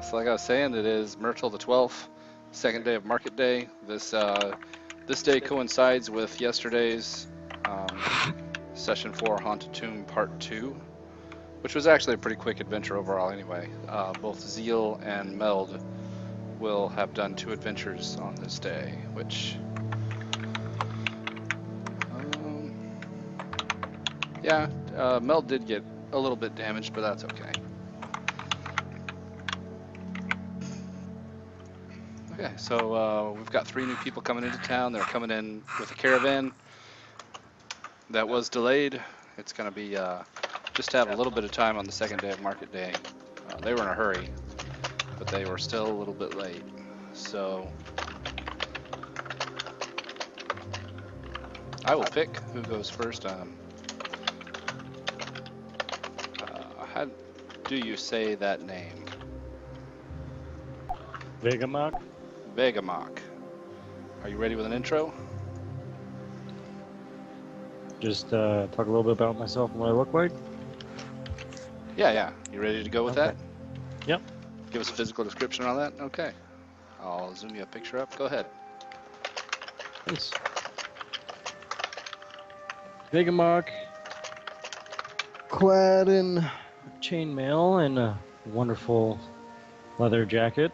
So like I was saying, it is Myrtle the 12th, second day of Market Day. This day coincides with yesterday's Session 4 Haunted Tomb Part 2, which was actually a pretty quick adventure overall anyway. Both Zeal and Meld will have done 2 adventures on this day, which... yeah, Meld did get a little bit damaged, but that's okay. Okay, so we've got 3 new people coming into town. They're coming in with a caravan that was delayed. It's going to be just to have a little bit of time on the second day of Market Day. They were in a hurry, but they were still a little bit late. So I will pick who goes first. How do you say that name? Vegamok? Vegamok. Are you ready with an intro? Just talk a little bit about myself and what I look like? Yeah. You ready to go with that? Yep. Give us a physical description on that? Okay. I'll zoom you a picture up. Go ahead. Thanks. Vegamok, clad in chainmail and a wonderful leather jacket.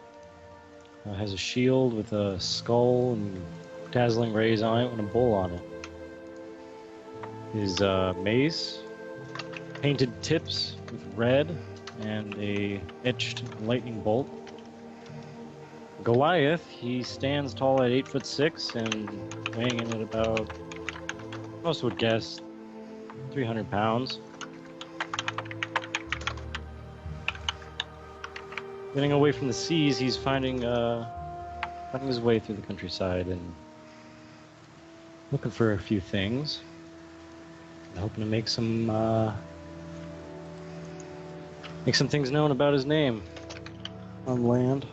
Has a shield with a skull and dazzling rays on it and a bull on it. His mace, painted tips with red and a etched lightning bolt. Goliath, he stands tall at 8'6" and weighing in at about, most would guess, 300 pounds. Getting away from the seas, he's finding his way through the countryside and looking for a few things. Hoping to make some things known about his name on land.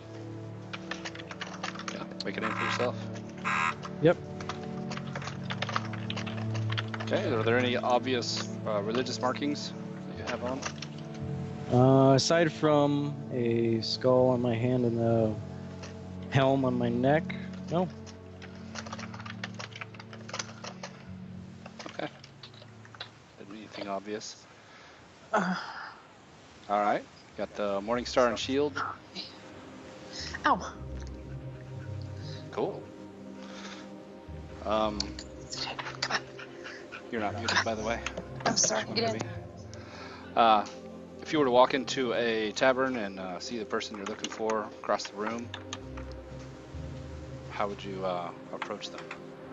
Yeah, make a name for yourself. Yep. Okay, are there any obvious religious markings that you have on? Aside from a skull on my hand and a helm on my neck, no. Okay. Anything obvious? All right. Got the Morning Star and Shield. Ow. Cool. You're not muted, by the way. I'm sorry. Get in. If you were to walk into a tavern and see the person you're looking for across the room, how would you approach them?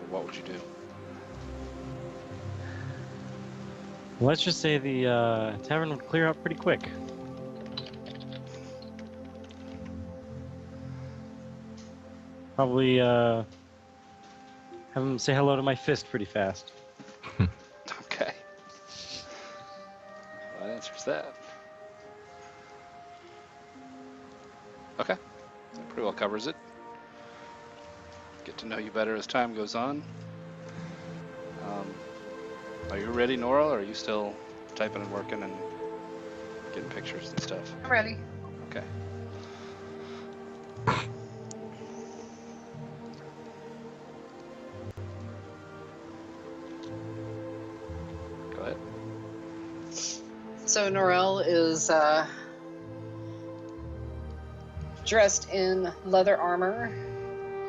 Or what would you do? Let's just say the tavern would clear up pretty quick. Probably have him say hello to my fist pretty fast. Okay. Well, that answers that. Okay. That pretty well covers it. Get to know you better as time goes on. Are you ready, Nora, or are you still typing and working and getting pictures and stuff? I'm ready. Okay. Go ahead. So Norel is dressed in leather armor.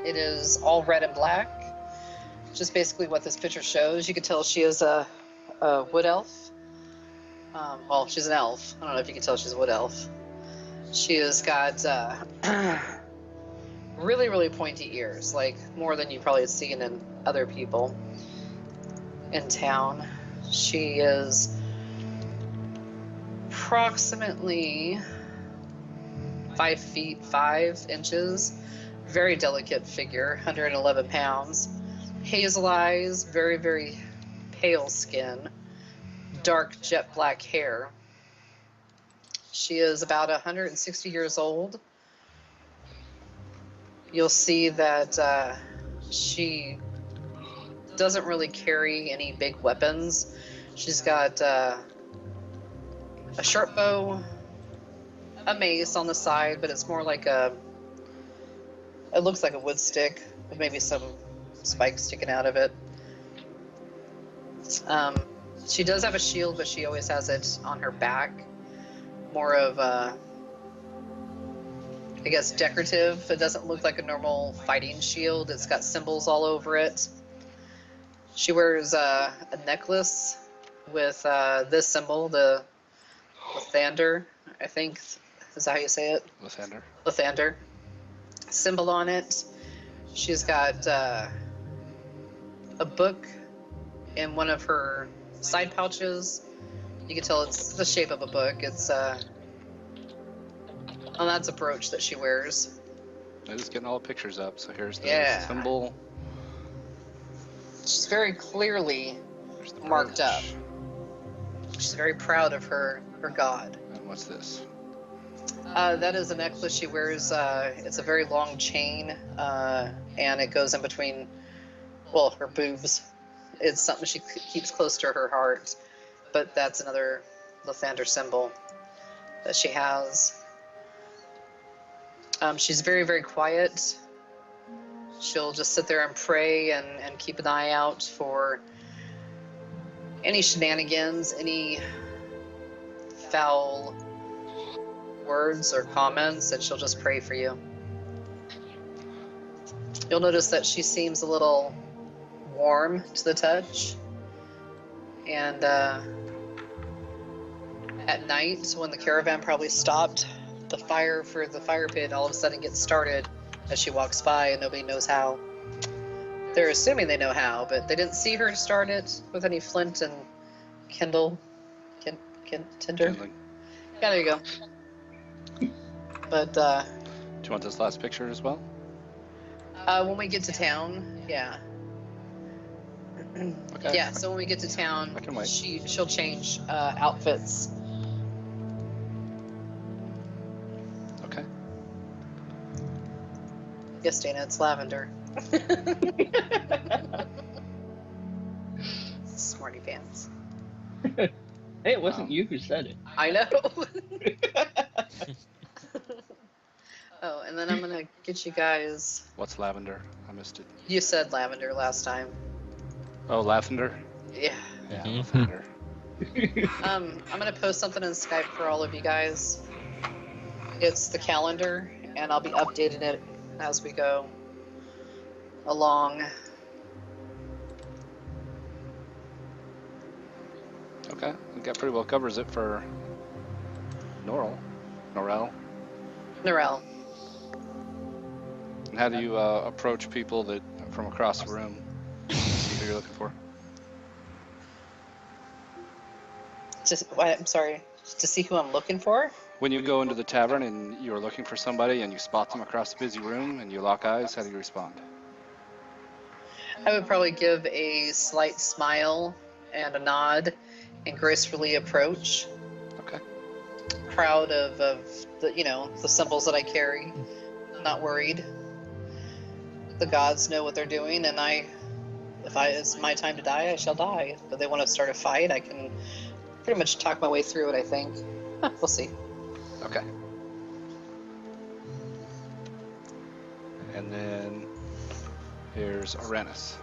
It is all red and black. Just basically what this picture shows. You can tell she is a wood elf. Well, she's an elf. I don't know if you can tell she's a wood elf. She has got really, really pointy ears, like more than you probably have seen in other people in town. She is approximately 5 feet 5 inches. Very delicate figure, 111 pounds. Hazel eyes, very, very pale skin, dark jet black hair. She is about 160 years old. You'll see that she doesn't really carry any big weapons. She's got a short bow, a mace on the side, but it's more like a. It looks like a wood stick with maybe some spikes sticking out of it. She does have a shield, but she always has it on her back. More of I guess decorative. It doesn't look like a normal fighting shield. It's got symbols all over it. She wears a necklace with this symbol, the Lathander, I think. Is that how you say it? Lathander. Lathander. Symbol on it. She's got a book in one of her side pouches. You can tell it's the shape of a book. It's and that's a brooch that she wears. I'm just getting all the pictures up. So here's the Yeah. symbol. She's very clearly There's the marked brooch. up. She's very proud of her god. And what's this? That is a necklace she wears. It's a very long chain, and it goes in between, well, her boobs. It's something she keeps close to her heart, but that's another Lathander symbol that she has. She's very, very quiet. She'll just sit there and pray and keep an eye out for any shenanigans, any foul words or comments, and she'll just pray for you. You'll notice that she seems a little warm to the touch, and at night when the caravan probably stopped, the fire for the fire pit all of a sudden gets started as she walks by, and nobody knows how. They're assuming they know how, but they didn't see her start it with any flint and tinder. Kindling. Yeah, there you go. But Do you want this last picture as well? when we get to town, yeah. Okay. Yeah, so when we get to town, I can wait. she'll change outfits. Okay. Yes, Dana, it's lavender. Smarty pants. Hey, it wasn't you who said it. I know. Oh, and then I'm gonna get you guys. What's lavender? I missed it. You said lavender last time. Oh, lavender. Yeah. Yeah, Mhm. lavender. I'm gonna post something in Skype for all of you guys. It's the calendar, and I'll be updating it as we go along. Okay, I think that pretty well covers it for Norrell. Norel. And how do you approach people that from across the room? See who you're looking for? I'm sorry. To see who I'm looking for? When you go into the tavern and you're looking for somebody and you spot them across the busy room and you lock eyes, how do you respond? I would probably give a slight smile and a nod and gracefully approach. Okay. Proud of the the symbols that I carry. Not worried. The gods know what they're doing, and if it's my time to die, I shall die. If they want to start a fight, I can pretty much talk my way through it, I think. We'll see. Okay. And then here's Aranus.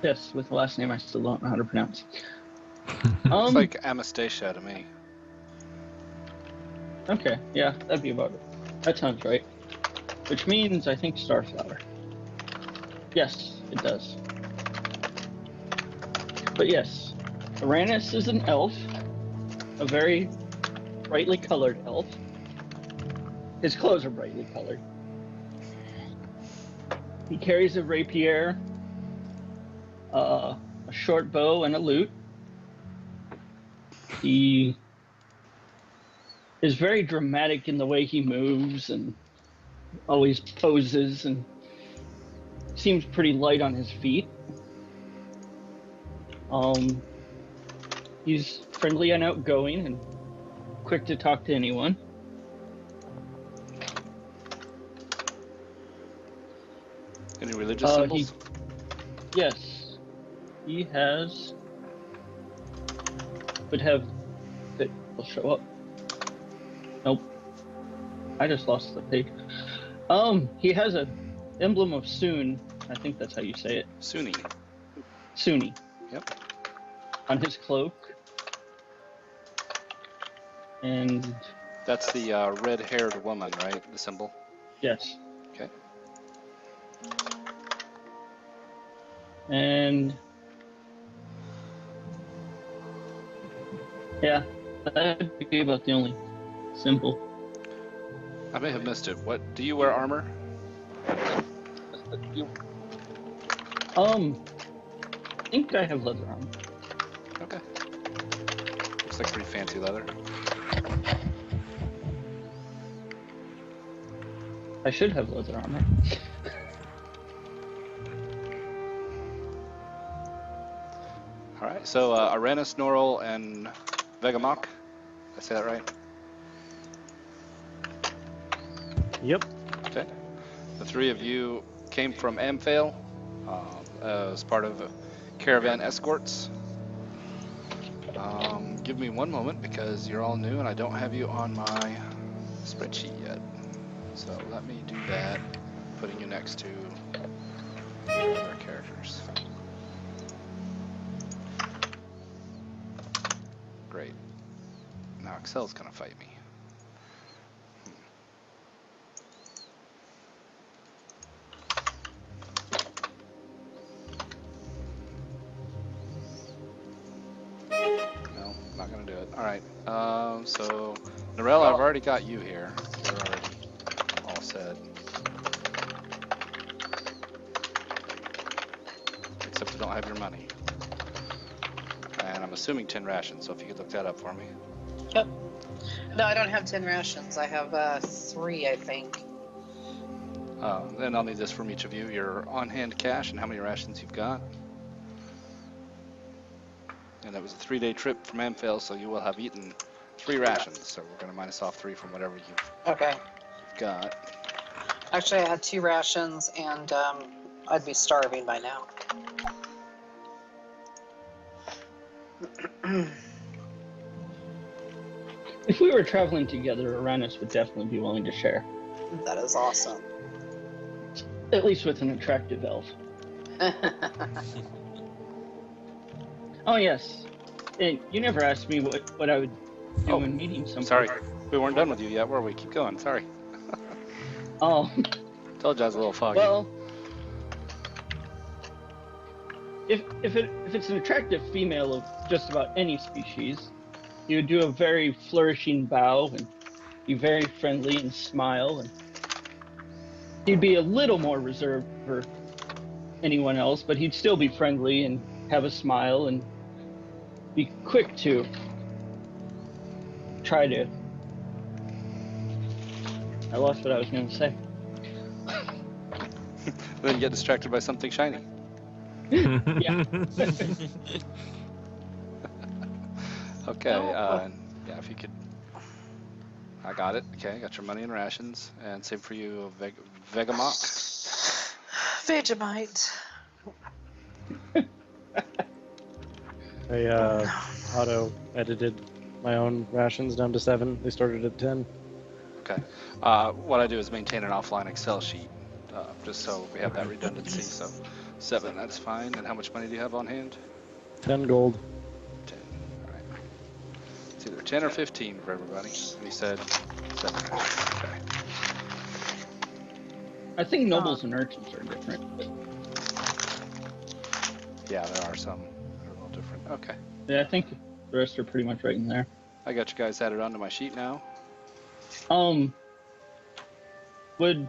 Yes, with the last name I still don't know how to pronounce. It's like Anastasia to me. Okay, yeah, that'd be about it. That sounds right. Which means, I think, Starflower. Yes, it does. But yes, Aranus is an elf, a very brightly colored elf. His clothes are brightly colored. He carries a rapier, a short bow, and a lute. He is very dramatic in the way he moves and always poses, and seems pretty light on his feet. He's friendly and outgoing and quick to talk to anyone. Any religious symbols? Yes, he has would have that will show up. Nope. I just lost the page. He has a emblem of Soon. I think that's how you say it. Sunni. Sunni. Yep. On his cloak. And That's the red-haired woman, right? The symbol. yes. Okay. And yeah, that'd be about the only symbol. I may have missed it. What do you wear armor? I think I have leather armor. Okay. Looks like pretty fancy leather. I should have leather armor. All right. So Aranus, Norrell, and Vegamok. Did I say that right? Yep. Okay. The three of you came from Amphail as part of caravan escorts. Give me one moment because you're all new and I don't have you on my spreadsheet yet. So let me do that, putting you next to other characters. Great. Now Excel's gonna fight me. No, not gonna do it. All right. So Norrell, I've already got you here. You're already all set. Except I don't have your money. And I'm assuming 10 rations. So if you could look that up for me. Yep. No, I don't have 10 rations. I have 3, I think. Then I'll need this from each of you. Your on-hand cash and how many rations you've got. And that was a 3-day trip from Amphail, so you will have eaten 3 rations. So we're going to minus off 3 from whatever you've Okay. got. Actually, I had 2 rations, and I'd be starving by now. If we were traveling together, Uranus would definitely be willing to share. That is awesome. At least with an attractive elf. Oh yes. And you never asked me what I would do when meeting someone. Sorry, we weren't done with you yet, were we? Keep going. Sorry. Oh. Told you I was a little foggy. Well, if it's an attractive female of just about any species, you would do a very flourishing bow and be very friendly and smile, and he'd be a little more reserved for anyone else, but he'd still be friendly and have a smile and be quick to try to. I lost what I was going to say. Then get distracted by something shiny. Yeah. Okay, yeah, if you could. I got it. Okay, got your money and rations. And same for you, Vegamok. Vegemite. I auto-edited my own rations down to 7. They started at 10. Okay. What I do is maintain an offline Excel sheet, just so we have that redundancy. So 7, that's fine. And how much money do you have on hand? 10 gold. 10. All right. It's either 10 or 15 for everybody. And he said 7. Okay. I think nobles and urchins are different. Yeah, there are some that are a little different. Okay. Yeah, I think the rest are pretty much right in there. I got you guys added onto my sheet now. Would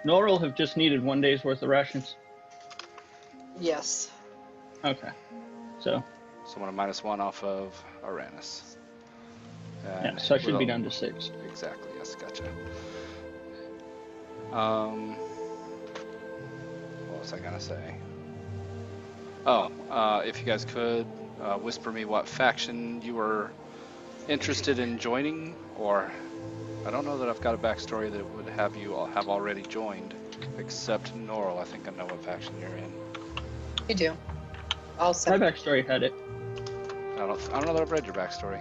Norrell have just needed 1 day's worth of rations? Yes. Okay. So, So I'm going to minus 1 off of Aranus. yeah, so I should be down to 6. Exactly, yes, gotcha. What was I going to say? Oh, if you guys could whisper me what faction you were interested in joining, or I don't know that I've got a backstory that would have you all have already joined, except Norrell. I think I know what faction you're in. You do. I'll My send. backstory had it. I don't know that I've read your backstory.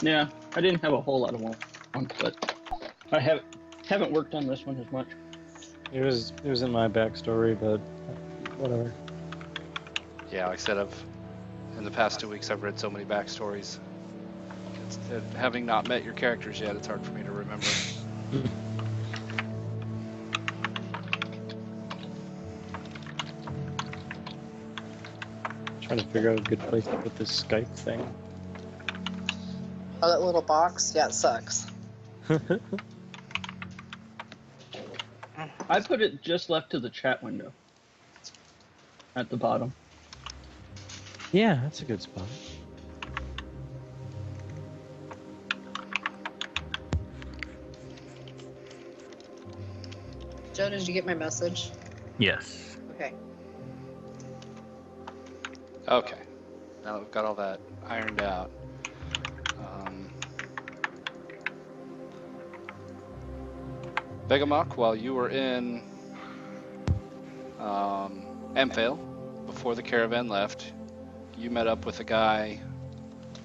Yeah, I didn't have a whole lot of one, but I haven't worked on this one as much. It was in my backstory, but whatever. Yeah, like I said, in the past 2 weeks I've read so many backstories. Having not met your characters yet, it's hard for me to remember. Trying to figure out a good place to put this Skype thing. Oh, that little box? Yeah, it sucks. I put it just left to the chat window. At the bottom. Yeah, that's a good spot. Joe, did you get my message? Yes. Okay. Okay, now that we've got all that ironed out. Begamok, while you were in Amphail, before the caravan left, you met up with a guy,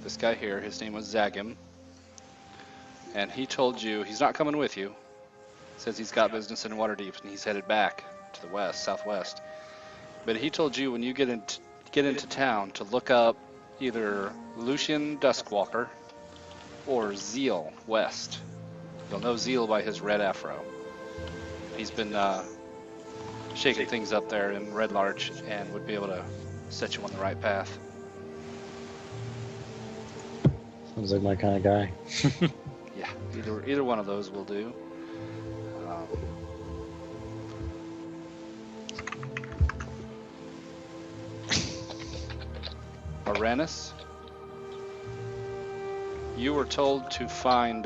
this guy here, his name was Zagim, and he told you he's not coming with you. Says he's got business in Waterdeep and he's headed back to the west, southwest. But he told you when you get into town to look up either Lucian Duskwalker or Zeal West. You'll know Zeal by his red afro. He's been shaking things up there in Red Larch and would be able to set you on the right path. Sounds like my kind of guy. Yeah, either one of those will do. Aranus, you were told to find,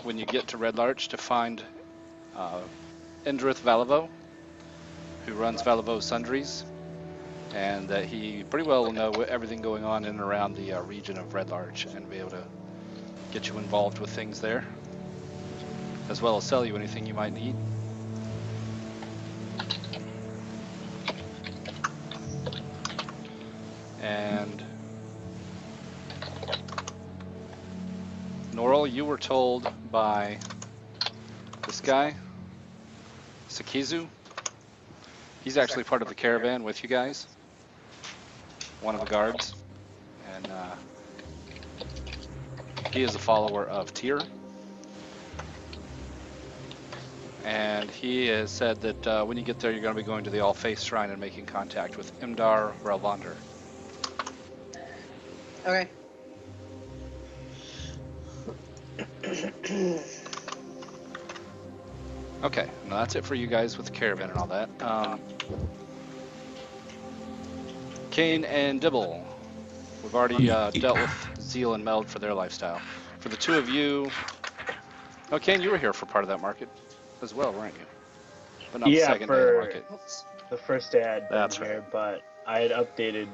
when you get to Red Larch, to find Indrith Valivo, who runs Valivo Sundries, and that he pretty well will know everything going on in and around the region of Red Larch and be able to get you involved with things there, as well as sell you anything you might need. And Norrell, you were told by this guy, Sakizu. He's actually part of the caravan with you guys, one of the guards, and he is a follower of Tyr. And he has said that when you get there, you're going to be going to the All-Faith Shrine and making contact with Imdar Relvander. Okay. Okay, now that's it for you guys with the caravan and all that. Kane and Dibble, we've already dealt with Zeal and Meld for their lifestyle. For the two of you, oh, Kane, you were here for part of that market as well, weren't you? But not the second day of the market. The first day I'd been That's here, but I had updated.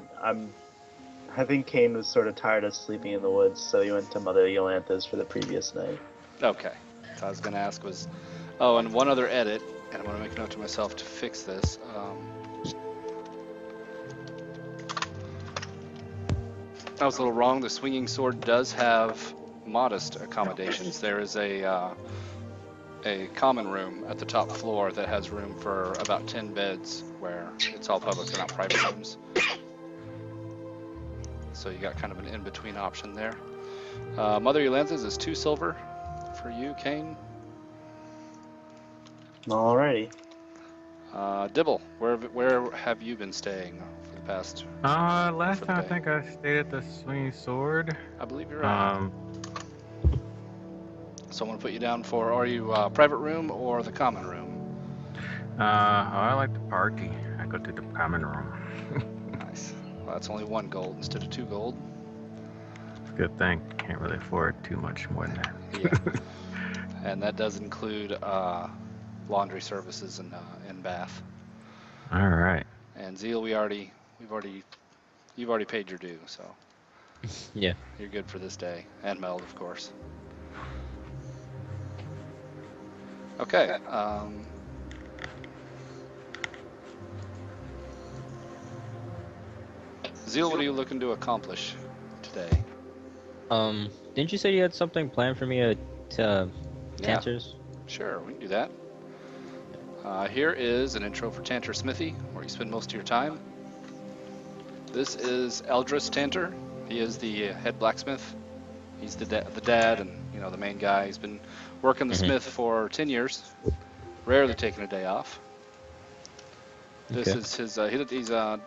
I think Kane was sort of tired of sleeping in the woods, so he went to Mother Yolantha's for the previous night. Okay, so I was going to ask was, oh, and one other edit, and I'm going to make a note to myself to fix this. I was a little wrong. The Swinging Sword does have modest accommodations. There is a common room at the top floor that has room for about 10 beds, where it's all public, they're not private rooms. So you got kind of an in-between option there. Mother Yolantha's is 2 silver for you, Kane. Alrighty. Dibble, where have you been staying for the past? Last for the time I day? think I stayed at the Swinging Sword. I believe you're right. So I'm gonna put you down for, are you private room or the common room? I like to party. I go to the common room. Nice. Well, that's only 1 gold instead of 2 gold. It's a good thing. Can't really afford too much more than that. Yeah. And that does include laundry services and bath. All right. And Zeal, you've already paid your due, so Yeah. you're good for this day. And Meld, of course. Okay. Zeal, what are you looking to accomplish today? Didn't you say you had something planned for me at Yeah. Tanter's? Sure, we can do that. Here is an intro for Tanter Smithy, where you spend most of your time. This is Eldris Tanter. He is the head blacksmith. He's the dad and, you know, the main guy. He's been working the smith for 10 years, rarely taking a day off. This Okay. is his, he's a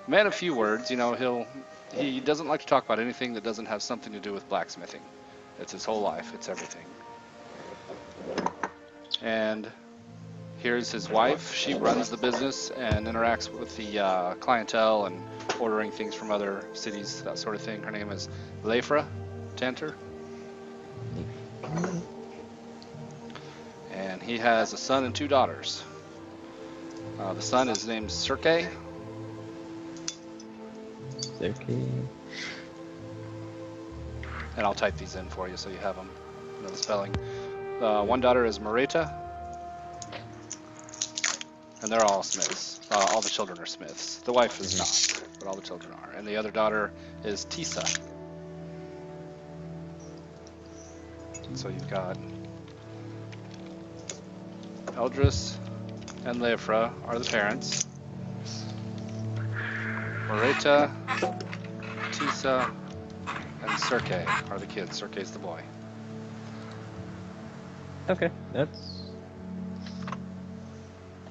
man of few words. You know, he doesn't like to talk about anything that doesn't have something to do with blacksmithing. It's his whole life. It's everything. And here's his wife. She runs the business and interacts with the clientele and ordering things from other cities, that sort of thing. Her name is Leifra Tanter. And he has a son and 2 daughters. The son is named Serkei. Okay. And I'll type these in for you so you have them, know the spelling. One daughter is Marita. And they're all smiths. All the children are smiths. The wife is not, but all the children are. And the other daughter is Tisa. So you've got Eldris and Leifra are the parents. Marita, Tisa, and Serkei are the kids. Serkei's the boy. Okay, that's.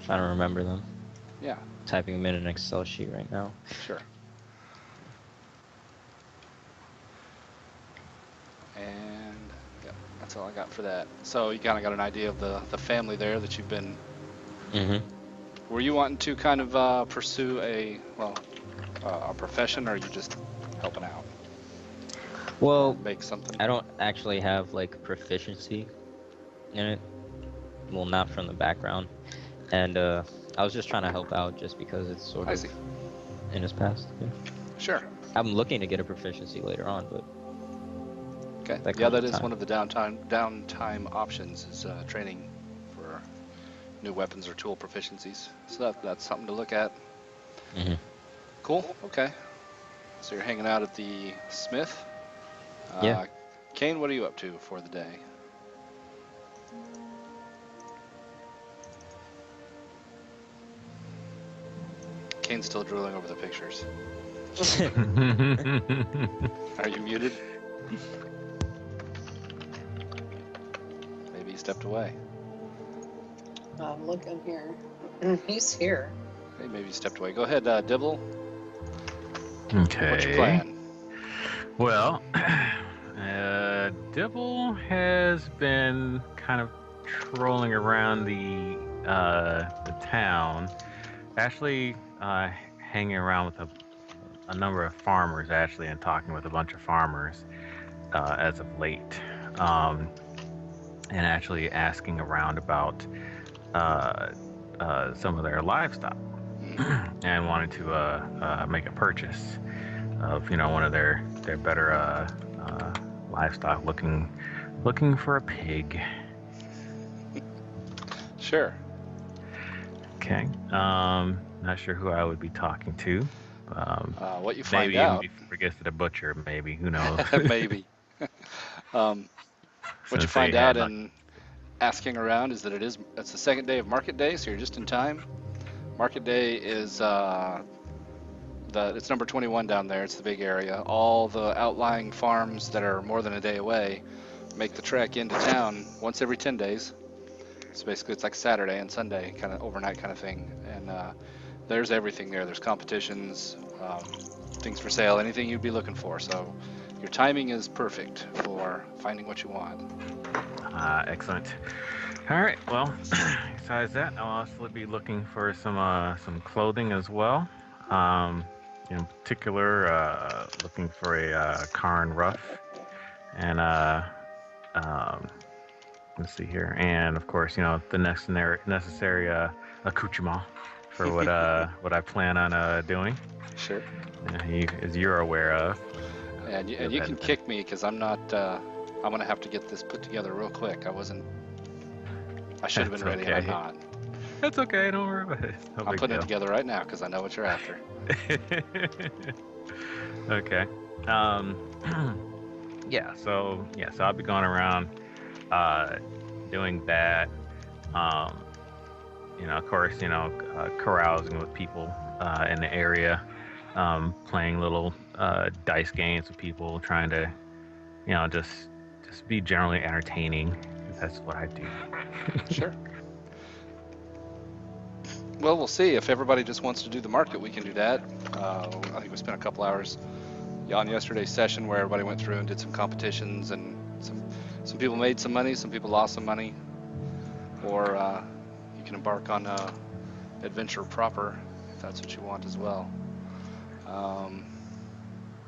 Trying to remember them. Yeah, Typing them in an Excel sheet right now. sure. And yeah, that's all I got for that. So you kind of got an idea of the family there that you've been. Were you wanting to kind of pursue a profession, or are you just helping out? Well, Make something. I don't actually have like proficiency in it. Well, not from the background. And I was just trying to help out just because it's sort I of see. in his past. Yeah. Sure. I'm looking to get a proficiency later on, but Okay. That Yeah, comes that with is time. one of the downtime options is training for new weapons or tool proficiencies. So that's something to look at. Cool. Okay. So you're hanging out at the Smith. Yeah. Kane, what are you up to for the day? Kane's still drooling over the pictures. Are you muted? Maybe he stepped away. I'm looking here. He's here. Hey, maybe he stepped away. Go ahead, Dibble. Okay. What's your plan? Well, Dibble has been kind of trolling around the town, actually hanging around with a number of farmers, actually, and talking with a bunch of farmers as of late, and actually asking around about some of their livestock, and wanted to make a purchase of one of their better livestock, looking for a pig. Sure. Okay. Not sure who I would be talking to. What you find Maybe out, even before it gets to the butcher, maybe, who knows. maybe. What you Since find they had, out in asking around is that it's the second day of market day, so you're just in time. Market day is it's number 21 down there. It's the big area. All the outlying farms that are more than a day away make the trek into town once every 10 days. So basically it's like Saturday and Sunday, kind of overnight kind of thing. And there's everything there. There's competitions, things for sale, anything you'd be looking for. So your timing is perfect for finding what you want. Excellent. All right. Well, besides that, I'll also be looking for some clothing as well. In particular, looking for a Karn ruff, and let's see here, and of course, the necessary accoutrement for what I plan on doing. Sure. As you're aware of. And you can kick me because I'm not. I'm gonna have to get this put together real quick. I should have been ready, and I'm okay. not. That's okay. Don't worry about it. No I'm big putting it deal. together right now because I know what you're after. Okay. So I'll be going around doing that. Of course, carousing with people in the area, playing little dice games with people, trying to, just be generally entertaining. That's what I do. Sure. Well, we'll see. If everybody just wants to do the market, we can do that. I think we spent a couple hours on yesterday's session where everybody went through and did some competitions, and some people made some money, some people lost some money. Or you can embark on adventure proper if that's what you want as well.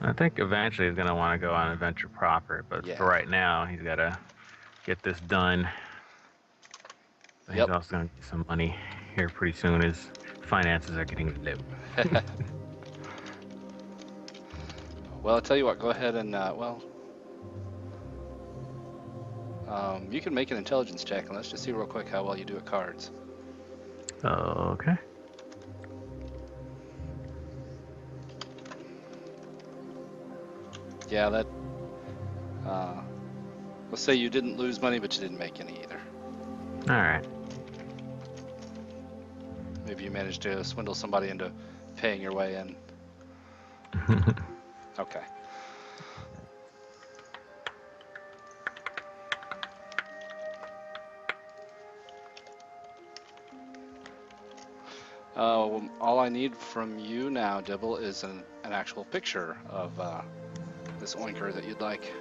I think eventually he's gonna want to go on adventure proper, but Yeah. for right now, he's gotta get this done. He's Yep. also gonna get some money here pretty soon. His finances are getting low. Well, I'll tell you what, go ahead and, you can make an intelligence check, and let's just see real quick how well you do at cards. Okay. Yeah, that, let's say you didn't lose money, but you didn't make any either. All right. Maybe you managed to swindle somebody into paying your way in. Okay. All I need from you now, Dibble, is an actual picture of this oinker that you'd like.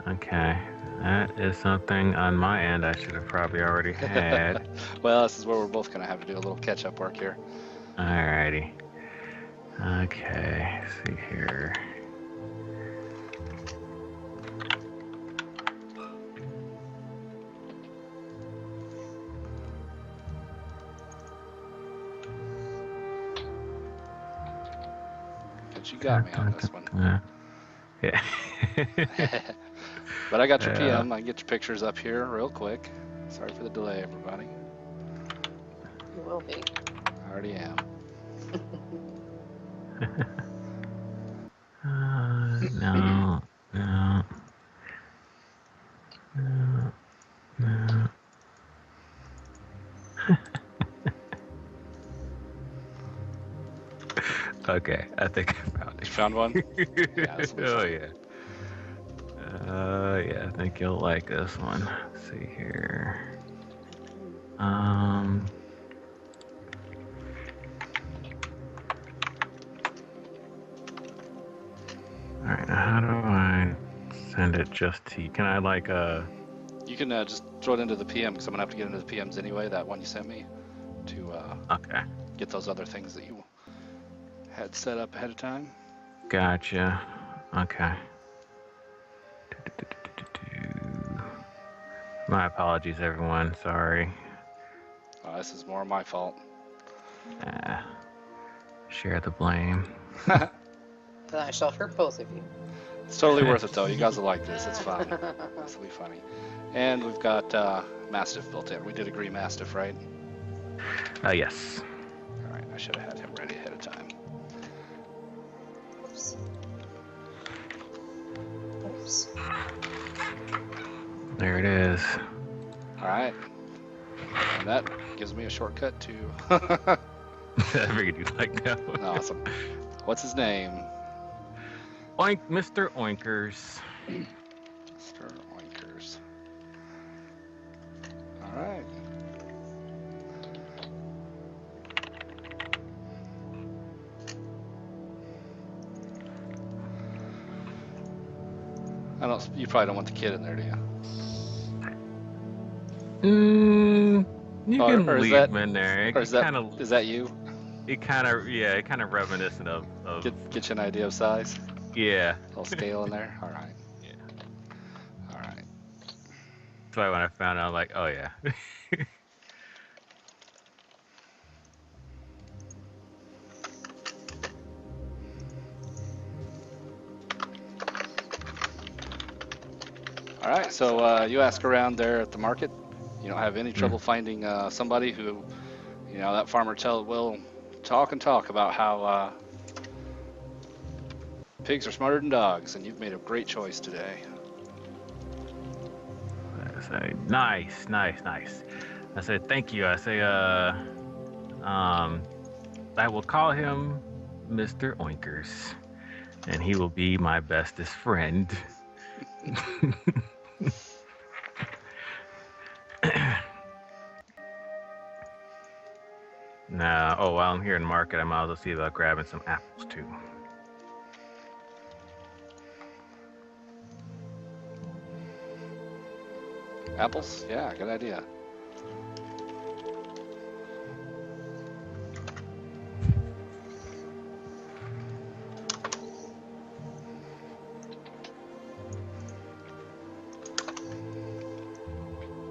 Okay. That is something on my end I should have probably already had. Well, this is where we're both going to have to do a little catch-up work here. Alrighty. Okay, let's see here. But you got me on this one. Yeah. But I got your Yeah. PM. I can get your pictures up here real quick. Sorry for the delay, everybody. You will be. I already am. No. Okay, I think I found it. You found one? Yeah, this one's Oh fun. yeah. Yeah, I think you'll like this one. Let's see here. Alright, now how do I send it just to you? Can I You can just throw it into the PM, because I'm going to have to get into the PMs anyway, that one you sent me, to okay. get those other things that you had set up ahead of time. Gotcha. Okay. My apologies, everyone. Sorry. This is more my fault. Share the blame. Then I shall hurt both of you. It's totally worth it, though. You guys will like this. It's fun. This will be funny. And we've got Mastiff built in. We did agree Mastiff, right? Yes. All right. I should have had him ready ahead of time. Oops. Oops. There it is. All right. And that gives me a shortcut to... I figured you'd like that one. Awesome. What's his name? Oink, Mr. Oinkers. Mr. Oinkers. All right. You probably don't want the kid in there, do you? You Or- can or is leave that- him in there. Or is that you? It kind of reminiscent of Get you an idea of size? yeah. Little scale in there? All right. Yeah. All right. That's why when I found out, I'm like, oh yeah. All right. So you ask around there at the market. You don't have any trouble finding somebody who, that farmer will talk and talk about how pigs are smarter than dogs, and you've made a great choice today. I say, nice. I said, thank you. I say, I will call him Mr. Oinkers, and he will be my bestest friend. Now, while I'm here in market, I might as well see about grabbing some apples too. Apples? Yeah, good idea.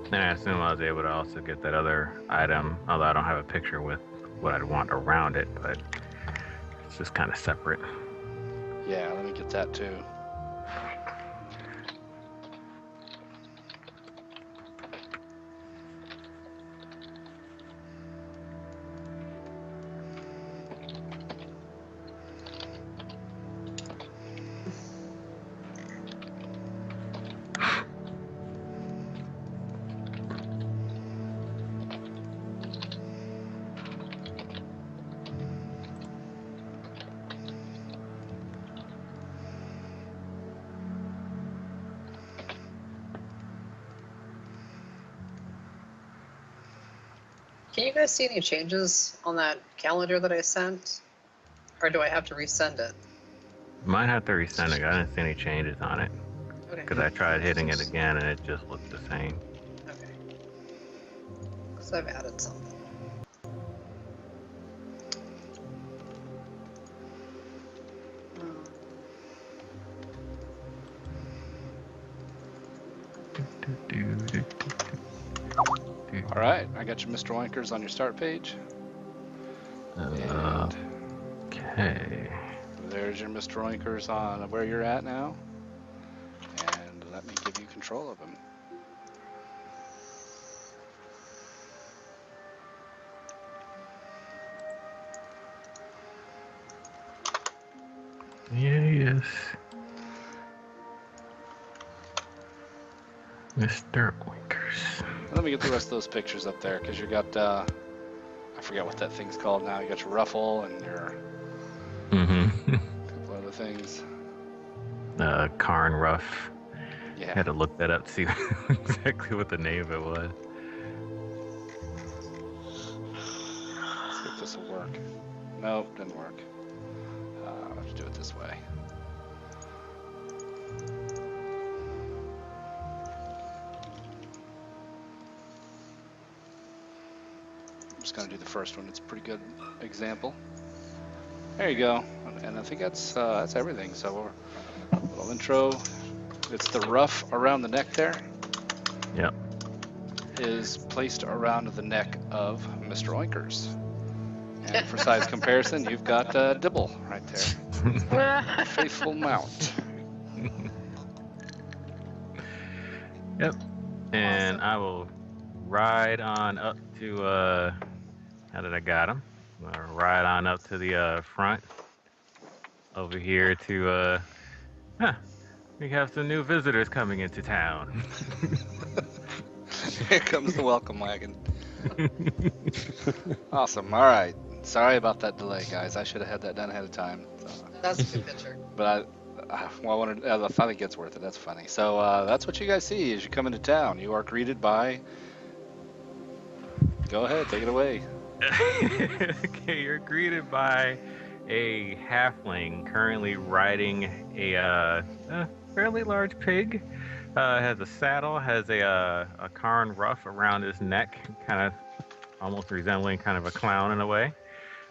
And I assume I was able to also get that other item, although I don't have a picture with what I'd want around it, but it's just kind of separate. Yeah, let me get that too. Can you guys see any changes on that calendar that I sent? Or do I have to resend it? Might have to resend it. I didn't see any changes on it Okay. because I tried hitting it again and it just looked the same. Okay. Because I've added something. All right, I got your Mr. Oinkers on your start page. And Okay. there's your Mr. Oinkers on where you're at now. And let me give you control of him. Yes. Mr. Oinkers. Let me get the rest of those pictures up there, because you got, I forget what that thing's called now. You got your ruffle and your Mm-hmm. couple other things. Karn Ruff. Yeah. Had to look that up to see exactly what the name of it was. Let's see if this will work. Nope, didn't work. I'll have to do it this way. I'm just gonna do the first one. It's a pretty good example. There you go. And I think that's everything. So a little intro. It's the ruff around the neck there. Yep. Is placed around the neck of Mr. Oinkers. And for size comparison, you've got Dibble right there. Faithful mount. Yep. And I will ride on up to, now that I got him, I'll ride on up to the front over here to, we have some new visitors coming into town. Here comes the welcome wagon. Awesome. All right. Sorry about that delay, guys. I should have had that done ahead of time. So. That's a good picture. But I wanted. I think it's worth it. That's funny. So that's what you guys see as you come into town. You are greeted by. Go ahead, take it away. Okay, you're greeted by a halfling currently riding a fairly large pig. Has a saddle, has a Karn Ruff around his neck, kind of almost resembling kind of a clown in a way.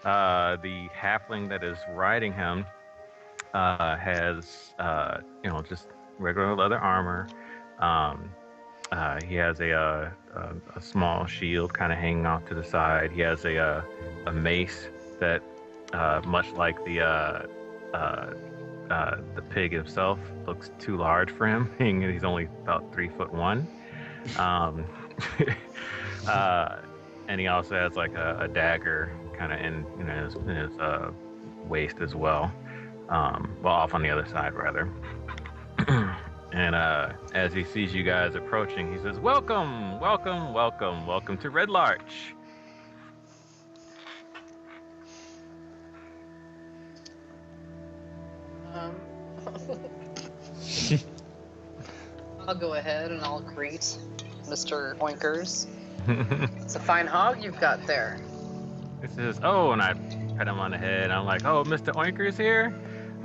The halfling that is riding him has just regular leather armor. He has a small shield kind of hanging off to the side. He has a mace that, much like the pig himself, looks too large for him. He's only about 3'1". And he also has like a dagger kind of in his waist as well. well, off on the other side rather. And as he sees you guys approaching, he says, "Welcome, welcome, welcome, welcome to Red Larch." I'll go ahead and I'll greet Mr. Oinkers. It's a fine hog you've got there. He says, "Oh," and I pat him on the head. I'm like, "Oh, Mr. Oinker's here."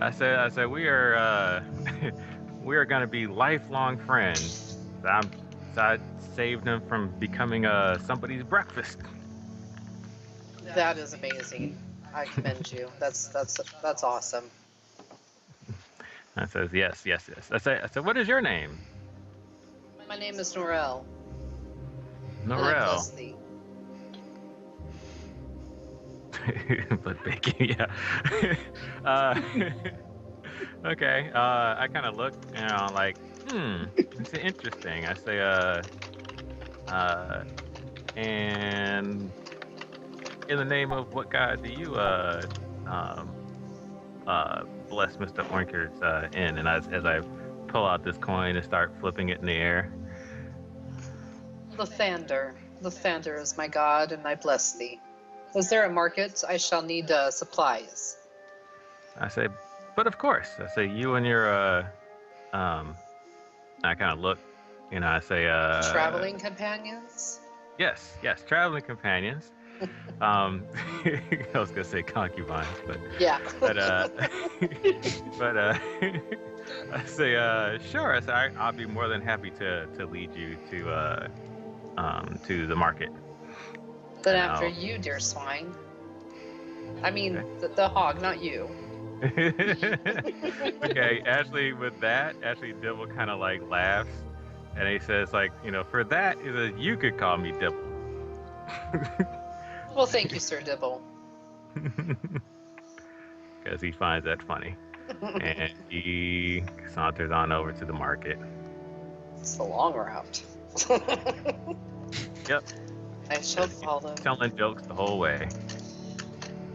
I said, we are we are gonna be lifelong friends. I saved him from becoming somebody's breakfast. That is amazing. I commend you. That's awesome. I says, yes. I said, "What is your name?" My name is Norel. And I Norel. bless thee. But bacon, yeah. Okay. I kind of look, like, it's interesting. I say, and in the name of what God do you, bless Mr. Oinker's in? And as I pull out this coin and start flipping it in the air. Lathander. Lathander is my god, and I bless thee. Is there a market? I shall need supplies. I say, but of course. I say, you and your, I kind of look, I say, Traveling companions? Yes, traveling companions. I was gonna say concubines, but Yeah. but I say, sure. I say, I'll be more than happy to lead you to the market. Then And after I'll- you, dear swine. I mean, Okay. the hog, not you. Okay, Ashley, with that, Dibble kind of like laughs, and he says, like, for that, he says, you could call me Dibble. Well, thank you, Sir Dibble. Because he finds that funny. And he saunters on over to the market. It's the long route. Yep. I shall follow. Telling jokes the whole way.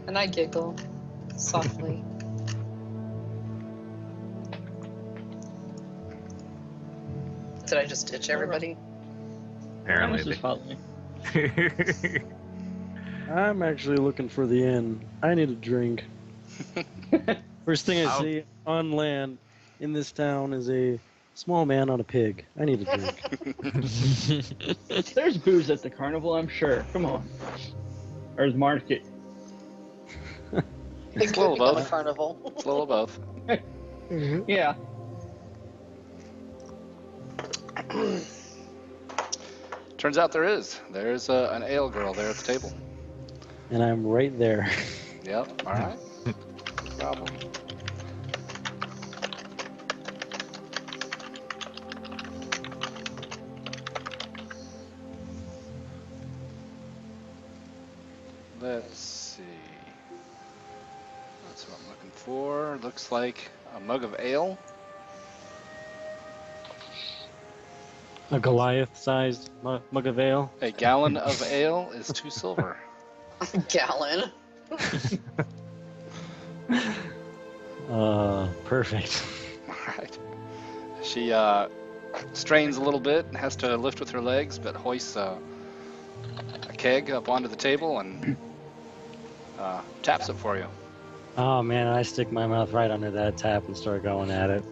And I giggle softly. Did I just ditch everybody? Apparently. This is following. I'm actually looking for the inn. I need a drink. First thing I see on land in this town is a small man on a pig. I need a drink. There's booze at the carnival, I'm sure. Come on. Or the market. It little could become a both. carnival. It's a little of both. Yeah. Turns out there's an ale girl there at the table. And I'm right there. Yep. All right. No problem. Let's see. That's what I'm looking for. Looks like a mug of ale. A Goliath-sized mug of ale. A gallon of ale is 2 silver. Gallon. Perfect. All right. She strains a little bit and has to lift with her legs, but hoists a keg up onto the table and taps it for you. Oh man, I stick my mouth right under that tap and start going at it.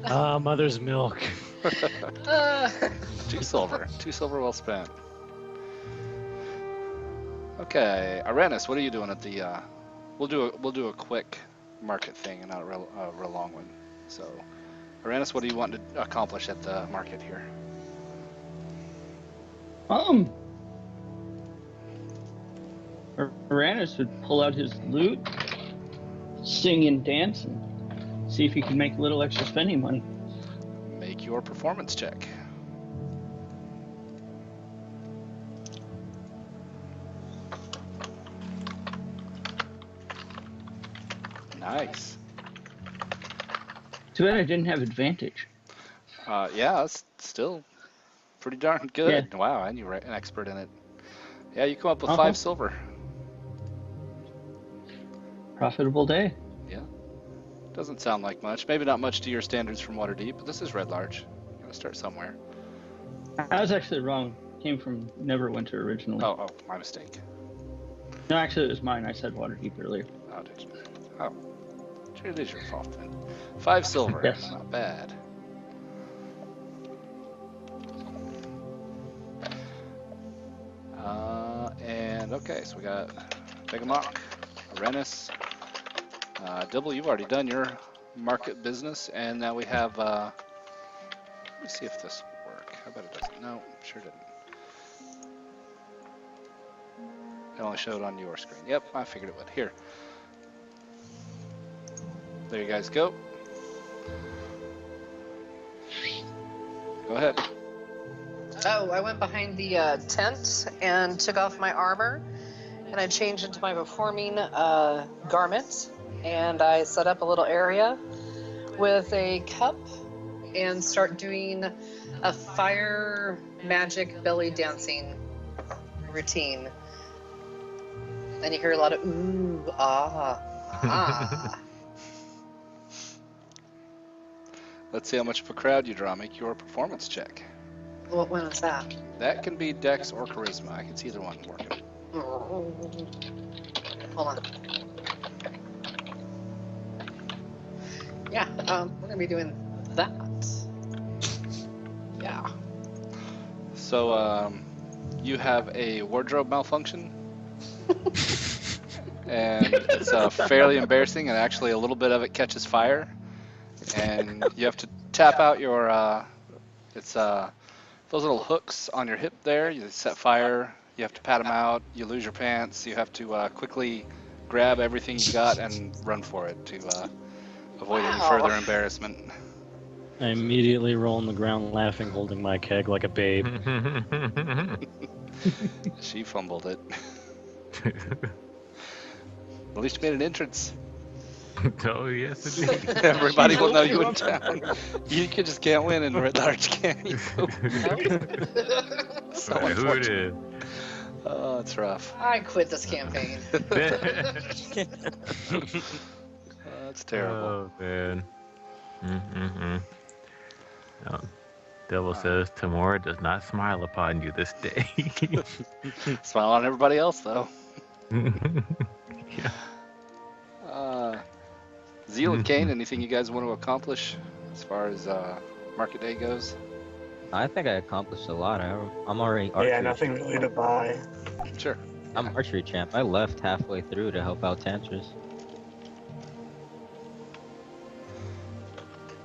Mother's milk. 2 silver. 2 silver well spent. Okay, Arenis, what are you doing at the? We'll do a quick market thing and not a real long one. So, Arenis, what do you want to accomplish at the market here? Uranus would pull out his lute, sing and dance, and see if he can make a little extra spending money. Make your performance check. Nice. Too bad I didn't have advantage. Yeah, that's still pretty darn good. Wow, and you were an expert in it. Yeah, you come up with 5 silver. Profitable day. Yeah. Doesn't sound like much. Maybe not much to your standards from Waterdeep, but this is Red Larch. Gotta start somewhere. I was actually wrong. It came from Neverwinter originally. Oh, my mistake. No, actually, it was mine. I said Waterdeep earlier. Oh, did you? Oh. It is your fault then. 5 silver. Yes. Not bad. And okay, so we got Begamok, Arenis. Dibble, you've already done your market business, and now we have, let me see if this will work. I bet it doesn't. No, sure didn't. It only showed on your screen. Yep, I figured it would. Here. There you guys go. Go ahead. Oh, I went behind the tent and took off my armor, and I changed into my performing garment, and I set up a little area with a cup and start doing a fire magic belly dancing routine. Then you hear a lot of ooh, ah, ah. Let's see how much of a crowd you draw. Make your performance check. What one was that? That can be Dex or Charisma. I can see either one working. Hold on. Yeah, we're gonna be doing that. Yeah. So, you have a wardrobe malfunction. And it's fairly embarrassing, and actually a little bit of it catches fire. And you have to tap out your, it's those little hooks on your hip there. You set fire, you have to pat them out, you lose your pants, you have to quickly grab everything you got and run for it to avoid any further embarrassment. I immediately roll on the ground laughing, holding my keg like a babe. She fumbled it. At least you made an entrance. Oh, yes, indeed. Everybody will know you in town. You just can't win in Red Larch, can you? So Alright, who it unfortunate. is? Oh, it's rough. I quit this campaign. That's terrible. Oh, man. Oh, Devil says, Tamora does not smile upon you this day. Smile on everybody else, though. Yeah. Zeal and Kane, anything you guys want to accomplish as far as Market Day goes? I think I accomplished a lot. I'm already archery. Yeah, nothing really to buy. Sure. I'm archery champ. I left halfway through to help out Tantras.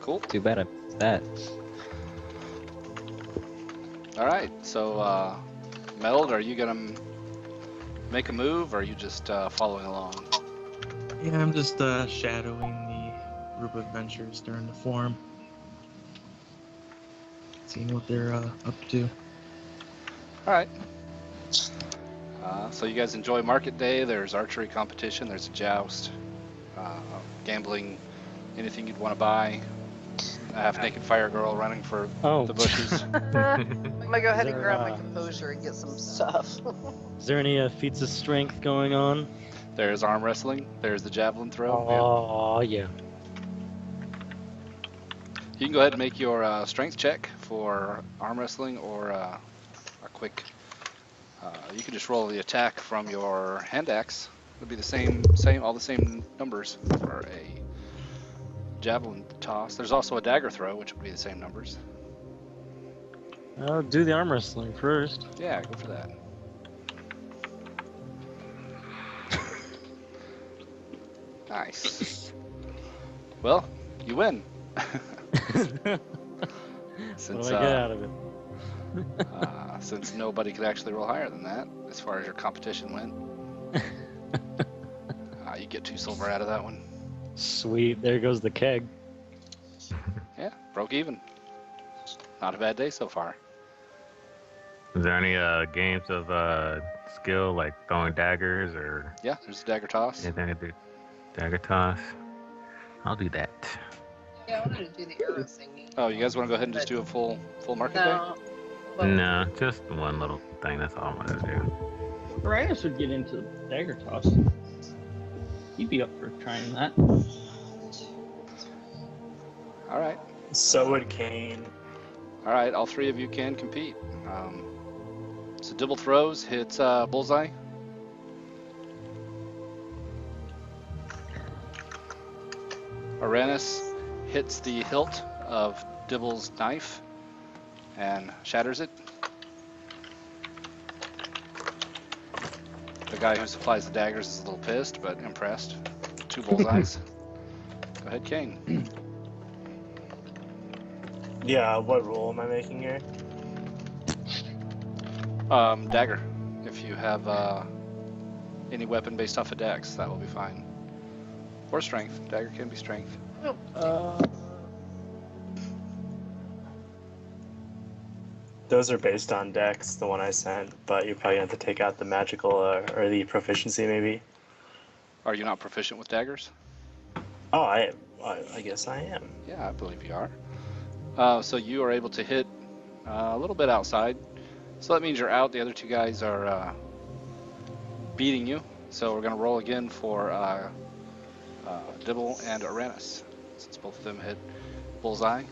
Cool. Too bad I missed that. All right. So, Meld, are you gonna make a move, or are you just following along? Yeah, I'm just shadowing the group of adventurers during the forum. Seeing what they're up to. All right. So you guys enjoy Market Day. There's archery competition. There's a joust, gambling, anything you'd want to buy. A half-naked fire girl running for Oh. the bushes. I'm gonna go ahead and Is there, grab my composure and get some stuff. Is there any feats of strength going on? There's arm wrestling. There's the javelin throw. Oh, yeah. You can go ahead and make your strength check for arm wrestling, or a quick. You can just roll the attack from your hand axe. It'll be the same, all the same numbers for a javelin toss. There's also a dagger throw, which would be the same numbers. I'll do the arm wrestling first. Yeah, go for that. Nice. Well, you win. What Since, do I get out of it? since nobody could actually roll higher than that, as far as your competition went. You get 2 silver out of that one. Sweet. There goes the keg. Yeah, broke even. Not a bad day so far. Is there any games of skill, like throwing daggers or Yeah, there's a dagger toss. anything to do? Dagger toss? I'll do that. Yeah, I wanted to do the arrow thingy. Oh, you guys want to go ahead and just do a full market day? No. Well, No, just one little thing. That's all I'm gonna do. Ryanus would get into dagger toss. He'd be up for trying that. All right. So would Kane. All right. All three of you can compete. So Dibble throws, hits bullseye. Uranus hits the hilt of Dibble's knife and shatters it. The guy who supplies the daggers is a little pissed, but impressed. 2 bullseyes. Go ahead, Kane. Yeah, what roll am I making here? Dagger. If you have any weapon based off of dex, that will be fine. Or strength. Dagger can be strength. Those are based on dex, the one I sent, but you probably have to take out the magical or the proficiency maybe. Are you not proficient with daggers? Oh, I guess I am. Yeah, I believe you are. So you are able to hit a little bit outside. So that means you're out. The other 2 guys are beating you. So we're going to roll again for Dibble and Uranus, since both of them hit bullseye.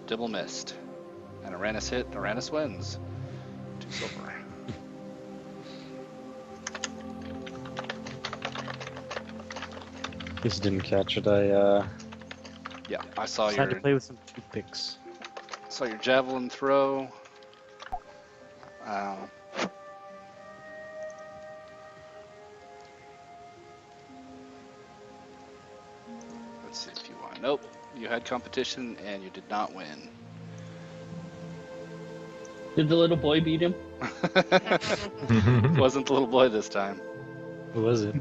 Dibble missed. And Uranus hit. Uranus wins. 2 silver. This didn't catch it. Yeah, I saw Had to your play with some toothpicks. javelin throw. Let's see if you won. Nope, you had competition and you did not win. Did the little boy beat him? Wasn't the little boy this time. Who was it?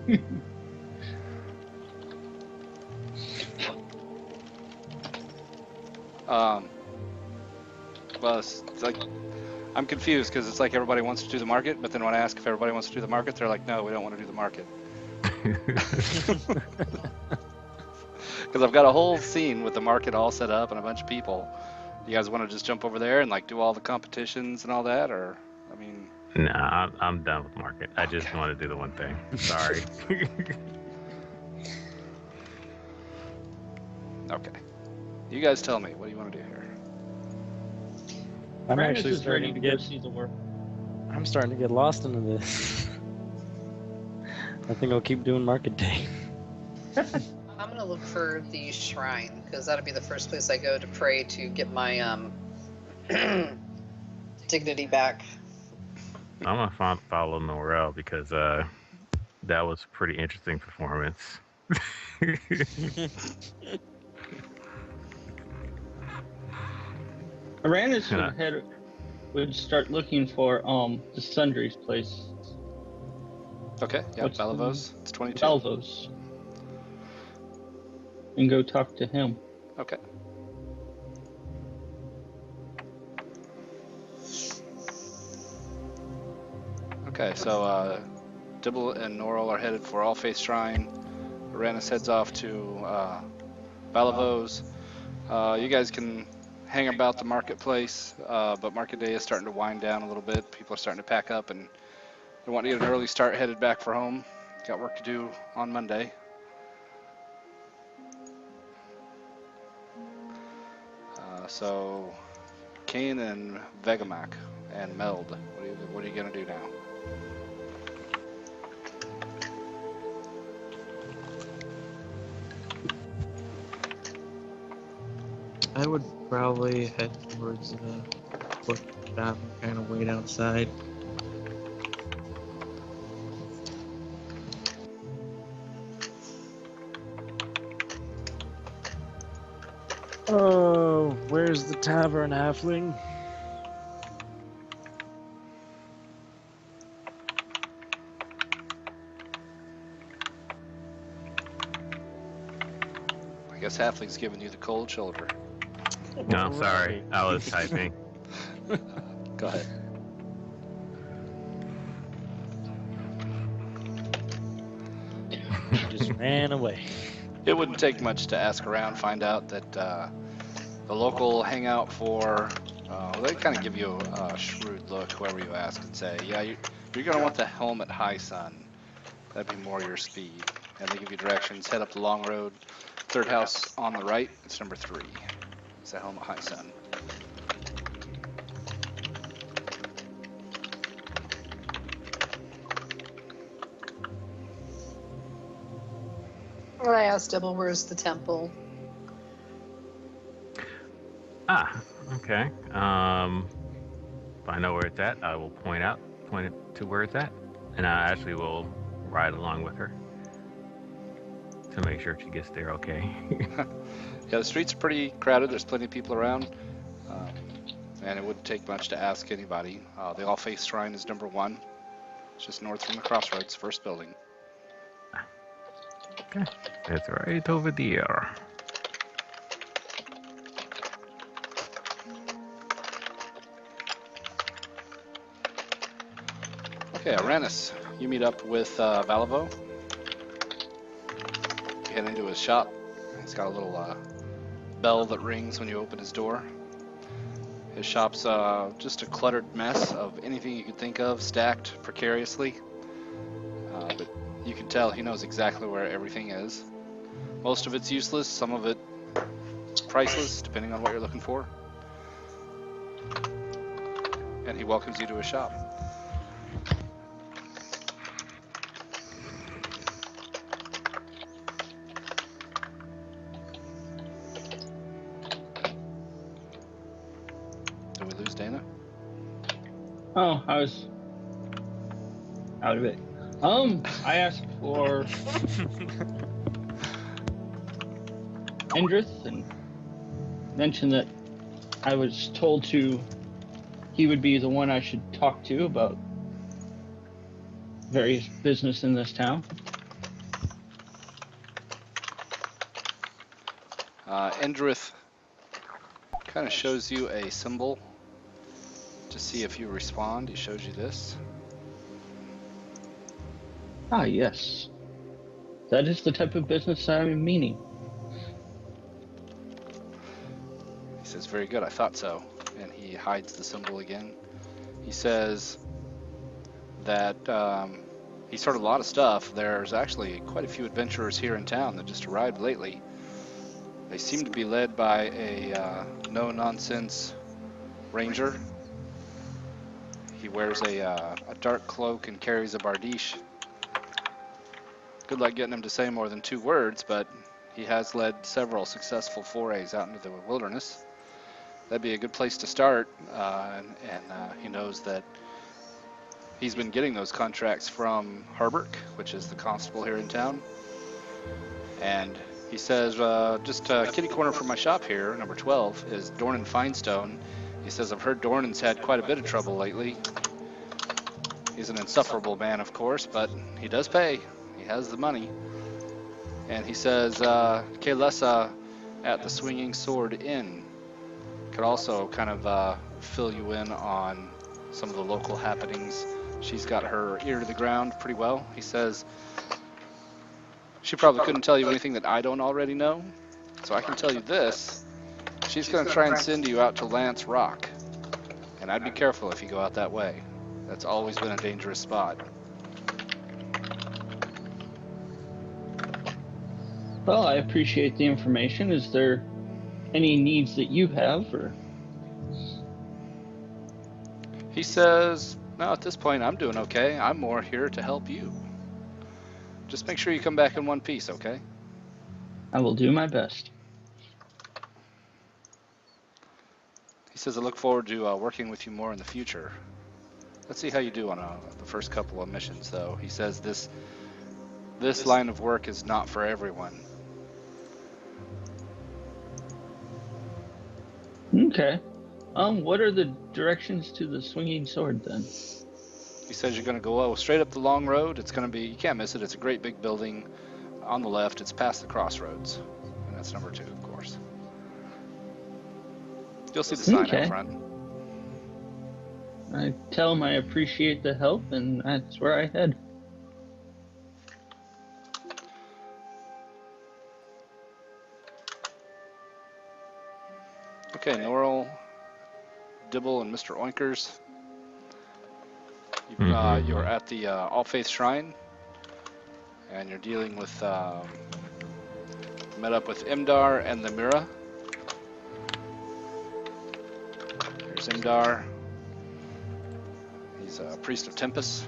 Well, it's like, I'm confused because it's like everybody wants to do the market, but then when I ask if everybody wants to do the market, they're like, no, we don't want to do the market. Because I've got a whole scene with the market all set up and a bunch of people. You guys want to just jump over there and like do all the competitions and all that, or I mean? Nah, I'm done with market. I just want to do the one thing. Sorry. Okay. You guys tell me. What do you want to do here? I'm Uranus actually is ready starting to to go get. see the world. I'm starting to get lost into this. I think I'll keep doing market day. I'm gonna look for the shrine because that'll be the first place I go to pray to get my dignity back. I'm gonna follow Norel because that was a pretty interesting performance. Uranus Yeah. would start looking for the Sundry's place. Okay. Yeah. What's the- Belvos. It's 22. Salvos. And go talk to him. Okay. Okay, so Dibble and Norrell are headed for All Faith Shrine. Uranus heads off to Balavos. You guys can hang about the marketplace, but market day is starting to wind down a little bit. People are starting to pack up and they want to get an early start headed back for home. Got work to do on Monday. So Kane and Vegamac and Meld, what are you gonna do now? I would probably head towards the book shop and kind of wait outside. Oh, where's the tavern, halfling? I guess Halfling's giving you the cold shoulder. No, sorry. I was typing. Go ahead. Just ran away. It wouldn't take much to ask around, find out that the local hangout for, they kind of give you a shrewd look, whoever you ask, and say, yeah, you're going to want the helmet high sun. That'd be more your speed. and they give you directions. Head up the long road, third house on the right. It's number 3. It's the Helmut High Sun. I asked Dibble, where's the temple? Ah, okay. If I know where it's at, I will point it to where it's at, and I actually will ride along with her to make sure she gets there okay. Yeah, the streets are pretty crowded. There's plenty of people around, and it wouldn't take much to ask anybody. The All Faith Shrine is number 1. It's just north from the crossroads, first building. Okay, it's right over there. Okay, Aranis, you meet up with Valivo. You head into his shop. He's got a little bell that rings when you open his door. His shop's just a cluttered mess of anything you could think of, stacked precariously. But you can tell he knows exactly where everything is. Most of it's useless, some of it priceless, depending on what you're looking for. And he welcomes you to his shop. Did we lose Dana? Oh, I was out of it. I asked for Endrith and mentioned that I was told he would be the one I should talk to about various business in this town. Endrith kind of shows you a symbol to see if you respond. He shows you this. Ah, yes. That is the type of business I'm meaning. He says, very good, I thought so. And he hides the symbol again. He says that he started a lot of stuff. There's actually quite a few adventurers here in town that just arrived lately. They seem to be led by a no-nonsense ranger. He wears a dark cloak and carries a bardiche. Good luck getting him to say more than 2 words, but he has led several successful forays out into the wilderness. That'd be a good place to start, and he knows that he's been getting those contracts from Harburg, which is the constable here in town. And he says, just kitty corner from my shop here, number 12, is Dornan Finestone. He says, I've heard Dornan's had quite a bit of trouble lately. He's an insufferable man, of course, but he does pay. He has the money. And he says, Kaylessa at the Swinging Sword Inn could also kind of fill you in on some of the local happenings. She's got her ear to the ground pretty well. He says, she probably couldn't tell you anything that I don't already know. So I can tell you this. She's going to try and send you out to Lance Rock. And I'd be careful if you go out that way. That's always been a dangerous spot. Well, I appreciate the information. Is there any needs that you have, or? He says, no, at this point I'm doing okay. I'm more here to help you. Just make sure you come back in one piece, okay? I will do my best. He says, I look forward to working with you more in the future. Let's see how you do on the first couple of missions, though. He says this line of work is not for everyone. Okay. What are the directions to the Swinging Sword, then? He says you're going to go straight up the long road. It's going to be, you can't miss it. It's a great big building on the left. It's past the crossroads. And that's number 2, of course. You'll see the sign Okay. out front. I tell him I appreciate the help, and that's where I head. Okay, Norrell, Dibble, and Mr. Oinkers. You're at the All Faith Shrine, And you're dealing with, met up with Imdar and Lemira. Here's Imdar. He's a priest of Tempest.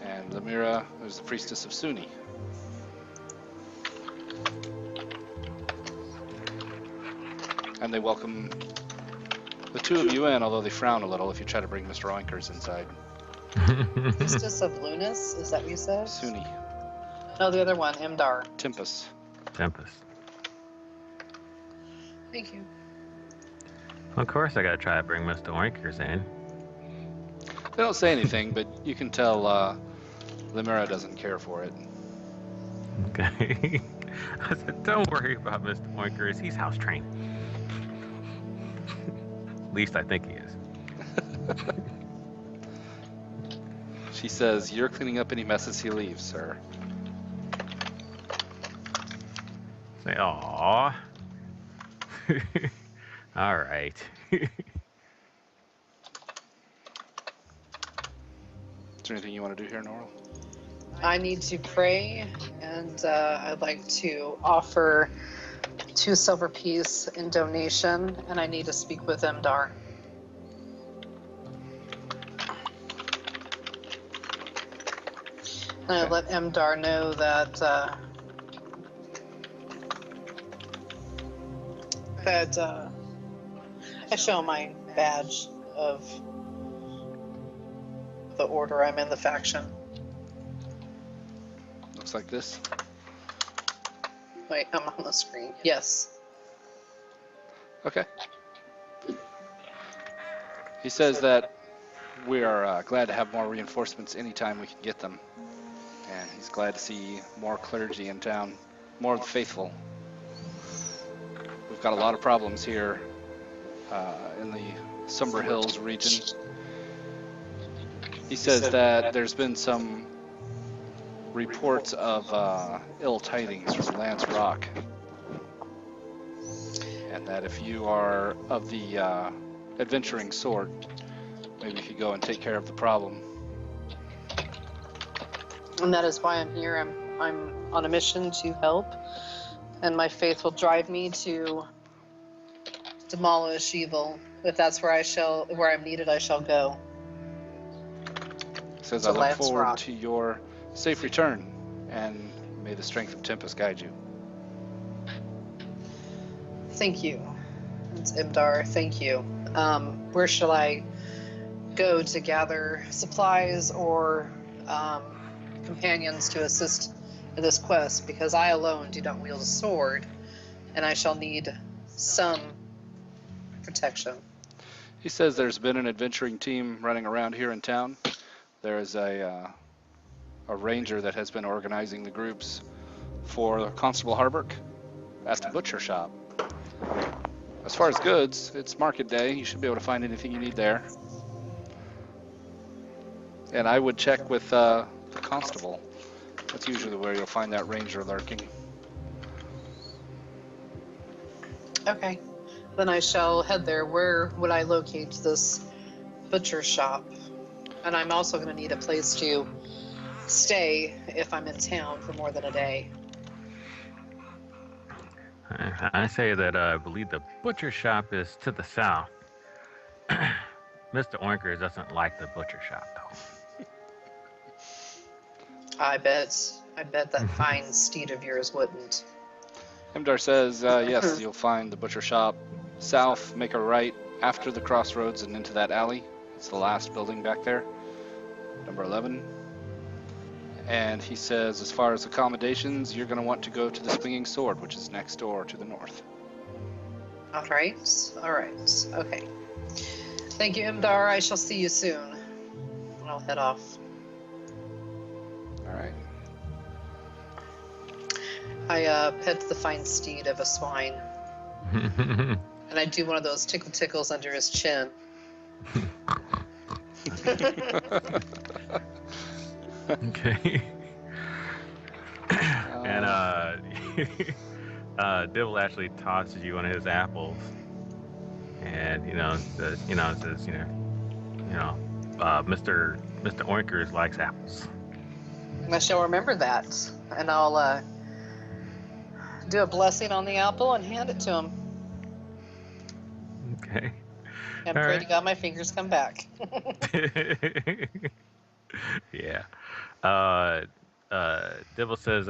And Lemira is the priestess of Suni. And they welcome the two of you in, although they frown a little if you try to bring Mr. Oinkers inside. Priestess of Lunas, is that what you said? Suni. No, the other one, Imdar. Tempest. Tempest. Thank you. Of course, I gotta try to bring Mr. Oinkers in. They don't say anything, but you can tell Lemira doesn't care for it. Okay. I said, don't worry about Mr. Oinkers. He's house trained. At least I think he is. She says, "You're cleaning up any messes he leaves, sir." Say, aww. All right. Is there anything you want to do here, Norl? I need to pray, and I'd like to offer 2 silver piece in donation, and I need to speak with Imdar. And I let Imdar know that I show my badge of the order I'm in, the faction. Looks like this. Wait, I'm on the screen. Yes. Okay. He says that we are glad to have more reinforcements anytime we can get them. And he's glad to see more clergy in town, more of the faithful. We've got a lot of problems here in the Somber Hills region. He says that there's been some reports of ill tidings from Lance Rock. And that if you are of the adventuring sort, maybe you could go and take care of the problem. And that is why I'm here. I'm on a mission to help, and my faith will drive me to demolish evil. If that's where I'm needed, I shall go. He says, To I look Lance forward Rock. to your safe return, and may the strength of Tempest guide you. Thank you. It's Imdar. Thank you. Where shall I go to gather supplies or companions to assist in this quest? Because I alone do not wield a sword, and I shall need some protection. He says there's been an adventuring team running around here in town. There is a ranger that has been organizing the groups for Constable Harburg at the butcher shop. As far as goods, it's market day. You should be able to find anything you need there. And I would check with the constable. That's usually where you'll find that ranger lurking. Okay. Then I shall head there. Where would I locate this butcher shop? And I'm also going to need a place to stay if I'm in town for more than a day. I say that I believe the butcher shop is to the south. Mr. Oinkers doesn't like the butcher shop, though. I bet that fine steed of yours wouldn't. Imdar says, yes, you'll find the butcher shop south, make a right after the crossroads and into that alley. It's the last building back there, number 11. And he says, as far as accommodations, you're going to want to go to the Swinging Sword, which is next door to the north. All right. Okay. Thank you, Imdar. I shall see you soon. I'll head off. All right. I pet the fine steed of a swine, and I do one of those tickles under his chin. Okay. And Dibble actually tosses you one of his apples, and says, Mr. Oinkers likes apples. I shall remember that, and I'll do a blessing on the apple and hand it to him, Okay. and All pray right. to God my fingers come back. Yeah. Dibble says,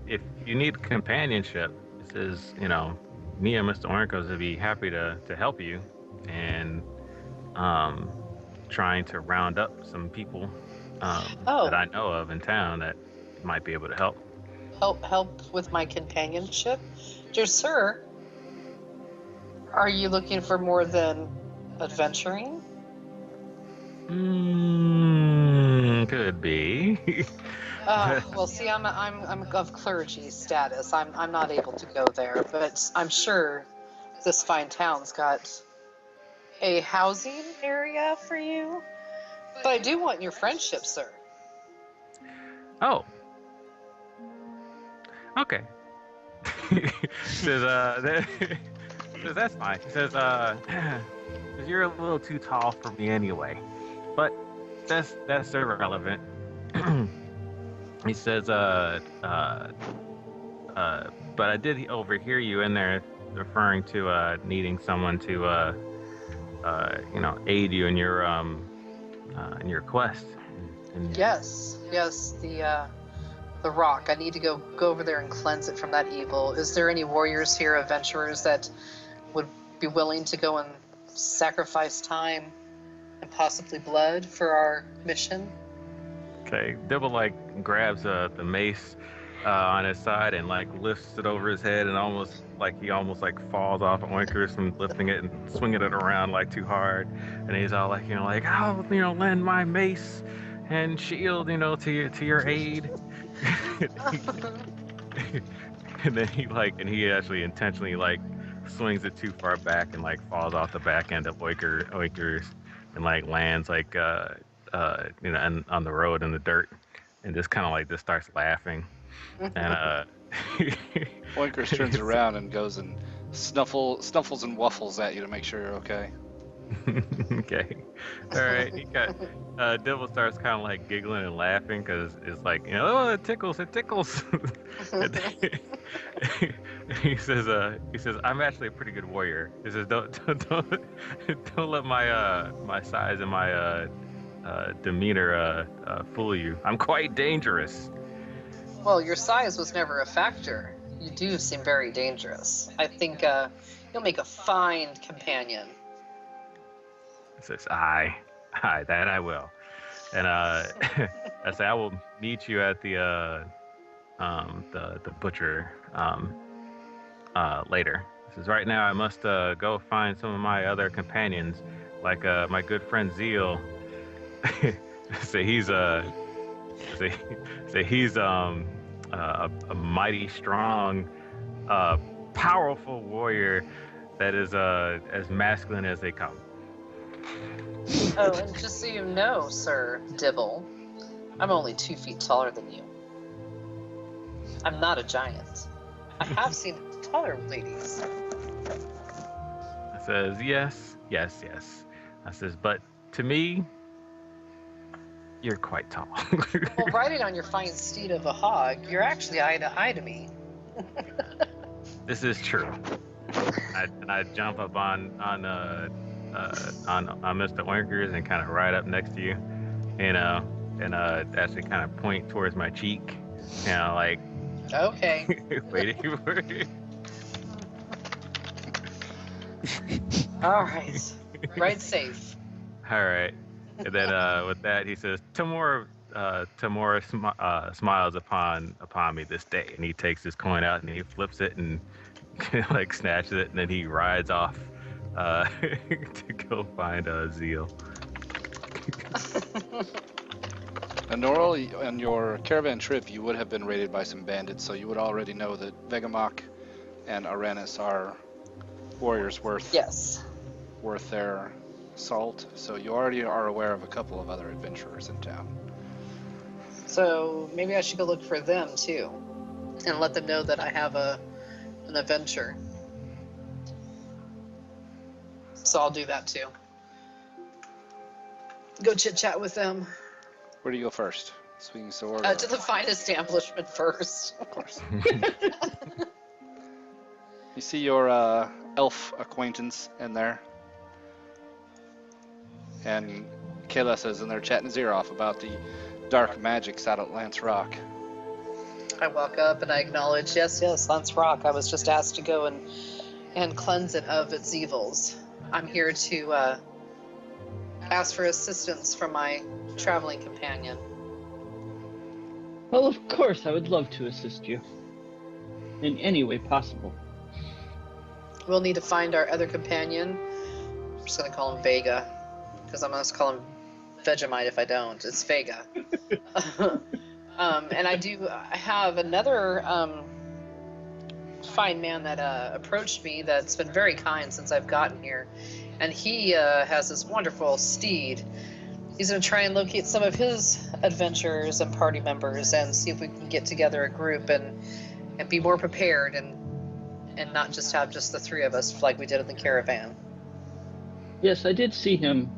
if you need companionship, it says, me and Mr. Ornkos would be happy to help you, and trying to round up some people Oh. that I know of in town that might be able to help. Help with my companionship, dear sir. Are you looking for more than adventuring? Could be. Well, see, I'm of clergy status. I'm not able to go there, but I'm sure this fine town's got a housing area for you. But I do want your friendship, sir. Oh. Okay. Says that's fine. He says you're a little too tall for me anyway. But that's irrelevant. He says but I did overhear you in there referring to needing someone to aid you in your quest. And Yes, the rock. I need to go over there and cleanse it from that evil. Is there any warriors here, adventurers, that would be willing to go and sacrifice time and possibly blood for our mission? Okay, Dibble grabs the mace on his side and lifts it over his head, and almost falls off Oinkers from lifting it and swinging it around too hard, and he's all I'll lend my mace and shield to your aid. And then he actually intentionally swings it too far back and falls off the back end of Oinkers and lands and on the road in the dirt, and just kind of just starts laughing. And Oinkers turns around and goes and snuffles and waffles at you to make sure you're okay. Okay. All right. He got Dibble starts kind of giggling and laughing because it's oh, it tickles. And he says I'm actually a pretty good warrior. He says don't let my size and my demeanor fool you. I'm quite dangerous. Well, your size was never a factor. You do seem very dangerous. I think you'll make a fine companion. He says, aye, that I will. And I say I will meet you at the butcher later. He says, right now I must go find some of my other companions, like my good friend Zeal. So he's a mighty strong, powerful warrior that is as masculine as they come. Oh, and just so you know, Sir Dibble, I'm only 2 feet taller than you. I'm not a giant. I have seen taller ladies. I says, yes. I says, but to me, you're quite tall. Well, riding on your fine steed of a hog, you're actually eye to eye to me. This is true. I jump up on Mr. Oinkers and kind of ride up next to you, and actually kind of point towards my cheek, Okay. waiting for it. All right. Ride safe. All right. And then with that, he says, Tamora smiles upon me this day, and he takes his coin out and he flips it and snatches it, and then he rides off to go find Zeal. And normally on your caravan trip, you would have been raided by some bandits, so you would already know that Vegamok and Aranis are warriors worth their salt. So you already are aware of a couple of other adventurers in town. So maybe I should go look for them too, and let them know that I have an adventure. So I'll do that too. Go chit chat with them, Where do you go first? Swinging sword? To the fine establishment first. Of course. You see your elf acquaintance in there. And Kalis is in there chatting his ear off about the dark magics out at Lance Rock. I walk up and I acknowledge, yes, Lance Rock. I was just asked to go and cleanse it of its evils. I'm here to ask for assistance from my traveling companion. Well, of course, I would love to assist you. In any way possible. We'll need to find our other companion. I'm just going to call him Vega. Because I'm going to call him Vegemite if I don't. It's Vega. And I have another fine man that approached me that's been very kind since I've gotten here. And he has this wonderful steed. He's going to try and locate some of his adventurers and party members and see if we can get together a group and be more prepared and not just have just the three of us like we did in the caravan. Yes, I did see him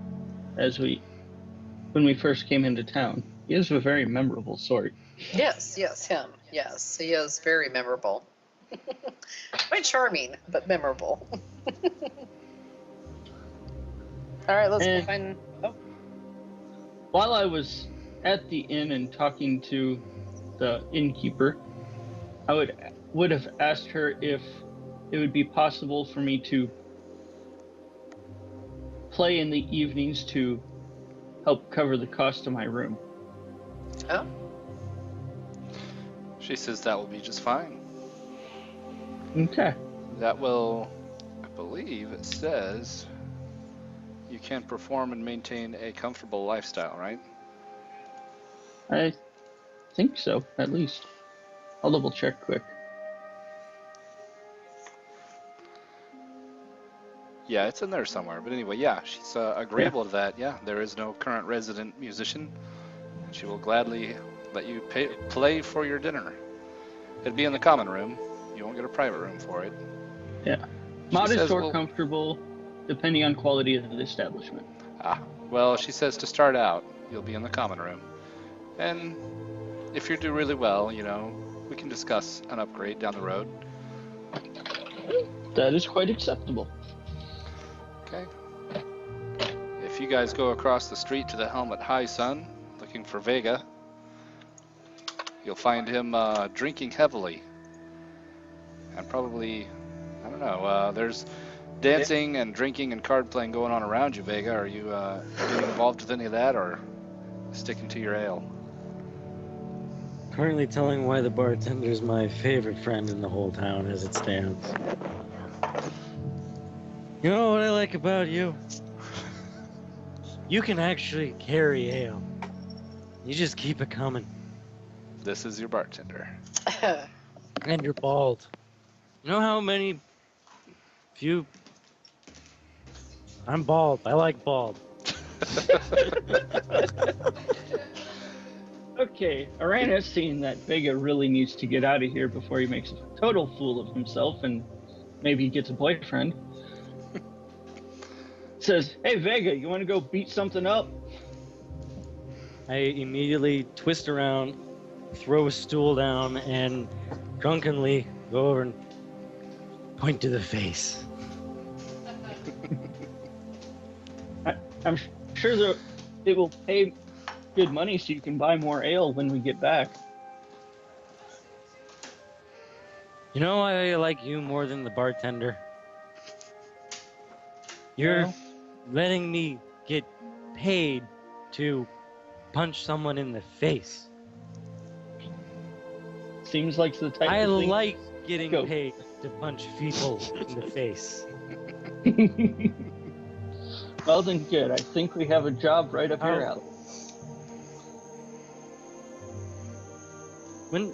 when we first came into town. He is a very memorable sort. Yes, him. Yes, he is very memorable. Quite charming, but memorable. All right, let's go find... Oh. While I was at the inn and talking to the innkeeper, I would have asked her if it would be possible for me to play in the evenings to help cover the cost of my room. Oh. She says that will be just fine. Okay. That will, I believe it says, you can perform and maintain a comfortable lifestyle, right? I think so, at least. I'll double check quick. Yeah, it's in there somewhere. But anyway, yeah, she's agreeable to that. Yeah, there is no current resident musician. She will gladly let you play for your dinner. It'd be in the common room. You won't get a private room for it. Yeah. Modest or comfortable, depending on quality of the establishment. Well, she says to start out, you'll be in the common room. And if you do really well, we can discuss an upgrade down the road. That is quite acceptable. Okay. If you guys go across the street to the Helmet High Sun, looking for Vega, you'll find him drinking heavily. And probably, I don't know, there's dancing and drinking and card playing going on around you, Vega. Are you getting involved with any of that or sticking to your ale? Currently telling why the bartender's my favorite friend in the whole town as it stands. You know what I like about you? You can actually carry ale. You just keep it coming. This is your bartender. And you're bald. You know how many... I'm bald. I like bald. Okay, Aran has seen that Vega really needs to get out of here before he makes a total fool of himself and maybe he gets a boyfriend. Says, hey Vega, you want to go beat something up? I immediately twist around, throw a stool down, and drunkenly go over and point to the face. I'm sure that it will pay good money so you can buy more ale when we get back. You know why I like you more than the bartender? You're letting me get paid to punch someone in the face. Seems like the type I of thing... like getting paid to punch people in the face. Well then, good. I think we have a job right up your alley. When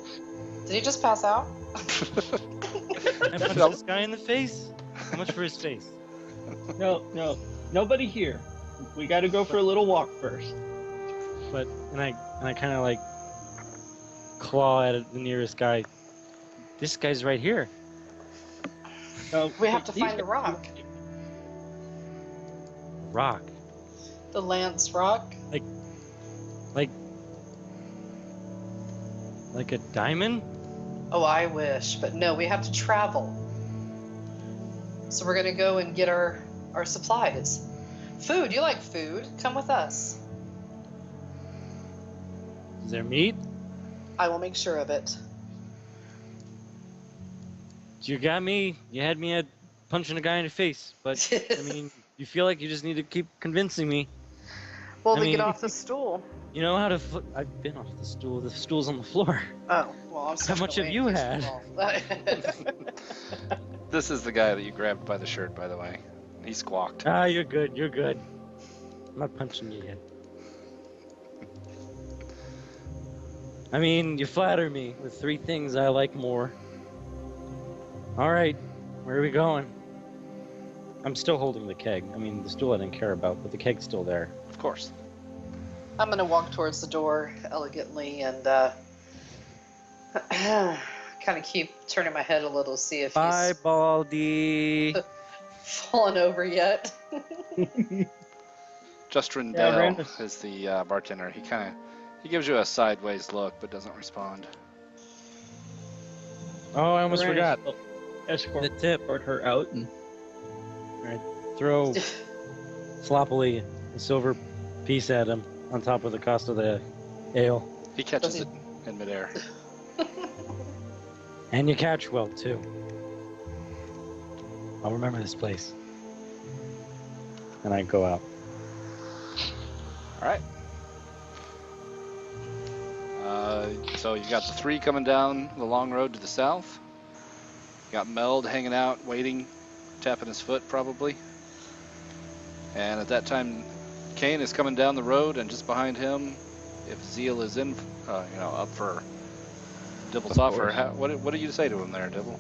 Did he just pass out? I punch this guy in the face? How much for his face? No, nobody here. We got to go for a little walk first. But and I kind of like claw at the nearest guy. This guy's right here. No, We have to find the rock. Rock. The Lance Rock. Like Like a diamond? Oh, I wish, but no, we have to travel. So we're gonna go and get our supplies. Food, you like food? Come with us. Is there meat? I will make sure of it. You got me. You had me at punching a guy in the face. But, I mean, you feel like you just need to keep convincing me. Well, I we get mean, off the stool. You know how to... I've been off the stool. The stool's on the floor. Oh, well, I'm How much have you had? This is the guy that you grabbed by the shirt, by the way. He squawked. Ah, you're good. You're good. I'm not punching you yet. I mean, you flatter me with 3 things I like more. All right, where are we going? I'm still holding the keg. I mean, the stool I didn't care about, but the keg's still there. Of course. I'm gonna walk towards the door elegantly and kind of keep turning my head a little to see if Bye, he's Baldy. fallen over yet. Justrin Yeah, Dell Brandon. is the bartender. He gives you a sideways look, but doesn't respond. Oh, I almost forgot. Escort The tip. her out and Throw sloppily a silver piece at him on top of the cost of the ale. He catches Does it in midair. And you catch well, too. I'll remember this place. And I go out. All right. So you got the 3 coming down the long road to the south. You got Meld hanging out, waiting, tapping his foot probably. And at that time, Kane is coming down the road, and just behind him, if Zeal is in, up for Dibble's offer, what do you say to him there, Dibble?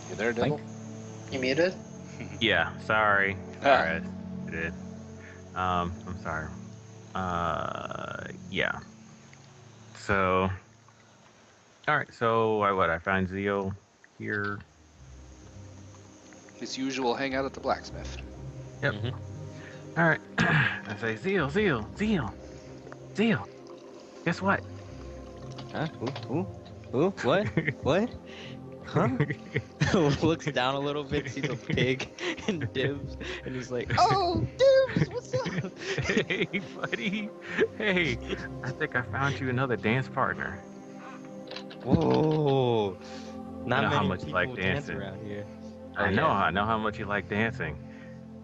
You there, Dibble? You muted? Yeah, sorry. Sorry, I did. I'm sorry. Yeah. So, all right. So I find Zeo here. His usual hangout at the blacksmith. Yep. All right. I say, Zeo. Guess what? Huh? Who? What? What? Huh? Looks down a little bit, sees a pig and Dibs, and he's like, "Oh, Dibs, what's up?" Hey, buddy. Hey, I think I found you another dance partner. Whoa! Not know how many much you people like dance dancing. around here. I know how much you like dancing.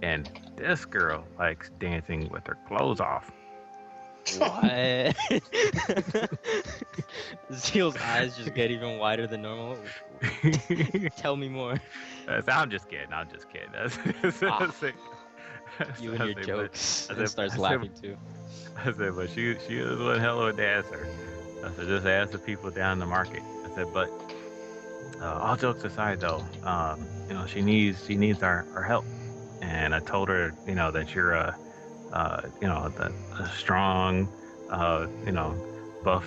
And this girl likes dancing with her clothes off. What? Zeal's eyes just get even wider than normal. Tell me more. I'm just kidding. You and your jokes. I And said- starts I said- laughing too. I said, but she is one hell of a dancer. I said, just ask the people down the market. I said, but all jokes aside, though, she needs our help. And I told her, that you're a strong, buff,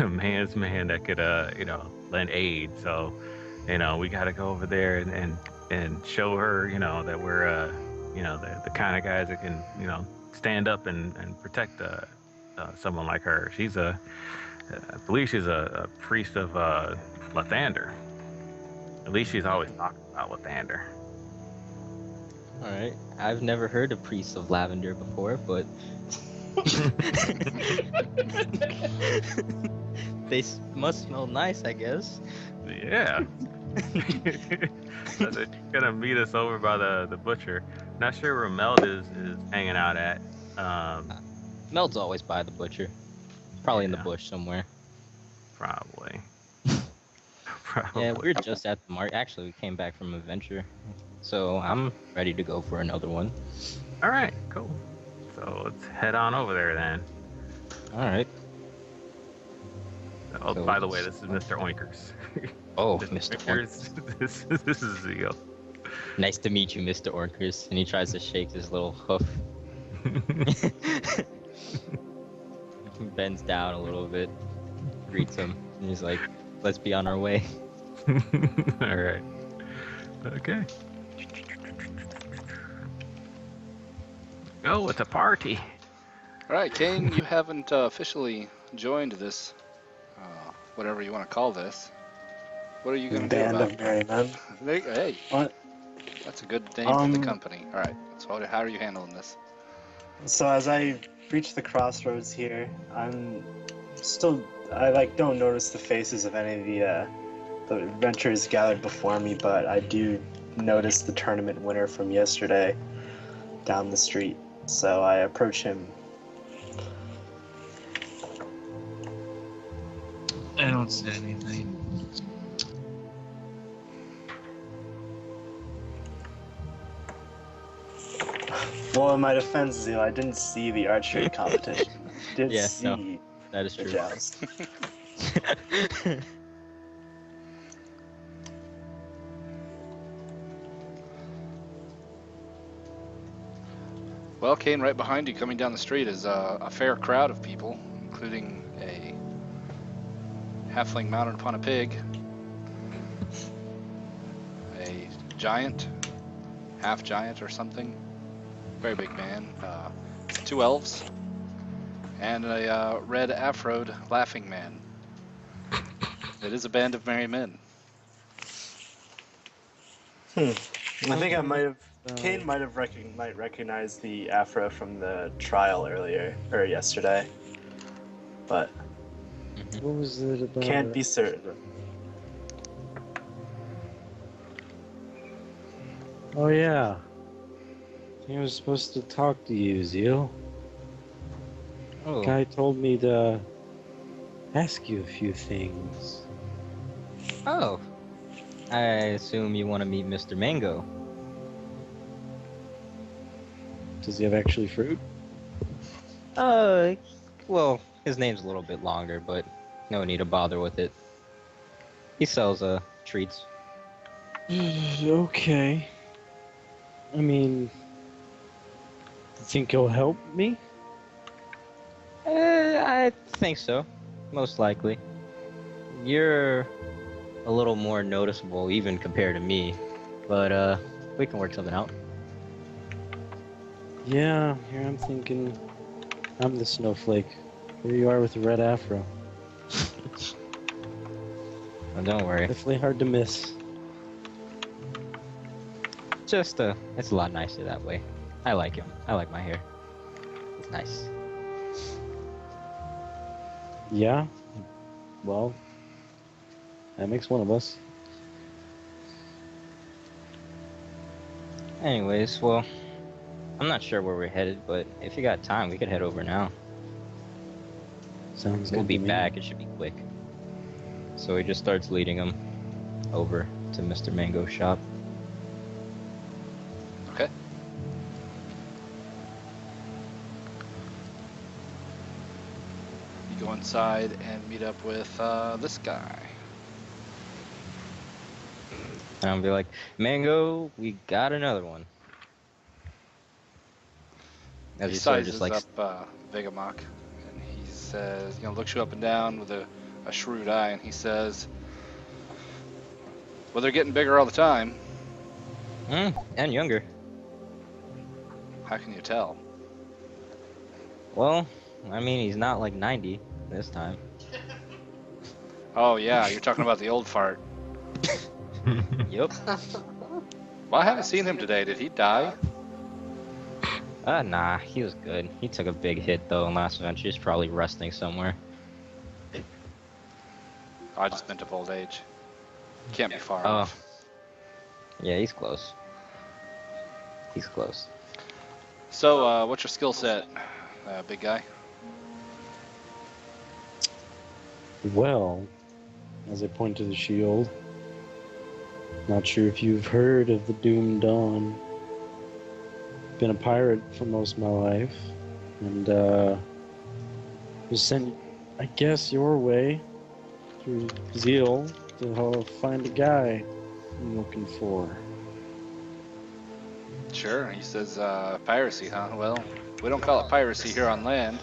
man's man that could, lend aid. So, we got to go over there and show her, that we're, the kind of guys that can, stand up and protect someone like her. I believe she's a priest of Lathander. At least she's always talking about Lathander. Alright. I've never heard a priest of lavender before, but they must smell nice, I guess. Yeah. So they're gonna meet us over by the butcher. Not sure where Meld is hanging out at. Meld's always by the butcher. Probably in the Yeah. bush somewhere. Probably. Yeah, we were just at the market. Actually, we came back from adventure. So I'm ready to go for another one. All right, cool. So let's head on over there then. Alright. Oh, So by the way, this is Mr. Oinkers. Oh, Mr. Orkers. Oinkers. This is Zeo. Nice to meet you, Mr. Orkers. And he tries to shake his little hoof. He bends down a little bit, greets him, and he's like, "Let's be on our way." All right. Okay. Oh, it's a party. All right, Kane, you haven't officially joined this, whatever you want to call this. What are you going to do Band about of Merry Men. Hey, What? that's a good name for the company. All right, so how are you handling this? So as I reach the crossroads here, I don't notice the faces of any of the adventurers gathered before me, but I do notice the tournament winner from yesterday down the street. So I approach him. I don't see anything. Well, in my defense, Zeal, I didn't see the archery competition. Did Yeah, see no, that is the true. joust. Well, Kane, right behind you, coming down the street, is a fair crowd of people, including a halfling mounted upon a pig, a giant, half giant or something, very big man, 2 elves, and a red afroed laughing man. It is a band of merry men. I think I might have. Kane might recognize the afro from the trial yesterday, but What was it about? can't be certain. Oh yeah. He was supposed to talk to you, Zeal. Oh, Guy told me to ask you a few things. oh. I assume you want to meet Mr. Mango. Does he have actually fruit? Well, his name's a little bit longer, but no need to bother with it. He sells treats. Okay. I mean, think he'll help me? I think so. Most likely. You're a little more noticeable even compared to me, but we can work something out. Yeah, here I'm thinking I'm the snowflake. Here you are with the red afro. Oh, don't worry. Definitely hard to miss. Just it's a lot nicer that way. I like him. I like my hair. It's nice. Yeah? Well, that makes one of us. Anyways, well, I'm not sure where we're headed, but if you got time, we could head over now. Sounds We'll good be to me. back. It should be quick. So he just starts leading him over to Mr. Mango's shop. Okay. You go inside and meet up with this guy. And I'll be like, Mango, we got another one. As He he sort of sizes just like, up Vegamok, and he says, looks you up and down with a shrewd eye, and he says, well, they're getting bigger all the time. and younger. How can you tell? Well, I mean, he's not like 90 this time. Oh, yeah, you're talking about the old fart. Yup. Well, I haven't seen him today. Did he die? Nah, he was good. He took a big hit though in last adventure. He's probably resting somewhere. I just meant of old age. Can't be far Oh. off. Yeah, he's close. He's close. So, what's your skill set, big guy? Well, as I point to the shield, not sure if you've heard of the Doom Dawn. Been a pirate for most of my life, and was sent, I guess, your way through Zeal to help find a guy I'm looking for. Sure, he says piracy, huh? Well, we don't call it piracy here on land,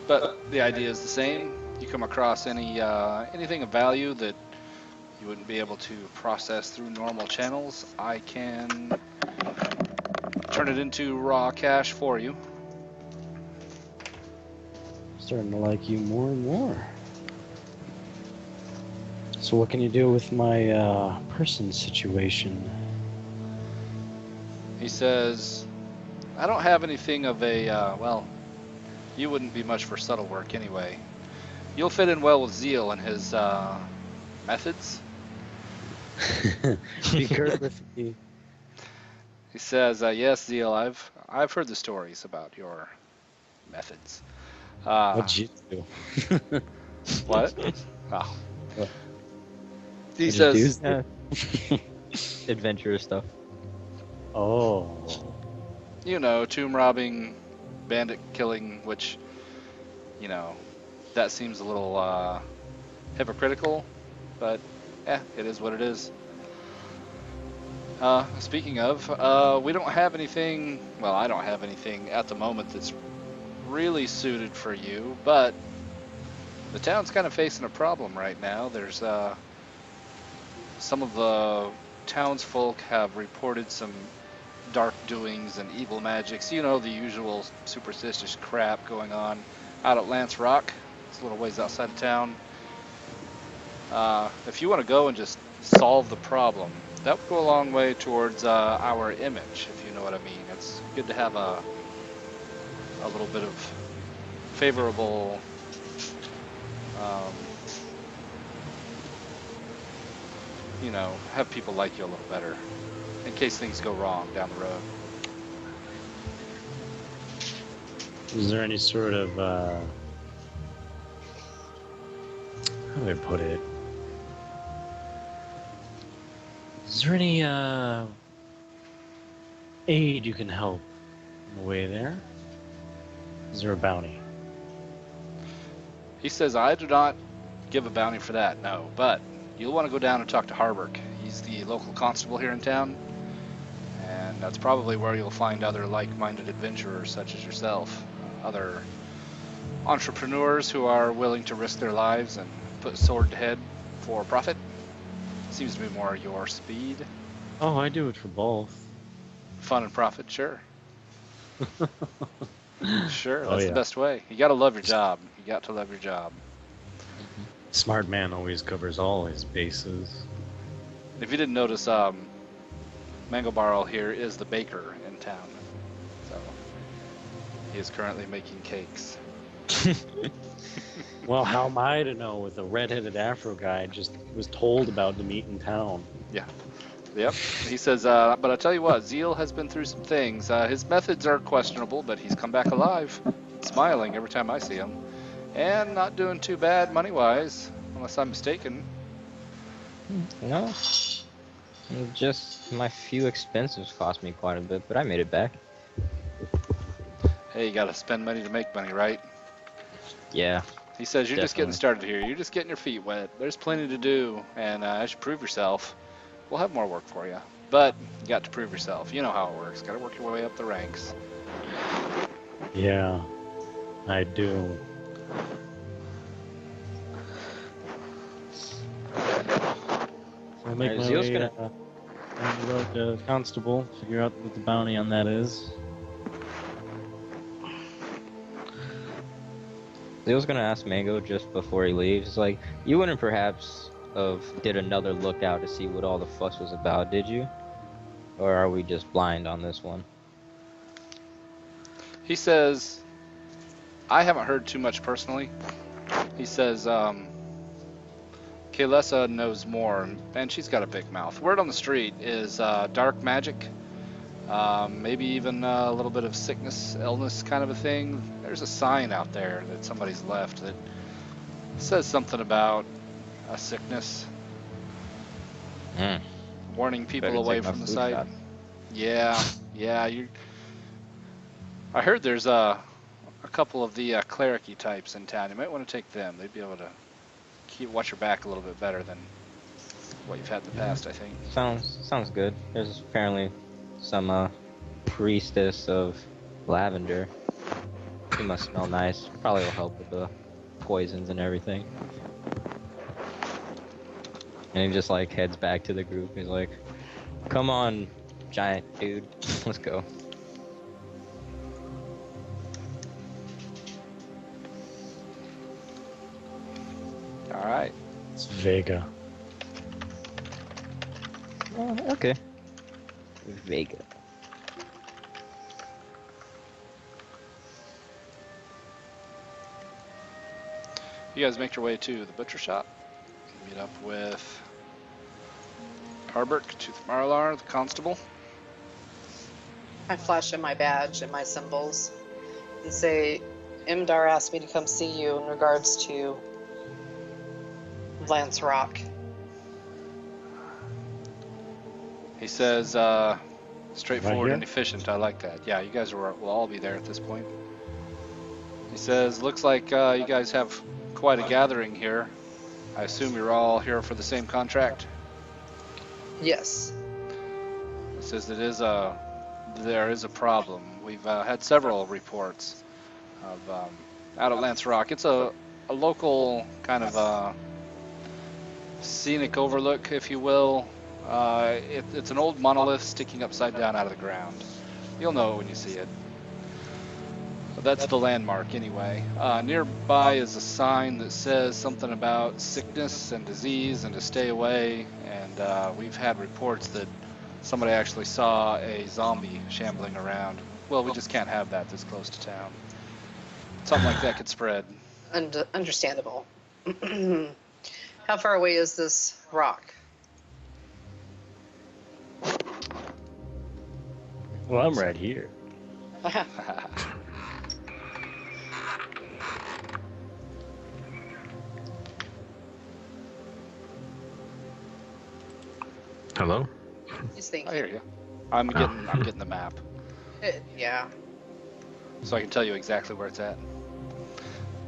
but the idea is the same. You come across anything of value that you wouldn't be able to process through normal channels, I can turn it into raw cash for you. Starting to like you more and more. So what can you do with my person situation? He says, I don't have anything of a, well, you wouldn't be much for subtle work anyway. You'll fit in well with Zeal and his methods. Be curt with me. He says, yes, Zeal, I've heard the stories about your methods. What'd you do? What? Oh. What? He What'd you says, do? Adventurous stuff. Oh. you know, tomb robbing, bandit killing, which, you know, that seems a little hypocritical, but it is what it is. Speaking of, we don't have anything, well, I don't have anything at the moment that's really suited for you, but the town's kind of facing a problem right now. There's some of the townsfolk have reported some dark doings and evil magics, you know, the usual superstitious crap going on out at Lance Rock. It's a little ways outside of town. If you want to go and just solve the problem, that would go a long way towards our image, if you know what I mean. It's good to have a little bit of favorable you know, have people like you a little better in case things go wrong down the road. Is there any sort of, how do I put it? Is there any, aid you can help on the way there? Is there a bounty? He says, I do not give a bounty for that, no, but you'll want to go down and talk to Harburg. He's the local constable here in town, and that's probably where you'll find other like-minded adventurers such as yourself, other entrepreneurs who are willing to risk their lives and put sword to head for profit. Seems to be more your speed. Oh, I do it for both. Fun and profit, sure. Sure, Oh, that's yeah. the best way. You gotta love your job. You got to love your job. Smart man always covers all his bases. If you didn't notice, Mango Barrel here is the baker in town. So he is currently making cakes. Well, how am I to know with a red-headed Afro guy just was told about the meet in town? Yep. He says, but I tell you what, Zeal has been through some things. His methods are questionable, but he's come back alive, smiling every time I see him, and not doing too bad money-wise, unless I'm mistaken. No. Just my few expenses cost me quite a bit, but I made it back. Hey, you gotta spend money to make money, right? Yeah. He says, you're just getting Definitely. started here. You're just getting your feet wet. There's plenty to do, and as you prove yourself, we'll have more work for you. But you got to prove yourself. You know how it works. Got to work your way up the ranks. Yeah, I do. So I'll make Alright, my Zeal's way gonna- down the road to Constable, figure out what the bounty on that is. Zeal's gonna ask Mango just before he leaves. It's like, you wouldn't perhaps have did another lookout to see what all the fuss was about, did you? Or are we just blind on this one? He says, I haven't heard too much personally. He says, Kaylessa knows more, and she's got a big mouth. Word on the street is dark magic, maybe even a little bit of sickness, illness kind of a thing. There's a sign out there that somebody's left that says something about a sickness, warning people Better away take my from the flu site. shot. Yeah, I heard there's a couple of the clericy types in town. You might want to take them. They'd be able to watch your back a little bit better than what you've had in the past, I think. Sounds good. There's apparently some priestess of lavender. She must smell nice. Probably will help with the poisons and everything. And he just like heads back to the group. He's like, "Come on, giant dude, let's go." Vega. Oh, okay. Vega. You guys make your way to the butcher shop. Meet up with Harbert, Tooth Marlar, the constable. I flash in my badge and my symbols and say, Imdar asked me to come see you in regards to Lance Rock. He says, straightforward here? and efficient. I like that. Yeah, you guys will all be there at this point. He says, looks like you guys have quite a gathering here. I assume you're all here for the same contract? Yes. He says there is a problem. We've had several reports of out at Lance Rock. It's a local kind of scenic overlook, if you will. It's an old monolith sticking upside down out of the ground. You'll know it when you see it. But that's the landmark anyway. Nearby is a sign that says something about sickness and disease and to stay away. And we've had reports that somebody actually saw a zombie shambling around. Well, we just can't have that this close to town. Something like that could spread. Understandable. How far away is this rock? Well, I'm right here. Hello? He's thinking. I hear you. I'm getting the map, Yeah. so I can tell you exactly where it's at.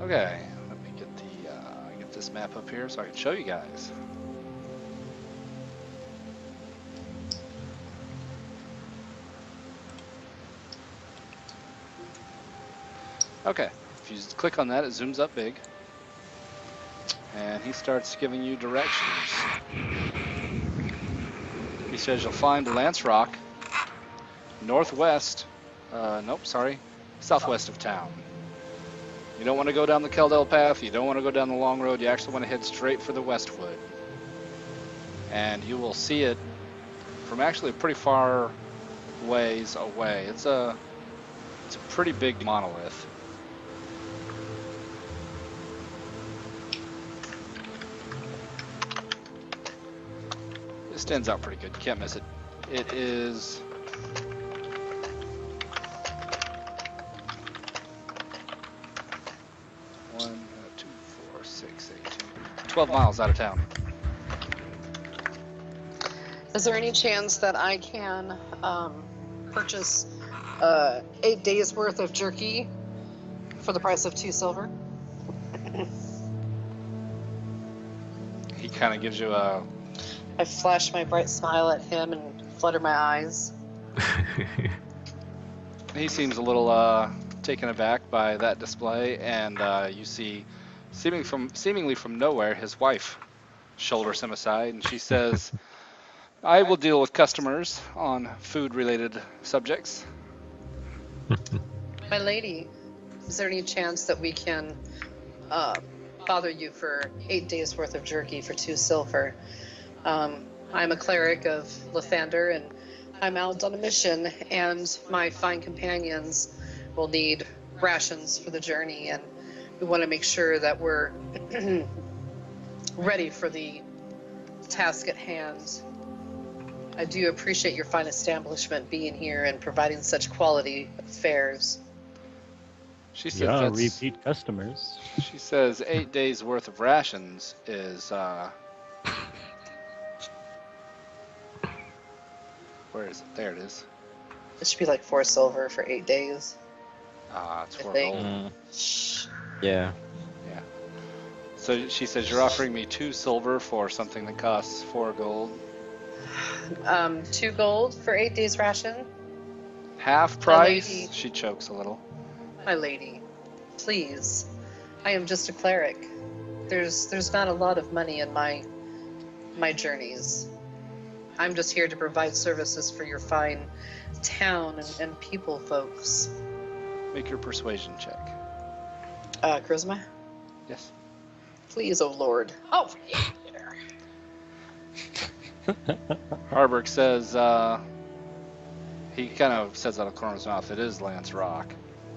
Okay, let me get this map up here so I can show you guys. Okay, if you just click on that, it zooms up big, and he starts giving you directions. He says you'll find Lance Rock, northwest, southwest of town. You don't want to go down the Keldale path, you don't want to go down the long road, you actually want to head straight for the Westwood. And you will see it from actually a pretty far ways away. It's a pretty big monolith. It stands out pretty good, you can't miss it. It is 12 miles out of town. Is there any chance that I can purchase 8 days worth of jerky for the price of 2 silver? He kind of gives you a... I flash my bright smile at him and flutter my eyes. He seems a little taken aback by that display, and you see, seemingly from nowhere, his wife shoulders him aside, and she says, I will deal with customers on food-related subjects. My lady, is there any chance that we can bother you for 8 days worth of jerky for 2 silver? I'm a cleric of Lathander, and I'm out on a mission, and my fine companions will need rations for the journey, and we want to make sure that we're ready for the task at hand. I do appreciate your fine establishment being here and providing such quality fares. She says Yeah, that's- repeat customers. She says 8 days worth of rations is where is it? There it is. It should be like 4 silver for 8 days. It's I 4 think. gold. Yeah. So she says you're offering me 2 silver for something that costs 4 gold. 2 gold for 8 days ration? Half lady. price? She chokes a little. My lady, please. I am just a cleric. There's not a lot of money in my journeys. I'm just here to provide services for your fine town and people folks. Make your persuasion check. Charisma? Yes. Please, oh Lord. Oh, yeah, there. Harburg says, he kind of says out of the corner of his mouth, it is Lance Rock.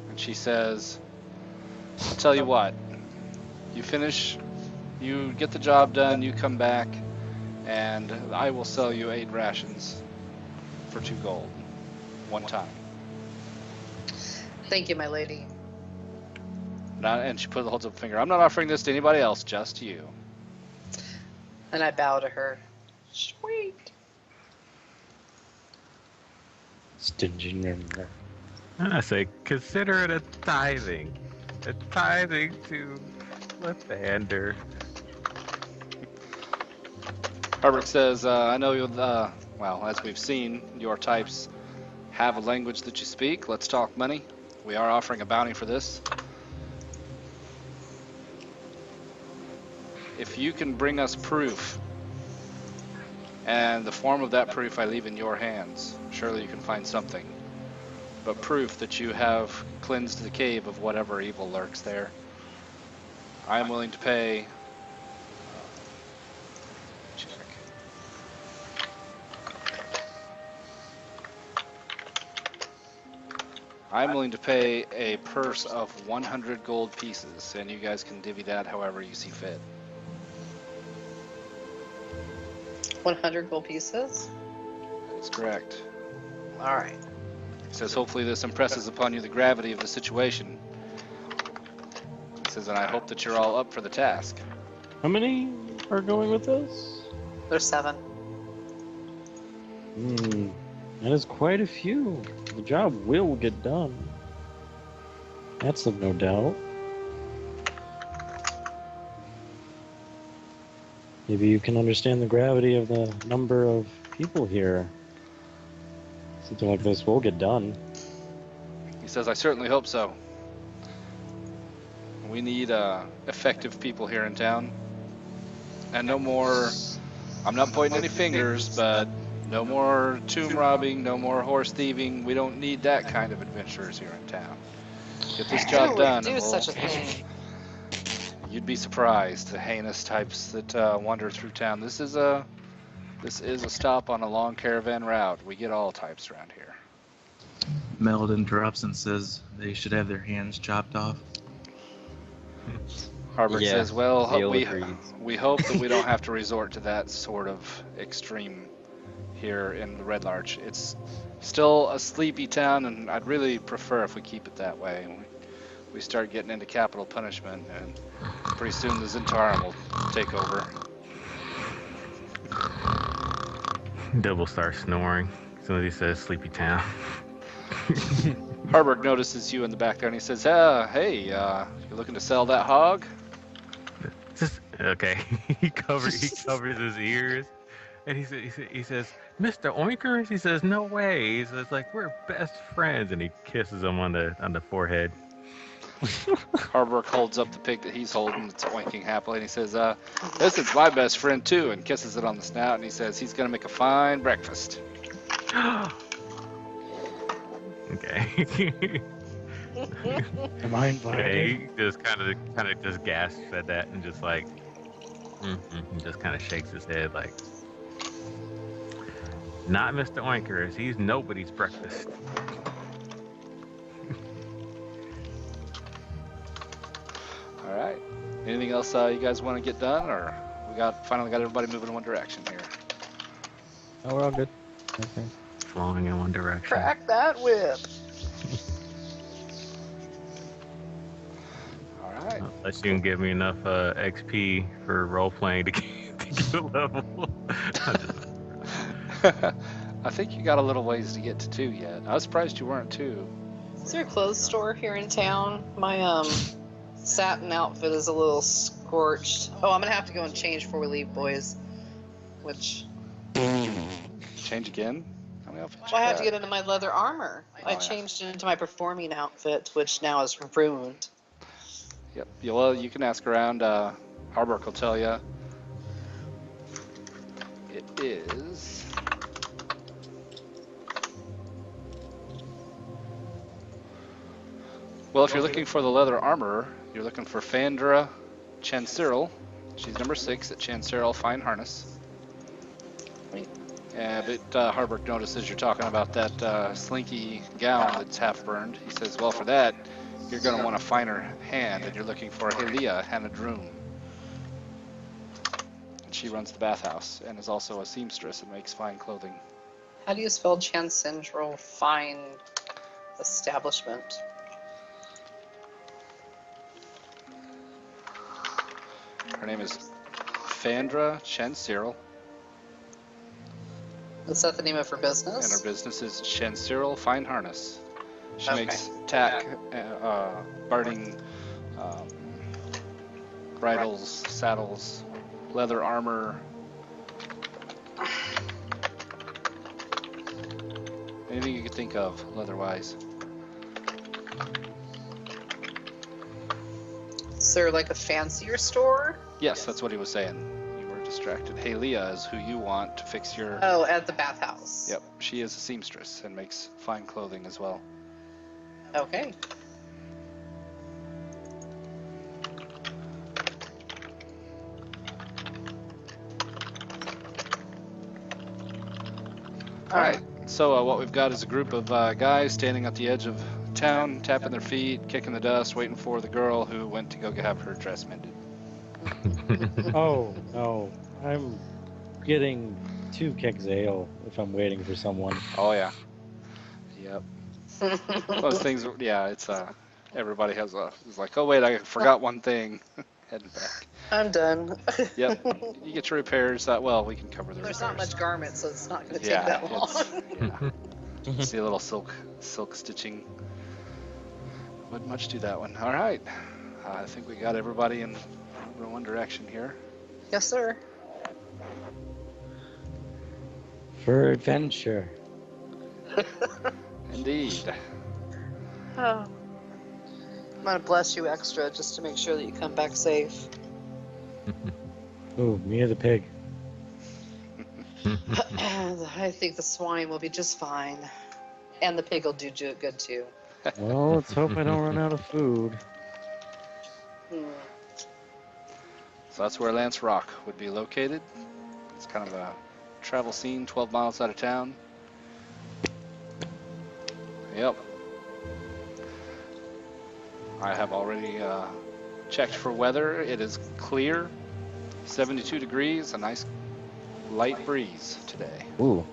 And she says, I'll tell you what, you finish, you get the job done, you come back, and I will sell you 8 rations for 2 gold. One time. Thank you, my lady. And she holds up a finger. I'm not offering this to anybody else, just you. And I bow to her. Sweet. Stingy number. And I say, consider it a tithing. A tithing to Lathander. Harburg says, I know you'll, well, as we've seen, your types have a language that you speak. Let's talk money. We are offering a bounty for this. If you can bring us proof, and the form of that proof I leave in your hands, surely you can find something. But proof that you have cleansed the cave of whatever evil lurks there. I am willing to pay. Check. I'm willing to pay a purse of 100 gold pieces, and you guys can divvy that however you see fit. 100 gold pieces? That's correct. Alright. He says, hopefully this impresses upon you the gravity of the situation. He says, and I hope that you're all up for the task. How many are going with us? There's 7. That is quite a few. The job will get done. That's of no doubt. Maybe you can understand the gravity of the number of people here. Something like this will get done. He says, I certainly hope so. We need effective people here in town. And no more, I'm not pointing any fingers, but no more tomb robbing, no more horse thieving. We don't need that kind of adventurers here in town. Get this job done. Do such a thing. You'd be surprised, the heinous types that wander through town. This is a stop on a long caravan route. We get all types around here. Meld interrupts and says they should have their hands chopped off. Harburg Yeah, says, well, Dale we hope that we don't have to resort to that sort of extreme here in the Red Larch. It's still a sleepy town, and I'd really prefer if we keep it that way. We start getting into capital punishment, and pretty soon the Zentarum will take over. Double starts snoring as soon as he says sleepy town. Harburg notices you in the back there, and he says, hey, you looking to sell that hog? Just, okay. he covers his ears, and he says, Mr. Oinkers? He says, no way. He says, like, we're best friends, and he kisses him on the forehead. Harburg holds up the pig that he's holding. It's oinking happily, and he says, this is my best friend too, and kisses it on the snout, and he says he's gonna make a fine breakfast. Okay. Am I invited? Okay, he just kind of just gasps at that and just like, and just kind of shakes his head like, not Mr. Oinkers. He's nobody's breakfast. All right. Anything else you guys want to get done, or we finally got everybody moving in one direction here? Oh, we're all good. Okay. Flowing in one direction. Crack that whip. All right. Unless you can give me enough XP for role playing to get a level. I think you got a little ways to get to 2 yet. I was surprised you weren't 2. Is there a clothes store here in town? My satin outfit is a little scorched. Oh, I'm gonna have to go and change before we leave, boys. Which, Change again? How many outfits well, I you had to got? get into my leather armor. I yeah. changed it into my performing outfit, which now is ruined. Yep. Yeah, well, you can ask around. Harburg will tell you. It is. Well, if you're looking for the leather armor, you're looking for Fandra Chanciril. She's number 6 at Chanciril Fine Harness. Sweet. But Harburg notices you're talking about that slinky gown that's half burned. He says, well, for that, you're going to want a finer hand, and you're looking for Helia Hanadrum. And she runs the bathhouse and is also a seamstress and makes fine clothing. How do you spell Chancendral Fine Establishment? Her name is Fandra Chen Cyril, Is that the name of her and her business? business is Chen Cyril Fine Harness. She Okay. makes tack, guarding, bridles, saddles, leather armor, anything you could think of leather-wise. Is there like a fancier store? Yes, that's what he was saying. You were distracted. Helia is who you want to fix your... Oh, at the bathhouse. Yep, she is a seamstress and makes fine clothing as well. Okay. All right. So what we've got is a group of guys standing at the edge of town, tapping their feet, kicking the dust, waiting for the girl who went to go have her dress mended. Oh, no. I'm getting 2 kegs of ale if I'm waiting for someone. Oh yeah. Yep. Those things. Yeah. It's everybody has is like, oh wait, I forgot one thing. Heading back. I'm done. Yep. You get your repairs. Well, we can cover the There's repairs. not much garment, so it's not going to take Yeah, that long. yeah. See a little silk stitching. Wouldn't much do that one. All right. I think we got everybody in one direction here. Yes, sir. For adventure. Indeed. Oh. I'm going to bless you extra just to make sure that you come back safe. Ooh, me or the pig? I think the swine will be just fine. And the pig will do good too. Well, let's hope I don't run out of food. Hmm. So that's where Lance Rock would be located. It's kind of a travel scene, 12 miles out of town. Yep. I have already checked for weather. It is clear, 72 degrees, a nice light breeze today. Ooh.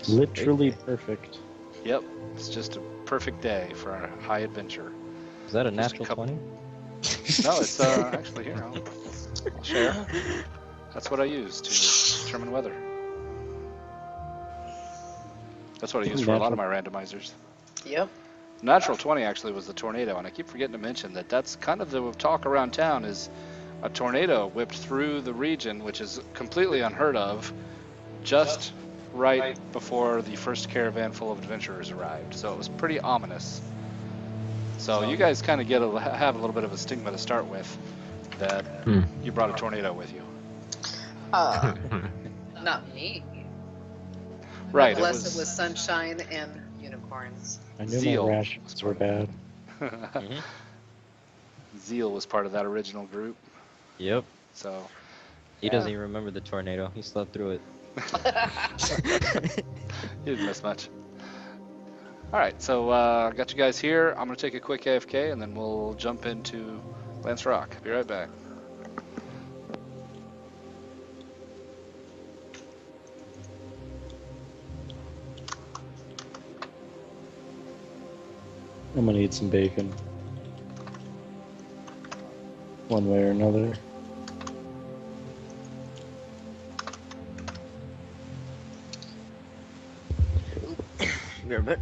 Literally perfect. Yep, it's just a perfect day for a high adventure. Is that a Just a natural couple- 20? No, it's actually here. I'll share. That's what I use to determine weather. That's what I use for a lot of my randomizers. Yep. Natural 20 actually was the tornado, and I keep forgetting to mention that that's kind of the talk around town is a tornado whipped through the region, which is completely unheard of, just right before the first caravan full of adventurers arrived. So it was pretty ominous. So you guys kind of have a little bit of a stigma to start with that you brought a tornado with you. Not me. Right. Blessed with sunshine and unicorns. I knew Zeal. my rations were bad. Zeal was part of that original group. Yep. So He doesn't even remember the tornado. He slept through it. he didn't miss much. All right, so got you guys here. I'm gonna take a quick AFK and then we'll jump into Lance Rock. Be right back. I'm gonna eat some bacon. One way or another.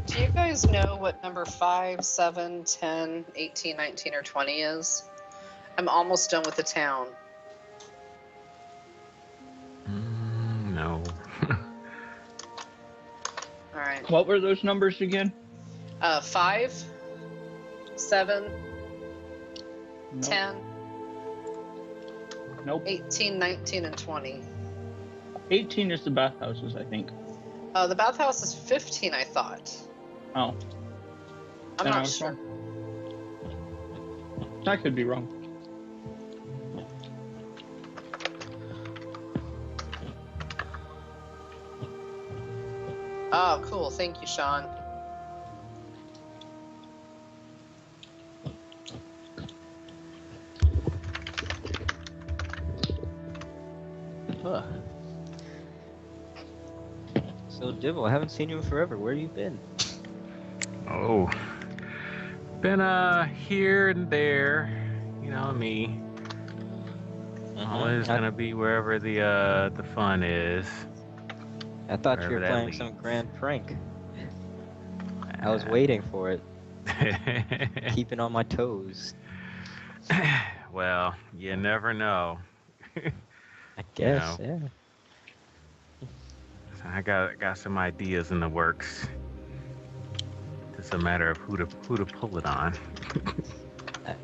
Do you guys know what number 5, 7, 10, 18, 19, or 20 is? I'm almost done with the town. No. All right. What were those numbers again? 5, 7, Nope. 10, Nope. 18, 19, and 20. 18 is the bathhouses, I think. The bathhouse is 15, I thought. Oh. I'm Then I not was sure. wrong. I could be wrong. Oh, cool. Thank you, Sean. Huh. So, Dibble, I haven't seen you in forever. Where you been? Oh, been here and there. You know me. Always I, gonna be wherever the fun is. I thought you wherever were that playing some leads. grand prank. I was waiting for it, keeping on my toes. Well, you never know. I guess, know. yeah. I got some ideas in the works. Just a matter of who to pull it on.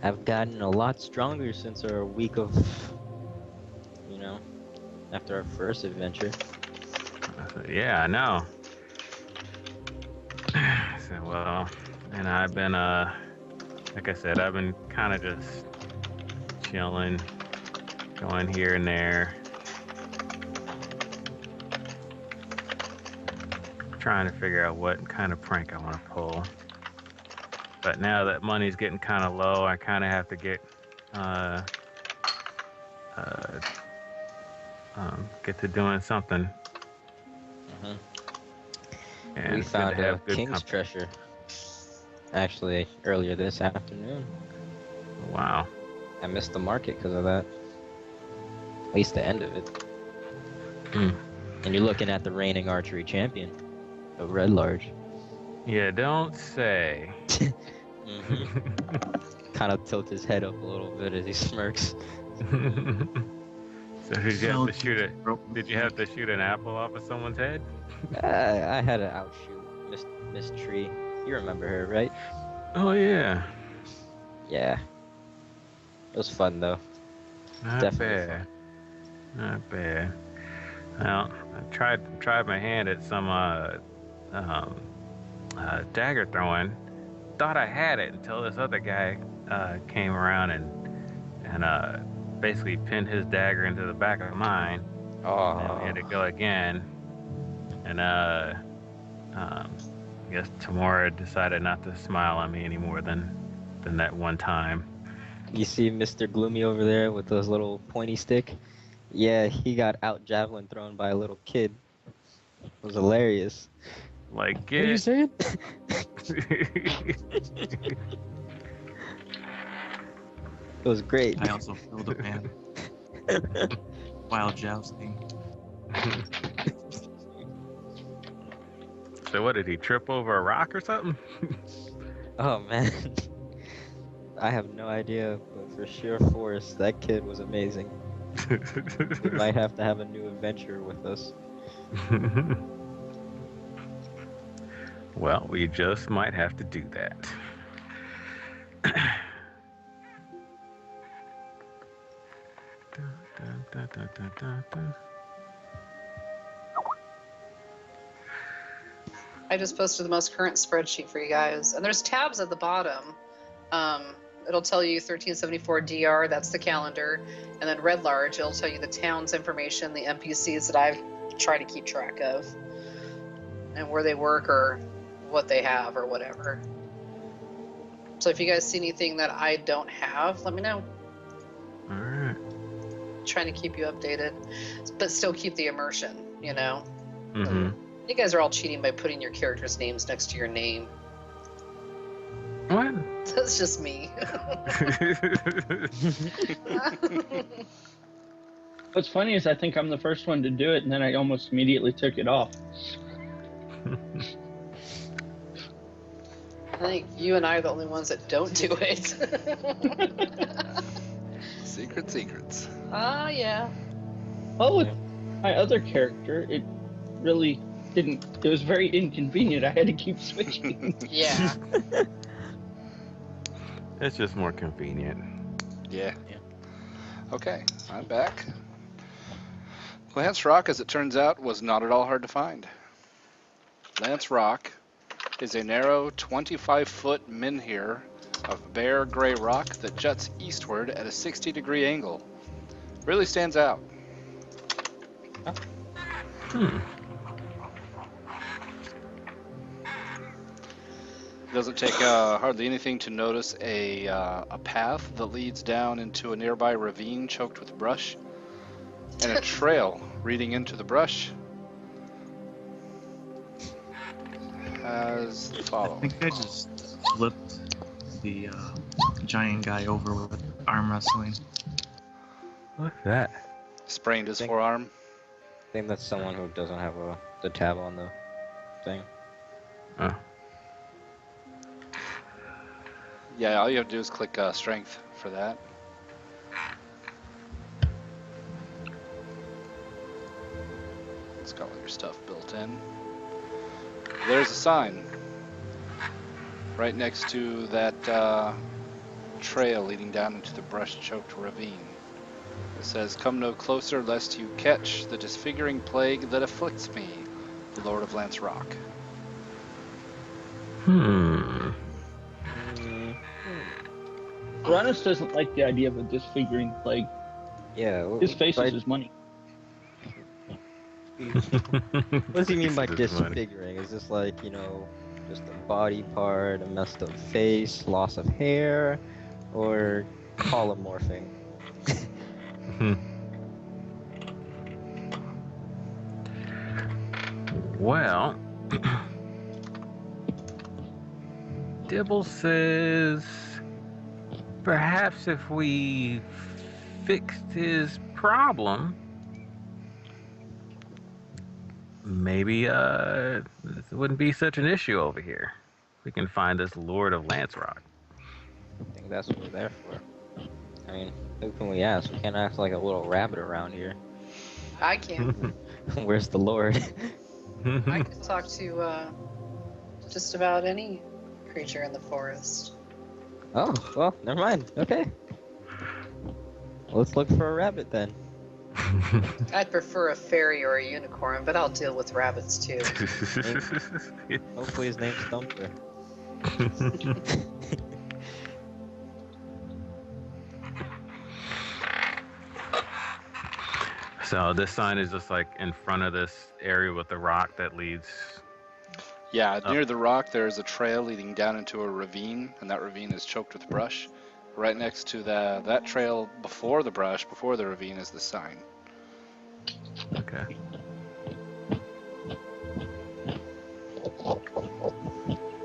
I've gotten a lot stronger since our week of, after our first adventure. Yeah, I know. So, well, and I've been like I said, I've been kind of just chilling, going here and there, trying to figure out what kind of prank I want to pull. But now that money's getting kind of low, I kind of have to get to doing something. And We it's good to found a have good king's company. treasure, actually, earlier this afternoon. Wow. I missed the market because of that. At least the end of it. Hmm. And you're looking at the reigning archery champion, the Red Large. Yeah, don't say. Kind of tilts his head up a little bit as he smirks. So did you have to shoot it? Did you have to shoot an apple off of someone's head? I had to outshoot Miss Tree. You remember her, right? Oh yeah. Yeah. It was fun though. Not Definitely bad. Not bad. Well, I tried my hand at some dagger throwing. Thought I had it until this other guy came around and basically pinned his dagger into the back of mine. And we had to go again. And I guess Tamora decided not to smile at me any more than that one time. You see Mr. Gloomy over there with those little pointy stick? Yeah, he got out javelin thrown by a little kid. It was hilarious. Like, What are you get. saying? It was great. I also killed a man while jousting. So what, did he trip over a rock or something? Oh man. I have no idea, but for sheer force, that kid was amazing. We might have to have a new adventure with us. Well, we just might have to do that. I just posted the most current spreadsheet for you guys, and there's tabs at the bottom. It'll tell you 1374 DR, that's the calendar, and then Red Large, it'll tell you the town's information, the NPCs that I've tried to keep track of, and where they work or what they have or whatever. So if you guys see anything that I don't have, let me know. All right. Trying to keep you updated, but still keep the immersion, you know? Mm-hmm. You guys are all cheating by putting your characters' names next to your name. What? That's just me. What's funny is I think I'm the first one to do it, and then I almost immediately took it off. I think you and I are the only ones that don't do it. Secrets. Ah, yeah. Well, with my other character, it really didn't. It was very inconvenient. I had to keep switching. Yeah. It's just more convenient. Yeah. Okay, I'm back. Lance Rock, as it turns out, was not at all hard to find. Lance Rock is a narrow 25-foot menhir of bare gray rock that juts eastward at a 60-degree angle. Really stands out. doesn't take hardly anything to notice a path that leads down into a nearby ravine choked with brush, and a trail leading into the brush as the I following. think I just flipped the giant guy over with arm wrestling. What's that? Sprained his Think- forearm. I think that's someone who doesn't have the tab on the thing. Oh. Yeah, all you have to do is click strength for that. It's got all your stuff built in. There's a sign right next to that trail leading down into the brush-choked ravine. It says, "Come no closer lest you catch the disfiguring plague that afflicts me, the Lord of Lance Rock." Hmm. Uranus doesn't like the idea of a disfiguring plague. Yeah. His face by- is his money. What does he mean by This is funny. disfiguring? Is this like, just a body part, a messed up face, loss of hair, or polymorphing? Well, Dibble says perhaps if we fixed his problem, maybe it wouldn't be such an issue over here. We can find this Lord of Lance Rock. I think that's what we're there for. I mean, who can we ask? We can't act like a little rabbit around here. I can. Where's the Lord? I could talk to just about any creature in the forest. Oh, well, never mind. Okay. Let's look for a rabbit then. I'd prefer a fairy or a unicorn, but I'll deal with rabbits too. Hopefully his name's Thumper. So this sign is just like in front of this area with the rock that leads. Yeah, near the rock there's a trail leading down into a ravine, and that ravine is choked with brush. Right next to that trail before the brush, before the ravine, is the sign. Okay.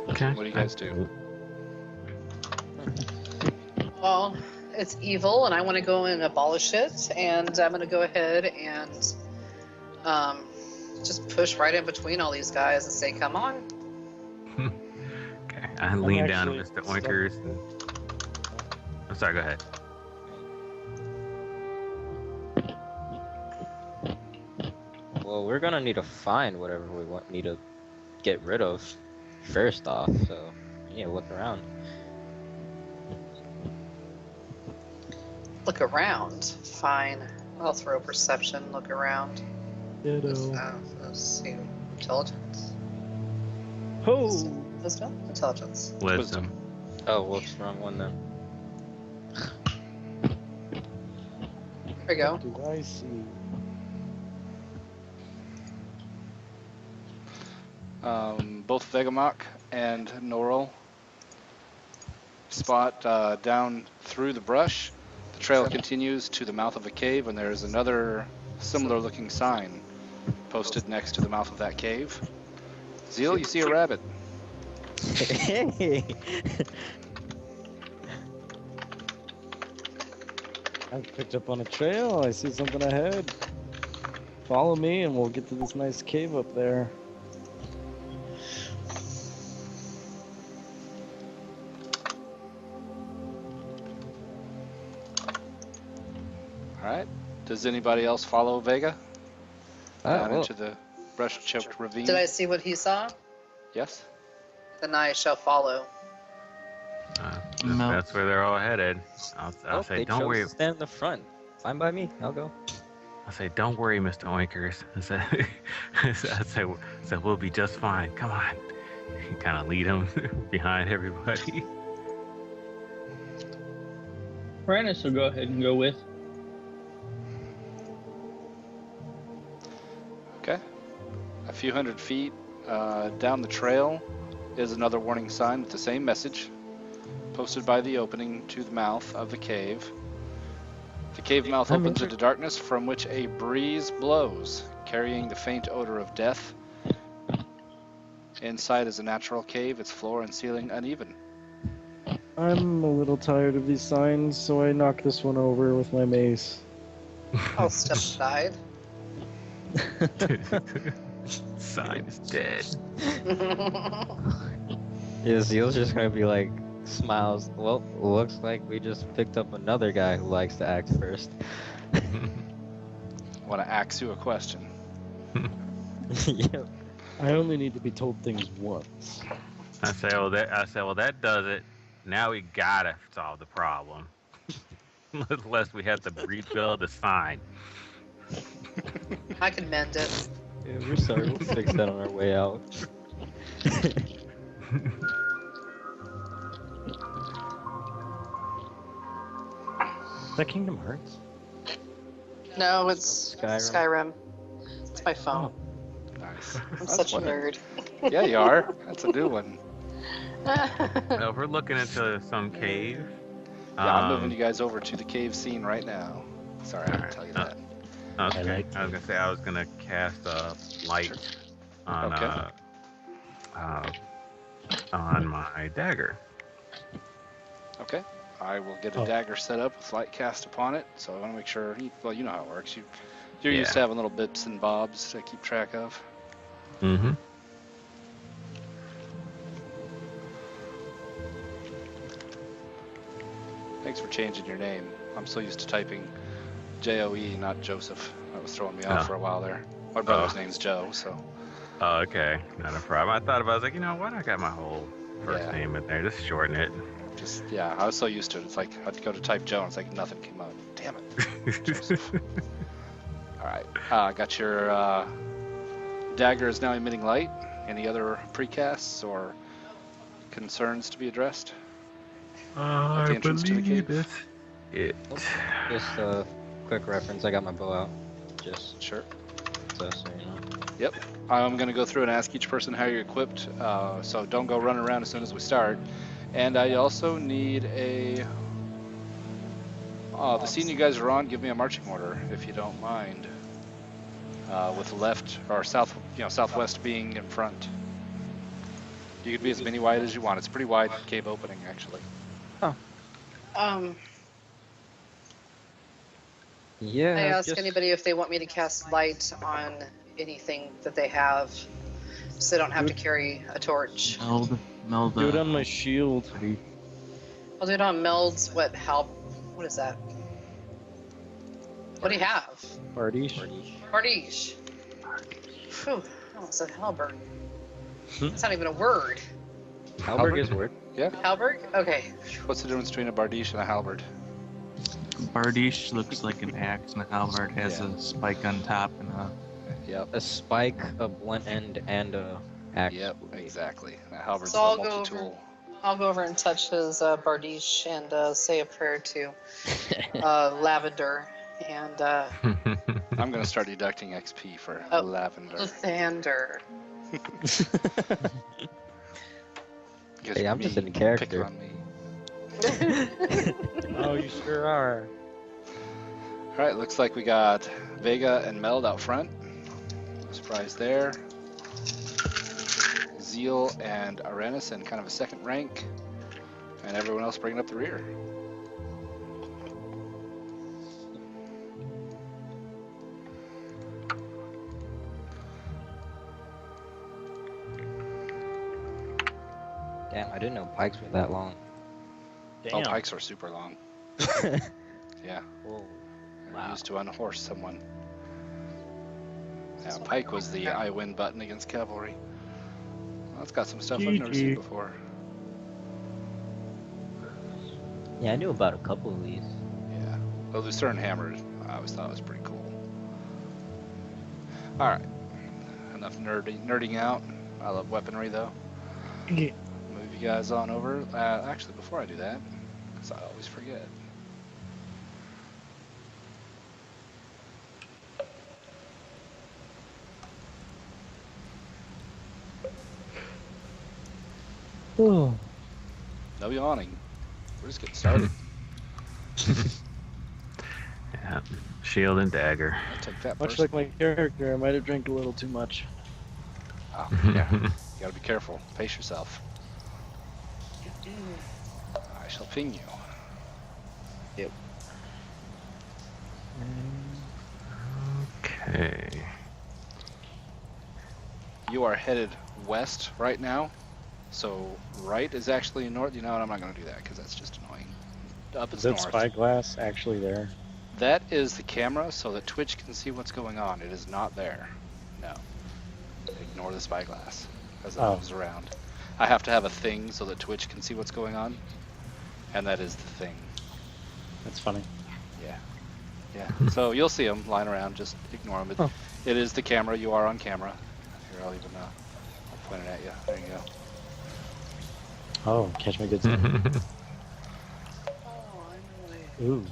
Okay. What do you guys do? Well, it's evil, and I want to go and abolish it, and I'm going to go ahead and just push right in between all these guys and say, "Come on." Okay. I lean down to actually Mr. Oinkers. And... I'm sorry. Go ahead. Well, we're gonna need to find whatever we need to get rid of first off, so we need to look around. Look around. Fine. I'll throw perception. Look around. Ditto. Let's see. Intelligence. Oh! Wisdom? Intelligence. Wisdom. Oh, whoops, wrong one then. There we go. What do I see? Both Vegamok and Norrell spot down through the brush. The trail continues to the mouth of a cave, and there is another similar-looking sign posted next to the mouth of that cave. Zeal, you see a rabbit. Hey! I've picked up on a trail. I see something ahead. Follow me and we'll get to this nice cave up there. All right. Does anybody else follow Vega down well, into the brush-choked ravine? Did I see what he saw? Yes. Then I shall follow. No. That's where they're all headed. I'll say, they don't chose worry. to stand in the front. Fine by me. I'll go. I'll say, don't worry, Mr. Oinkers. I say, we'll be just fine. Come on. You kind of lead him behind everybody. Uranus will go ahead and go with. Okay. A few hundred feet down the trail, is another warning sign with the same message, posted by the opening to the mouth of the cave. The cave mouth opens into darkness from which a breeze blows, carrying the faint odor of death. Inside is a natural cave, its floor and ceiling uneven. I'm a little tired of these signs, so I knock this one over with my mace. I'll step aside. Sign is dead. Yeah, Zeal's just gonna be like, smiles. Well, looks like we just picked up another guy who likes to act first. Want to ask you a question? Yep. I only need to be told things once. I say, well, that does it. Now we gotta solve the problem. Unless we have to rebuild the sign. I can mend it. Yeah, we're sorry. We'll fix that on our way out. Is that Kingdom Hearts? No, it's Skyrim. It's my phone. Nice. I'm That's such a funny. nerd. Yeah, you are. That's a new one. Now, if we're looking into some cave. Yeah, I'm moving you guys over to the cave scene right now. Sorry, I didn't tell you that. Okay. I was gonna say I was gonna cast a light on on my dagger. Okay. I will get a dagger set up with light cast upon it. So I want to make sure. Well, you know how it works. You're used to having little bits and bobs to keep track of. Mm-hmm. Thanks for changing your name. I'm so used to typing J-O-E, not Joseph. That was throwing me off for a while there. My brother's name's Joe, so. Oh, okay. Not a problem. I thought about it. I was like, you know what? I got my whole first name in there. Just shorten it. Just, yeah, I was so used to it. It's like, I'd go to type Joe, and it's like, nothing came up. Damn it. Joseph. All right. I got your dagger is now emitting light. Any other precasts or concerns to be addressed? I the entrance to the believe cave? it. Just a quick reference. I got my bow out. Just Sure. so you know. Yep. I'm going to go through and ask each person how you're equipped, so don't go running around as soon as we start. And I also need a... the scene you guys are on, give me a marching order, if you don't mind. With left, or south, southwest being in front. You can be as many wide as you want. It's a pretty wide cave opening, actually. Yeah. I ask anybody if they want me to cast light on anything that they have, so they don't have to carry a torch. Meld. Do it on my shield. I'll do it on Meld's, what is that? What do you have? Bardiche. Bardiche. Phew, I almost said halberd. It's not even a word. Halberd is a word. Yeah. Halberd? Okay. What's the difference between a bardiche and a halberd? Bardiche looks like an axe, and a halberd has a spike on top and a. Yep. A spike, a blunt end, and a axe. Yep, exactly. A halberd's So a multi-tool. I'll go over and touch his bardiche and say a prayer to Lavender and I'm going to start deducting XP for Lavender. Lathander. Hey, I'm just in character. On me. Oh, you sure are. All right, looks like we got Vega and Meld out front. No surprise there. Zeal and Arenis in kind of a second rank, and everyone else bringing up the rear. Damn, I didn't know pikes were that long. Oh, pikes are super long. Yeah. Whoa. Wow. Used to unhorse someone. Yeah, pike was the I win button against cavalry. Well, it's got some stuff I've never seen before. Yeah, I knew about a couple of these. Yeah. The Lucerne hammer, I always thought was pretty cool. All right. Enough nerding out. I love weaponry though. Yeah. Move you guys on over. Actually, before I do that, because I always forget. Oh. No yawning. We're just getting started. Yeah. Shield and dagger. I'll take that Much person. like my character, I might have drank a little too much. Oh, yeah. You gotta be careful. Pace yourself. I shall ping you. Okay. You are headed west right now. So right is actually north. You know what? I'm not going to do that because that's just annoying. Up Is is that north. spyglass actually there? That is the camera so that Twitch can see what's going on. It is not there. No. Ignore the spyglass as it Oh. moves around. I have to have a thing so that Twitch can see what's going on. And that is the thing. That's funny. Yeah. Yeah. So you'll see them lying around. Just ignore them. Oh. It is the camera. You are on camera. Here, I'll even I'll point it at you. There you go. Oh, catch my good stuff. Ooh.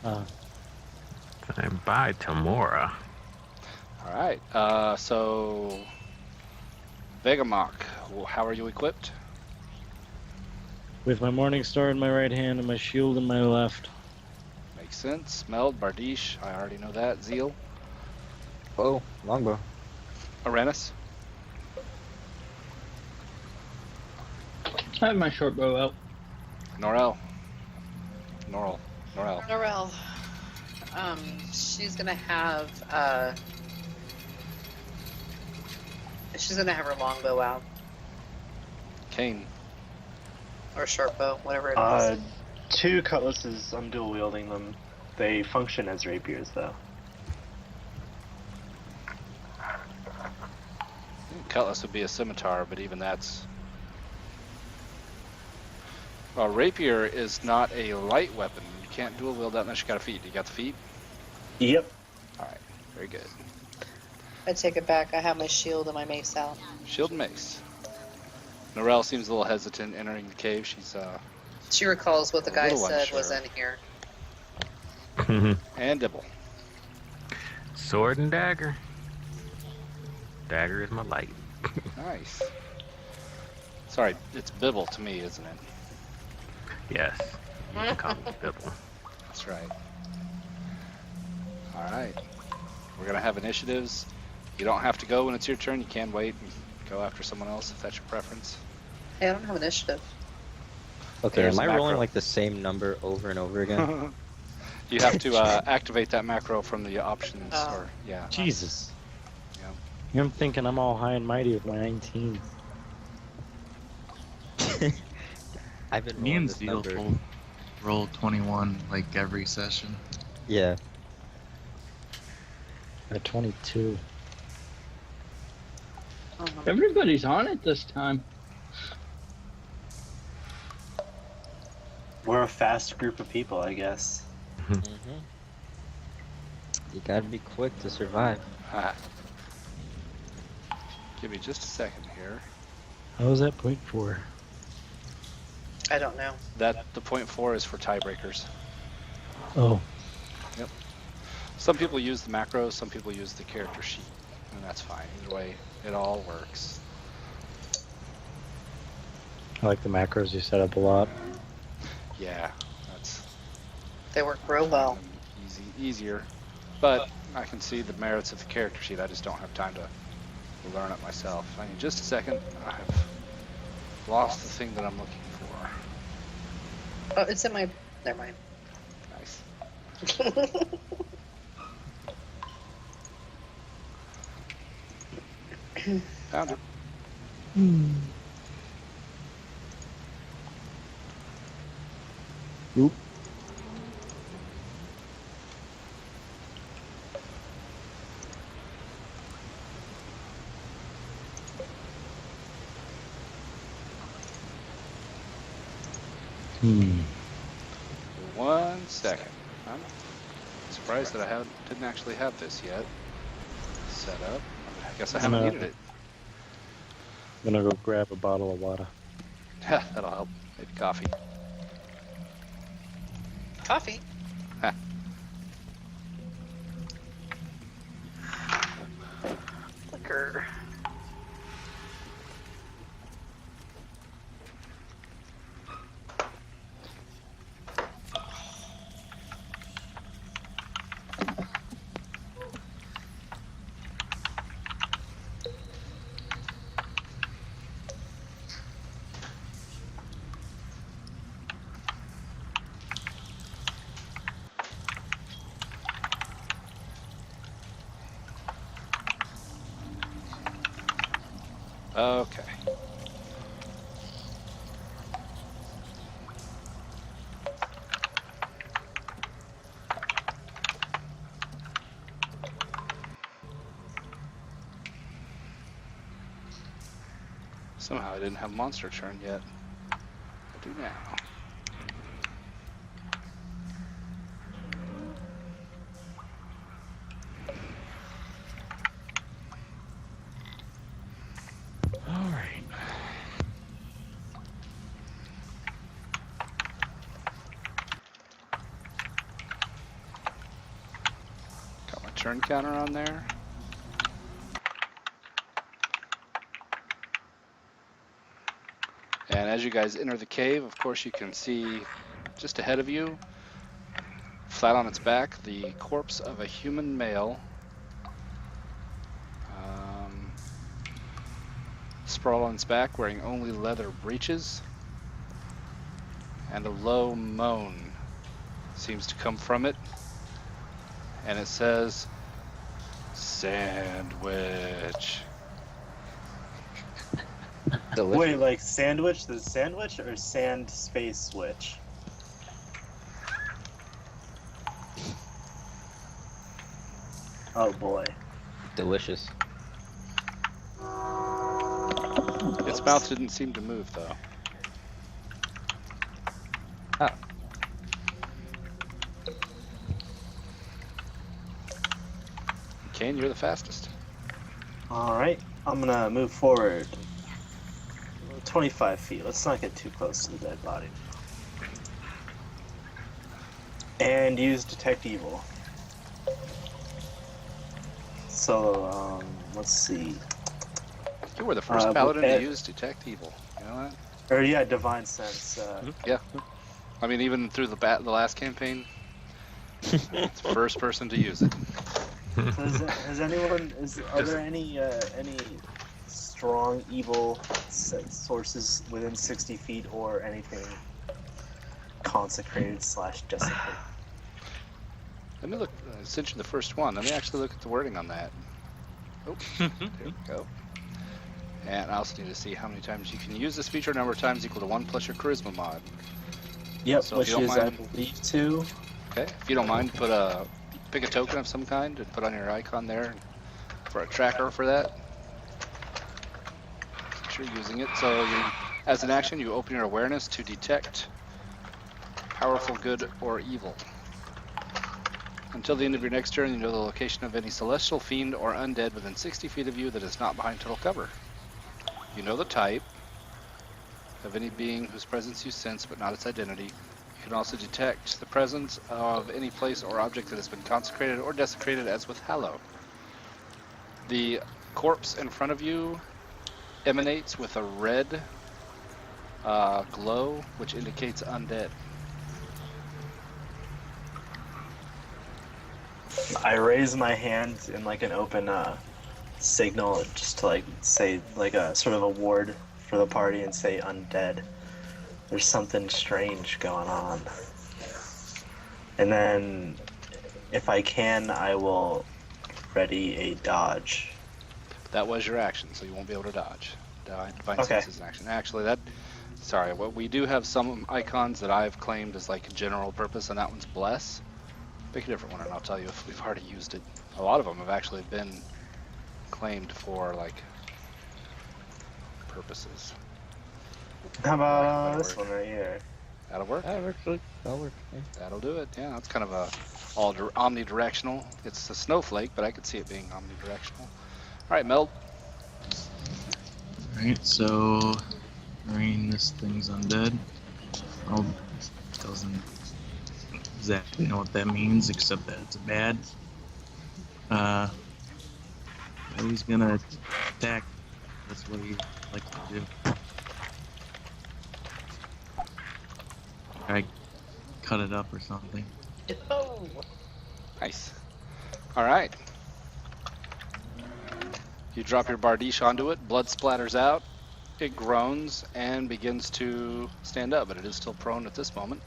And bye, Tamora. All right. So Vegamok, how are you equipped? With my morning star in my right hand and my shield in my left. Makes sense. Meld, Bardiche, I already know that. Zeal, Oh, longbow. Arenas, I have my short bow out. Norel. Norel. She's gonna have her longbow out Kane, or short bow, whatever it is. 2 cutlasses, I'm dual wielding them. They function as rapiers though. Cutlass would be a scimitar, but even that's... Well, rapier is not a light weapon. You can't dual wield that unless you got a feat. You got the feat? Yep. Alright, very good. I take it back. I have my shield and my mace out. Shield and mace. Norel seems a little hesitant entering the cave. She's, She recalls what the A guy little said was unsure. in here. and Dibble. Sword and dagger. Dagger is my light. Nice. Sorry, it's Bibble to me, isn't it? Yes. You can call me Bibble. That's right. Alright. We're gonna have initiatives. You don't have to go when it's your turn. You can wait and go after someone else if that's your preference. Hey, I don't have initiative. Okay, There's am a I rolling macro. like the same number over and over again? You have to activate that macro from the options. Oh. Or yeah. Jesus. Yeah. I'm thinking I'm all high and mighty with my 19. I've been Me rolling and this Zeal number. both roll 21 like every session. Yeah. At 22. Everybody's on it this time. We're a fast group of people, I guess. You gotta be quick to survive. Ah. Give me just a second here. How was that point for? I don't know. The point 4 is for tiebreakers. Oh. Some people use the macros, some people use the character sheet, and that's fine. Either way, it all works. I like the macros you set up a lot. Yeah, that's They work real well. easier. But I can see the merits of the character sheet. I just don't have time to learn it myself. I need just a second. I've lost the thing that I'm looking for. Oh, it's in my. Never mind. Nice. Found it. Oop. Hmm. 1 second. I'm surprised that I didn't actually have this yet set up. I guess I haven't No. needed it. I'm gonna go grab a bottle of water. That'll help. Maybe coffee. Coffee. Liquor. Okay. Somehow I didn't have monster turn yet. I do now. All right. Got my turn counter on there. And as you guys enter the cave, of course, you can see just ahead of you, flat on its back, the corpse of a human male. Sprawled on its back, wearing only leather breeches. And a low moan seems to come from it. And it says, "Sandwich." Delicious. Wait, like sandwich? The sandwich or sand space switch? Oh boy. Delicious. Its mouth didn't seem to move, though. Oh. Kane, you're the fastest. Alright, I'm gonna move forward 25 feet. Let's not get too close to the dead body. And use Detect Evil. So, let's see. You were the first but paladin to that- use Detect Evil. You know that? Or yeah, Divine Sense. Yeah. I mean, even through the last campaign, it's the first person to use it. Has anyone? Are there any strong evil sources within 60 feet or anything consecrated / desecrated? Let me look. Since you're the first one, let me actually look at the wording on that. Oh, there we go. And I also need to see how many times you can use this feature. Number of times equal to 1 plus your charisma mod. Yep, So if which you don't is I mind- believe 2. Okay. If you don't mind, pick a token of some kind and put on your icon there for a tracker for that. Since you're using it, so as an action, you open your awareness to detect powerful good or evil. Until the end of your next turn, you know the location of any celestial fiend or undead within 60 feet of you that is not behind total cover. You know the type of any being whose presence you sense, but not its identity. You can also detect the presence of any place or object that has been consecrated or desecrated, as with Hallow. The corpse in front of you emanates with a red glow, which indicates undead. I raise my hand in like an open signal, just to like say like a sort of a ward for the party and say undead. There's something strange going on. And then, if I can, I will ready a dodge. That was your action, so you won't be able to dodge. Divine Okay. Sense is an action. Actually, we do have some icons that I've claimed as like general purpose, and that one's Bless. Pick a different one, and I'll tell you if we've already used it. A lot of them have actually been claimed for like purposes. How about That'll this work. one right here? That'll work. That works. That'll work. Yeah. That'll do it. Yeah, it's kind of a omnidirectional. It's a snowflake, but I could see it being omnidirectional. All right, Mel. Alright, so Marine, this thing's undead. Well, doesn't exactly know what that means, except that it's bad. He's gonna attack. That's what he likes to do. I cut it up or something. Oh, Nice. All right. You drop your Bardiche onto it. Blood splatters out. It groans and begins to stand up, but it is still prone at this moment.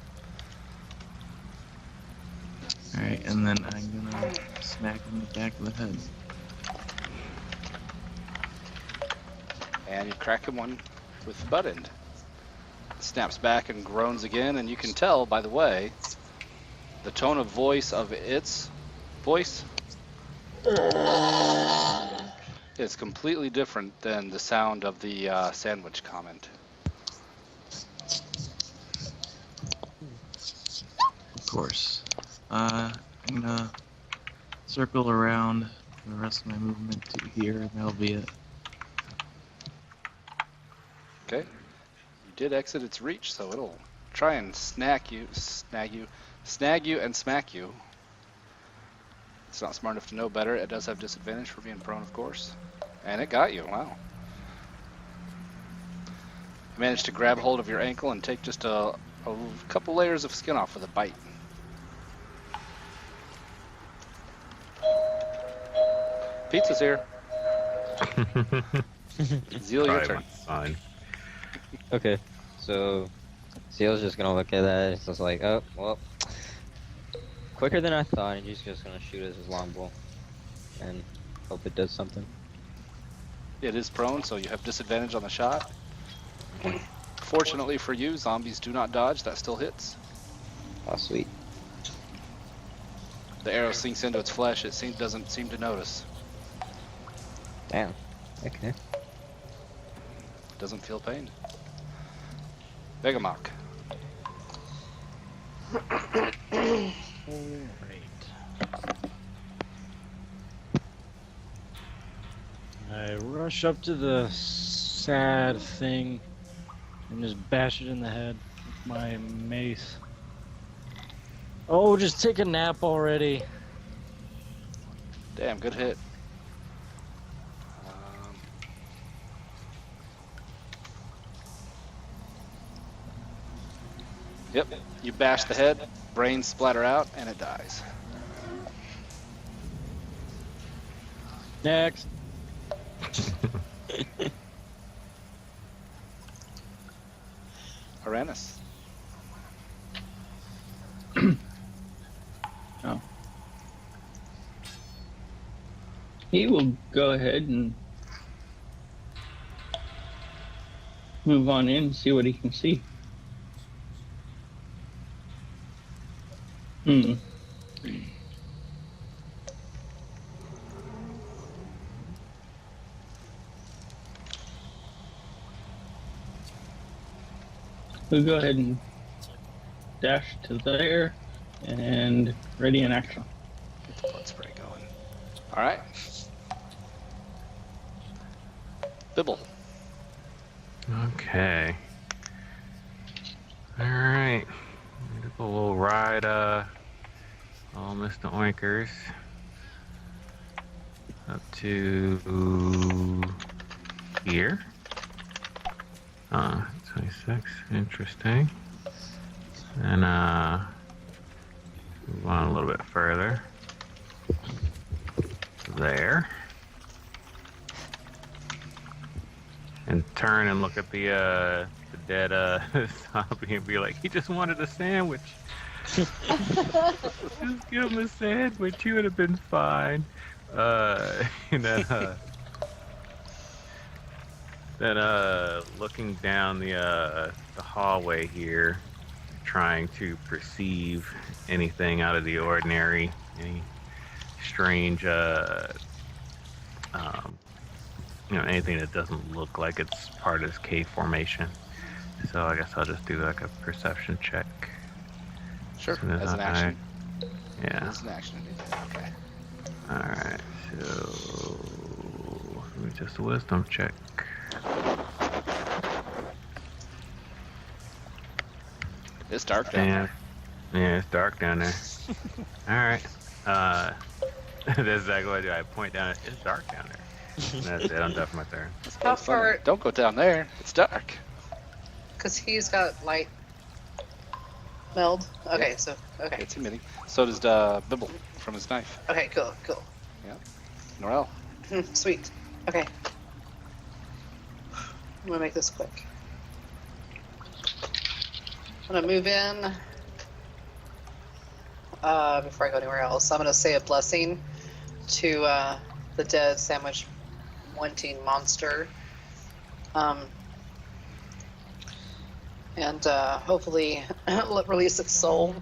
Alright, and then I'm gonna smack him in the back of the head. and you crack him one with the butt end. It snaps back and groans again, and you can tell, by the way, the tone of voice of its voice is completely different than the sound of the sandwich comment. Of course. I'm gonna circle around the rest of my movement to here, and that'll be it. Okay. You did exit its reach, so it'll try and snag you, and smack you. It's not smart enough to know better. It does have disadvantage for being prone, of course. And it got you, wow. You managed to grab hold of your ankle and take just a couple layers of skin off with a bite. Pizza's here. Zeal, your turn. Fine. Okay, so Zeal's just gonna look at that. It's just like, oh, well, quicker than I thought, and he's just gonna shoot his longbow and hope it does something. It is prone, so you have disadvantage on the shot. Fortunately for you, zombies do not dodge. That still hits. Oh, sweet. The arrow sinks into its flesh. It doesn't seem to notice. Damn. Okay. Doesn't feel pain. Vegamok. I rush up to the sad thing and just bash it in the head with my mace. Oh, just take a nap already. Damn, good hit. Yep, you bash the head, brains splatter out, and it dies. Next. Uranus. Oh. He will go ahead and move on in and see what he can see. We'll go ahead and dash to there and ready in action. Get the blood spray going. Alright. Bibble. Okay. Alright. A little ride, oh, Mr. Oinkers. Up to here. 26. Interesting. And, move on a little bit further. There. And turn and look at the dead zombie and be like, he just wanted a sandwich. Just give him a sandwich, he would have been fine. And then looking down the hallway here, trying to perceive anything out of the ordinary, any strange, anything that doesn't look like it's part of this cave formation. So I guess I'll just do like a perception check. Sure, As an action. Yeah. As an action. Okay. Alright, so let me just a wisdom check. It's dark down there. Yeah, it's dark down there. Alright. That's exactly what I do. I point down it. It's dark down there. And that's it. I'm done for my turn. How far? Don't go down there. It's dark. Because he's got light meld. Okay, so okay. It's emitting. So does Bibble from his knife. Okay, cool. Norel. Sweet. Okay. I'm gonna make this quick. I'm gonna move in. Before I go anywhere else, I'm gonna say a blessing to the dead sandwich wanting monster, And hopefully release its soul.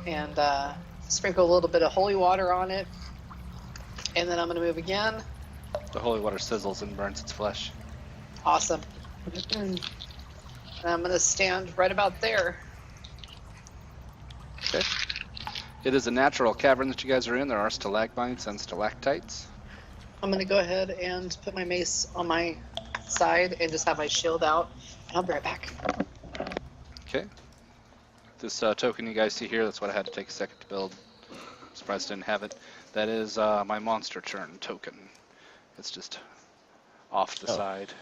And sprinkle a little bit of holy water on it. And then I'm going to move again. The holy water sizzles and burns its flesh. Awesome. And I'm going to stand right about there. Okay. It is a natural cavern that you guys are in. There are stalagmites and stalactites. I'm going to go ahead and put my mace on my side and just have my shield out. And I'll be right back. Okay. This token you guys see here, that's what I had to take a second to build. I'm surprised I didn't have it. That is my monster turn token. It's just off to the side.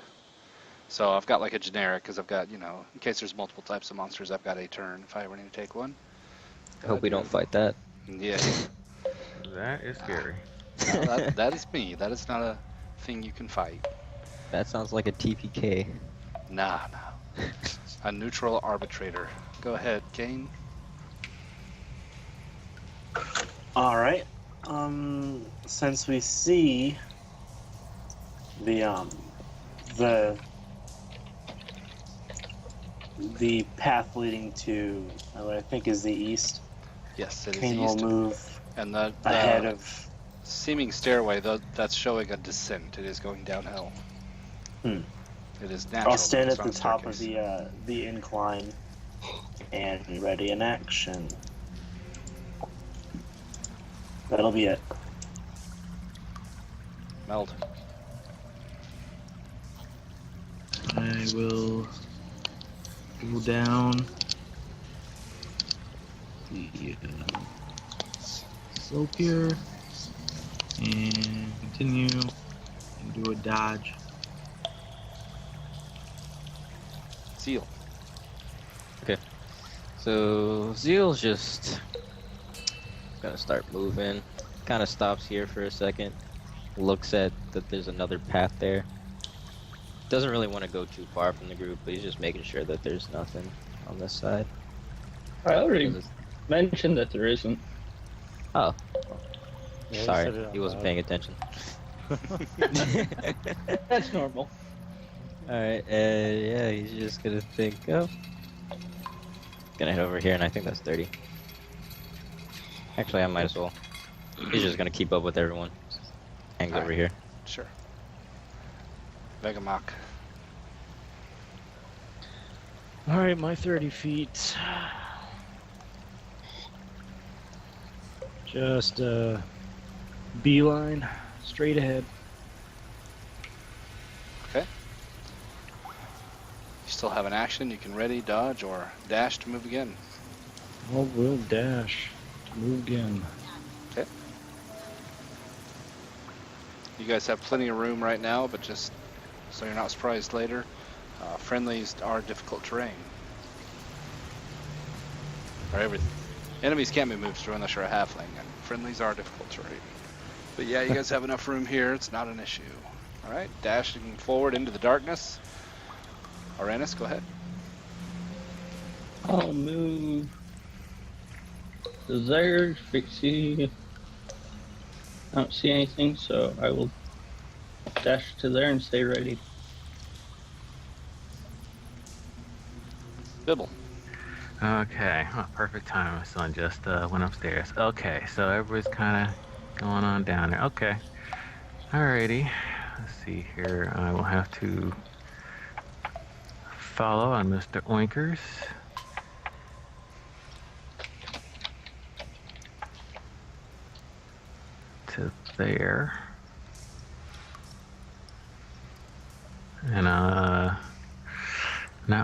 So I've got like a generic, because I've got, in case there's multiple types of monsters, I've got a turn if I ever need to take one. I hope we don't fight that. Yeah. That is scary. No, that is me. That is not a thing you can fight. That sounds like a TPK. Nah. A neutral arbitrator. Go ahead, Kane. All right. Since we see the path leading to what I think is the east, Yes, it is Kane will east. move And the ahead of. seeming stairway, that's showing a descent. It is going downhill. Hmm. It is natural. I'll stand but it's at not the top of staircase. the incline and be ready in action. That'll be it. Meld. I will go down the slope here and continue and do a dodge. Seal. So Zeal's just gonna start moving. Kind of stops here for a second. Looks at that there's another path there. Doesn't really want to go too far from the group, but he's just making sure that there's nothing on this side. I already mentioned that there isn't. Oh, Yeah, sorry, said it out he wasn't loud. paying attention. That's normal. Alright, yeah, he's just gonna think, oh. Gonna head over here, and I think that's 30. Actually, I might as well. He's just gonna keep up with everyone. Hangs Alright. over here. Sure. Vegamach. Alright, my 30 feet. Just beeline, straight ahead. Okay. You still have an action. You can ready, dodge, or dash to move again. Oh, we'll dash to move again. Okay. You guys have plenty of room right now, but just so you're not surprised later, friendlies are difficult terrain. Or enemies can't be moved through unless you're a halfling, and friendlies are difficult terrain. But yeah, you guys have enough room here. It's not an issue. All right, dashing forward into the darkness. Aranus, go ahead. I'll move to there. Fixie. I don't see anything, so I will dash to there and stay ready. Bibble. Okay, perfect time. My son just went upstairs. Okay, so everybody's kind of going on down there. Okay. Alrighty. Let's see here. I will have to follow on Mr. Oinkers. To there. And not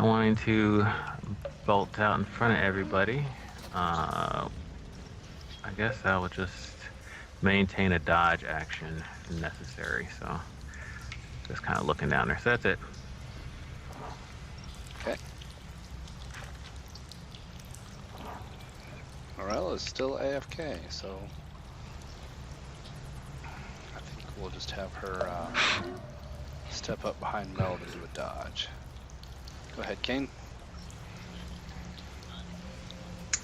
wanting to bolt out in front of everybody, I guess I will just maintain a dodge action if necessary. So just kind of looking down there. So that's it. Okay. Morel is still AFK, so I think we'll just have her step up behind Mel to do a dodge. Go ahead, Kane.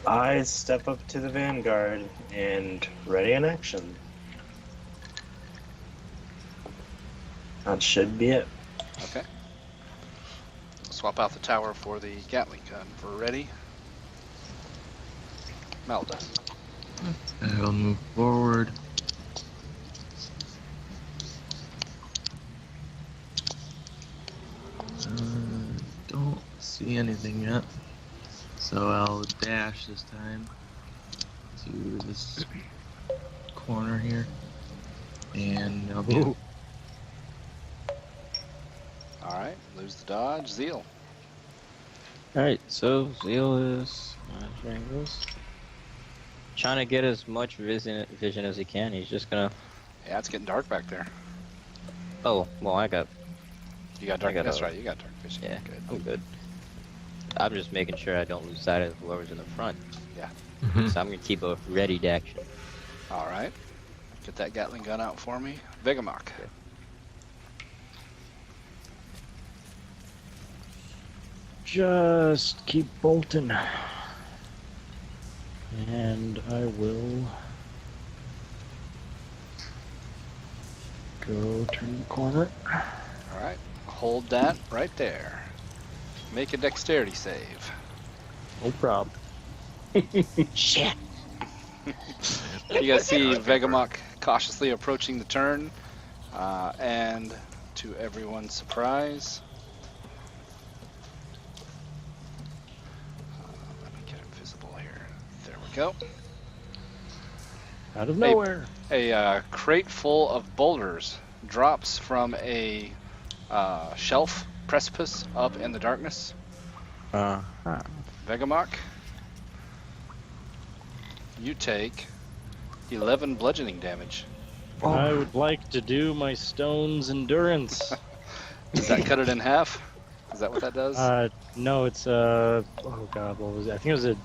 I step up to the vanguard and ready in action. That should be it. Okay. Swap out the tower for the Gatling gun. For ready. Melda. I'll move forward. Don't see anything yet. So I'll dash this time to this corner here. And I'll be Ooh. Alright, lose the dodge. Zeal. Alright, so Zeal is monitoring this. Trying to get as much vision as he can. He's just gonna. Yeah, it's getting dark back there. Oh, well, I got. You got dark. I got That's a- right. You got dark vision. Yeah, Good. I'm good. I'm just making sure I don't lose sight of whoever's in the front. Yeah. So I'm gonna keep a ready to action. All right. Get that Gatling gun out for me. Vegamok. Just keep bolting. And I will go turn the corner. All right. Hold that right there. Make a dexterity save. No problem. Shit! You guys see Vegamok cautiously approaching the turn, and to everyone's surprise, let me get it visible here. There we go. Out of Hey. nowhere. A crate full of boulders drops from a shelf precipice up in the darkness. Vegamok, you take 11 bludgeoning damage. I would like to do my stone's endurance. Does that cut it in half? Is that what that does? No, it's oh god, what was it? I think it was a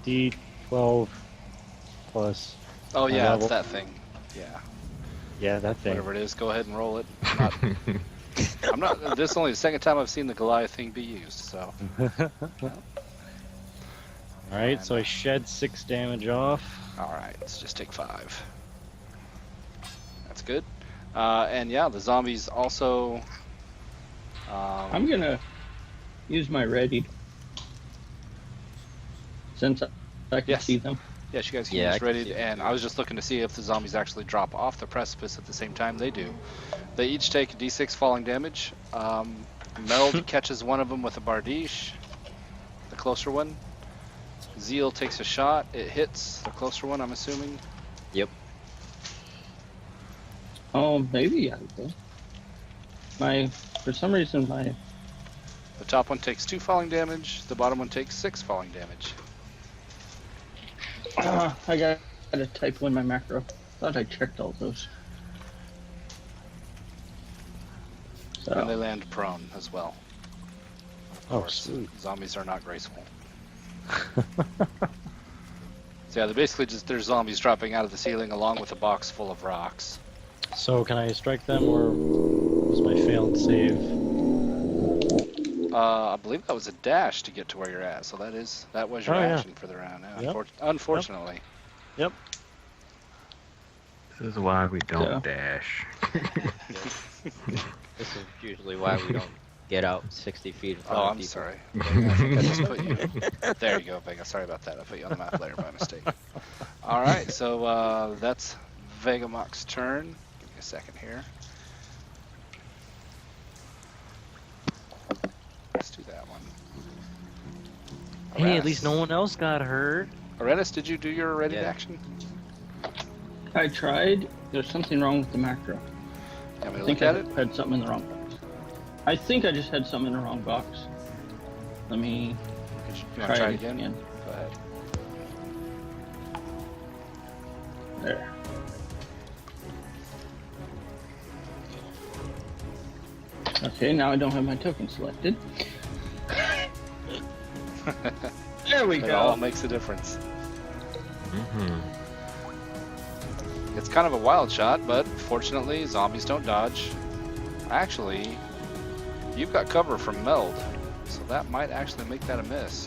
D12 plus. Oh yeah, level. it's that thing. Yeah, Yeah, that thing. whatever it is, go ahead and roll it. I'm not. This is only the second time I've seen the Goliath thing be used. So All right, so I shed 6 damage off. all right, let's just take 5. That's good. And yeah, the zombies also. I'm gonna use my ready since I can Yes. see them. Yes, you guys can Yeah, use I can ready, see it. and I was just looking to see if the zombies actually drop off the precipice at the same time they do. They each take a d6 falling damage. Meld catches one of them with a bardiche, the closer one. Zeal takes a shot. It hits the closer one, I'm assuming. Yep. Oh, maybe I will. For some reason, The top one takes 2 falling damage. The bottom one takes 6 falling damage. I got to type in my macro. Thought I checked all those. And they So, land prone as well. Of Oh, course, sweet. zombies are not graceful. So yeah, they're basically just there's zombies dropping out of the ceiling along with a box full of rocks. So can I strike them, or was my failed save? I believe that was a dash to get to where you're at, so that was your Oh, yeah. action for the round. Yeah, Yep. Unfortunately. Yep. This is why we don't Yeah. dash. This is usually why we don't get out 60 feet in front Oh, of I'm people. sorry. I think I just put you. There you go, Vega. Sorry about that. I put you on the map later by mistake. All right, so that's Vegamok's turn. Give me a second here. Let's do that one. Hey, at least no one else got hurt. Arenas, did you do your ready Yeah. action? I tried. There's something wrong with the macro. You want me I to think look I at it? had something in the wrong box. I think I just had something in the wrong box. Let me You want try to try it it again? again. Go ahead. There. Okay, now I don't have my token selected. There we It all go. makes a difference. Mm-hmm. It's kind of a wild shot, but fortunately, zombies don't dodge. Actually, you've got cover from Meld, so that might actually make that a miss.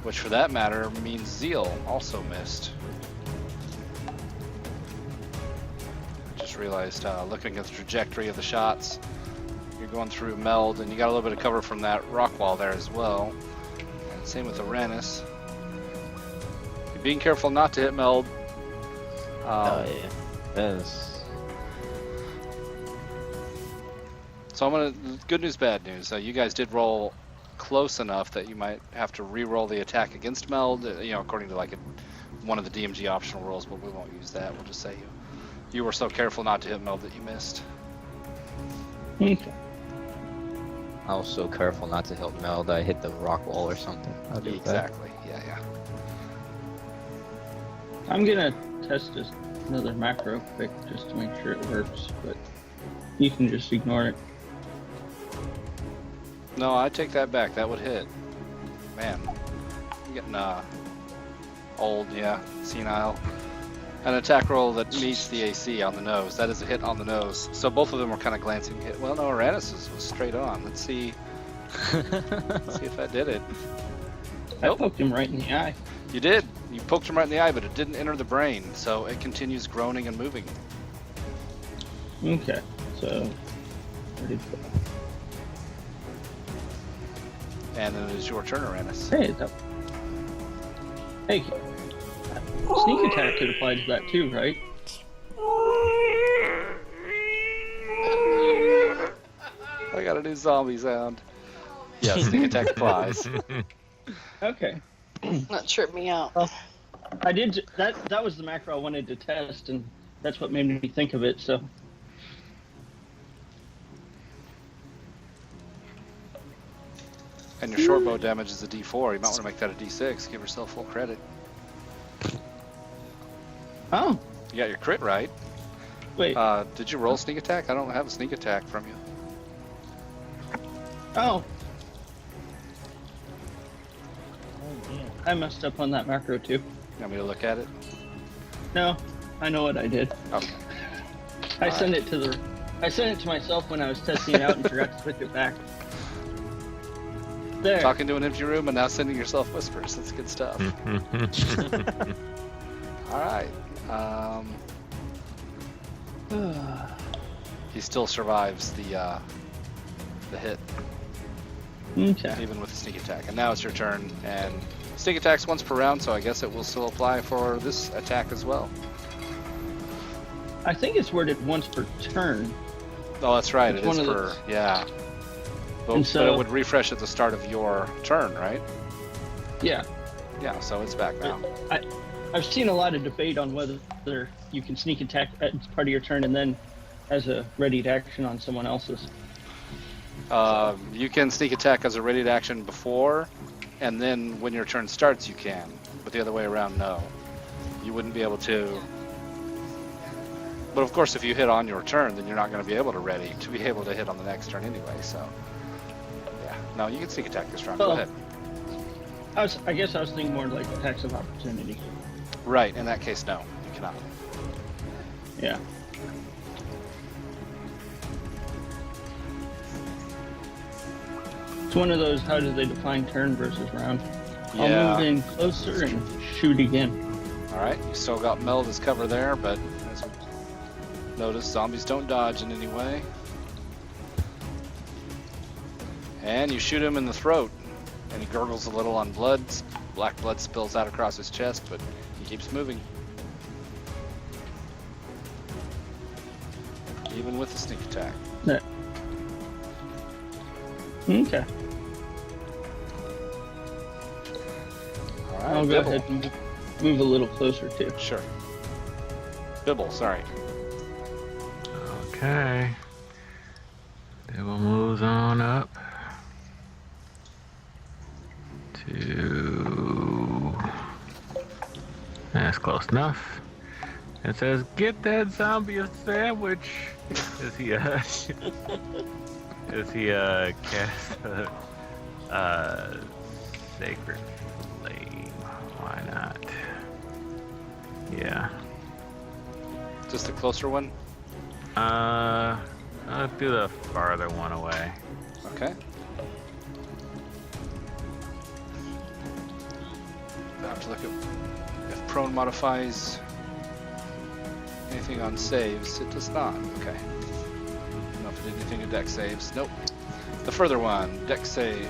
Which, for that matter, means Zeal also missed. Just realized, looking at the trajectory of the shots, you're going through Meld, and you got a little bit of cover from that rock wall there as well. And same with Uranus. You're being careful not to hit Meld. Oh yeah. Yes. So I'm gonna. Good news, bad news. You guys did roll close enough that you might have to re-roll the attack against Meld. According to like one of the DMG optional rolls, but we won't use that. We'll just say you were so careful not to hit Meld that you missed. Okay. I was so careful not to hit Meld. I hit the rock wall or something. I'll do that. Exactly. Yeah. I'm gonna test this another macro quick just to make sure it works, but you can just ignore it. No, I take that back. That would hit. Man, I'm getting old. Yeah, senile. An attack roll that meets the AC on the nose. That is a hit on the nose. So both of them were kind of glancing hit. Well, no, Uranus was straight on. Let's see. Let's see if that did it. I poked him right in the eye. You did. You poked him right in the eye, but it didn't enter the brain, so it continues groaning and moving. Okay, so And then it is your turn, Uranus. hey, sneak attack could apply to that too, right? I got a new zombie sound. Yeah, sneak attack applies. Okay. Not trip me out. I did that was the macro I wanted to test, and that's what made me think of it. So And your short bow damage is a D4. You might want to make that a D6. Give yourself full credit. oh You got your crit right. wait Did you roll sneak attack? I don't have a sneak attack from you. oh I messed up on that macro too. You want me to look at it? No, I know what I did. Okay. I sent it to myself when I was testing it out and forgot to switch it back. There. Talking to an empty room and now sending yourself whispers. That's good stuff. All right. He still survives the hit, Okay. even with the sneak attack. And now it's your turn. And sneak attacks once per round, so I guess it will still apply for this attack as well. I think it's worded once per turn. Oh, that's right. It's It is one of per. those. Yeah. But, And but so- it would refresh at the start of your turn, right? Yeah. Yeah, so it's back now. I've seen a lot of debate on whether you can sneak attack as part of your turn and then as a ready to action on someone else's. You can sneak attack as a ready to action before, and then when your turn starts, you can. But the other way around, no. You wouldn't be able to. But of course, if you hit on your turn, then you're not going to be able to hit on the next turn anyway. So, yeah. No, you can sneak attack this round. Go Well- ahead. I guess I was thinking more like attacks of opportunity. Right. In that case, no, you cannot. Yeah. It's one of those, how do they define turn versus round? I'll Yeah. move in closer and shoot again. All right. You still got Meld as cover there, but as we notice, zombies don't dodge in any way. And you shoot him in the throat, and he gurgles a little on blood. Black blood spills out across his chest, but he keeps moving. Even with the sneak attack. There. Okay. All right, I'll go Bibble. ahead and move a little closer too. Sure. Bibble, sorry. Okay. Devil moves on up to. That's close enough. It says, "Get that zombie a sandwich." Does he cast Sacred Flame? Why not? Yeah. Just a closer one? I'll do the farther one away. Okay. I have to look at if prone modifies anything anything on saves? It does not. Okay. I don't know if it did anything to deck saves. Nope. The further one, deck save.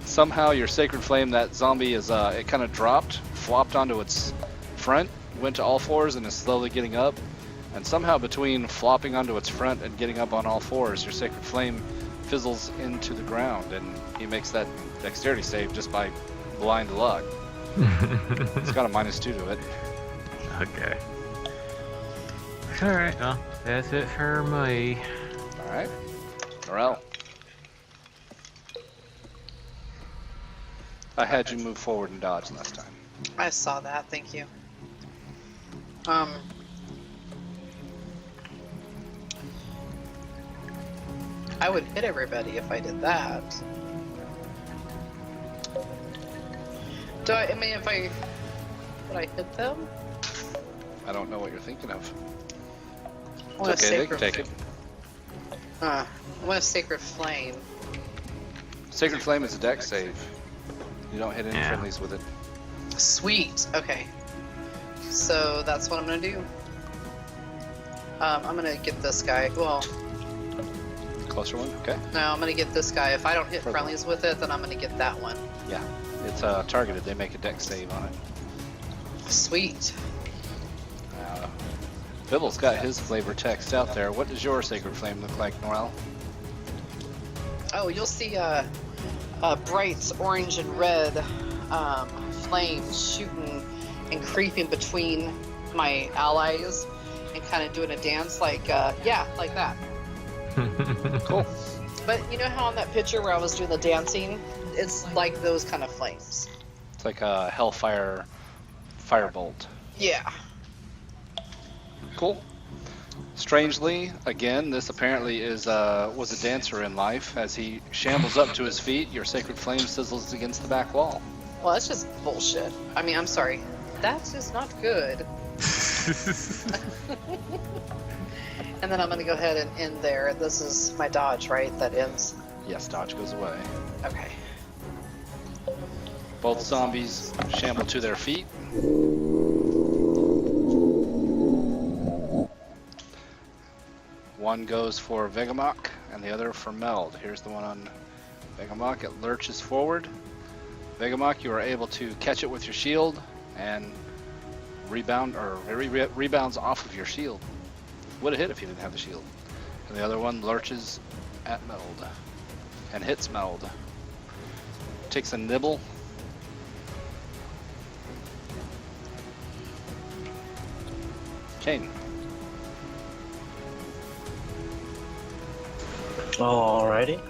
Somehow your Sacred Flame, that zombie is, it kind of dropped, flopped onto its front, went to all fours, and is slowly getting up. And somehow between flopping onto its front and getting up on all fours, your Sacred Flame fizzles into the ground, and he makes that dexterity save just by blind luck. It's got a -2 to it. Okay. Alright, well, that's it for me. Alright. Norel. I had you move forward and dodge last time. I saw that. Thank you. I would hit everybody if I did that. I mean, would I hit them? I don't know what you're thinking of. I want It's okay, they can take it. I want a Sacred Flame. Sacred Flame is a deck save. You don't hit any Yeah. friendlies with it. Sweet. Okay. So that's what I'm gonna do. I'm gonna get this guy. Well, Closer one? Okay. no, I'm gonna get this guy. If I don't hit Further. friendlies with it, then I'm gonna get that one. Yeah. It's targeted. They make a deck save on it. Sweet. Bibble's got his flavor text out there. What does your Sacred Flame look like, Norel? Oh, you'll see bright orange and red flames shooting and creeping between my allies and kind of doing a dance like like that. Cool. But you know how on that picture where I was doing the dancing, it's like those kind of flames. It's like a Hellfire Firebolt. Yeah. Cool. Strangely, again, this apparently is was a dancer in life. As he shambles up to his feet, your Sacred Flame sizzles against the back wall. Well, that's just bullshit. I mean, I'm sorry. That's just not good. And then I'm gonna go ahead and end there. This is my dodge, right? That ends. Yes, dodge goes away. Okay. Both zombies shamble to their feet. One goes for Vegamok and the other for Meld. Here's the one on Vegamok. It lurches forward. Vegamok, you are able to catch it with your shield and rebound, or it rebounds off of your shield. Would have hit if you didn't have the shield. And the other one lurches at Meld and hits Meld. Takes a nibble. Kane. Alrighty.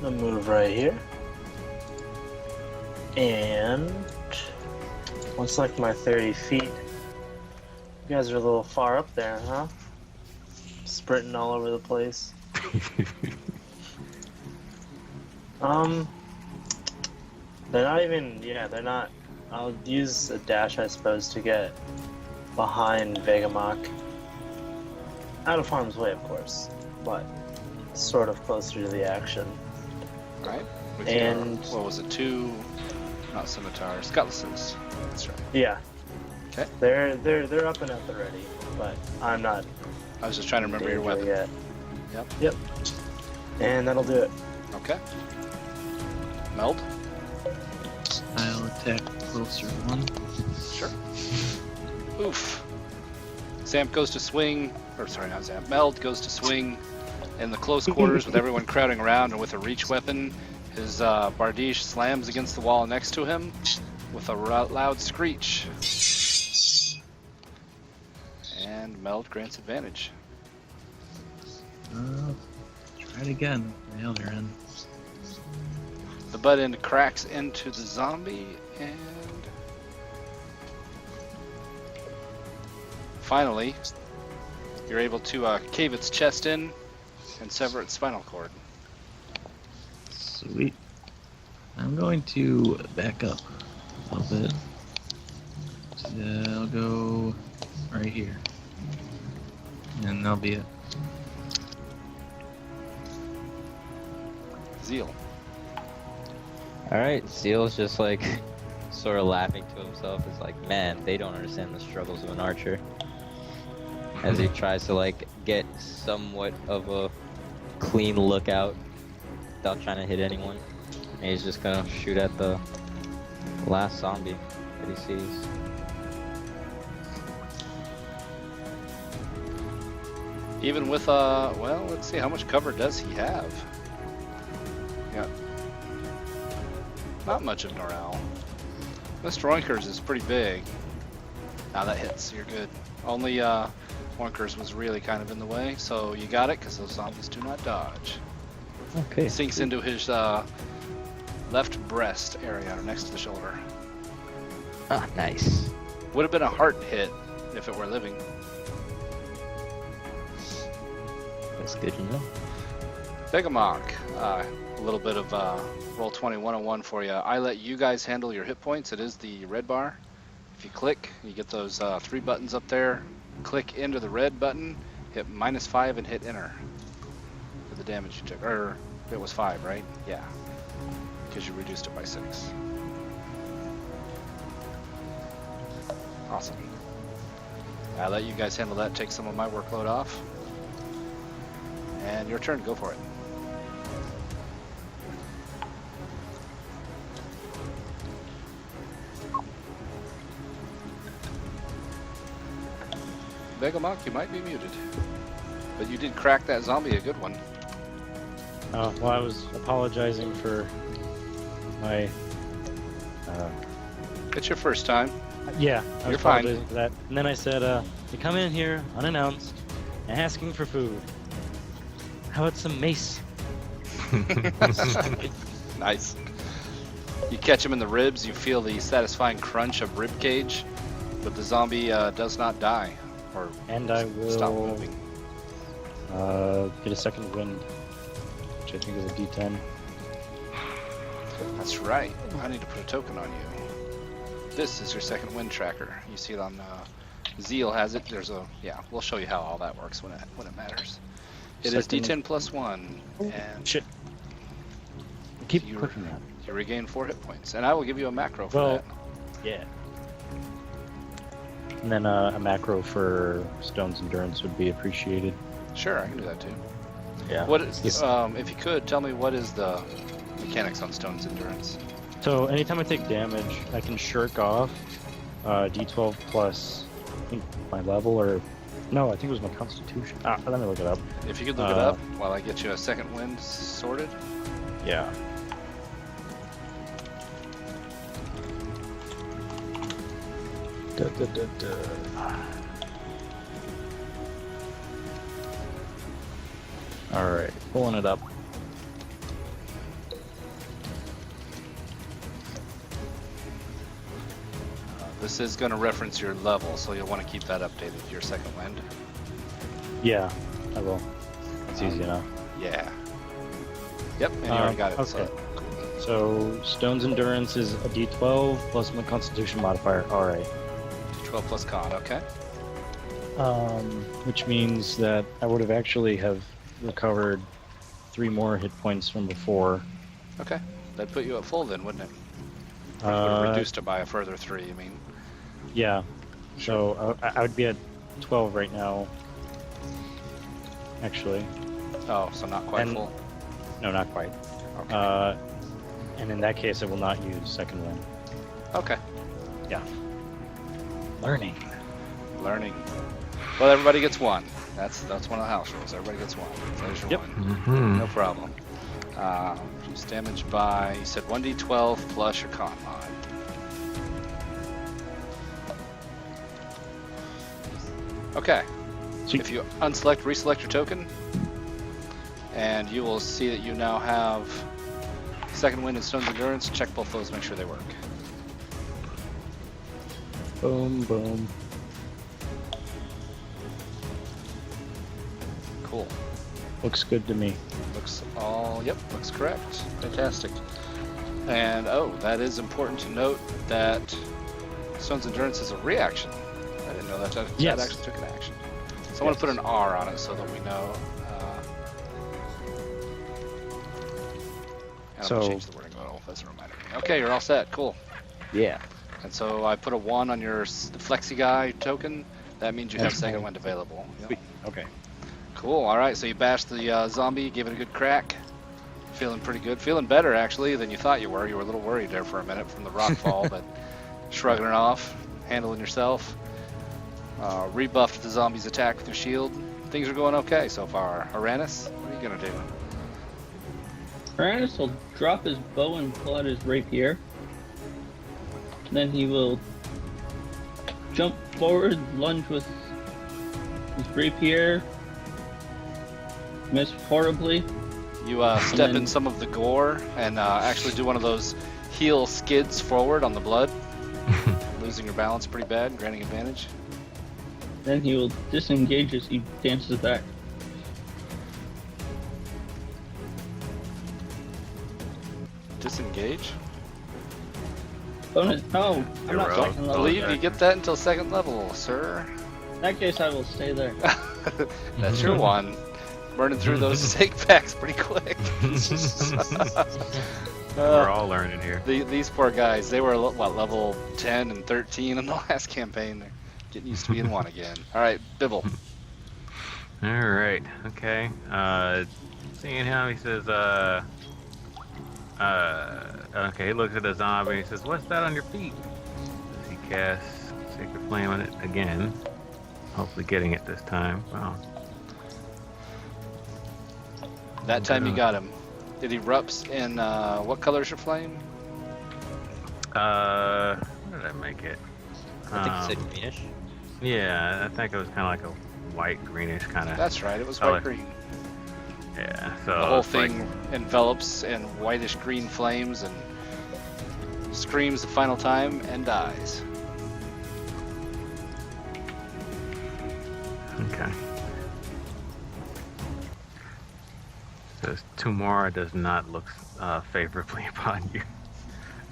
I'll move right here. And looks like my 30 feet. You guys are a little far up there, huh? Sprinting all over the place. They're not even, they're not. I'll use a dash, I suppose, to get behind Vegamok. Out of harm's way, of course, but sort of closer to the action. Alright. And- what was it? 2, not scimitars, cutlasses. That's right. Yeah. Okay. They're up and at the ready, but I'm not. I was just trying to remember your danger weapon. Yet. Yep. And that'll do it. Okay. Meld? I'll attack closer one. Sure. Oof. Zamp goes to swing, or sorry, not Zamp. Meld goes to swing in the close quarters with everyone crowding around, and with a reach weapon, his Bardiche slams against the wall next to him with a loud screech. And Meld grants advantage. Try it again. Nailed her in. The butt end cracks into the zombie, and finally, you're able to cave its chest in and sever its spinal cord. Sweet. I'm going to back up a little bit. So I'll go right here. And that'll be it. Zeal. Alright, Zeal's just like sort of laughing to himself. Is like, man, they don't understand the struggles of an archer. As he tries to like get somewhat of a clean lookout without trying to hit anyone. And he's just gonna shoot at the last zombie that he sees. Even with, well, let's see, how much cover does he have? Yeah. Not much of Norel. Mr. Oinkers is pretty big. Now that hits, you're good. Only, Oinkers was really kind of in the way, so you got it, because those zombies do not dodge. Okay. Sinks into his, left breast area, next to the shoulder. Ah, nice. Would have been a heart hit if it were living. That's good to know. Begamok, a little bit of Roll20 101 for you. I let you guys handle your hit points. It is the red bar. If you click, you get those 3 buttons up there. Click into the red button, hit -5 and hit enter for the damage you took. Or it was 5, right? Yeah, because you reduced it by 6. Awesome. I let you guys handle that, take some of my workload off. And your turn, go for it. Begamok, you might be muted. But you did crack that zombie a good one. Well, I was apologizing for my. It's your first time. Yeah, I was You're fine. apologizing for that. And then I said, "You come in here unannounced, asking for food. How about some mace?" Nice. You catch him in the ribs, you feel the satisfying crunch of rib cage, but the zombie does not die or And I will stop moving. get a second wind, which I think is a D10. That's right. I need to put a token on you. This is your second wind tracker. You see it on Zeal has it. There's a We'll show you how all that works when it matters. It is Second D10 plus 1, and Shit. Keep You- clicking that. you regain 4 hit points. And I will give you a macro for Well- that. Yeah. And then a macro for Stone's Endurance would be appreciated. Sure, I can do that too. Yeah. What is, if you could, tell me what is the mechanics on Stone's Endurance? So anytime I take damage, I can shirk off D12 plus, I think, my level, or no, I think it was my Constitution. Let me look it up. If you could look it up while I get you a second wind sorted. Yeah. All right, pulling it up. This is going to reference your level, so you'll want to keep that updated, your second wind. Yeah, I will. It's easy enough. Yeah. Yep, and you already got it. Okay. So, So Stone's Endurance is a D12 plus my Constitution modifier. All right. 12 plus con, okay. Which means that I would have actually have recovered 3 more hit points from before. Okay. That'd put you at full then, wouldn't it? Or you would have reduced it by a further 3, I mean. Yeah. So I would be at 12 right now. Actually. Oh, so not quite And- full. No, not quite. Okay. And in that case, I will not use second wind. Okay. Learning. Learning. Well, everybody gets 1. That's one of the house rules. Everybody gets 1. So there's your Yep. 1. No problem. Reduce damage by, you said 1d12 plus your con mod. Okay. Sweet. If you unselect, reselect your token, and you will see that you now have second wind and Stone's Endurance. Check both those, make sure they work. Boom, boom. Cool. Looks good to me. Looks looks correct. Fantastic. And that is important to note that Stone's Endurance is a reaction. I didn't know that Yes. that actually took an action. So I want to put an R on it so that we know. And So- I'll change the wording a little as a reminder. Okay, you're all set. Cool. Yeah. And so I put a 1 on your Flexi Guy token. That means you have That's second fine. wind available. Yep. Sweet. Okay. Cool. All right. So you bashed the zombie, gave it a good crack. Feeling pretty good. Feeling better actually than you thought you were. You were a little worried there for a minute from the rock fall, but shrugging it off, handling yourself. Rebuffed the zombie's attack with your shield. Things are going okay so far. Uranus, what are you gonna do? Uranus will drop his bow and pull out his rapier. Then he will jump forward, lunge with his rapier, miss horribly. You step in some of the gore and actually do one of those heel skids forward on the blood, losing your balance pretty bad, granting advantage. Then he will disengage as he dances back. Disengage. Bonus. No, I'm not Hero. second Don't level. believe you get that until second level, sir. In that case, I will stay there. That's your one. Burning through those steak packs pretty quick. We're all learning here. These poor guys, they were what, level 10 and 13 in the last campaign. They're getting used to being one again. All right, Bibble. All right. Okay. Seeing him, he says, okay, he looks at the zombie and he says, "What's that on your feet?" As he casts Sacred Flame on it again. Hopefully getting it this time. Wow. That time you got him. It erupts in, what color is your flame? What did I make it? I think you said greenish. Yeah, I think it was kind of like a white greenish kind of. That's right, it was color. white-green. Yeah, so The whole it's like- thing envelops in whitish-green flames and screams the final time and dies. Okay. Says Tumora does not look favorably upon you.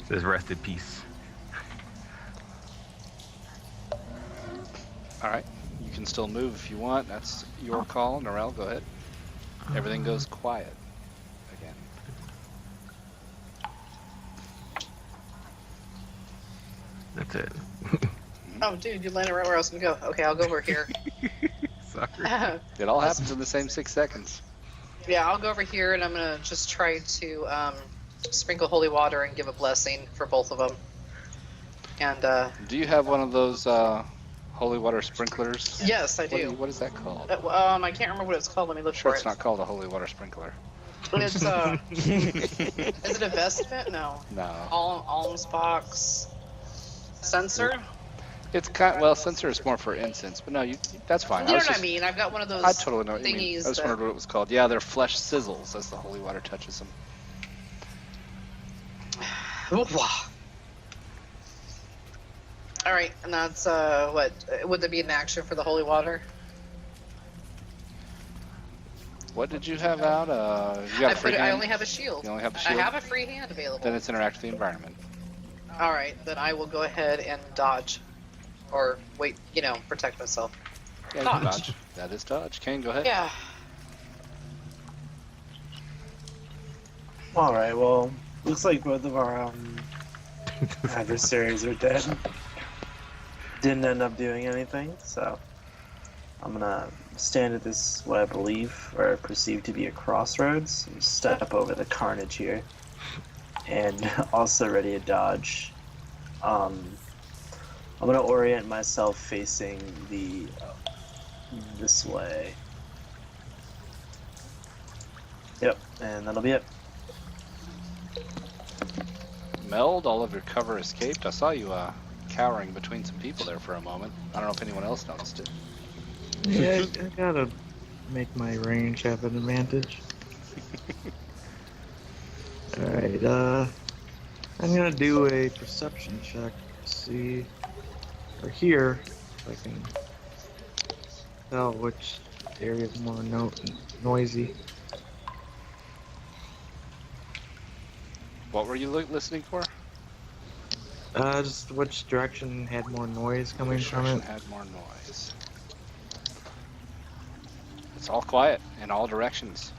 Says rest in peace. All right, you can still move if you want. That's your call. Norel, go ahead. Everything goes quiet again. That's it. Oh, dude, you landed right where I was gonna go. Okay, I'll go over here. Sorry. It all happens in the same 6 seconds. Yeah, I'll go over here and I'm gonna just try to sprinkle holy water and give a blessing for both of them. And Do you have one of those holy water sprinklers? yes, I do. What is that called? I can't remember what it's called. Let me look Sure, for it's it. not called a holy water sprinkler. It's is it a vestment? No. No. Alms box. Censer? It's kind well, censer is more for incense, but no, that's fine. You know was what I just- mean? I've got one of those I totally know what you mean. thingies I just that- wondered what it was called. Yeah, they're flesh sizzles as the holy water touches them. All right, and that's what would there be an action for the holy water? What did you have out? You got a free I hand? only have a shield. You only have a I shield? have a free hand available. Then it's interact with the environment. All right, then I will go ahead and dodge, or wait, protect myself. Yeah, you can Dodge. dodge. That is dodge. Kane, go ahead. Yeah. All right. Well, looks like both of our adversaries are dead. Didn't end up doing anything, so I'm gonna stand at this what I believe or perceive to be a crossroads. And step over the carnage here, and also ready to dodge. I'm gonna orient myself facing the this way. Yep, and that'll be it. Meld, all of your cover escaped. I saw you cowering between some people there for a moment. I don't know if anyone else noticed it. Yeah, I gotta make my range have an advantage. Alright, I'm gonna do a perception check to see, or hear, if I can tell which area is more noisy. What were you listening for? Just which direction had more noise coming Which from direction it. had more noise? It's all quiet in all directions.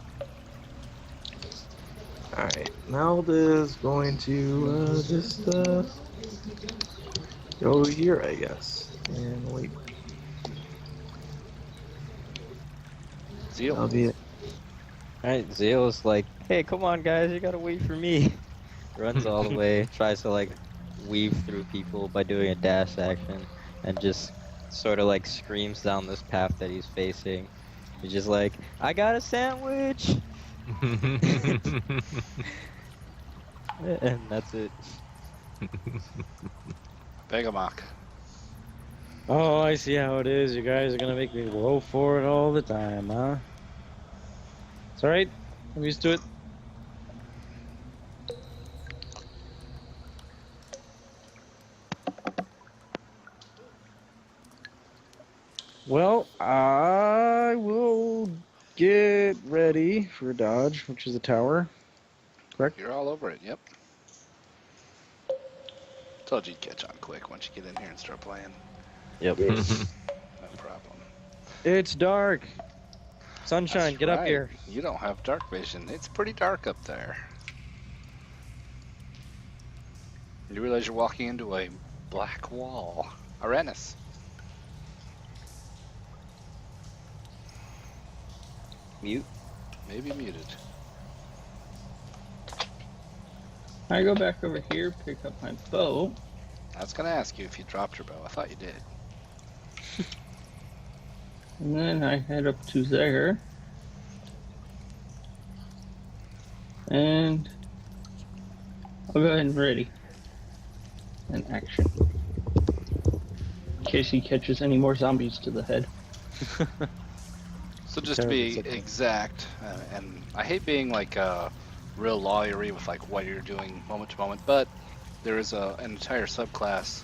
Alright, Meld is going to just go here, I guess. And wait. Zeal. That'll be it. Alright, Zeal's like, hey, come on, guys, you gotta wait for me. Runs all the way, tries to like weave through people by doing a dash action, and just sort of like screams down this path that he's facing. He's just like, I got a sandwich! And that's it. Begamok. Oh, I see how it is. You guys are gonna make me go for it all the time, huh? It's alright. I'm used to it. Well, I will get ready for dodge, which is a tower. Correct? You're all over it, yep. Told you you'd catch on quick once you get in here and start playing. Yep. No problem. It's dark. Sunshine, That's get up right. here. You don't have dark vision. It's pretty dark up there. You realize you're walking into a black wall. Arenas. Mute. Maybe muted. I go back over here, pick up my bow. I was gonna ask you if you dropped your bow. I thought you did. And then I head up to there. And I'll go ahead and ready. An action. In case he catches any more zombies to the head. So just to be exact, and I hate being like real lawyery with like what you're doing moment to moment, but there is an entire subclass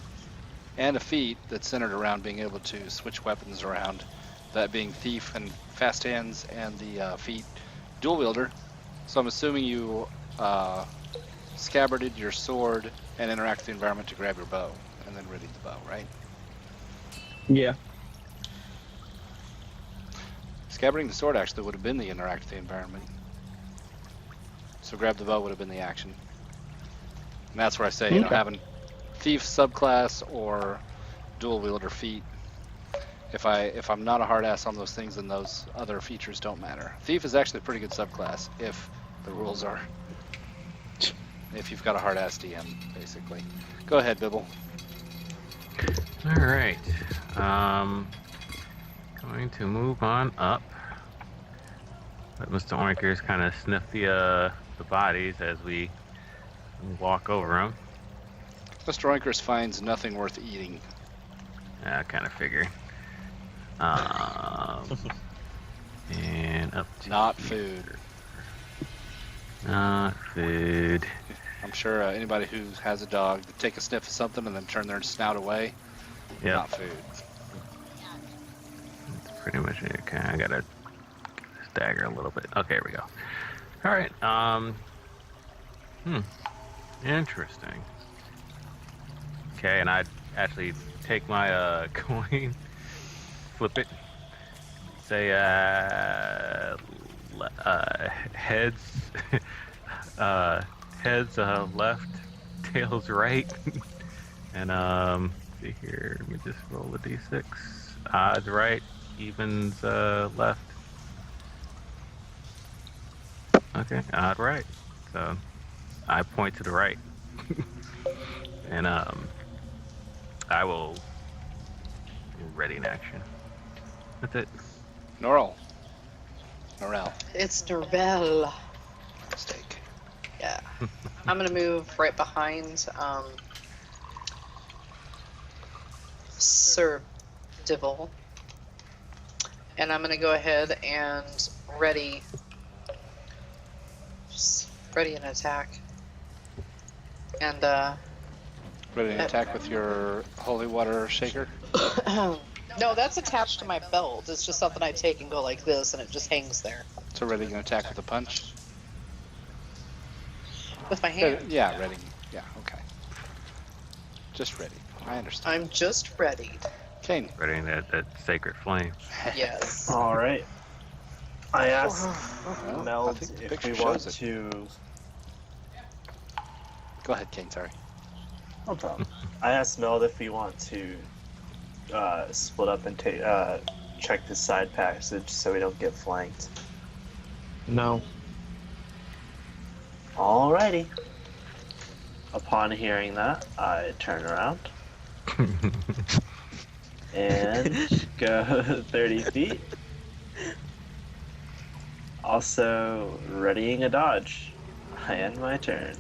and a feat that's centered around being able to switch weapons around. That being Thief and Fast Hands, and the feat Dual Wielder. So I'm assuming you scabbarded your sword and interact with the environment to grab your bow, and then readied the bow, right? Yeah. Scabbarding the sword actually would have been the interact with the environment. So grab the bow would have been the action. And that's where I say, you know, Okay. having Thief subclass or Dual Wielder feat. If I'm not a hard ass on those things, then those other features don't matter. Thief is actually a pretty good subclass if the rules are, if you've got a hard ass DM, basically. Go ahead, Bibble. All right. Going to move on up. Let Mr. Oinkers kind of sniff the bodies as we walk over them. Mr. Oinkers finds nothing worth eating. I kind of figure. And up to Not here. food. Not food. I'm sure anybody who has a dog to take a sniff of something and then turn their snout away. Yep. Not food. That's pretty much it. Okay, I gotta stagger a little bit. Okay, here we go. All right. Interesting. Okay, and I'd actually take my coin, flip it, say heads, heads left, tails right, and see here. Let me just roll a d6. Odds right, evens left. Okay, odd right. So I point to the right, and I will ready in action. That's it. Norrell. It's Norvell. Mistake. Yeah. I'm gonna move right behind Sir Divil. And I'm gonna go ahead and ready an attack. And Ready to attack with your holy water shaker? no, that's attached to my belt. It's just something I take and go like this, and it just hangs there So ready to attack with a punch? with my hand. Yeah, ready. Yeah, okay. Just ready. I understand. I'm just ready. Kane. Ready that sacred flame. Yes. Alright. I asked Well, I Meld think the if picture we shows want it. to Go ahead, Kane. Sorry. No problem. I asked Meld if we want to split up and check the side passage so we don't get flanked. No. Alrighty. Upon hearing that, I turn around and go 30 feet. Also, readying a dodge. I end my turn.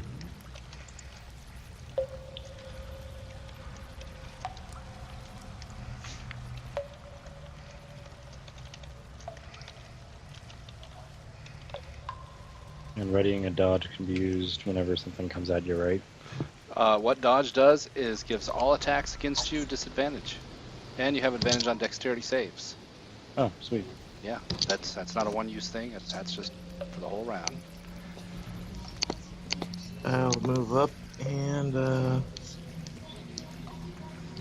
And readying a dodge can be used whenever something comes at you, right? What dodge does is gives all attacks against you disadvantage, and you have advantage on dexterity saves. Oh, sweet. Yeah, that's not a one-use thing. That's just for the whole round. I'll move up and I'm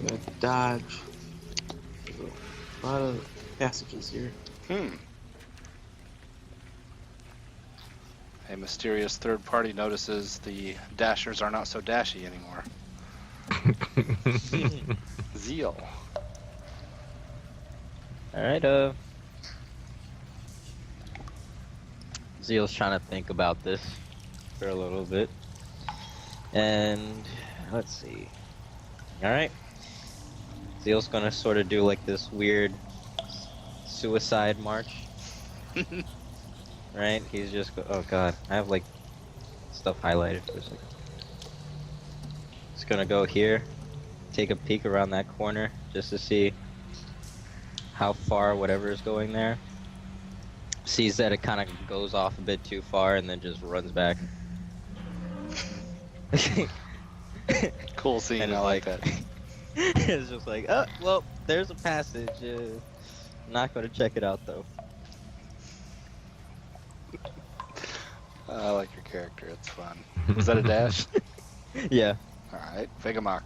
gonna dodge. There's a lot of passages here. A mysterious third party notices the dashers are not so dashy anymore. Zeal. Alright, Zeal's trying to think about this for a little bit. And let's see. Alright. Zeal's gonna sort of do like this weird suicide march. Right? He's just oh god, I have like stuff highlighted for a second. Just gonna go here, take a peek around that corner just to see how far whatever is going there. Sees that it kind of goes off a bit too far and then just runs back. Cool scene. And I like that. It's just like, oh, well, there's a passage. Not gonna check it out though. I like your character. It's fun. Was that a dash? Yeah. All right, Vegamok.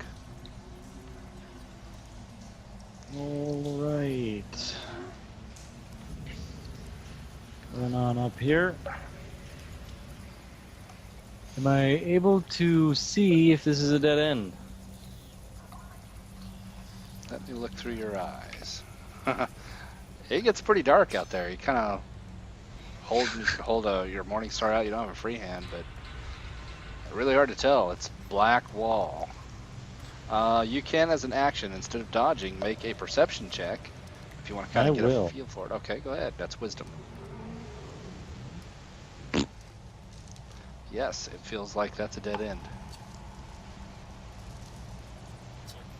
All right. Going on up here. Am I able to see if this is a dead end? Let me look through your eyes. It gets pretty dark out there. You kind of hold your morning star out. You don't have a free hand, but really hard to tell. It's black wall. You can, as an action, instead of dodging, make a perception check if you want to kind of get a feel for it. Okay, go ahead. That's wisdom. Yes, it feels like that's a dead end.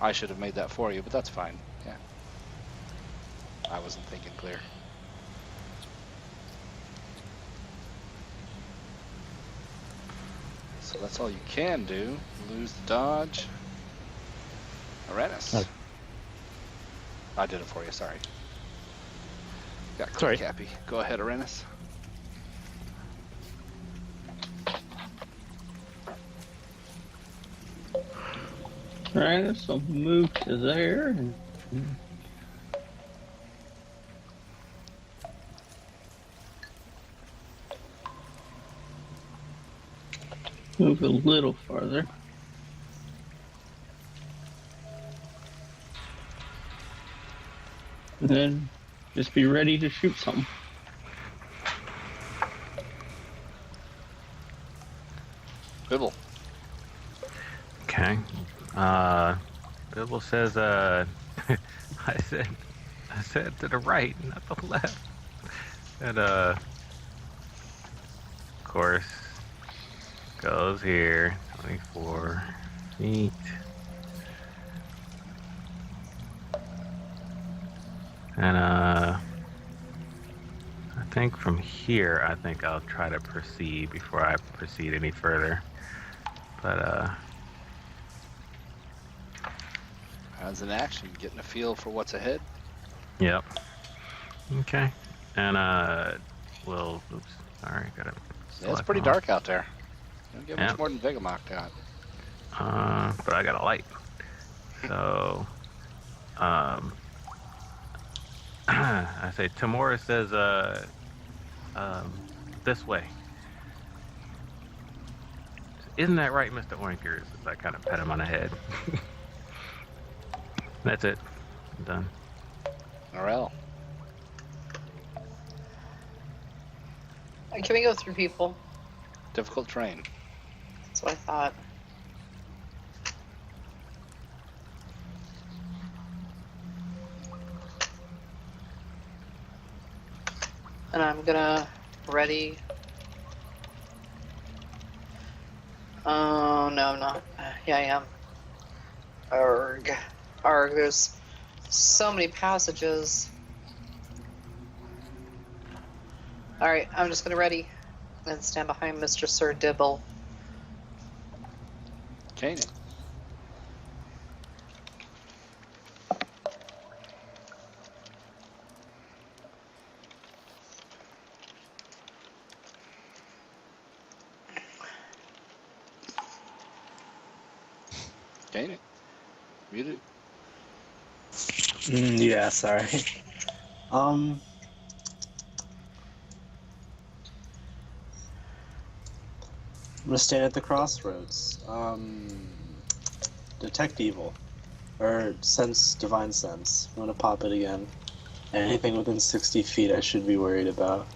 I should have made that for you, but that's fine. Yeah. I wasn't thinking clear. So that's all you can do. Lose the dodge. Arenas. Oh. I did it for you, sorry. Got Sorry. Cappy. Go ahead, Arenas. Alright, so move to there. And move a little farther. And then just be ready to shoot something. Bibble. Okay. Bibble says, I said to the right, not the left. And, of course, goes here, 24 feet. And, I think from here, I think I'll try to proceed before I proceed any further. But, As an action, getting a feel for what's ahead. yep. Okay. And, well, oops, sorry, got it. Yeah, it's pretty dark out there. You don't get much Yeah. more than Vegamok got. But I got a light. So, I say, Tamora says, this way. Isn't that right, Mr. Oinkers? As I kind of pet him on the head. That's it. I'm done. Norel. Can we go through people? Difficult terrain. That's what I thought. And I'm gonna ready. Oh, no, I'm not. Yeah, I am. Arg. Arg, there's so many passages. Alright, I'm just gonna ready and stand behind Mr. Sir Dibble. Okay. Okay. Muted. Yeah, sorry. I'm gonna stand at the crossroads. Detect evil. Or sense divine sense. I'm gonna pop it again. Anything within 60 feet I should be worried about.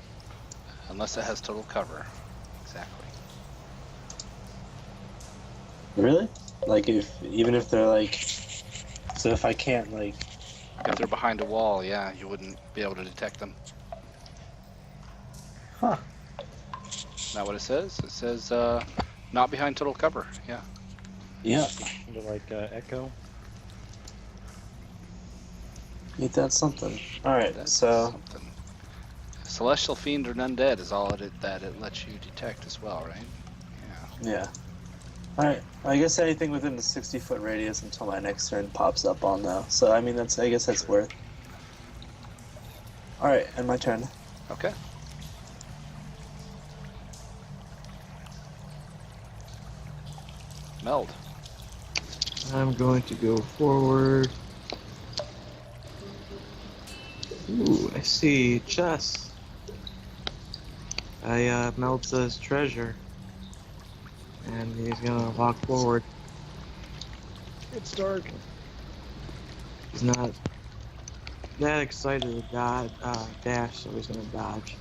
Unless it has total cover. Exactly. Really? Like even if they're like, so if I can't like, If they're behind a wall, yeah, you wouldn't be able to detect them. huh? Not what it says. It says not behind total cover. Yeah. Yeah, Kind of like Echo. ain't that something? All right, That's so something. Celestial fiend or undead is all that it lets you detect as well, right? Yeah. yeah. All right, I guess anything within the 60-foot radius until my next turn pops up on now. So I mean I guess that's worth. All right, and my turn. Okay. Meld. I'm going to go forward. Ooh, I see chest. I Meld says treasure. And he's gonna walk forward. It's dark. He's not that excited to dash, so he's gonna dodge.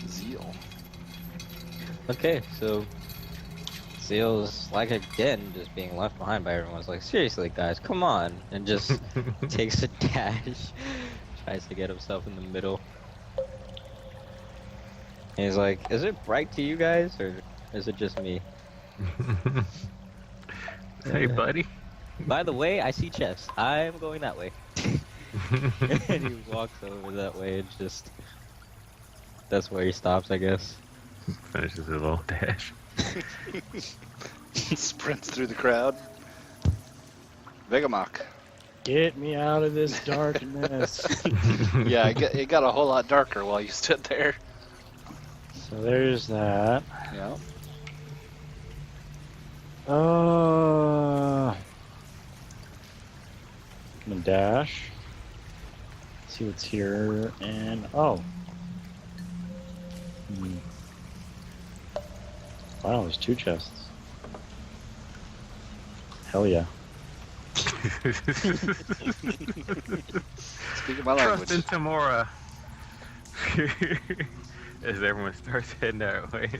Zeal. Okay, so Zeal's like again just being left behind by everyone. It's like, seriously guys, come on, and just takes a dash, tries to get himself in the middle. And he's like, is it bright to you guys, or is it just me? Hey, buddy. By the way, I see chests. I'm going that way. And he walks over that way and just... That's where he stops, I guess. Finishes his little dash. Sprints through the crowd. Vegamok. Get me out of this darkness. Yeah, it got a whole lot darker while you stood there. So there's that. Yeah. I'm gonna dash. See what's here, and oh. Wow, there's 2 chests. Hell yeah. Speaking my Trust language. in Tamora. As everyone starts heading that way.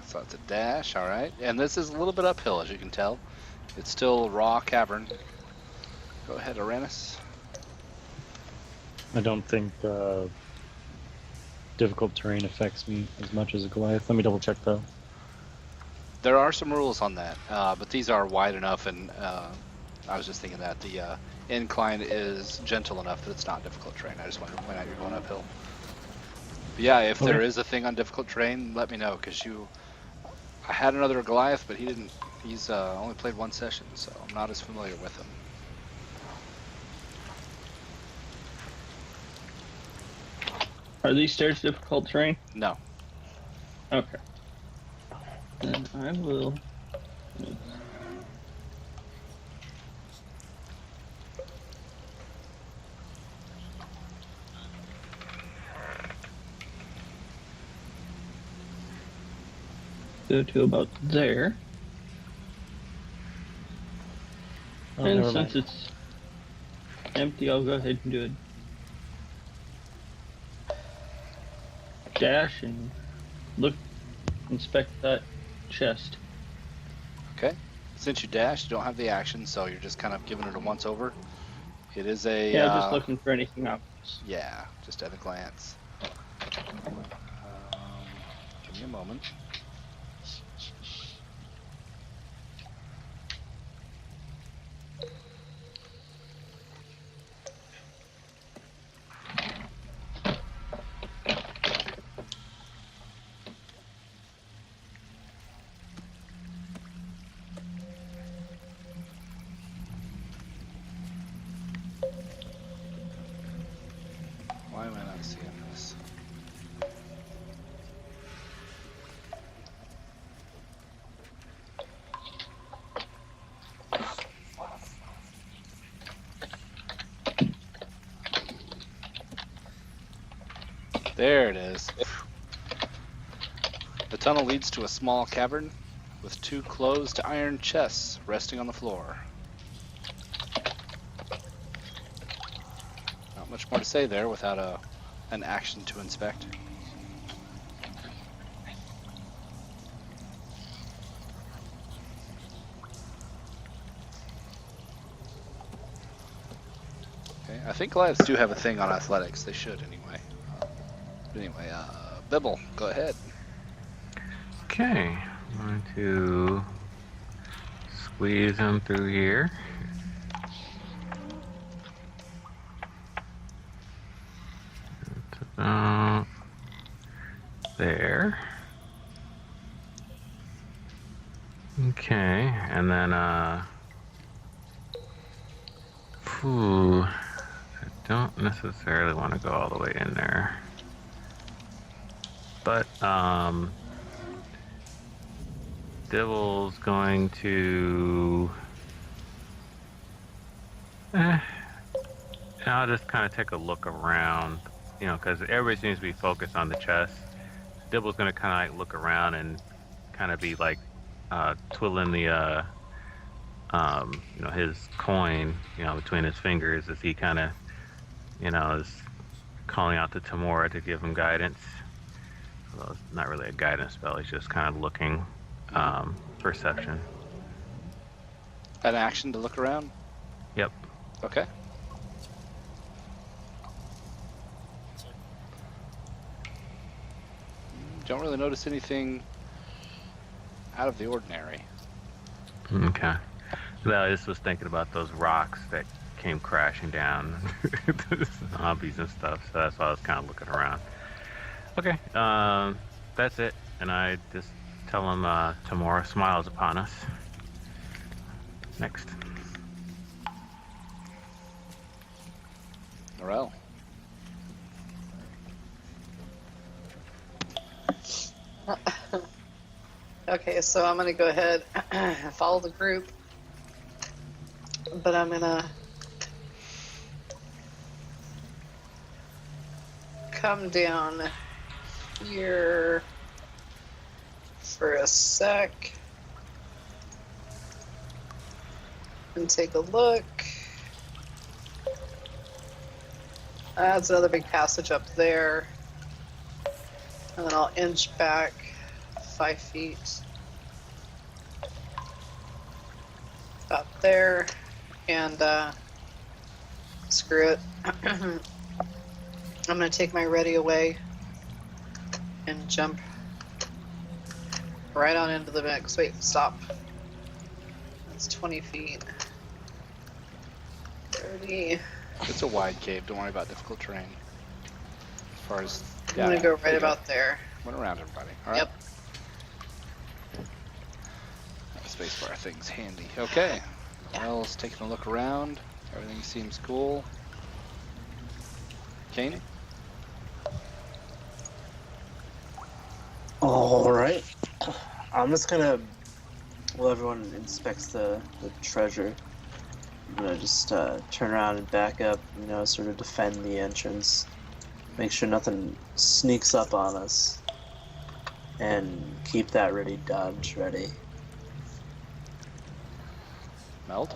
So it's a dash, all right. And this is a little bit uphill, as you can tell. It's still raw cavern. Go ahead, Uranus. I don't think difficult terrain affects me as much as a Goliath. Let me double check though. There are some rules on that, but these are wide enough, and I was just thinking that the incline is gentle enough that it's not difficult terrain. I just wanted to point out you're going uphill. But yeah, if there is a thing on difficult terrain, let me know, because I had another Goliath, but he's only played 1 session, so I'm not as familiar with him. Are these stairs difficult terrain? No. Okay. Then I will. go to about there. Oh, And never since mind. it's empty, I'll go ahead and do a dash and inspect that chest. Okay. Since you dashed, you don't have the action, so you're just kind of giving it a once over. It is a Yeah, just looking for anything obvious. yeah, just at a glance. Give me a moment. Why am I not seeing this? There it is. The tunnel leads to a small cavern with 2 closed iron chests resting on the floor. Not much more to say there without an action to inspect. Okay, I think Goliaths do have a thing on athletics. They should anyway. Anyway, Bibble, go ahead. Okay, I'm going to squeeze him through here. There. Okay, and then I don't necessarily want to go all the way in there. But Dibble's going to I'll just kind of take a look around, you know, because everybody seems to be focused on the chest. Dibble's going to kind of like look around and kind of be like twiddling the you know, his coin, you know, between his fingers as he kind of, you know, is calling out to Tamora to give him guidance. Well, it's not really a guidance spell, he's just kind of looking, perception. An action to look around? Yep. Okay. Don't really notice anything out of the ordinary. Okay. Well, I just was thinking about those rocks that came crashing down, zombies and stuff, so that's why I was kind of looking around. Okay, that's it, and I just tell him Tamora smiles upon us. Next. Norel. Okay, so I'm gonna go ahead and follow the group, but I'm gonna come down here for a sec and take a look. That's another big passage up there, and then I'll inch back 5 feet about there, and screw it. I'm gonna take my ready away and jump right on into the mix. Wait, stop. That's 20 feet. 30. It's a wide cave, don't worry about difficult terrain. As far as... I'm gonna go there right you about there. Went around everybody, alright? Yep. That spacebar thing's handy. Okay. Norel's taking a look around. Everything seems cool. Kane? Alright. I'm just gonna, while everyone inspects the treasure, I'm gonna just turn around and back up, you know, sort of defend the entrance. Make sure nothing sneaks up on us. and keep that ready dodge ready. Meld?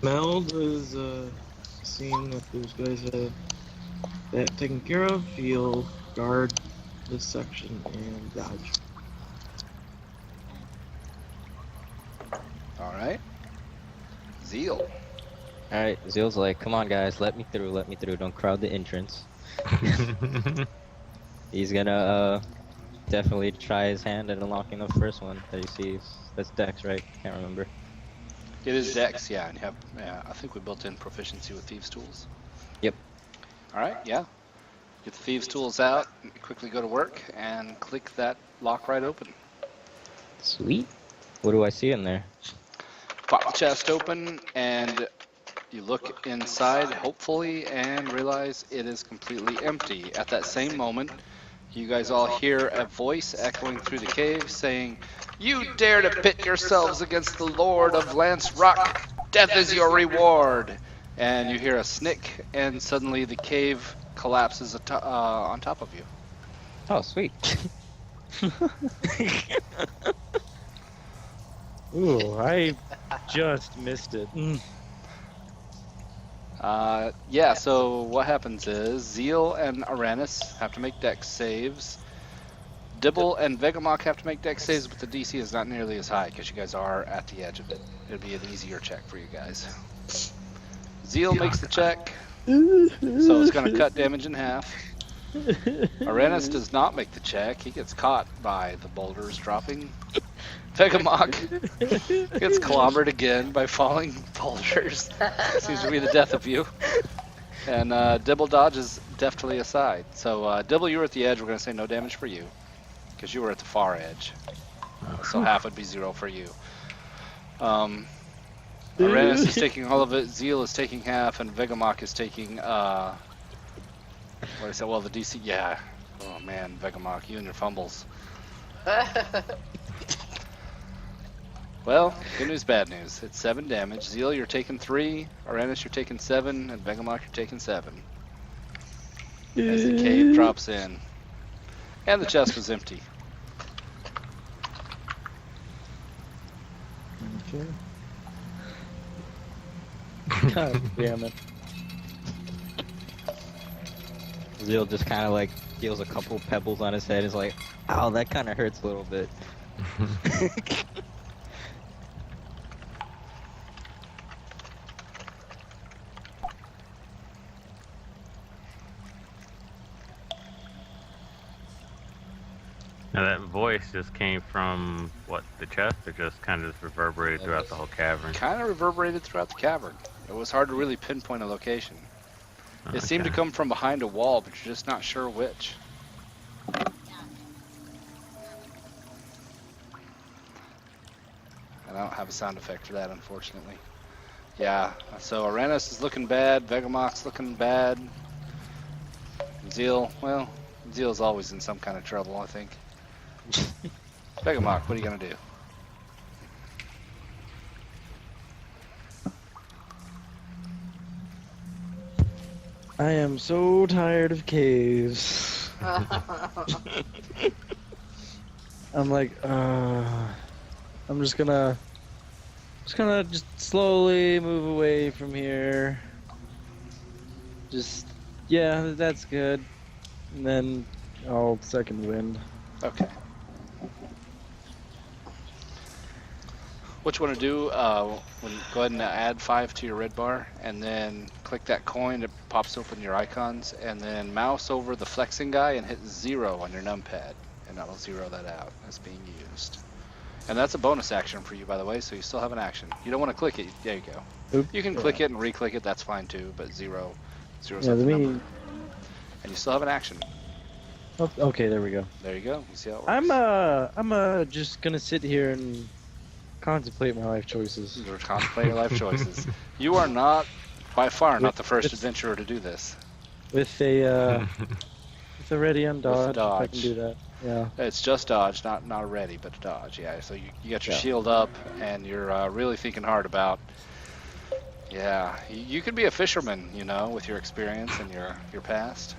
Meld is seeing that those guys have that taken care of. He'll guard this section and dodge. Alright. Zeal. Alright, Zeal's like, come on guys, let me through, don't crowd the entrance. He's gonna definitely try his hand at unlocking the first one that he sees. That's Dex, right? Can't remember. It is Dex, yeah, and you have, I think we built in proficiency with Thieves' Tools. Yep. Alright, yeah. Get the Thieves' Tools out, quickly go to work, and click that lock right open. Sweet. What do I see in there? Pop the chest open, and you look inside, hopefully, and realize it is completely empty. At that same moment, you guys all hear a voice echoing through the cave saying, "You dare to pit yourselves against the Lord of Lance Rock! Death is your reward!" And you hear a snick, and suddenly the cave collapses on top of you. Oh, sweet. Ooh, I just missed it. Yeah, so what happens is Zeal and Aranus have to make dex saves. Dibble and Vegamok have to make dex saves, but the DC is not nearly as high because you guys are at the edge of it. It'll be an easier check for you guys. Zeal makes the check, so it's going to cut damage in half. Aranus does not make the check. He gets caught by the boulders dropping. Vegamok gets clobbered again by falling boulders. Seems to be the death of you. And Dibble dodges deftly aside. So Dibble, you were at the edge. We're going to say no damage for you because you were at the far edge. So half would be 0 for you. Aranus is taking all of it. Zeal is taking half, and Vegamok is taking. What did I say? Well, the DC. Yeah. Oh man, Vegamok, you and your fumbles. Well, good news, bad news. It's 7 damage. Zeal, you're taking 3. Aranus, you're taking 7. And Vegamok, you're taking 7. As the cave drops in. And the chest was empty. Okay. God damn it. Zeal just kind of like feels a couple pebbles on his head. Is like, ow, that kind of hurts a little bit. Now that voice just came from, what, the chest, or just kind of just reverberated throughout the whole cavern? Kind of reverberated throughout the cavern. It was hard to really pinpoint a location. It seemed to come from behind a wall, but you're just not sure which. I don't have a sound effect for that, unfortunately. Yeah, so Aranus is looking bad, Vegamok's looking bad. Zeal, well, Zeal's always in some kind of trouble, I think. Vegamok, what are you gonna do? I am so tired of caves. I'm like, I'm just gonna slowly move away from here. Just, yeah, that's good. And then I'll second wind. Okay. What you want to do, go ahead and add 5 to your red bar, and then click that coin, it pops open your icons, and then mouse over the flexing guy and hit 0 on your numpad, and that'll 0 that out as being used. And that's a bonus action for you, by the way, so you still have an action. You don't want to click it, there you go. Oops. You can click it and re-click it, that's fine too, but 0's Yeah, up the let me. number. And you still have an action. Oh, okay, there we go. There you go, you see how it works. I'm just gonna sit here and contemplate my life choices. Or contemplate your life choices. You are not, by far, not the first adventurer to do this. With a with a ready on dodge, if I dodge. can do that. Yeah. It's just dodge, not ready, but dodge. Yeah. So you got your Yeah. shield up, and you're really thinking hard about. Yeah, you could be a fisherman, you know, with your experience and your past.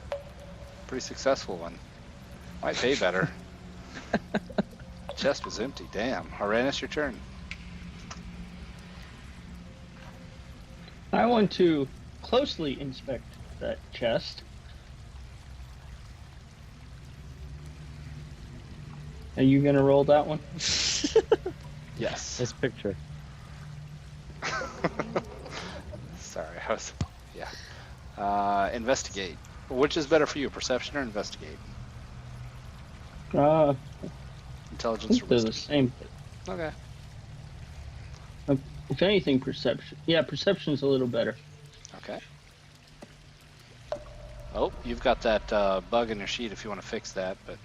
Pretty successful one. Might pay better. Chest was empty. Damn. Uranus, your turn. I want to closely inspect that chest. Are you gonna roll that one? Yes. Nice picture. Sorry, I was. Yeah. Investigate. Which is better for you, perception or investigate? I Intelligence or think they're the wisdom? same. Okay. If anything, perception. Yeah, perception's a little better. Okay. Oh, you've got that bug in your sheet if you want to fix that, but.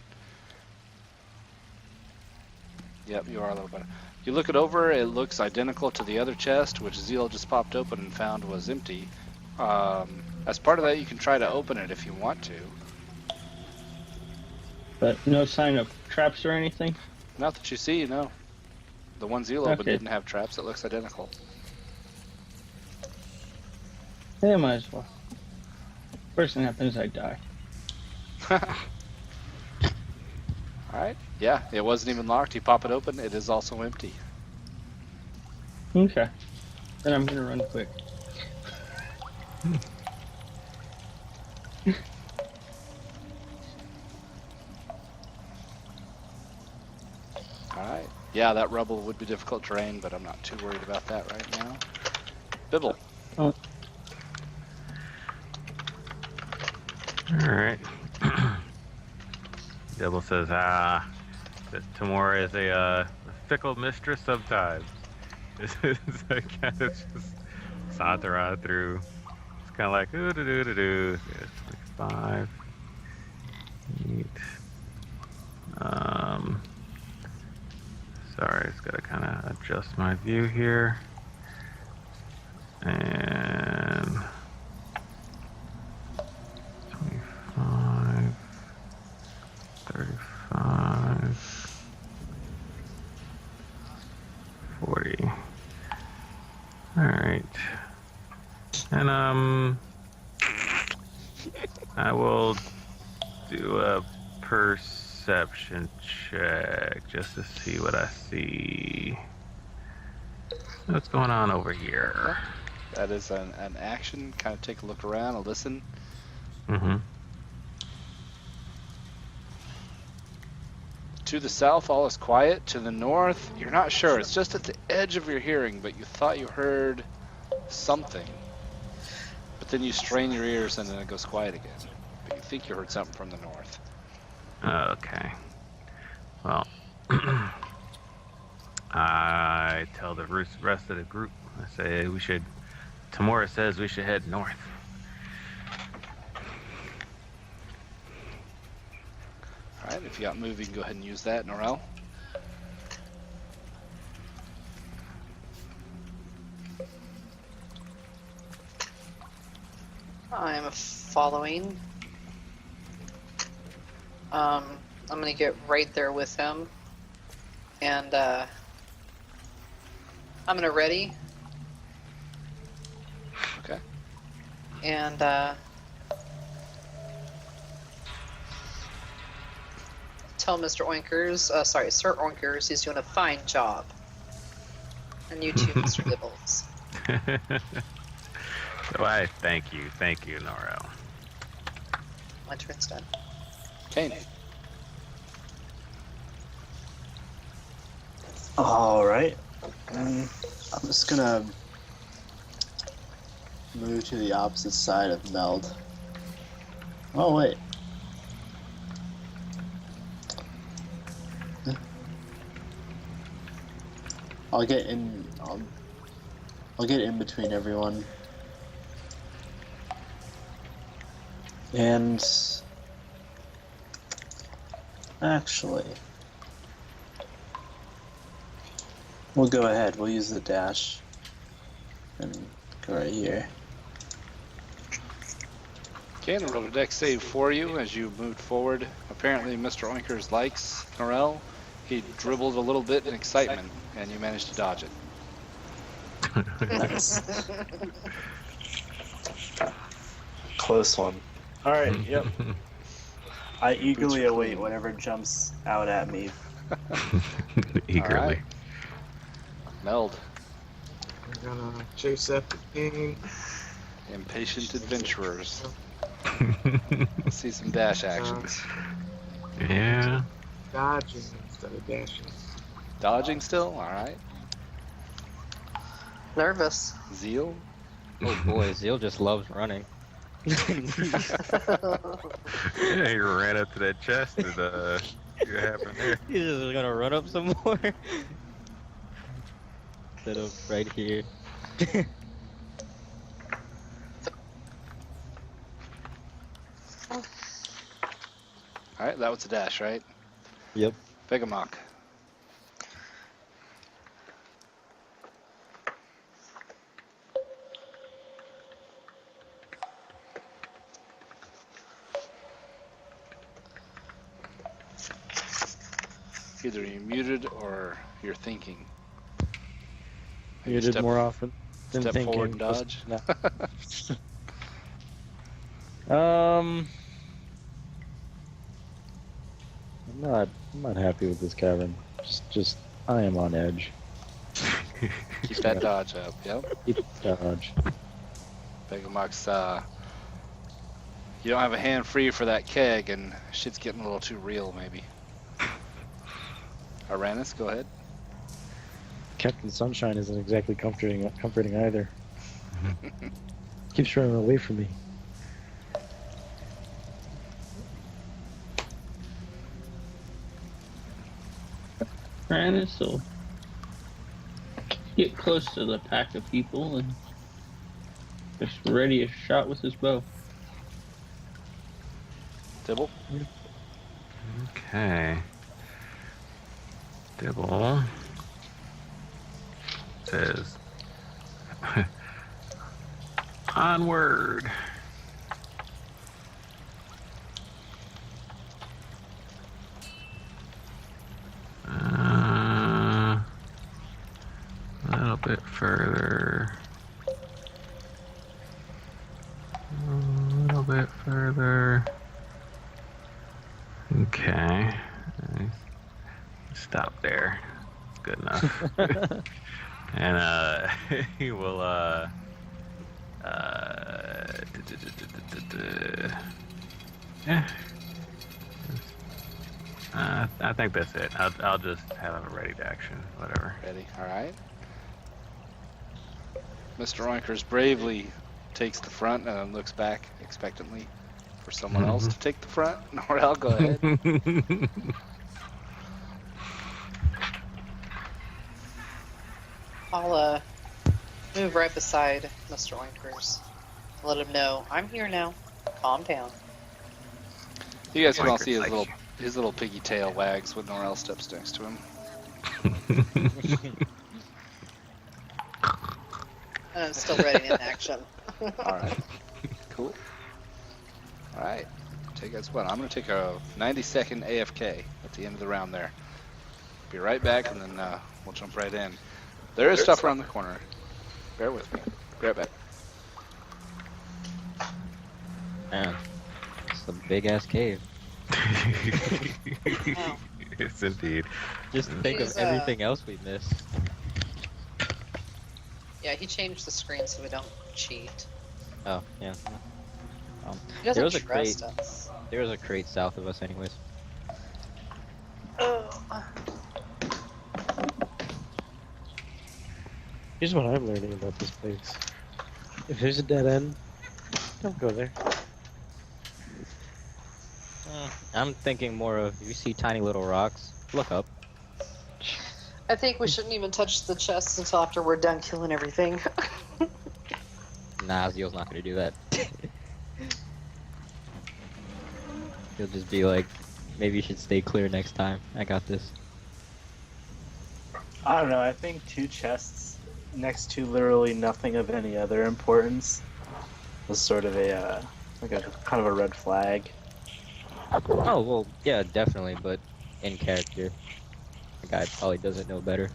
Yep, you are a little better. You look it over, it looks identical to the other chest, which Zeal just popped open and found was empty. As part of that, you can try to open it if you want to. But no sign of traps or anything? Not that you see, no. The one Zeal opened Okay. didn't have traps, it looks identical. Yeah, might as well. First thing happens, I die. Alright, yeah, it wasn't even locked. You pop it open, it is also empty. Okay. Then I'm gonna run quick. Alright, yeah, that rubble would be difficult terrain, but I'm not too worried about that right now. Bibble. Alright. Devil says, that Tamora is a fickle mistress sometimes. This is I kind of just saunter on through. It's kind of like, ooh, do do do do. There's like 5, 8. Sorry, just gotta kind of adjust my view here. And 25, 35, 40. All right. And I will do a perception check just to see what I see. What's going on over here? That is an action. Kind of take a look around and listen. Mm-hmm. To the south, all is quiet. To the north, you're not sure. It's just at the edge of your hearing, but you thought you heard something. But then you strain your ears and then it goes quiet again. But you think you heard something from the north. Okay. Well, I tell the rest of the group, I say Tamora says we should head north. Alright, if you got move, you can go ahead and use that, Norel. I'm following. I'm gonna get right there with him, and I'm gonna ready. Okay. And tell Mr. Oinkers, sorry, Sir Oinkers, he's doing a fine job. And you too, Mr. Dibbles. So I thank you, Norel. My turn's done. Kane. Alright. I'm just gonna move to the opposite side of Meld. Oh, wait. I'll get in. I'll get in between everyone. And actually, we'll go ahead. We'll use the dash and go right here. Okay, and roll a dex save for you as you moved forward. Apparently, Mr. Oinkers likes Norel. He dribbled a little bit in excitement, and you managed to dodge it. Nice. Close one. Alright, yep. I eagerly Boots are await clean. whatever jumps out at me. Eagerly. Alright. Meld. I'm gonna chase after King. Impatient adventurers. Let's see some dash actions. Yeah. Dodging instead of dashing. Dodging still? Alright. Nervous. Zeal? Oh boy, Zeal just loves running. Yeah, he ran up to that chest and see what happened there. He's just gonna run up some more. Instead of right here. Alright, that was a dash, right? Yep. Vegamok. Either you're muted or you're thinking. Maybe You did step- more often than Step thinking. forward and dodge. I'm not happy with this cavern. Just I am on edge. Keep that dodge up. Yep. Keep dodge. Vegamok's, you don't have a hand free for that keg, and shit's getting a little too real, maybe. Aranis, go ahead. Captain Sunshine isn't exactly comforting either. Keeps running away from me. Aranis will get close to the pack of people and just ready a shot with his bow. Dibble. Okay. Dibble says, onward. A little bit further. A little bit further. Okay. Stop there. It's good enough. And he will yeah. I think that's it. I'll just have him ready to action. Whatever. Ready. All right. Mr. Oinkers bravely takes the front and then looks back expectantly for someone else to take the front. Norel, go ahead. I'll move right beside Mr. Oinkers. Let him know I'm here now. Calm down. You guys can all Oinkers see like his little piggy tail wags when Norel steps next to him. And I'm still ready in action. All right. Cool. All right. Take as what? I'm gonna take a 90-second AFK at the end of the round there. Be right back, and then we'll jump right in. There is stuff around the corner. Bear with me. Be right back. Man, it's a big ass cave. Wow. Yes, indeed. Just think of He's, everything else we missed. Yeah, he changed the screen so we don't cheat. Oh, yeah. He doesn't There was a trust us. There was a crate south of us anyways. Oh. Here's what I'm learning about this place. If there's a dead end, don't go there. I'm thinking more of, if you see tiny little rocks, look up. I think we shouldn't even touch the chest until after we're done killing everything. Nah, Zeal's not gonna do that. He'll just be like, maybe you should stay clear next time. I got this. I don't know. I think 2 chests next to literally nothing of any other importance was sort of a like a kind of a red flag. Oh, well, yeah, definitely, but in character. The guy probably doesn't know better.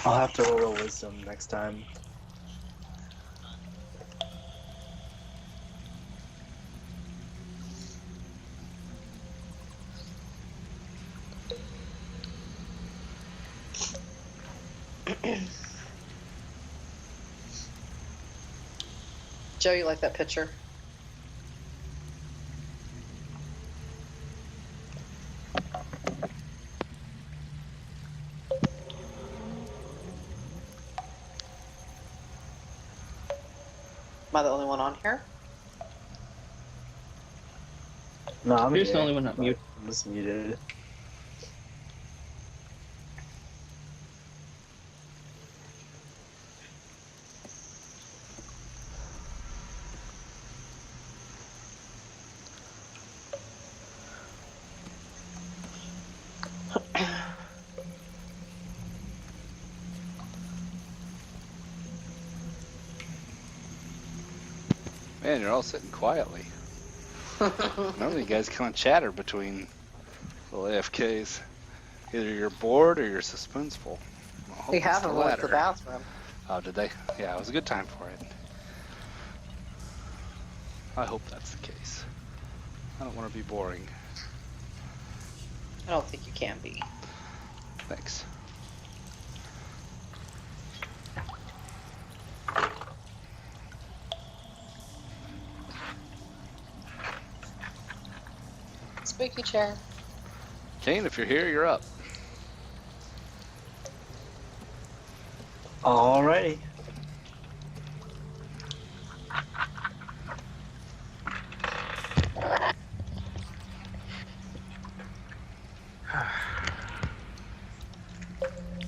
I'll have to roll wisdom next time. Joe, you like that picture? Am I the only one on here? No, I'm Here's the here, only one not but mute. I'm just muted. Man, you're all sitting quietly. Normally you guys kind of chatter between little AFKs. Either you're bored or you're suspenseful. I hope They it's haven't the went to the latter. bathroom. Oh, did they? Yeah, it was a good time for it. I hope that's the case. I don't want to be boring. I don't think you can be. Thanks. Squeaky chair. Kane, if you're here, you're up. Alrighty.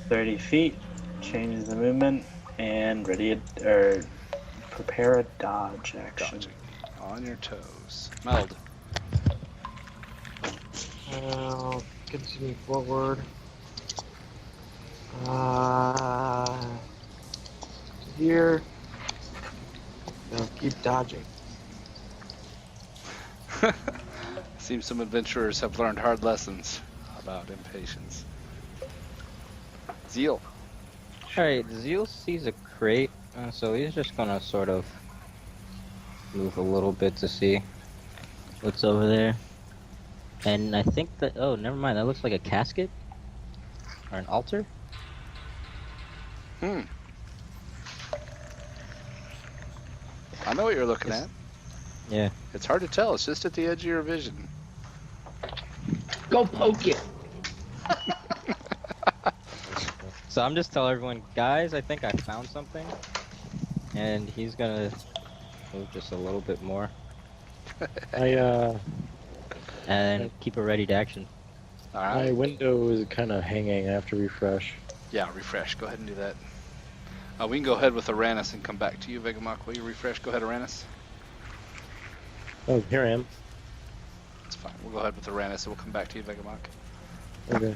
$30 changes the movement, and prepare a dodge action. Dodging. On your toes. Meld. I'll continue forward. Here. I'll keep dodging. Seems some adventurers have learned hard lessons about impatience. Zeal. Alright, Zeal sees a crate, so he's just gonna sort of move a little bit to see what's over there. And I think that, oh, never mind, that looks like a casket? Or an altar? I know what you're looking at. Yeah. It's hard to tell. It's just at the edge of your vision. Go poke it. So I'm just telling everyone, guys, I think I found something. And he's gonna move just a little bit more. And keep it ready to action. All My right. window is kind of hanging. I have to refresh. Yeah, refresh. Go ahead and do that. We can go ahead with Aranis and come back to you, Vegamok. Will you refresh? Go ahead, Aranis. Oh, here I am. It's fine. We'll go ahead with Aranis and we'll come back to you, Vegamok. Okay.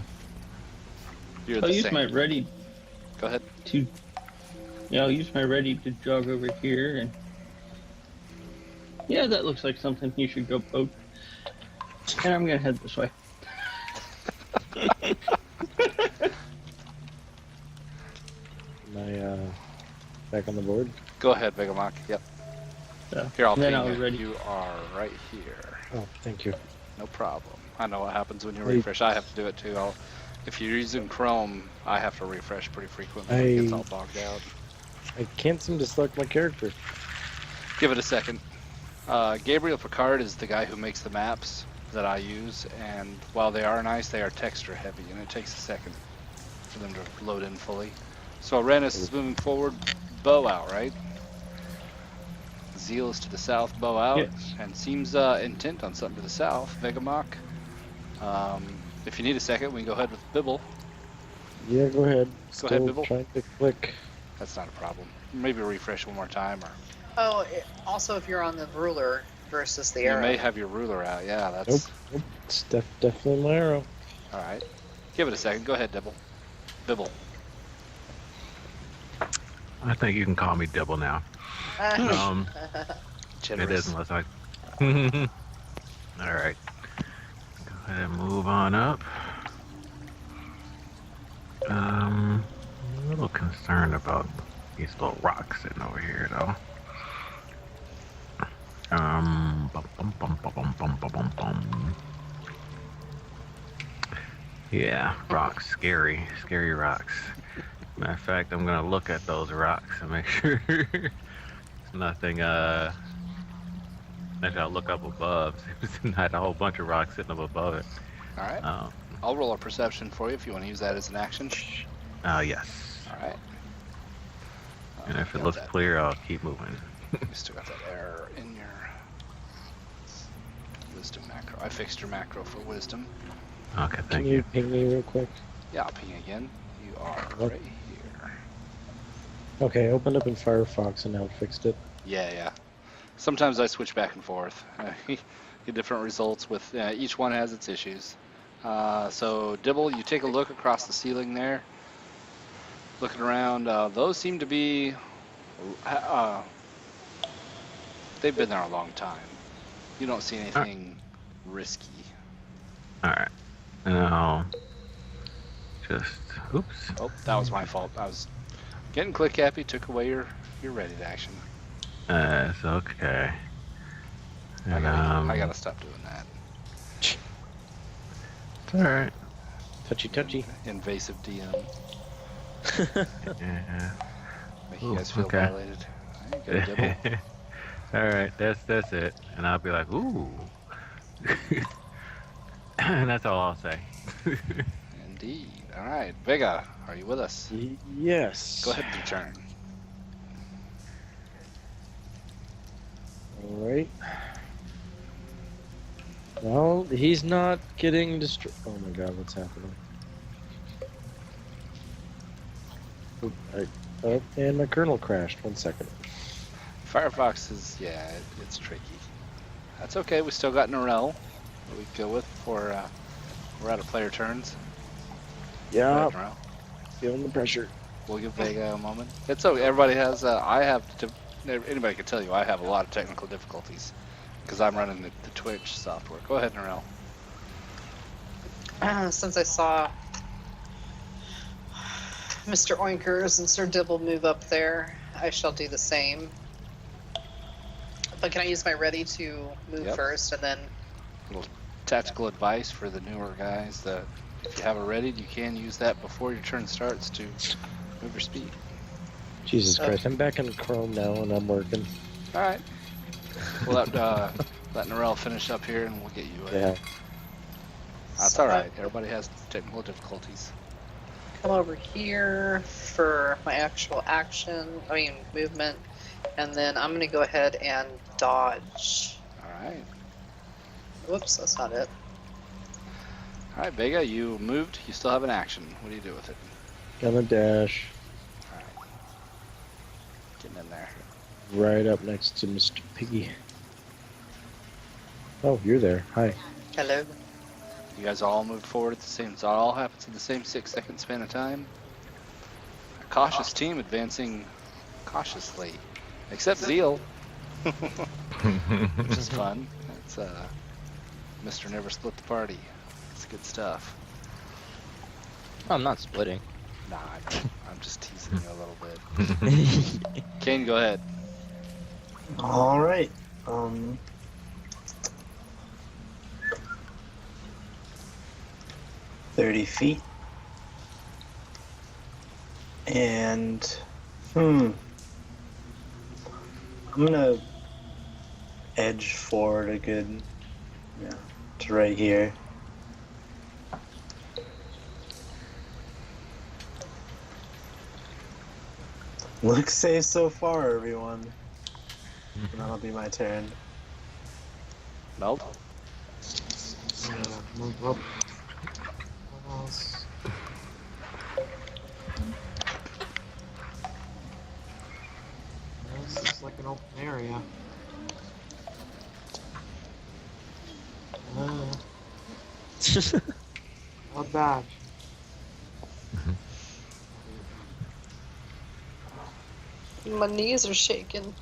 You're I'll the use same. my ready Go ahead. to. Yeah, I'll use my ready to jog over here and. Yeah, that looks like something you should go poke. And I'm gonna head this way. Am I back on the board? Go ahead, Vegamok. Yep. Yeah. Here, I'll Then ping I'll you. ready- You are right here. Oh, thank you. No problem. I know what happens when you Hey. refresh. I have to do it too. If you're using Chrome, I have to refresh pretty frequently. It gets all bogged out. I can't seem to select my character. Give it a second. Gabriel Picard is the guy who makes the maps that I use, and while they are nice, they are texture heavy, and it takes a second for them to load in fully. So Aranis is moving forward, bow out, right? Zeal is to the south, bow out, Yes. and seems intent on something to the south. Vegamok. If you need a second, we can go ahead with Bibble. Yeah, go ahead. Go ahead, Still Bibble. trying to click. That's not a problem. Maybe refresh one more time, or Oh, also if you're on the ruler versus the you arrow. may have your ruler out. Yeah, that's Nope. Nope. It's definitely my arrow. all right. Give it a second. Go ahead, Dibble. Bibble. I think you can call me Dibble now. It Generous. is unless I. All right. Go ahead and move on up. A little concerned about these little rocks sitting over here, though. Bum, bum, bum, bum, bum, bum, bum, bum, bum. Yeah, rocks, scary rocks. Matter of fact, I'm gonna look at those rocks and make sure there's nothing. Maybe I'll look up above. There's not a whole bunch of rocks sitting up above it. All right. I'll roll a perception for you if you want to use that as an action. Yes. All right. And if it got looks that. clear, I'll keep moving. You still got that error in your wisdom macro. I fixed your macro for wisdom. Okay, Can thank you you. ping me real quick? Yeah, I'll ping again. You are What? right here. Okay, I opened up in Firefox and now it fixed it. Yeah. Sometimes I switch back and forth. Get different results with each one has its issues. So Dibble, you take a look across the ceiling there. Looking around, those seem to be. They've been there a long time. You don't see anything risky. All right. And I'll just. Oops. Oh, that was my fault. I was getting click happy. Took away your ready to action. It's okay. And I gotta stop doing that. It's all right. Touchy. Invasive DM. Yeah. Make you Ooh, guys feel okay. violated. Alright, good Dibble. All right, that's it. And I'll be like, ooh. And that's all I'll say. Indeed. All right, Vega, are you with us? Yes. Go ahead with your turn. Alright. Well, he's not getting destroyed. Oh my god, what's happening? And my kernel crashed. 1 second. Firefox is, it's tricky. That's okay. We still got Norel that we go with for we're out of player turns. Yeah, Go ahead, feeling the pressure. We'll give Vega a moment. It's okay. Everybody has. Anybody can tell you I have a lot of technical difficulties because I'm running the Twitch software. Go ahead, Norel. Since I saw Mr. Oinkers and Sir Dibble move up there, I shall do the same. But can I use my ready to move Yep. first and then... Little tactical advice for the newer guys that if you have a ready, you can use that before your turn starts to move your speed. Jesus Christ, I'm back in Chrome now and I'm working. All right. We'll let Norel finish up here and we'll get you. Yeah. That's all right. Everybody has technical difficulties. Come over here for my actual movement, and then I'm gonna go ahead and dodge. All right. Whoops, that's not it. All right, Vega, you moved. You still have an action. What do you do with it? Gonna dash All right. Getting in there. right up next to Mr. Piggy. Oh, you're there. Hi. Hello. You guys all moved forward at the same. So it all happens in the same 6-second span of time. A cautious team advancing cautiously, except Zeal, which is fun. It's Mr. Never Split the Party. It's good stuff. I'm not splitting. Nah, I'm just teasing you a little bit. Kane, go ahead. All right. 30 feet. And I'm gonna edge forward a good, to right here. Looks safe so far, everyone. That'll be my turn. Meld. Move up. What else? This is like an open area. Not bad. My knees are shaking.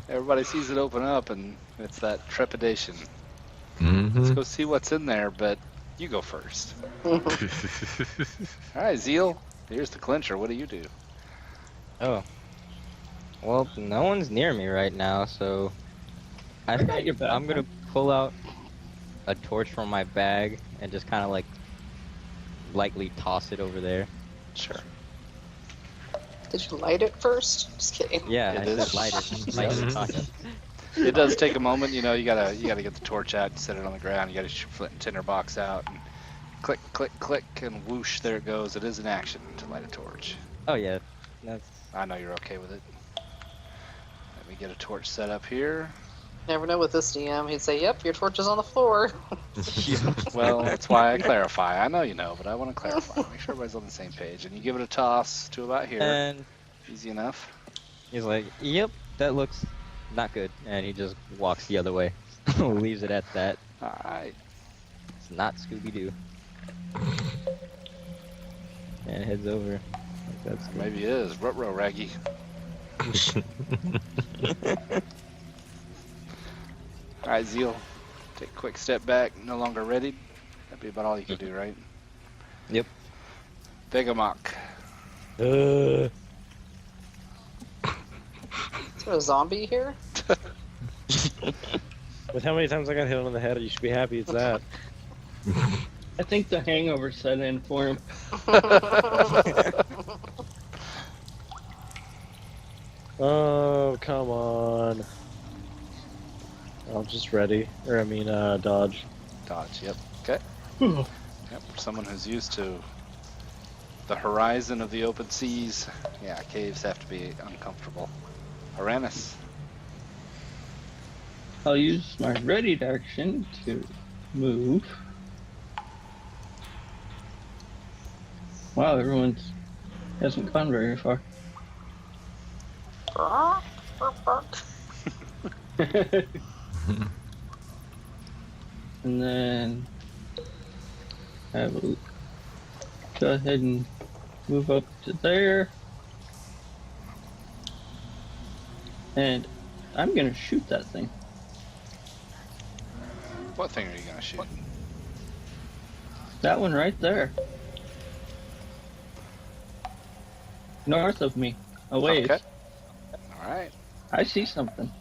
Everybody sees it open up, and it's that trepidation. Mhm. Let's go see what's in there, but you go first. All right, Zeal. Here's the clincher. What do you do? Oh. Well, no one's near me right now, so I got think your back, I'm gonna pull out a torch from my bag and just kind of like lightly toss it over there. Sure. Did you light it first? Just kidding. Yeah, It I is. said light it. Lightly toss it. It does take a moment, you know. You gotta get the torch out, set it on the ground. You gotta flint and tinder box out, and click, click, click, and whoosh, there it goes. It is an action to light a torch. Oh yeah, that's I know you're okay with it. Let me get a torch set up here. Never know with this DM. He'd say, "Yep, your torch is on the floor." Well, that's why I clarify. I know you know, but I want to clarify. Make sure everybody's on the same page. And you give it a toss to about here. and Easy enough. he's like, "Yep, that looks not good," and he just walks the other way, leaves it at that. All right. It's not Scooby Doo, and heads over. Like, that's good. Maybe it is. Ruh-roh, Raggy. All right, Zeal. Take a quick step back. No longer ready. That'd be about all you can do, right? Yep. Vegamok. Uh, Is there a zombie here? with how many times I got hit on the head, you should be happy it's that. I think the hangover set in for him. Oh, come on. I'm just ready. Or, I mean, dodge. Dodge, yep. Okay. Yep. Someone who's used to the horizon of the open seas. Yeah, caves have to be uncomfortable. Uranus. I'll use my ready action to move. Wow, everyone hasn't gone very far. And then I will go ahead and move up to there. And I'm gonna shoot that thing. What thing are you gonna shoot? That one right there. North of me. A ways. Okay. All right. I see something.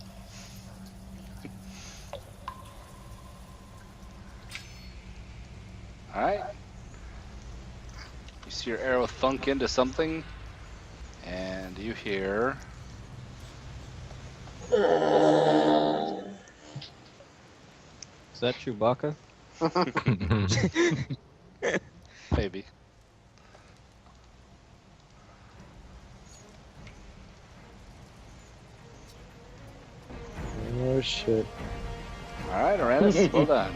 All right. You see your arrow thunk into something, and you hear. Is that Chewbacca? Maybe. Oh, shit. All right, Uranus, well done.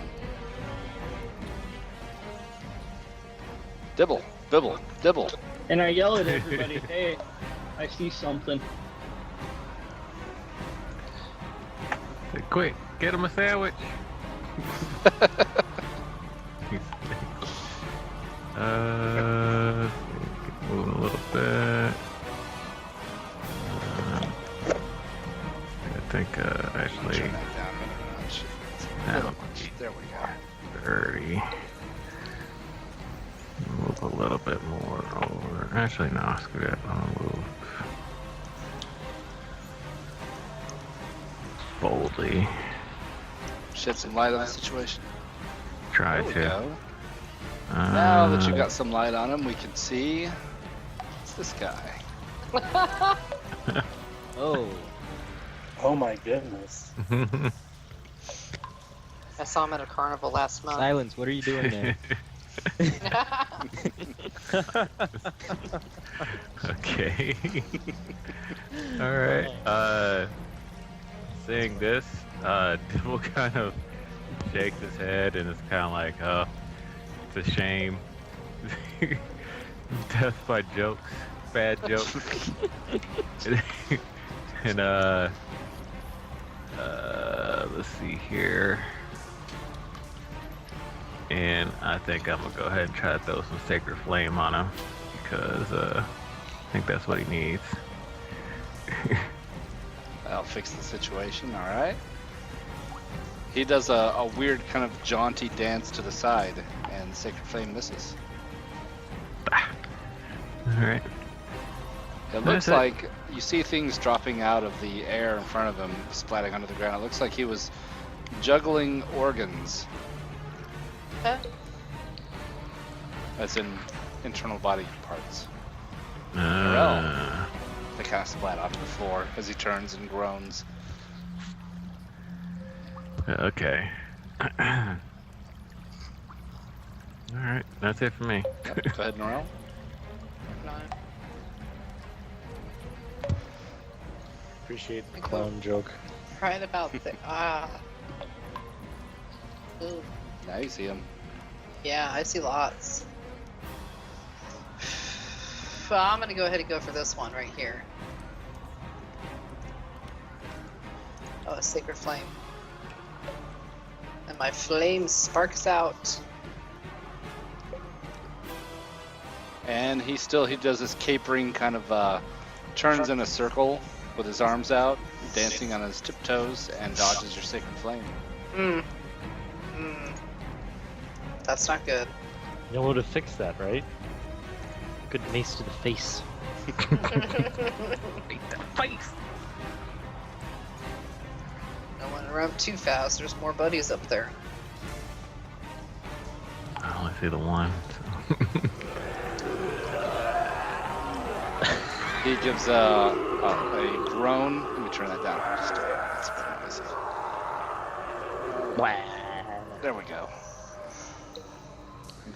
Dibble, dibble, dibble. And I yell at everybody, hey, I see something. Quick, get him a sandwich. Keep moving a little bit. I think actually Turn that down a notch. now There we go. 30. Move a little bit more over. Actually, no, screw that. I'll move boldly. Shed some light on the situation. Try There we to. go. Now that you've got some light on him, we can see it's this guy. Oh. Oh my goodness. I saw him at a carnival last month. Silence, what are you doing there? Okay. All right. Seeing this, Dibble kind of shakes his head and is kind of like, "Oh, it's a shame. Death by jokes, bad jokes." And let's see here. And I think I'm gonna go ahead and try to throw some Sacred Flame on him because I think that's what he needs. That'll fix the situation, alright. He does a weird kind of jaunty dance to the side, and Sacred Flame misses. Alright. It looks That's it. like you see things dropping out of the air in front of him, splatting onto the ground. It looks like he was juggling organs. as in internal body parts. Uh, They kind of splat onto the floor as he turns and groans. okay. All right, that's it for me. Yep, go ahead, Norel. Appreciate the clown joke. Right about there. Ooh. Now you see him. Yeah, I see lots. Well, I'm gonna go ahead and go for this one right here. Oh, a sacred flame. And my flame sparks out. And he does this capering kind of turns in a circle with his arms out, dancing on his tiptoes, and dodges your sacred flame. That's not good. You know how to fix that, right? Good mace to the face. Don't want to run too fast. There's more buddies up there. I only see the one. He gives a groan. Let me turn that down just a bit. It's a bit noisy. There we go.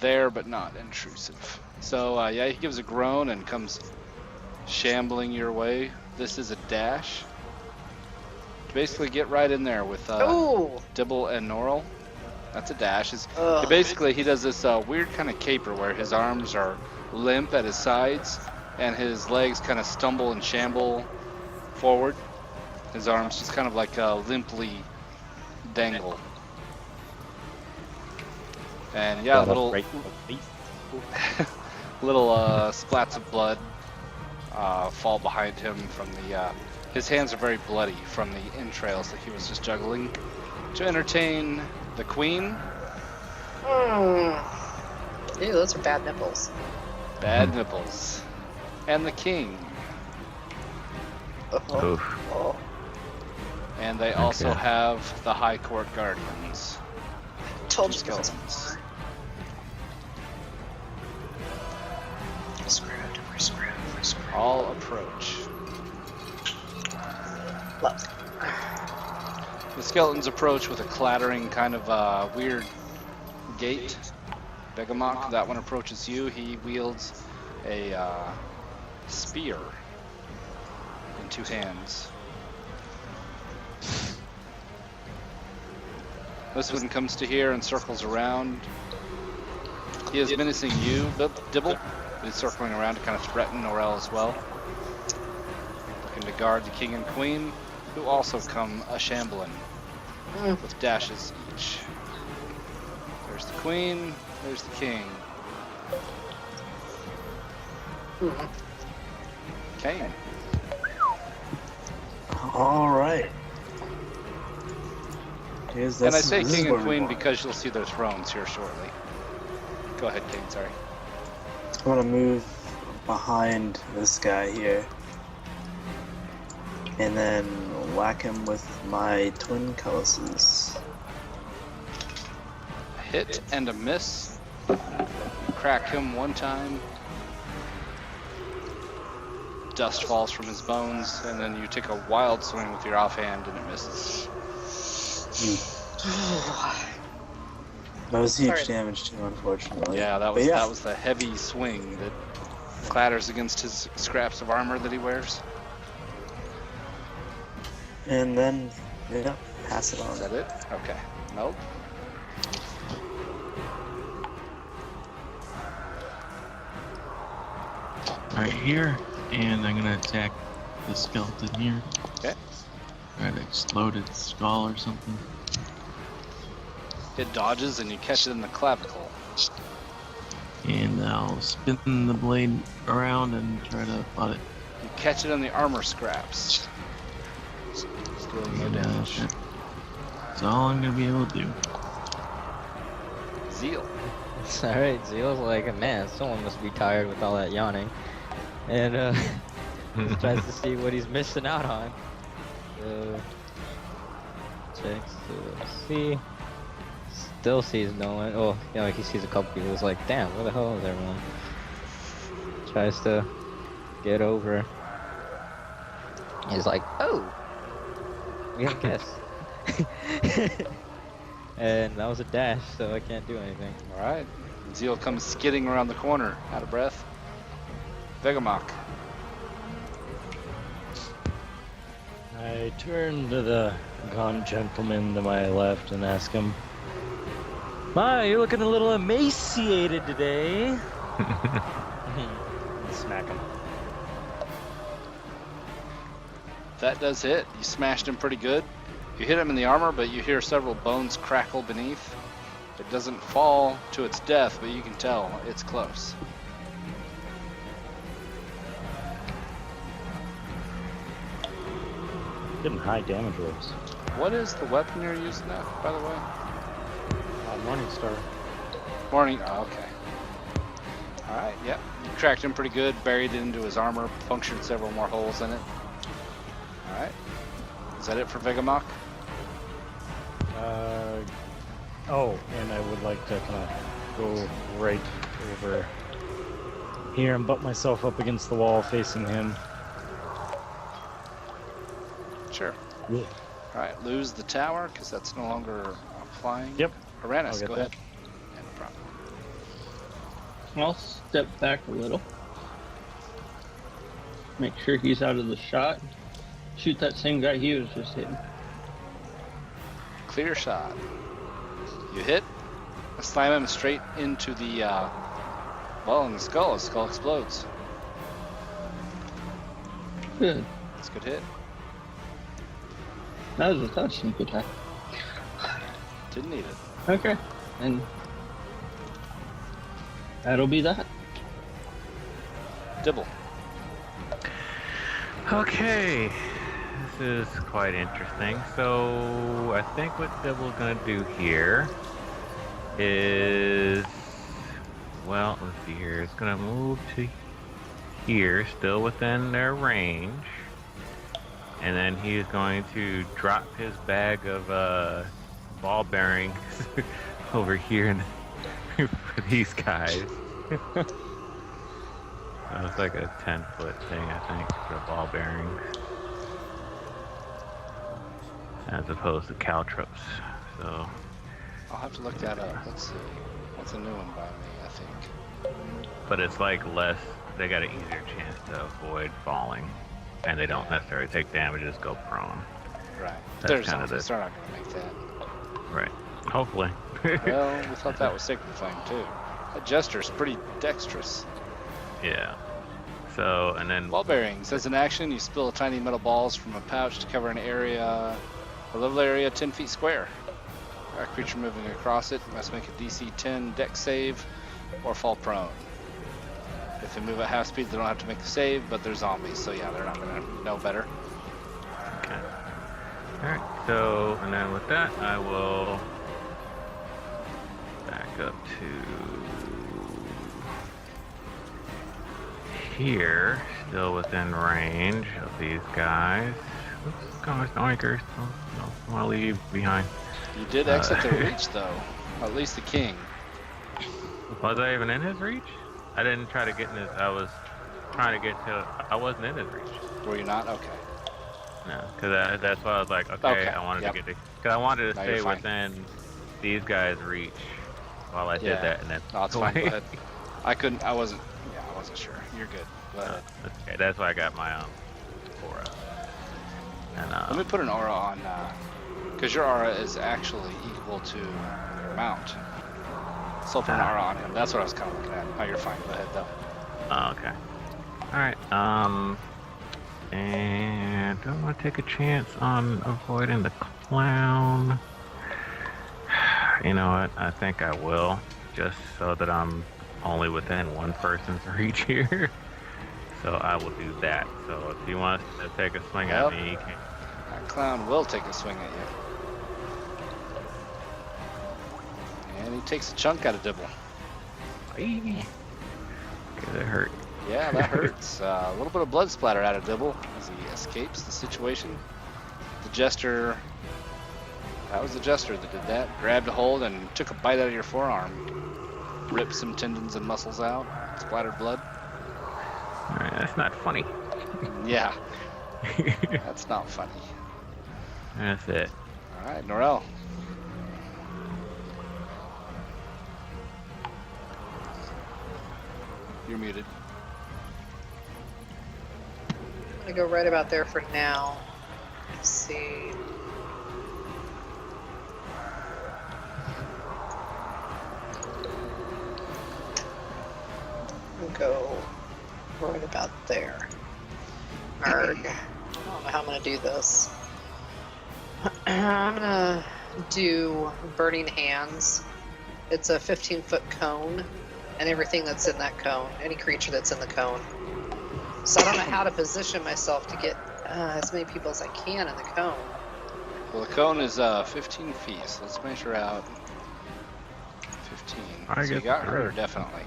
There, but not intrusive. So, yeah, he gives a groan and comes shambling your way. This is a dash. Basically, get right in there with Dibble and Norel. That's a dash. Basically, he does this weird kind of caper where his arms are limp at his sides and his legs kind of stumble and shamble forward. His arms just kind of like limply dangle. And yeah, little splats of blood fall behind him from the. His hands are very bloody from the entrails that he was just juggling to entertain the queen. Ew, those are bad nipples. Bad nipples. And the king. Oh. And they also have the High Court Guardians. Told you skeletons. We're screwed. All approach. Love. The skeletons approach with a clattering kind of weird gait. Begamok, that one approaches you. He wields a spear in two hands. This one comes to here and circles around. He is menacing you, Dibble. He's circling around to kind of threaten Norel as well. Looking to guard the king and queen, who also come a-shambling with dashes each. There's the queen, there's the king. Kane. All right. And I say king and queen because you'll see their thrones here shortly. Go ahead, Kane, sorry. I'm gonna move behind this guy here. And then whack him with my twin cutlasses. A hit and a miss. Crack him one time. Dust falls from his bones, and then you take a wild swing with your offhand and it misses. That was huge damage too, unfortunately. Yeah, that was the heavy swing that clatters against his scraps of armor that he wears. And then, yeah, pass it on. Is that it? Okay. Nope. Right here, and I'm gonna attack the skeleton here. Okay. Try to explode its skull or something. It dodges and you catch it in the clavicle. And I'll spin the blade around and try to butt it. You catch it in the armor scraps. Still no damage. That's all I'm gonna be able to do. Zeal. Alright, Zeal's like, man, someone must be tired with all that yawning. And he tries to see what he's missing out on. So, checks to see. still sees no one. Oh, you know, he sees a couple people. He's like, damn, where the hell is everyone? Tries to get over. He's like, oh, we have guests. And that was a dash, so I can't do anything. All right. Zeal comes skidding around the corner, out of breath. Vegamok. I turn to the gaunt gentleman to my left and ask him, "My, you're looking a little emaciated today." Smack him. That does hit. You smashed him pretty good. You hit him in the armor, but you hear several bones crackle beneath. It doesn't fall to its death, but you can tell it's close. Getting high damage rolls. What is the weapon you're using now, by the way? Morningstar. Morning. Oh, okay. All right. Yep. You cracked him pretty good. Buried it into his armor. Punctured several more holes in it. All right. Is that it for Vegamok? Oh, and I would like to kind of go right over here and butt myself up against the wall facing him. Sure. Yeah. All right. Lose the tower because that's no longer applying. Yep. Uranus, I'll get go that. ahead. Yeah, no problem. I'll step back a little. Make sure he's out of the shot. Shoot that same guy he was just hitting. Clear shot. You hit. Slam him straight into the, well, in the skull. His skull explodes. Good. That's a good hit. That was a sneak attack. Didn't need it. Okay. And that'll be that. Dibble. Okay, this is quite interesting. So I think what Dibble's gonna do here is, well, let's see here. It's gonna move to here, still within their range, and then he's going to drop his bag of ball bearings over here for these guys. It's like a 10-foot thing, I think, for ball bearings, as opposed to caltrops. So I'll have to look that up. Let's see. What's a new one by me, I think. but it's like less. They got an easier chance to avoid falling, and they don't necessarily take damage, just go prone. Right. That's There's kind of they're the not going to make that. right. Hopefully. Well, we thought that was Sacred Flame, too. That Jester's pretty dexterous. Yeah. So, and then Ball bearings. As an action, you spill tiny metal balls from a pouch to cover an area, a level area 10 feet square. A creature moving across it must make a DC 10 dex save or fall prone. If they move at half speed, they don't have to make a save, but they're zombies, so yeah, they're not going to know better. okay. All right. So, and then with that, I will back up to here, still within range of these guys. Oops, gosh, oinkers. Don't want to leave behind. You did exit the reach, though. At least the king. Was I even in his reach? I didn't try to get in his. I was trying to get to. I wasn't in his reach. Were you not? Okay. No, because that's why I was like, okay, I wanted yep. to get because I wanted to No, stay you're fine. within these guys' reach while I did Yeah. that, and then. No, it's fine. Go ahead. I wasn't sure. You're good. Go ahead. Okay, that's why I got my aura. And Let me put an aura on, because your aura is actually equal to your mount. So I'll put an aura on him. That's what I was kind of looking at. Oh, you're fine. Go ahead, though. oh, okay. All right. And do I want to take a chance on avoiding the clown? You know what? I think I will, just so that I'm only within one person's reach here. So I will do that. So if you want to take a swing Well, at me, you can. That clown will take a swing at you. And he takes a chunk out of Dibble. Okay, that hurt. Yeah, that hurts. A little bit of blood splatter out of Dibble as he escapes the situation. The Jester That was the Jester that did that. Grabbed a hold and took a bite out of your forearm. Ripped some tendons and muscles out. Splattered blood. Alright, that's not funny. Yeah. That's not funny. That's it. Alright, Norel. You're muted. I'm gonna go right about there for now. Let's see. I'll go right about there. Arg. I don't know how I'm gonna do this. I'm gonna do Burning Hands. It's a 15-foot cone, and everything that's in that cone, any creature that's in the cone. So I don't know how to position myself to get as many people as I can in the cone. Well, the cone is 15 feet, so let's measure out 15. I So you guess got you're her, right. definitely.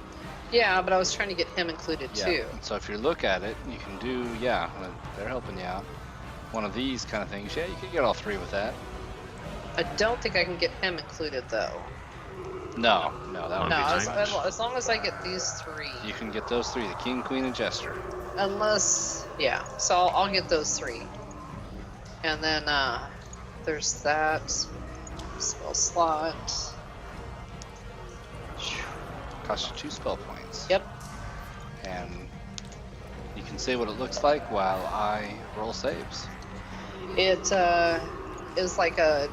Yeah, but I was trying to get him included Yeah. too. So if you look at it, you can do, yeah, they're helping you out. One of these kind of things. Yeah, you could get all three with that. I don't think I can get him included though. No, that would No, be too much. as long as I get these three. You can get those three, the King, Queen, and Jester. Unless, yeah, so I'll get those three. And then there's that spell slot. Costs you 2 spell points. Yep. And you can say what it looks like while I roll saves. It is like a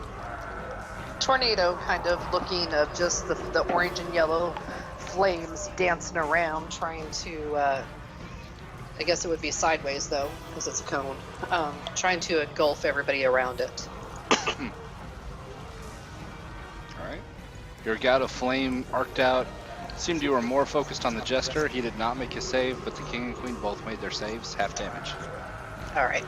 tornado kind of looking of just the orange and yellow flames dancing around trying to, I guess it would be sideways though, because it's a cone, trying to engulf everybody around it. Alright. Your gout of flame arced out. Seemed you were more focused on the Jester. He did not make his save, but the King and Queen both made their saves. Half damage. Alright.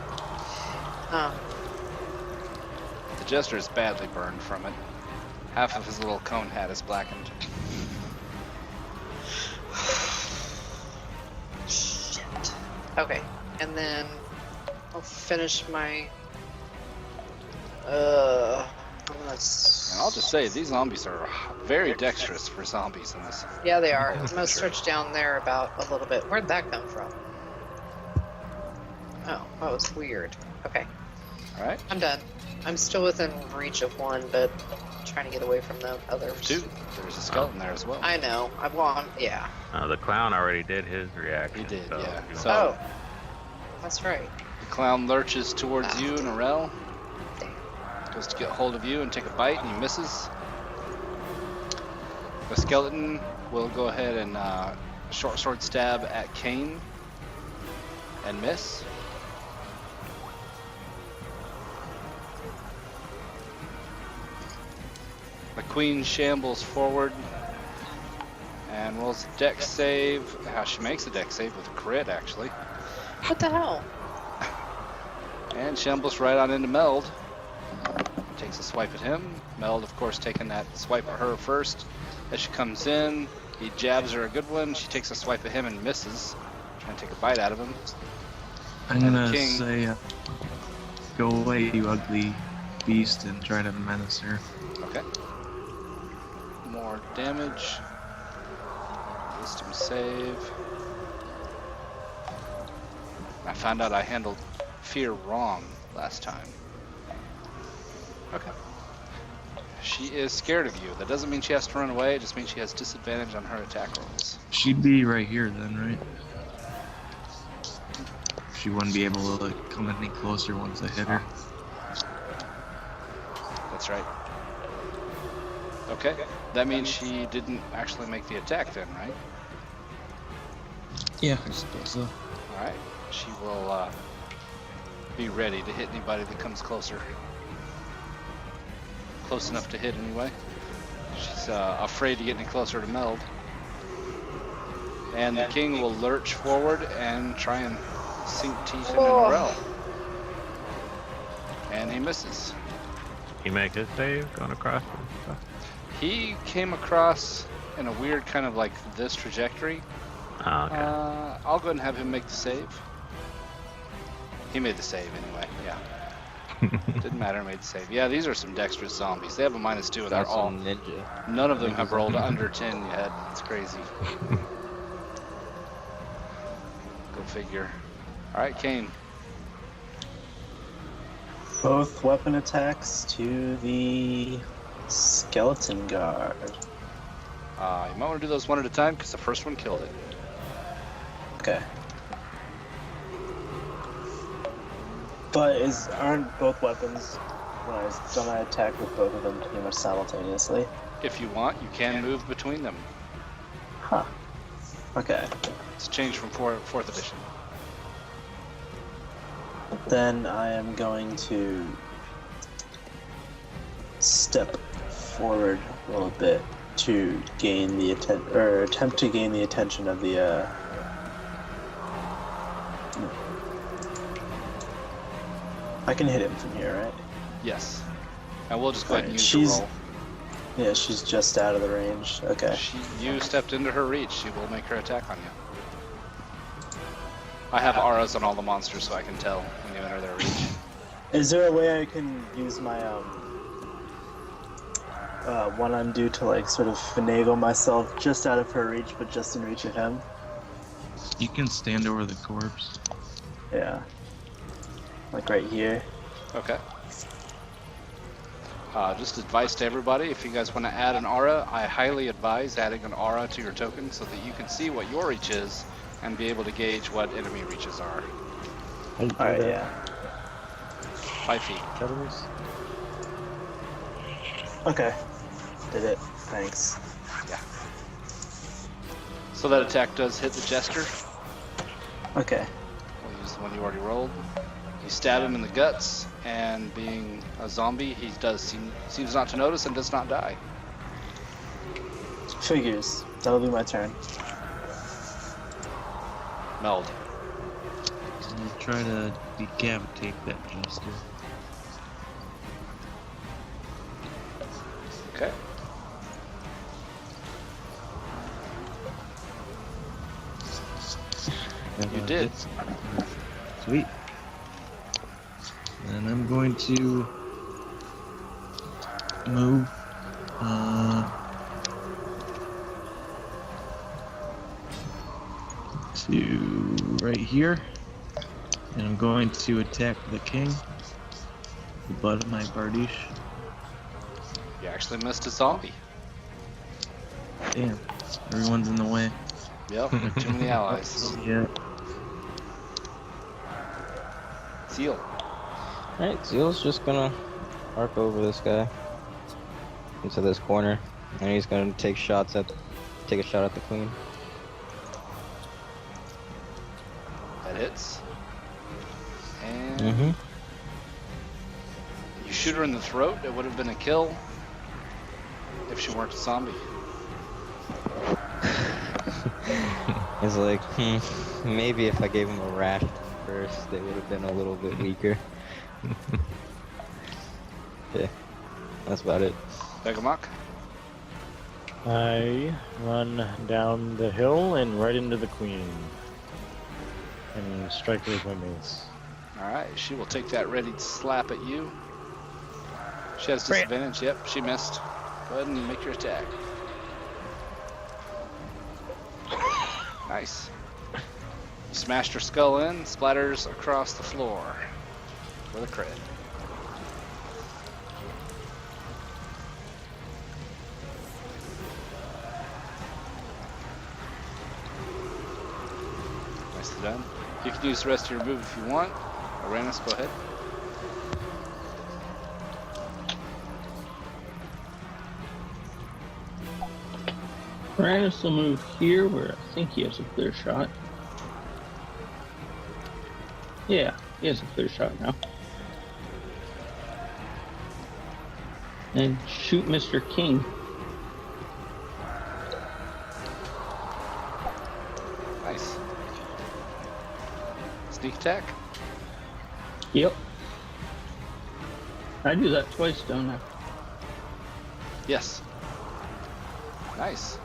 The Jester is badly burned from it. Half of his little cone hat is blackened. Shit. Okay, and then I'll finish my. And I'll just say, these zombies are very dexterous for zombies in this. Yeah, they are. I'm That's gonna for sure. search down there about a little bit. Where'd that come from? Oh, that was weird. Okay, Alright? I'm done. I'm still within reach of one, but trying to get away from the others. 2. There's a skeleton there as well. I know. I want. Yeah. The clown already did his reaction. He did, so yeah. you So- don't- Oh, that's right. The clown lurches towards Ah. you, Norel. Damn. Goes to get hold of you and take a bite, and he misses. The skeleton will go ahead and short sword stab at Kane and miss. The Queen shambles forward and rolls a dex save. She makes a dex save with a crit, actually. What the hell? And shambles right on into Meld. Takes a swipe at him. Meld, of course, taking that swipe at her first. As she comes in, he jabs her a good one. She takes a swipe at him and misses. Trying to take a bite out of him. I'm gonna King. say, go away, you ugly beast, and try to menace her. Okay. More damage. Wisdom save. I found out I handled fear wrong last time. Okay. She is scared of you. That doesn't mean she has to run away, it just means she has disadvantage on her attack rolls. She'd be right here then, right? She wouldn't be able to come any closer once I hit her. That's right. Okay. That means she didn't actually make the attack then, right? Yeah, I suppose so. Alright. She will be ready to hit anybody that comes closer. Close enough to hit anyway. She's afraid to get any closer to Meld. And the King will lurch forward and try and sink teeth into Norel. And he misses. He make his save going across and stuff. He came across in a weird kind of like this trajectory. Oh, okay. I'll go ahead and have him make the save. He made the save anyway, yeah. Didn't matter, made save. Yeah, these are some dexterous zombies. They have a -2 and they're That's all. some ninja. None of them have Ninja rolled zombie. under 10 yet. It's crazy. Go figure. Alright, Kane. Both weapon attacks to the skeleton guard. You might want to do those one at a time because the first one killed it. Okay. But aren't both weapons, don't I attack with both of them pretty much simultaneously? If you want, you can move between them. Huh. Okay. It's changed from 4th edition. Then I am going to step forward a little bit to gain the attempt to gain the attention of the I can hit him from here, right? Yes. And we'll just go ahead and Alright, use the roll. Yeah, she's just out of the range. Okay. You stepped into her reach. She will make her attack on you. I have auras on all the monsters so I can tell when you enter their reach. Is there a way I can use my one undo to like sort of finagle myself just out of her reach, but just in reach of him? You can stand over the corpse. Yeah. Like right here. Okay. Just advice to everybody, if you guys want to add an aura, I highly advise adding an aura to your token so that you can see what your reach is and be able to gauge what enemy reaches are. Alright, yeah. 5 feet. Shadows? Okay. Did it. Thanks. So that attack does hit the jester. Okay. We'll use the one you already rolled. You stab him in the guts, and being a zombie, he seems not to notice and does not die. Figures. That'll be my turn. Meld. I'll try to decapitate that jester. Okay. You did. Sweet. And I'm going to move to right here, and I'm going to attack the king, the butt of my bardiche. You actually missed a zombie. Damn, everyone's in the way. Yep, too many allies. Yeah. Seal. Alright, Zeal's just gonna arc over this guy into this corner, and he's gonna take a shot at the queen. That hits. And Mm-hmm. you shoot her in the throat, it would have been a kill if she weren't a zombie. It's like, maybe if I gave him a rash first, they would have been a little bit weaker. Yeah, that's about it. Begamok. I run down the hill and right into the queen. And strike her with my mace. Alright, she will take that ready to slap at you. She has disadvantage. Yep, she missed. Go ahead and make your attack. Nice. You smashed her skull in, splatters across the floor. For the crit. Nicely done. You can use the rest of your move if you want. Uranus, go ahead. Uranus will move here where I think he has a clear shot. Yeah, he has a clear shot now. And shoot Mr. King. Nice. Sneak attack. Yep. I do that twice, don't I? Yes. Nice.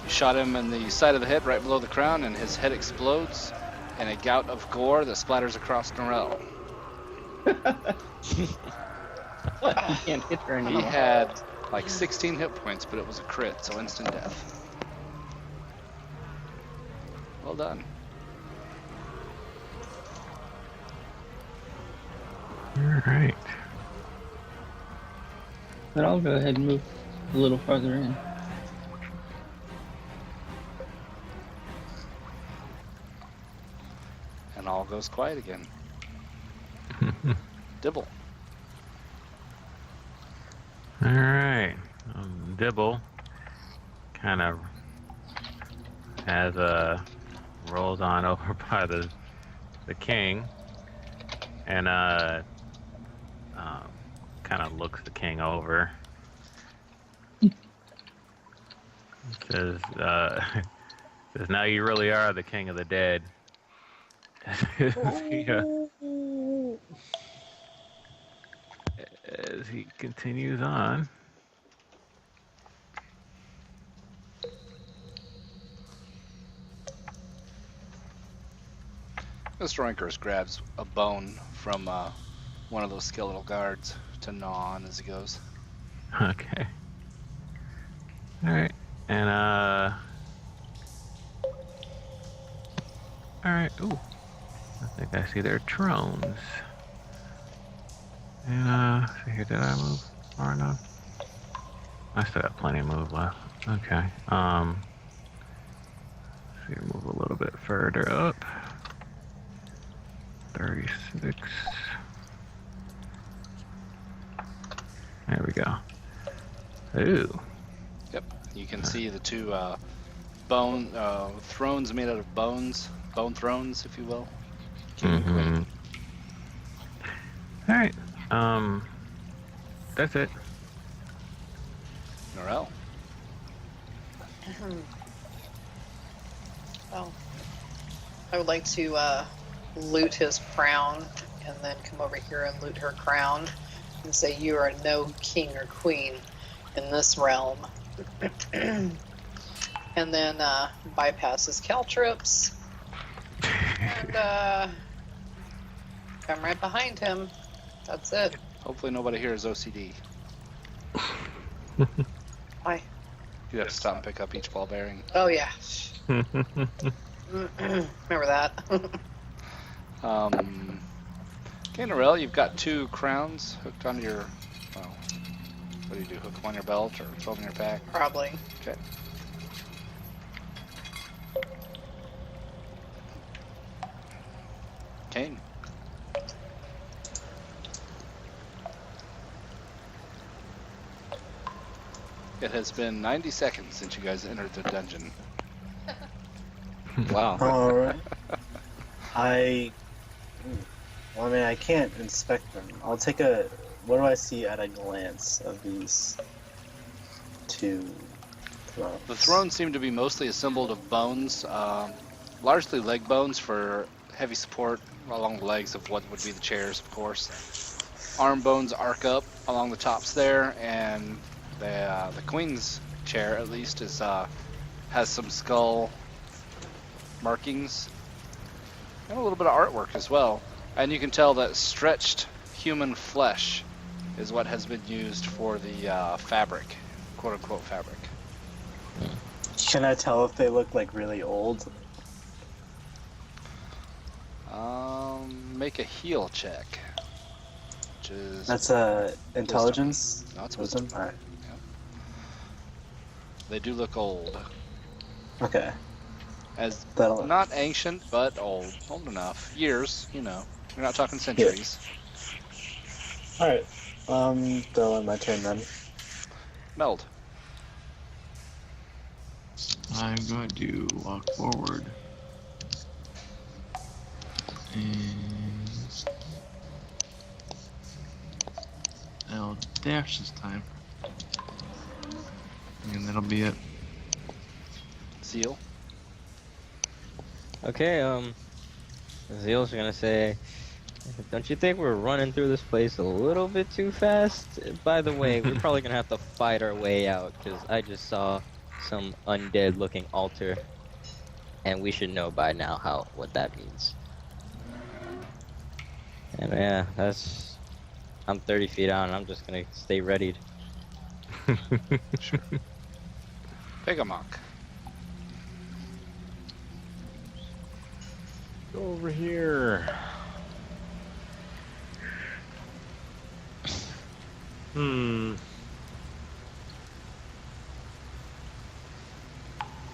You shot him in the side of the head, right below the crown, and his head explodes in a gout of gore that splatters across Norel. What? You can't hit her He anymore. had like 16 hit points, but it was a crit, so instant death. Well done. Alright. But I'll go ahead and move a little farther in. And all goes quiet again. Dibble. Alright. Dibble kind of has rolls on over by the king and kind of looks the king over. Says says now you really are the king of the dead. Yeah. As he continues on. Mr. Rankers grabs a bone from one of those skeletal guards to gnaw on as he goes. Okay. Alright. And alright, ooh. I think I see their drones. And see here, did I move far enough? I still got plenty of move left. Okay. See, move a little bit further up. 36. There we go. Ooh. Yep. You can see the two bone thrones made out of bones, bone thrones, if you will. Mm-hmm. Alright. That's it. Norel. Well, I would like to loot his crown and then come over here and loot her crown and say you are no king or queen in this realm. And then bypass his caltrips and come right behind him. That's it. Hopefully nobody here is OCD. Why? You have to stop and pick up each ball bearing. Oh yeah. Remember that. Okay, Norel, you've got two crowns hooked onto your, well, what do you do, hook them on your belt or throw them in your pack? Probably. Okay. Kane. It has been 90 seconds since you guys entered the dungeon. Wow. Alright. Well, I mean, I can't inspect them. I'll take a... What do I see at a glance of these two thrones? The thrones seem to be mostly assembled of bones, largely leg bones for heavy support along the legs of what would be the chairs, of course. Arm bones arc up along the tops there, and the queen's chair, at least, is has some skull markings and a little bit of artwork as well. And you can tell that stretched human flesh is what has been used for the fabric, quote-unquote fabric. Can I tell if they look like really old? Make a heal check, which is That's intelligence? No, it's wisdom. Alright. They do look old. Okay. As That'll... not ancient, but old enough. Years, you know. We're not talking centuries. Alright. Still in my turn then. Meld. I'm going to walk forward. And I'll dash this time. And that'll be it. Zeal. Okay, Zeal's gonna say, don't you think we're running through this place a little bit too fast? By the way, we're probably gonna have to fight our way out, because I just saw some undead looking altar, and we should know by now what that means. And yeah, I'm 30 feet out, and I'm just gonna stay readied. Sure. Pegamok. Go over here.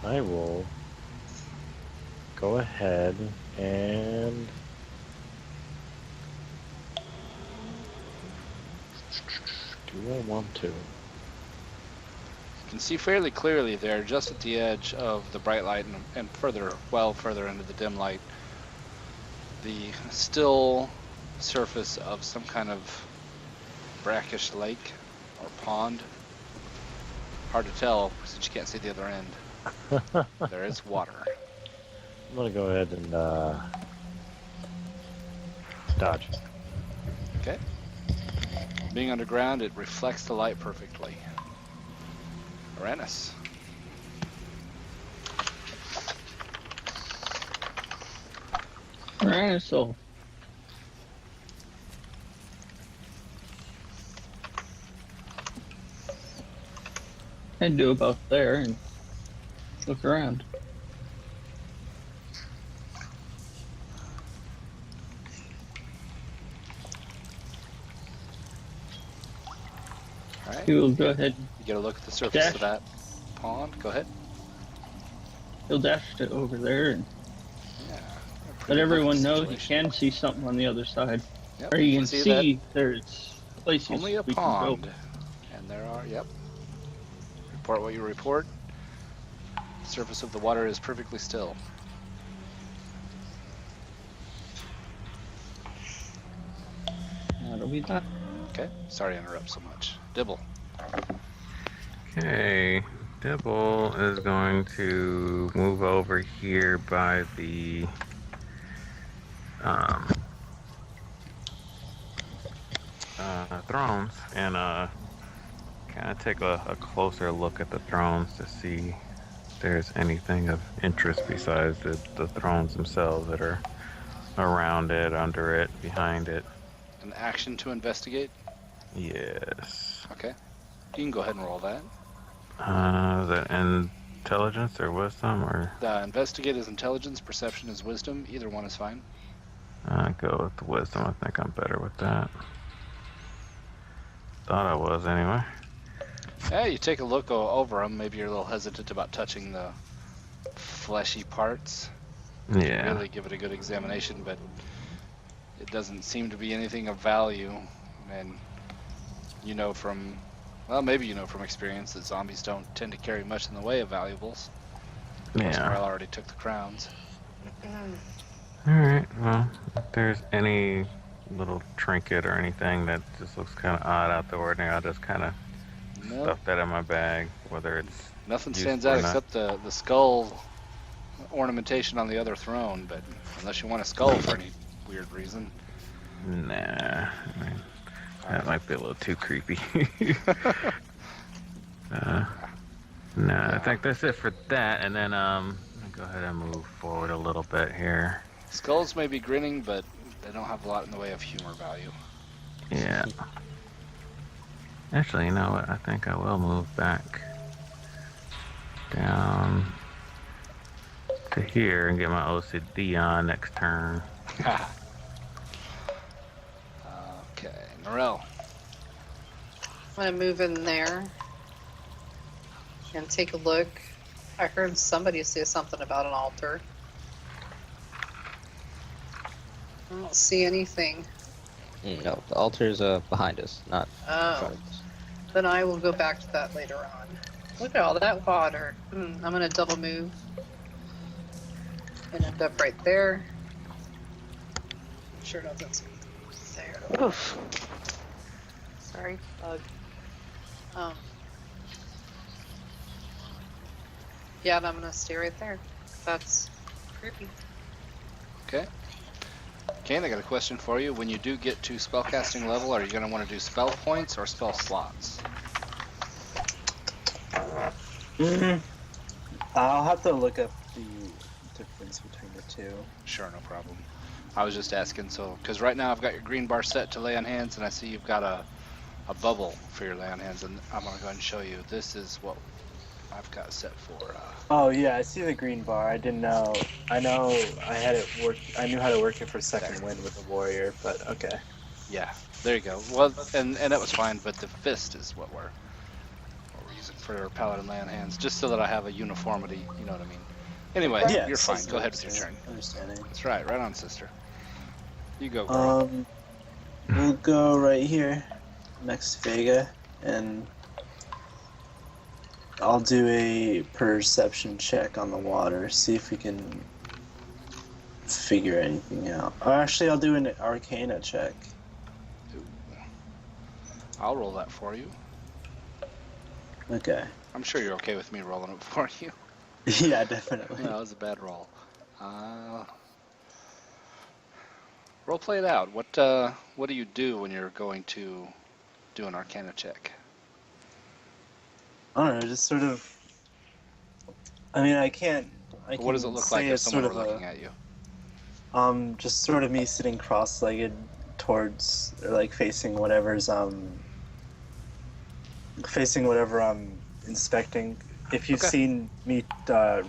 I will go ahead and do I want to? You can see fairly clearly there, just at the edge of the bright light and further, well further into the dim light, the still surface of some kind of brackish lake or pond. Hard to tell since you can't see the other end. There is water. I'm gonna go ahead and dodge. Okay. Being underground, it reflects the light perfectly. Uranus. Alright, so head to about there and look around. All right. He will go ahead. You get a look at the surface Dash. of that pond. Go ahead. He'll dash to over there and Yeah. let everyone know he Situation. can see something on the other side. Yep, Or you can see see there's places only a we pond. can go. And there are, yep. Report what you report. The surface of the water is perfectly still. That'll be that. Okay, sorry to interrupt so much. Dibble. Okay, Dibble is going to move over here by the thrones and kind of take a closer look at the thrones to see if there's anything of interest besides the thrones themselves that are around it, under it, behind it. An action to investigate. Yes. Okay. You can go ahead and roll that. Is that intelligence or wisdom or? Investigate is intelligence, perception is wisdom. Either one is fine. Go with the wisdom. I think I'm better with that. Thought I was anyway. Yeah, you take a look over them. Maybe you're a little hesitant about touching the fleshy parts. Yeah. Really give it a good examination, but it doesn't seem to be anything of value. And you know from, well, maybe you know from experience that zombies don't tend to carry much in the way of valuables. Yeah. Morel already took the crowns. Alright, well, if there's any little trinket or anything that just looks kind of odd out the ordinary, I'll just kind of No, stuff that in my bag, whether it's nothing useful stands or out not. except the skull ornamentation on the other throne, but unless you want a skull for any weird reason. Nah. I mean, that might be a little too creepy. No, I think that's it for that, and then let me go ahead and move forward a little bit here. Skulls may be grinning, but they don't have a lot in the way of humor value. Yeah. Actually, you know what? I think I will move back down to here and get my OCD on next turn. Okay, Norel. I'm gonna move in there and take a look. I heard somebody say something about an altar. I don't see anything. No, the altar's behind us, not in front Oh, of us. then I will go back to that later on. Look at all that water. I'm gonna double move and end up right there. Sure nothing's there. Oof. Sorry, bug. Yeah, and I'm gonna stay right there. That's creepy. Okay. Kane, I got a question for you. When you do get to spellcasting level, are you going to want to do spell points or spell slots? I'll have to look up the difference between the two. Sure, no problem. I was just asking, so, because right now I've got your green bar set to lay on hands, and I see you've got a bubble for your lay on hands, and I'm going to go ahead and show you. This is what I've got set for. Oh yeah, I see the green bar. I didn't know. I know I had it work. I knew how to work it for second wind with a warrior, but okay. Yeah, there you go. Well, and that was fine, but the fist is what we're using for our paladin lay on hands, just so that I have a uniformity, you know what I mean? Anyway, Yeah, you're fine. sister, Go ahead with your turn. Understanding. That's right on, sister. You go, girl. We'll go right here next to Vega, and I'll do a perception check on the water, see if we can figure anything out. Or actually, I'll do an Arcana check. I'll roll that for you. Okay. I'm sure you're okay with me rolling it for you. Yeah, definitely. No, that was a bad roll. Role play it out. What do you do when you're going to do an Arcana check? I don't know, just sort of. I mean, I can't. What does it look like if someone were looking at you? Just sort of me sitting cross-legged towards, or like facing whatever I'm inspecting. If you've seen me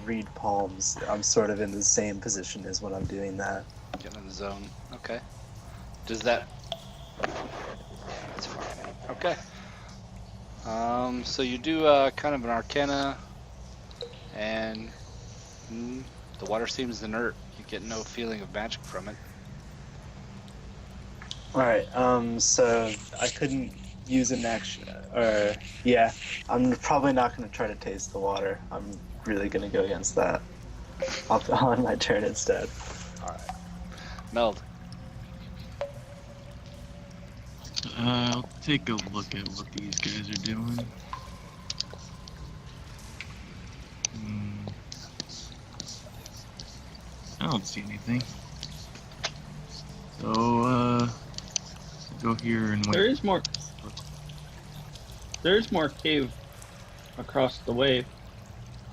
read palms, I'm sort of in the same position as when I'm doing that. Getting in the zone. Okay. Does that... That's fine. Okay. So you do kind of an Arcana, and the water seems inert. You get no feeling of magic from it. Alright, so I couldn't use an action, or, yeah, I'm probably not going to try to taste the water. I'm really going to go against that. I'll end my turn instead. Alright. Meld. I'll take a look at what these guys are doing. I don't see anything. So, go here and wait. There's more cave across the way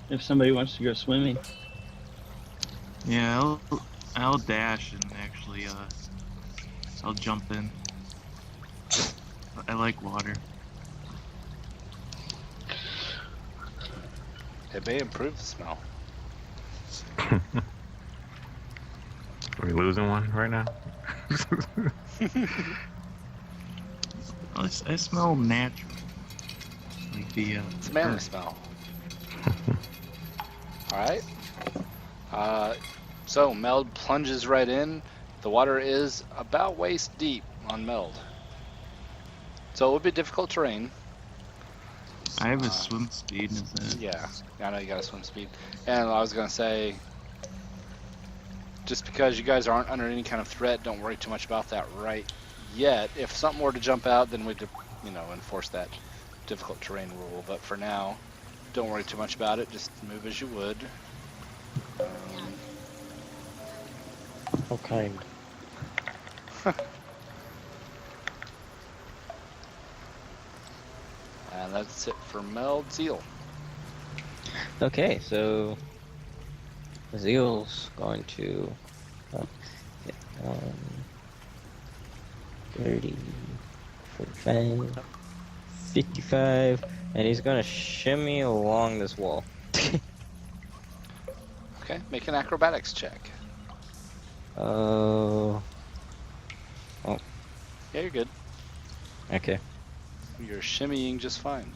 if somebody wants to go swimming. Yeah, I'll dash and actually, I'll jump in. I like water. It may improve the smell. Are we losing one right now? I smell natural. Like the, it's a manly smell. Alright. So Meld plunges right in. The water is about waist deep on Meld. So it would be difficult terrain. I have a swim speed. Is that... Yeah, I know you got a swim speed. And I was going to say, just because you guys aren't under any kind of threat, don't worry too much about that right yet. If something were to jump out, then we'd, enforce that difficult terrain rule. But for now, don't worry too much about it. Just move as you would. How kind. And that's it for Meld. Zeal. Okay, so Zeal's going to 30, 45, 55, and he's going to shimmy along this wall. Okay, make an acrobatics check. Oh. Yeah, you're good. Okay. You're shimmying just fine.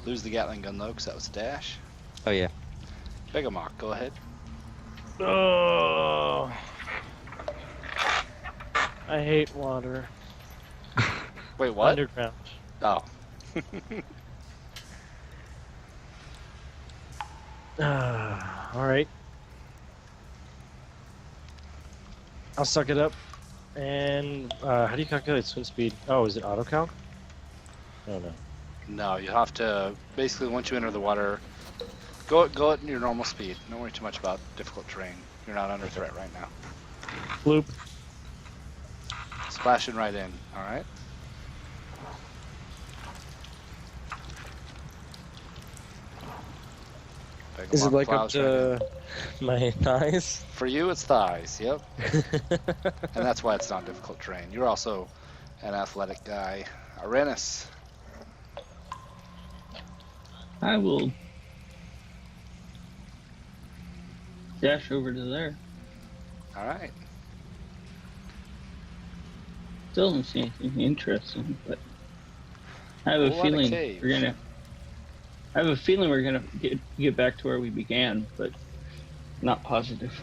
Lose the Gatling gun though, because that was a dash. Oh yeah. Begamok, go ahead. Oh. I hate water. Wait, what? Underground. Oh. All right. I'll suck it up. And how do you calculate swim speed? Oh, is it auto calc? Oh no. No, you have to basically once you enter the water, go at your normal speed. Don't worry too much about difficult terrain. You're not under threat right now. Bloop. Splashing right in. All right. Is it Vegamok like up plows right in. to my thighs? For you, it's thighs. Yep. And that's why it's not difficult terrain. You're also an athletic guy. Arenas. I will dash over to there. All right. Still don't see anything interesting, but I have a Whole lot of feeling cave. we're gonna. I have a feeling we're gonna get back to where we began, but not positive.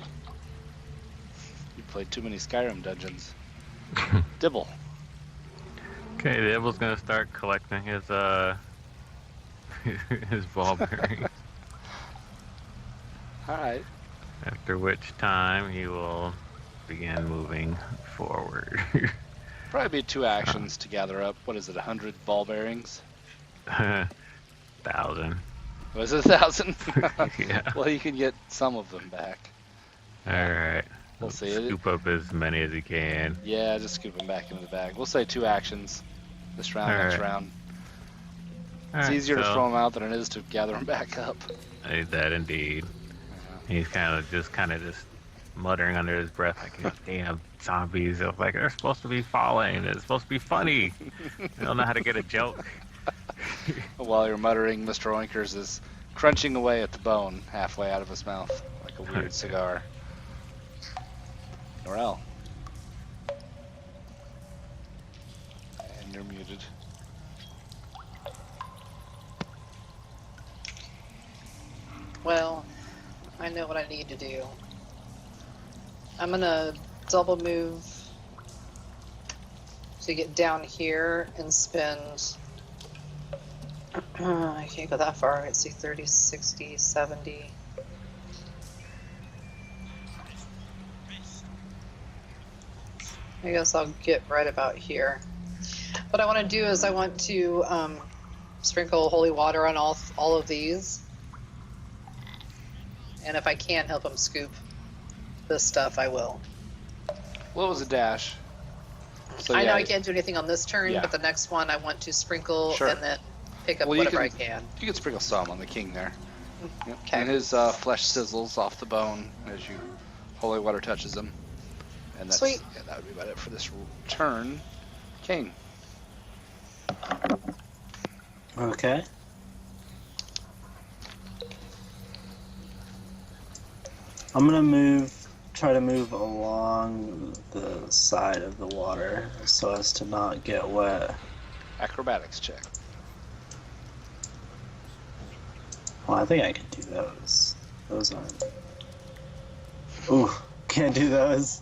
You played too many Skyrim dungeons. Dibble. Okay, Dibble's gonna start collecting his his ball bearings. All right. After which time he will begin moving forward. Probably be 2 actions to gather up. What is it? 100 ball bearings? 1,000. Was it 1,000? Yeah. Well, you can get some of them back. All right. We'll see. Scoop up as many as he can. Yeah, just scoop them back into the bag. We'll say 2 actions. This round, All next right. round. All It's right, easier to so- throw them out than it is to gather them back up. That indeed. He's kind of just muttering under his breath, like, "Damn zombies! It's like they're supposed to be falling. It's supposed to be funny. They don't know how to get a joke." While you're muttering, Mr. Oinkers is crunching away at the bone halfway out of his mouth, like a weird cigar. Norel. And you're muted. Well, I know what I need to do. I'm gonna double move to get down here and spend. I can't go that far. Let's see, 30, 60, 70. I guess I'll get right about here. What I want to do is I want to sprinkle holy water on all of these. And if I can help him scoop this stuff, I will. What was a dash? So, I know yeah, I can't do anything on this turn, Yeah. but the next one I want to sprinkle Sure. and then pick up Well, you whatever can- I can. You can sprinkle some on the king there. Yep. Okay. And his flesh sizzles off the bone as you holy water touches him. And that's, Sweet. Yeah, that would be about it for this turn. King. Okay. I'm gonna try to move along the side of the water so as to not get wet. Acrobatics check. Well, I think I can do those. Those aren't. Ooh, can't do those.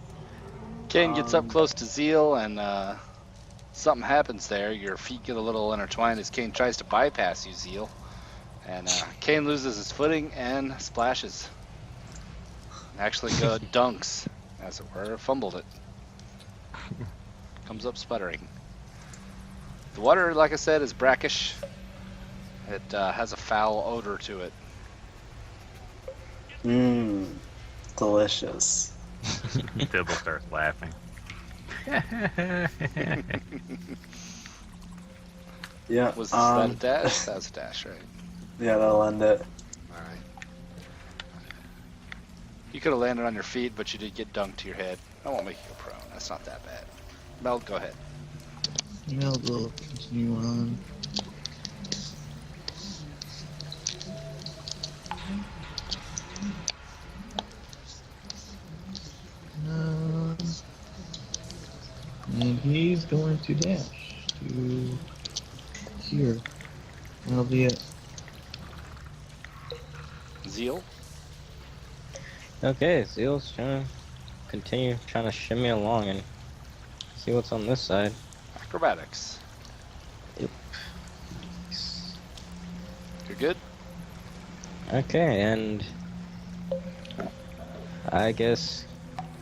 King gets up close to Zeal and something happens there. Your feet get a little intertwined as Kane tries to bypass you, Zeal. And Kane loses his footing and splashes. Actually dunks, as it were, fumbled it. Comes up sputtering. The water, like I said, is brackish. It has a foul odor to it. Mmm, delicious. Dibble starts laughing. Yeah. Was that a dash? That was a dash, right? Yeah, that'll end it. Alright. You could have landed on your feet, but you did get dunked to your head. I won't make you go prone. That's not that bad. Mel, go ahead. Now we'll continue on. And he's going to dash to here. That'll be it. Zeal? Okay, Zeal's trying to shimmy along and see what's on this side. Acrobatics. Yep. You're good? Okay, and I guess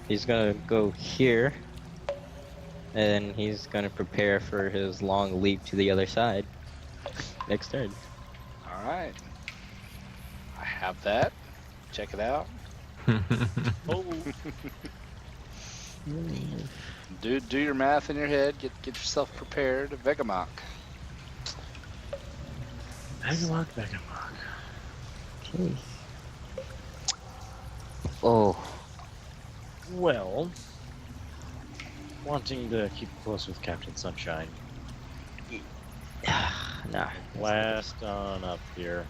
he's gonna go here, and he's gonna prepare for his long leap to the other side next turn. Alright. I have that. Check it out. Do your math in your head. Get yourself prepared. Vegamok. Vegamok. Okay. Oh. Well, wanting to keep close with Captain Sunshine. Nah. Last on up here.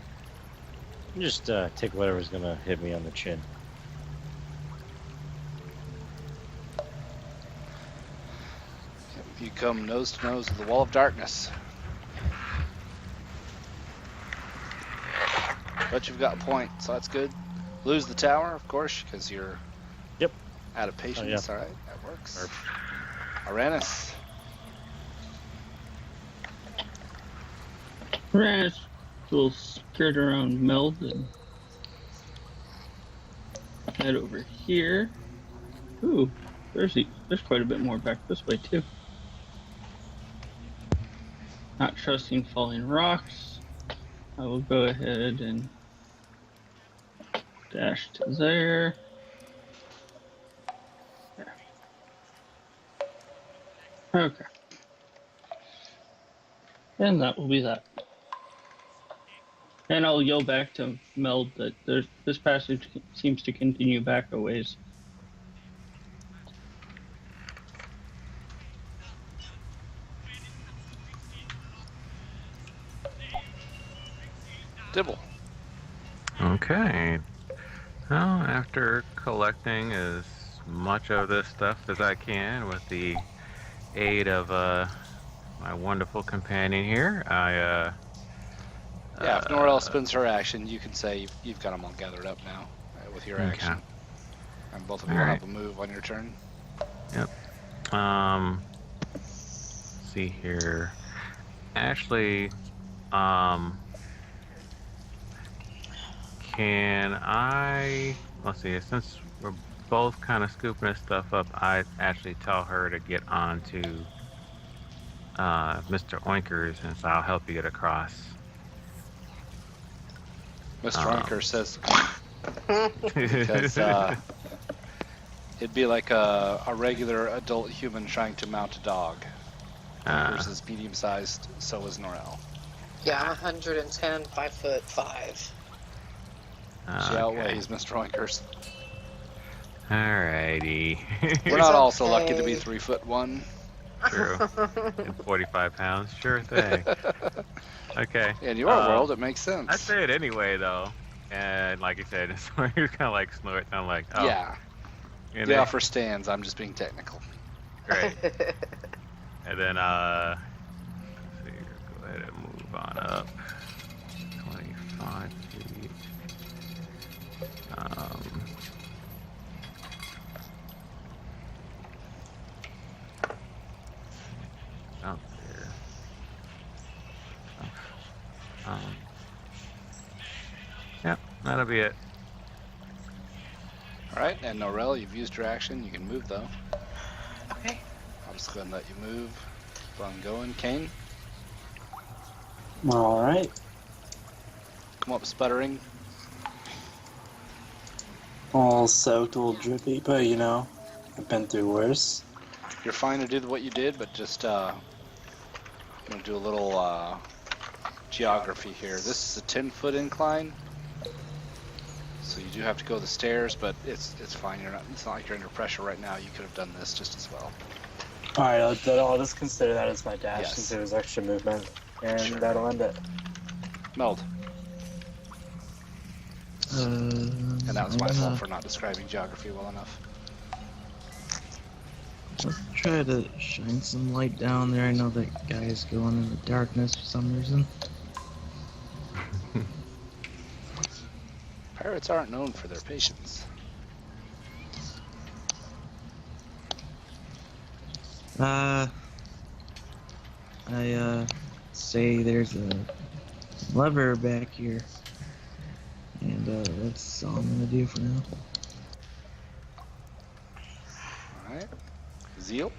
Just take whatever's gonna hit me on the chin. You come nose to nose with the wall of darkness. But you've got a point, so that's good. Lose the tower, of course, because you're out of patience. yeah. All right, that works. Aranis. Rash will skirt around Meld and head over here. Ooh, there's quite a bit more back this way too. Not trusting falling rocks, I will go ahead and dash to there. There. Okay. And that will be that. And I'll yell back to Meld that this passage seems to continue back a ways. Dibble. Okay. Well, after collecting as much of this stuff as I can with the aid of my wonderful companion here, Yeah, if Norel spends her action, you can say you've got them all gathered up now with your action. And both of you will have a move on your turn. Yep. See here. Ashley, can I, let's see, since we're both kind of scooping this stuff up, I actually tell her to get on to Mr. Oinkers, and so I'll help you get across. Mr. Oinker says, because it'd be like a regular adult human trying to mount a dog. Versus medium-sized, so is Norel. Yeah, I'm 110, 5'5". She outweighs Mr. Oinkers. Alrighty. We're not all so lucky to be 3'1". True. And 45 pounds, sure thing. Okay. In your world, it makes sense. I say it anyway, though. And like you said, you're kind of like snort. I'm like, oh. Yeah. The offer stands. I'm just being technical. Great. And then, let's see here. Go ahead and move on up. 25 feet. Out there. Yep, that'll be it. Alright, and Norel, you've used your action. You can move, though. Okay. I'm just going to let you move. Keep on going. Kane, Alright. come up sputtering. All soaked, a little drippy, but you know, I've been through worse. You're fine to do what you did, but just I'm going to do a little geography here. This is a 10-foot incline. So you do have to go the stairs, but it's fine. It's not like you're under pressure right now. You could have done this just as well. Alright, I'll just consider that as my dash Yes. since it was extra movement. And Sure. that'll end it. Meld. And that was my I'm fault gonna for not describing geography well enough. try to shine some light down there. I know that guy is going in the darkness for some reason. Pirates aren't known for their patience. I say there's a lever back here. And that's all I'm gonna do for now. Alright. Zeal?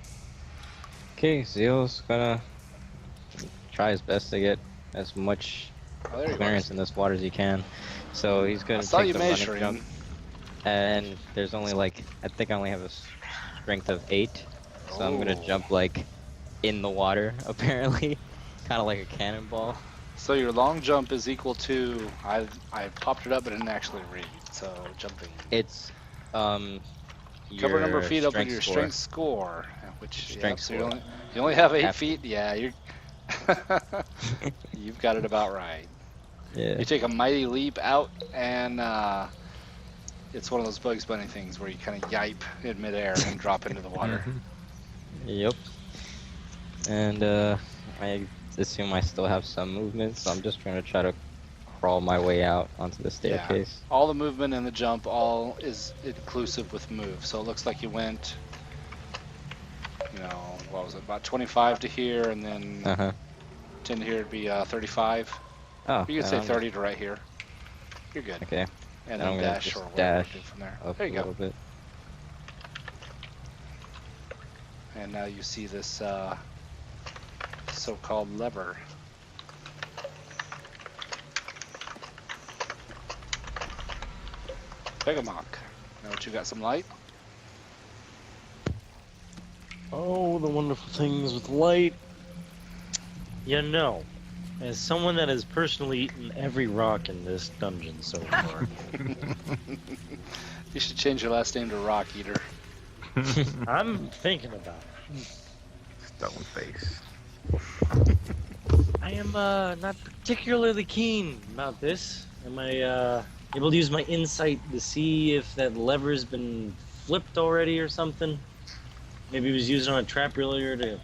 Okay, Zeal's gonna try his best to get as much Oh, there you clearance go. in this water as he can. So he's I gonna saw take you the running measuring. jump. And there's only like, I think I only have a strength of 8. So I'm gonna Oh. jump like in the water, apparently. Kind of like a cannonball. So your long jump is equal to, I popped it up but didn't actually read, so jumping. It's Cover number of your feet up with strength your score. strength score. Which Strength so score. you only have 8 Half- feet. Yeah, you're. You've got it about right. Yeah. You take a mighty leap out, and it's one of those Bugs Bunny things where you kind of yipe in midair and drop into the water. Yep. And I assume I still have some movement, so I'm just trying to crawl my way out onto the staircase. All the movement and the jump all is inclusive with move. So it looks like you went, what was it, about 25 to here, and then 10 to here would be 35. Oh, You could say I'm 30 to right here. You're good. Okay. And I'm then gonna dash just or whatever dash you do from there. up There a you go. little bit. And now you see this so-called lever. Begamok. Now that you got some light? Oh, the wonderful things with light. As someone that has personally eaten every rock in this dungeon so far, You should change your last name to Rock Eater. I'm thinking about it. Stone face. I am not particularly keen about this. Am I able to use my insight to see if that lever's been flipped already or something? Maybe he was using on a trap earlier to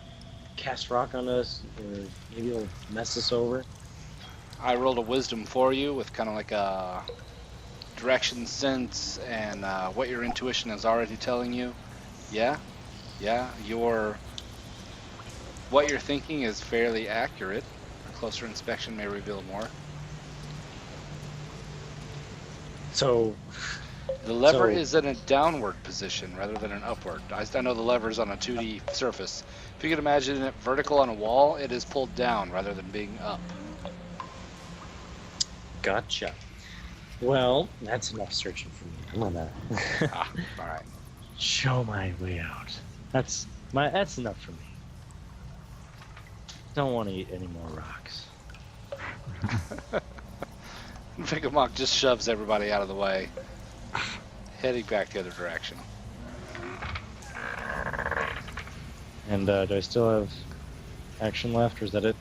cast rock on us, or maybe he'll mess us over. I rolled a wisdom for you with kind of like a direction sense and what your intuition is already telling you. Yeah, what you're thinking is fairly accurate. A closer inspection may reveal more. So, The lever So- is in a downward position rather than an upward. I know the lever's on a 2D surface. If you could imagine it vertical on a wall, it is pulled down rather than being up. gotcha. Well, that's enough searching for me. I'm gonna All right. show my way out. That's enough for me. Don't want to eat any more rocks. Begamok just shoves everybody out of the way, heading back the other direction. And do I still have action left, or is that it?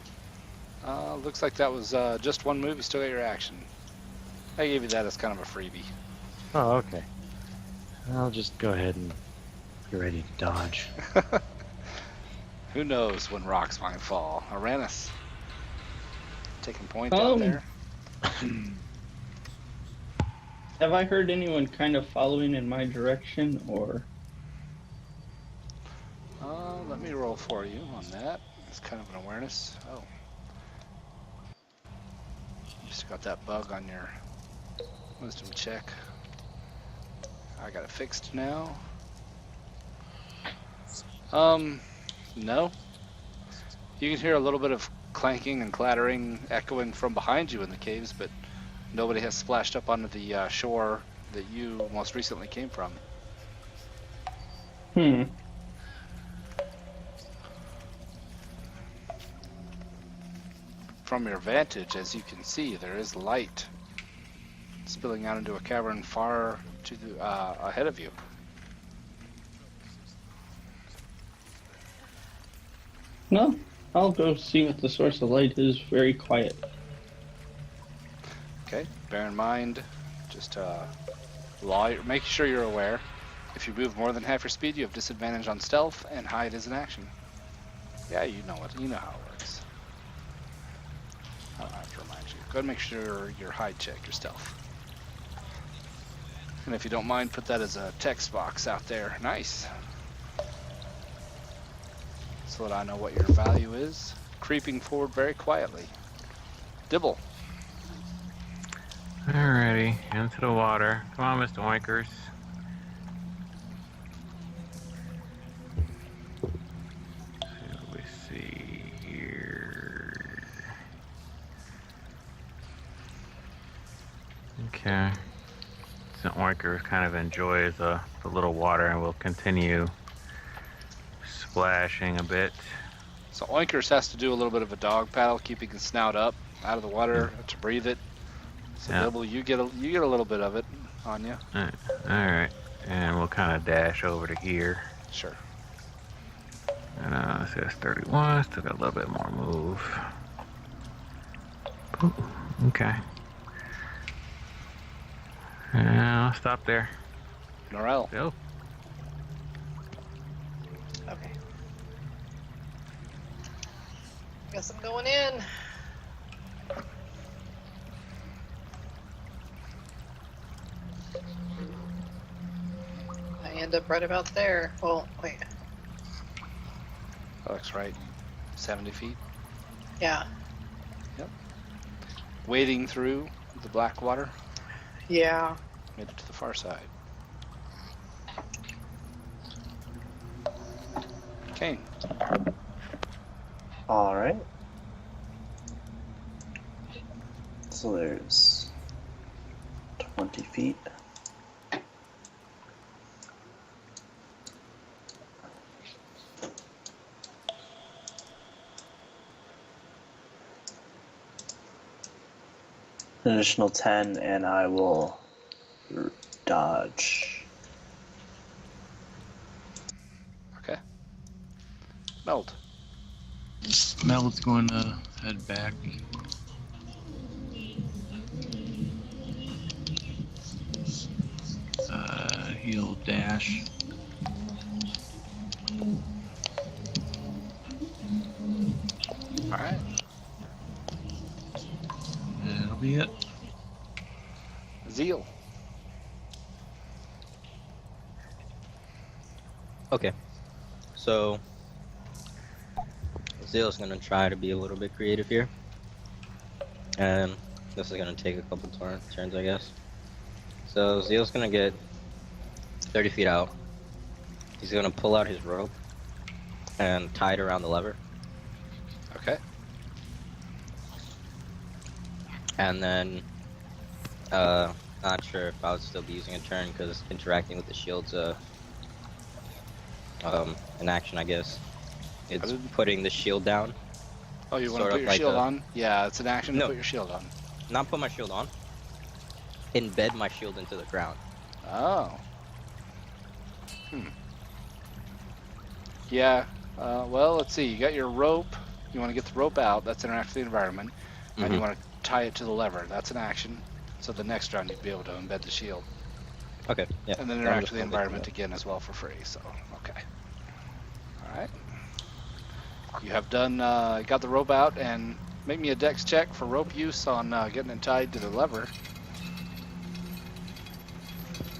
Looks like that was just one move. You still got your action. I gave you that as kind of a freebie. Oh, okay. I'll just go ahead and get ready to dodge. Who knows when rocks might fall? Aranus. Taking points out there. Have I heard anyone kind of following in my direction, or? Let me roll for you on that. It's kind of an awareness. Oh. You just got that bug on your wisdom check. I got it fixed now. No. You can hear a little bit of clanking and clattering echoing from behind you in the caves, but nobody has splashed up onto the shore that you most recently came from. From your vantage, as you can see, there is light spilling out into a cavern far to the, ahead of you. No, I'll go see what the source of light is. Very quiet. Okay, bear in mind, just make sure you're aware. If you move more than half your speed, you have disadvantage on stealth, and hide is an action. Yeah, you know how it works. I don't have to remind you. Go ahead and make sure your hide check, your stealth. And if you don't mind, put that as a text box out there. Nice. So that I know what your value is. Creeping forward very quietly. Dibble. Alrighty, into the water. Come on, Mr. Oinkers. What do we see here? Okay. So Oinkers kind of enjoys the little water and will continue splashing a bit. So Oinkers has to do a little bit of a dog paddle, keeping his snout up out of the water to breathe it. So Yeah. Dibble, you get a little bit of it on you. Alright. And we'll kind of dash over to here. Sure. And it says 31. Still got a little bit more move. Ooh, okay. And I'll stop there. Norel. Go. Okay. Guess I'm going in. I end up right about there. Well, wait. That looks right. 70 feet. Yeah. Wading through the black water. Yeah. Made it to the far side. Kane. All right. So there's 20 feet. An additional 10, and I will dodge. Okay. Meld. Mel's going to head back. He'll dash. Alright. That'll be it. Zeal. Okay. So, Zeal's gonna try to be a little bit creative here. And this is gonna take a couple turns, I guess. So, Zeal's gonna get 30 feet out. He's gonna pull out his rope and tie it around the lever. Okay. And then, not sure if I would still be using a turn because interacting with the shield's an action, I guess. It's putting the shield down. Oh, you want to Sort put of your like shield a- on? Yeah, it's an action to No. put your shield on. Not put my shield on. Embed my shield into the ground. Oh. Yeah. Well, let's see. You got your rope. You want to get the rope out. That's interact with the environment. And you want to tie it to the lever. That's an action. So the next round you'd be able to embed the shield. Okay, yeah. And then I'm interact just with the gonna do environment that. again as well for free. So, okay. Alright. You have done, got the rope out, and make me a dex check for rope use on getting it tied to the lever.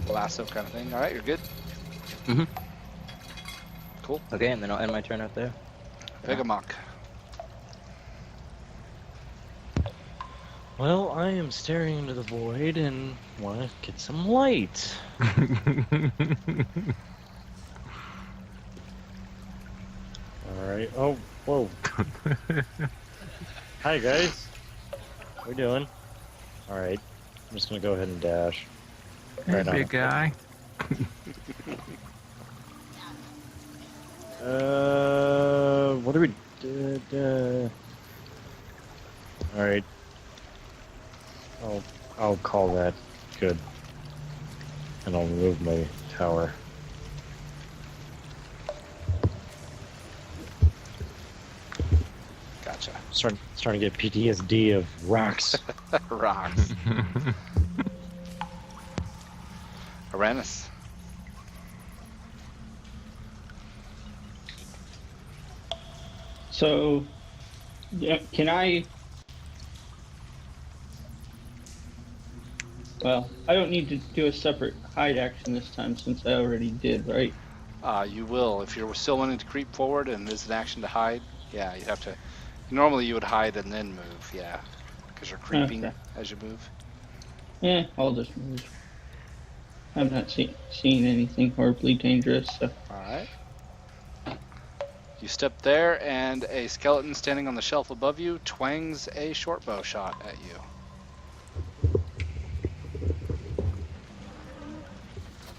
Lasso kind of thing. Alright, you're good? Mhm. Cool. Okay, and then I'll end my turn out there. Vegamok. Well, I am staring into the void and want to get some light. Alright. Oh, whoa. Hi, guys. What we doing? Alright. I'm just going to go ahead and dash. Hey, Right on. big guy. What do we Alright. I'll call that good. And I'll remove my tower. Gotcha. Starting to get PTSD of rocks. Rocks. Uranus. So, yeah, can I? Well, I don't need to do a separate hide action this time since I already did, right? You will. If you're still wanting to creep forward and there's an action to hide, yeah, you'd have to. Normally you would hide and then move, yeah. Because you're creeping Okay. as you move. Yeah, I'll just move. I'm not seeing anything horribly dangerous, so. Alright. You step there, and a skeleton standing on the shelf above you twangs a short bow shot at you.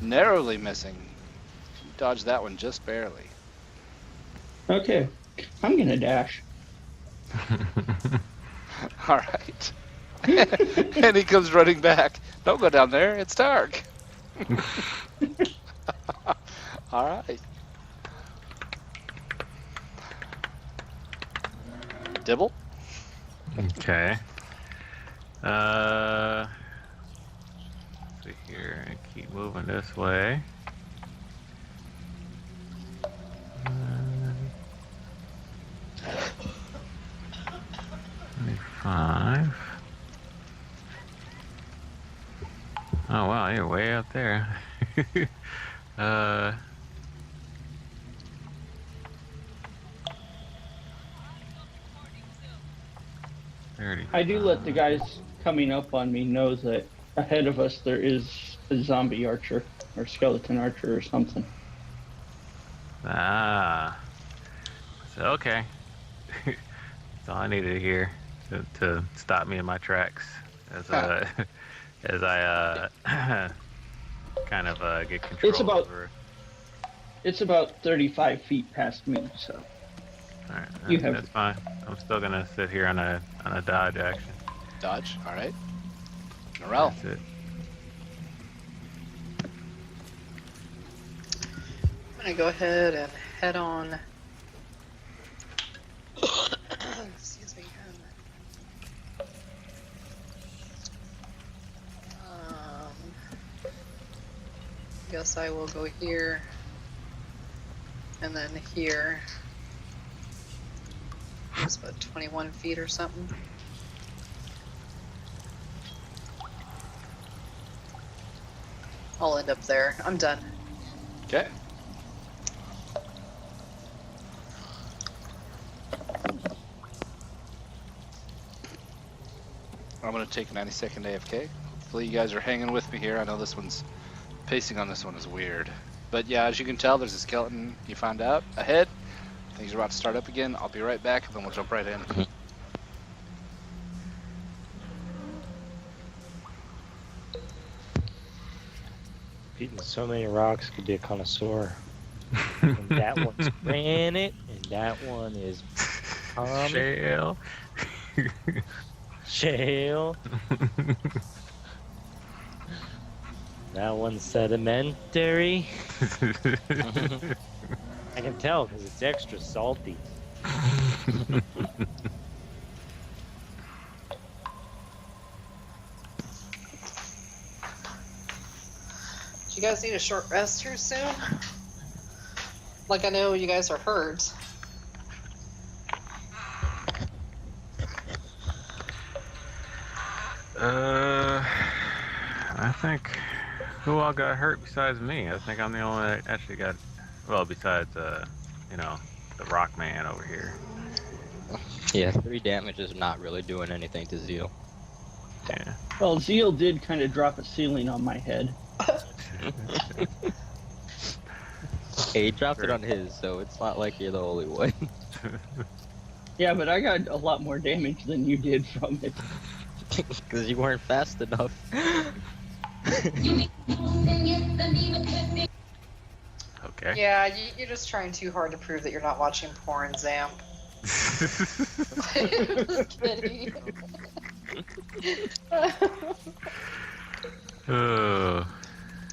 Narrowly missing. You dodged that one just barely. Okay, I'm gonna dash. Alright. And he comes running back. Don't go down there, it's dark. All right. Dibble? Okay. Let's see here. Keep moving this way. 25. Oh wow, you're way up there. 30. I do let the guys coming up on me know that ahead of us there is a zombie archer or skeleton archer or something. Ah. So okay. That's all I needed to hear to stop me in my tracks as as I kind of get control It's about- over. It's about 35 feet past me, so All right, you have- that's fine. I'm still gonna sit here on a dodge action. Dodge. All right. Norel. That's it. I'm gonna go ahead and head on. Excuse me. Guess I will go here, and then here. It's about 21 feet or something. I'll end up there. I'm done. Okay. I'm gonna take a 90-second AFK. Hopefully you guys are hanging with me here. I know this one's pacing on this one is weird, but yeah, as you can tell, there's a skeleton you found out ahead. Things are about to start up again. I'll be right back, and then we'll jump right in. Eating so many rocks could be a connoisseur. And that one's granite, and that one is Shale. shale. That one's sedimentary. I can tell because it's extra salty. Do you guys need a short rest here soon? Like, I know you guys are hurt. I think who all got hurt besides me? I think I'm the only one that actually got, well, besides, you know, the rock man over here. Yeah, 3 damage is not really doing anything to Zeal. Yeah. Well, Zeal did kind of drop a ceiling on my head. Hey, he dropped it on his, so it's not like you're the only one. Yeah, but I got a lot more damage than you did from it. Because you weren't fast enough. Okay. Yeah, you're just trying too hard to prove that you're not watching porn, Zam. Just kidding.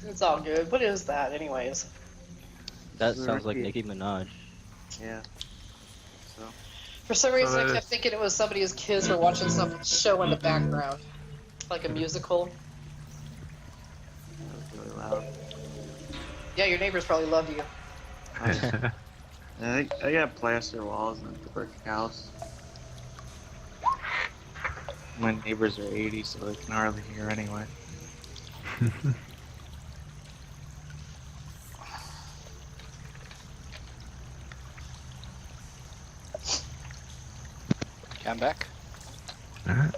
It's all good. What is that, anyways? That sounds like Nicki Minaj. Yeah. So. For some reason, I there's- kept thinking it was somebody's kids were watching some show in the background, like a musical. That was really loud. Yeah, your neighbors probably love you. I got plaster walls in the brick house. My neighbors are 80, so they can hardly hear anyway. Okay, I'm back. Alright.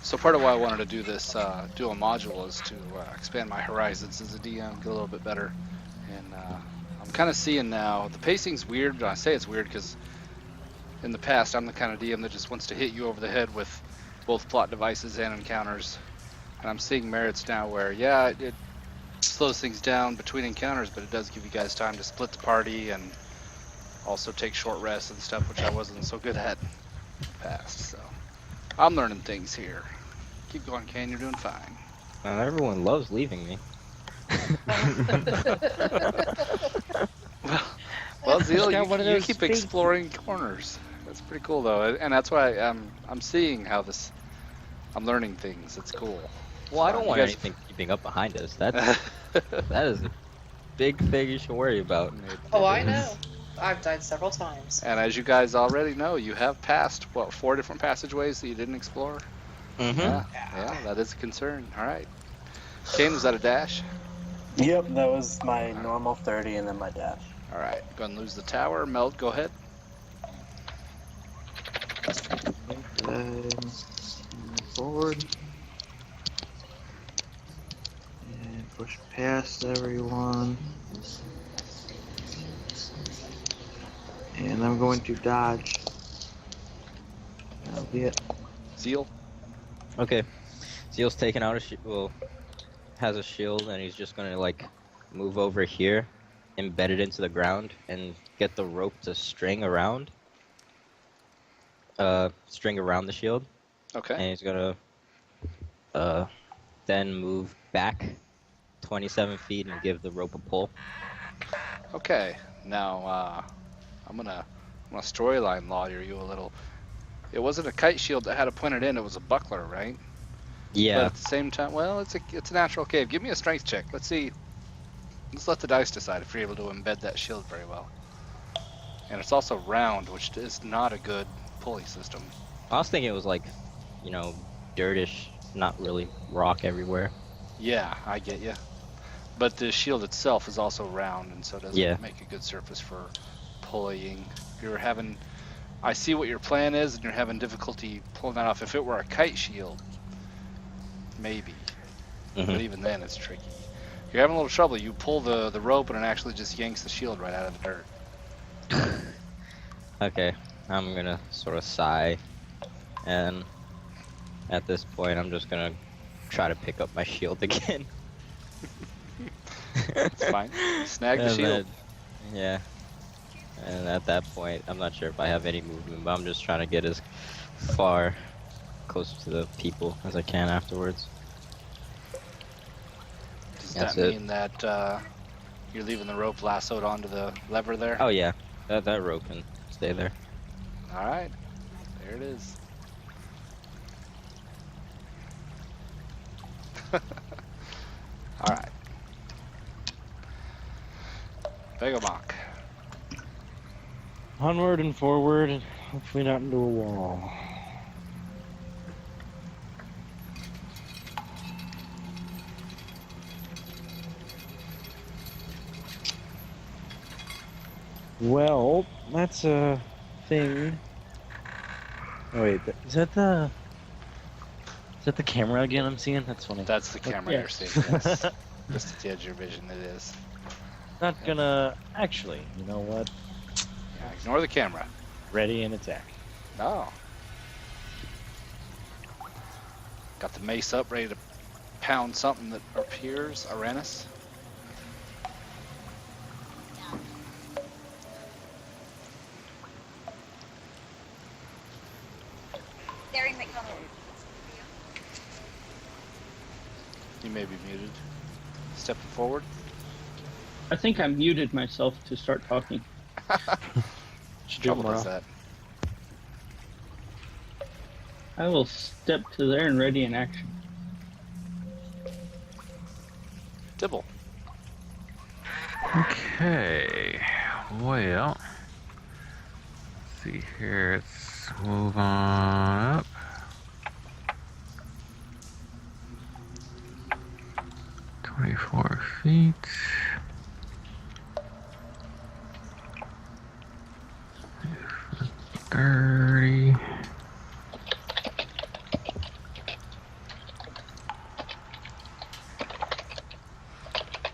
So part of why I wanted to do this dual module is to expand my horizons as a DM, get a little bit better. And I'm kind of seeing now, the pacing's weird, but I say it's weird because in the past I'm the kind of DM that just wants to hit you over the head with both plot devices and encounters. And I'm seeing merits now where, yeah, it slows things down between encounters, but it does give you guys time to split the party and also take short rests and stuff, which I wasn't so good at in the past. So I'm learning things here. Keep going, Kane. You're doing fine. Everyone loves leaving me. Well, Zeal, got one of you those keep fake- exploring corners. That's pretty cool, though, and that's why I'm seeing how this. I'm learning things. It's cool. Well, I don't You want guys- anything keeping up behind us. That is a big thing you should worry about. Oh, I know. I've died several times. And as you guys already know, you have passed, what, 4 different passageways that you didn't explore? Mm-hmm. Yeah, that is a concern. All right. Kane, was that a dash? Yep, that was my normal 30 and then my dash. All right. Go and lose the tower. Meld, go ahead. Forward. And push past everyone. And I'm going to dodge. That'll be it. Zeal. Okay. Zeal's taking out has a shield, and he's just gonna like move over here, embed it into the ground, and get the rope to string around the shield. Okay. And he's gonna then move back 27 feet and give the rope a pull. Okay. Now, I'm gonna storyline lawyer you a little. It wasn't a kite shield that had a pointed end. It was a buckler, right? But Yeah. at the same time, well, it's a natural cave. Give me a strength check. Let's see. Let's let the dice decide if you're able to embed that shield very well. And it's also round, which is not a good pulley system. I was thinking it was like, dirtish, not really rock everywhere. Yeah, I get you. But the shield itself is also round, and so it doesn't Yeah. make a good surface for pulleying. I see what your plan is, and you're having difficulty pulling that off. If it were a kite shield, maybe. But Mhm. even then, it's tricky. You're having a little trouble. You pull the rope, and it actually just yanks the shield right out of the dirt. Okay, I'm gonna sort of sigh, and at this point, I'm just gonna try to pick up my shield again. It's fine. Snag the And shield. then- yeah. And at that point, I'm not sure if I have any movement, but I'm just trying to get as far close to the people as I can afterwards. Does That's that it. mean that you're leaving the rope lassoed onto the lever there? Oh yeah, that rope can stay there. All right. There it is. All right. Begamok. Onward and forward, and hopefully not into a wall. Well, that's a thing. Oh wait, is that the camera again I'm seeing? That's funny. That's the camera yeah. you're seeing. Yes. Just at the edge of your vision, it is. Not gonna. Actually, you know what? Yeah, ignore the camera. Ready and attack. Oh. Got the mace up, ready to pound something that appears. Aranus. You may be muted. Stepping forward. I think I muted myself to start talking. Should do it Trouble does tomorrow. that. I will step to there and ready in action. Dibble. Okay. Well, let's see here. Let's move on up. "24 feet. "30.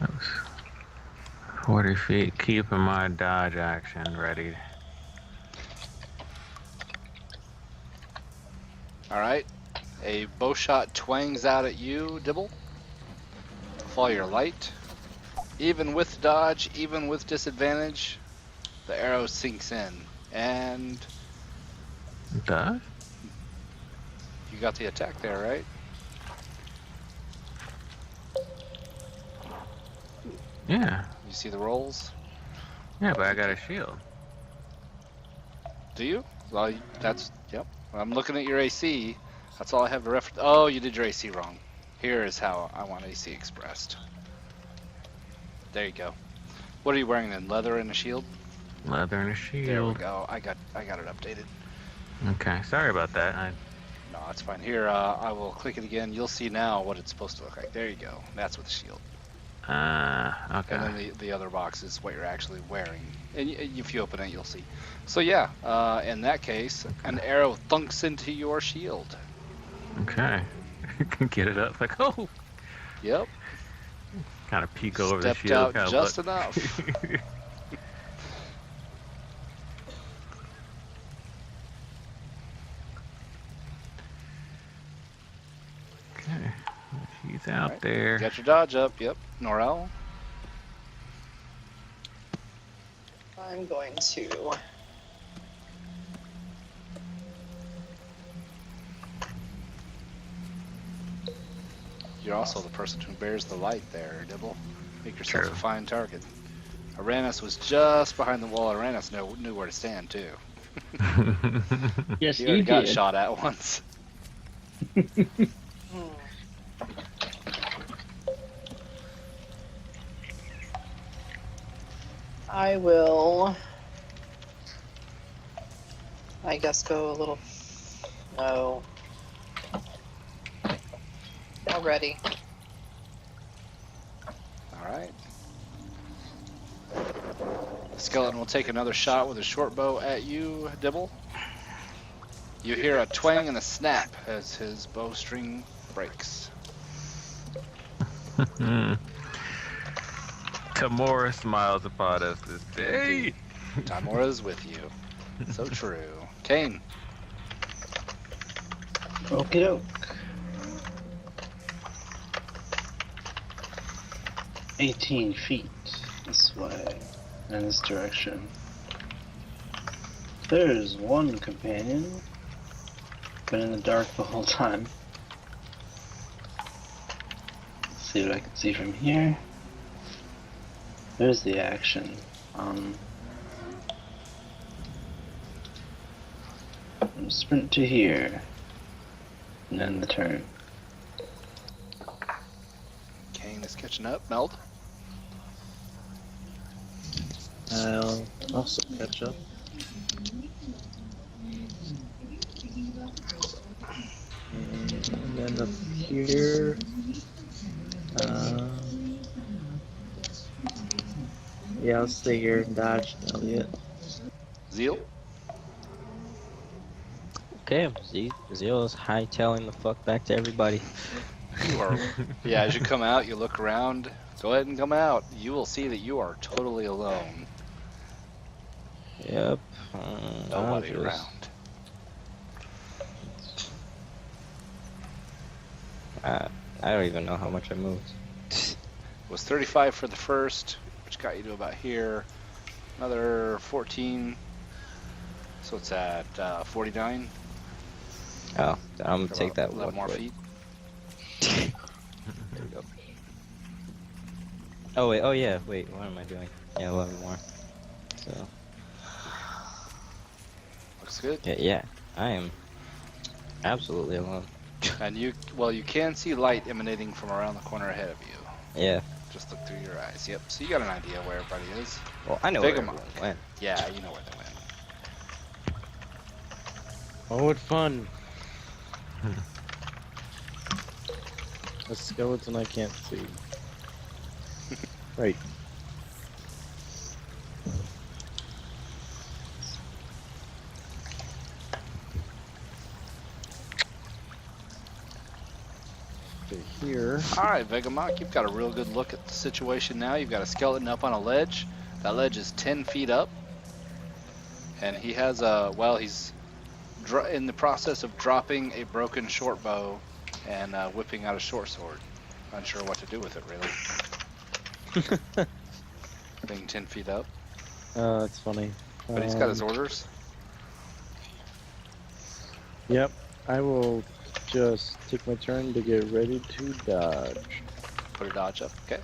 That was 40 feet, keeping my dodge action ready. All right. A bow shot twangs out at you, Dibble. Fall your light. Even with dodge, even with disadvantage, the arrow sinks in. And Dodge? you got the attack there, right? Yeah. You see the rolls? Yeah, but I got a shield. Do you? Well, that's, yep. I'm looking at your AC. That's all I have to reference. Oh, you did your AC wrong. Here is how I want AC expressed. There you go. What are you wearing then? Leather and a shield? Leather and a shield. There we go. I got it updated. Okay, sorry about that. No, it's fine. Here, I will click it again. You'll see now what it's supposed to look like. There you go. That's with the shield. Okay. And then the other box is what you're actually wearing. And if you open it, you'll see. So yeah, in that case, an arrow thunks into your shield. Okay. Get it up. Like, oh. Yep. Kind of peek over the Stepped shield. out just enough. Okay. He's out there. You got your dodge up. Yep. Norel. I'm going to. You're also the person who bears the light there, Dibble. Make yourself True. a fine target. Aranis was just behind the wall. Aranis knew where to stand, too. Yes, He you already got did. shot at once. I will. I guess go a little. No. Already. Alright. The skeleton will take another shot with a short bow at you, Dibble. You hear a twang and a snap as his bowstring breaks. Tamora smiles upon us this day. Tamora's with you. So true. Kane. Okie doke. 18 feet this way, in this direction. There's one companion. Been in the dark the whole time. Let's see what I can see from here. There's the action. Sprint to here. And then the turn. Kane is catching up. Meld. I'll also catch up. And then up here. Yeah, I'll stay here and dodge Elliot. Zeal. Okay, Zeal's hightailing the fuck back to everybody. You are. Yeah, as you come out, you look around. Go ahead and come out. You will see that you are totally alone. Yep. Nobody I'll just- around. I don't even know how much I moved. It was 35 for the first, which got you to about here. Another 14. So it's at 49. Oh, I'm gonna For take that 11 one more foot. feet. There we go. Oh wait, oh yeah, wait, what am I doing? Yeah, 11 more. So, Looks good. yeah, I am absolutely alone. And you can see light emanating from around the corner ahead of you. Yeah, Just look through your eyes. Yep. So you got an idea where everybody is. well, I know where Vegamon. everyone went. Yeah, you know where they went. Oh, what fun. A skeleton I can't see. Right. Okay, here. All right, Vegamon, you've got a real good look at the situation now. You've got a skeleton up on a ledge. That ledge is 10 feet up. And he has he's in the process of dropping a broken short bow and whipping out a short sword. Unsure what to do with it, really. Being 10 feet up. That's funny. But he's got his orders. Yep, I will just take my turn to get ready to dodge. Put a dodge up. Okay.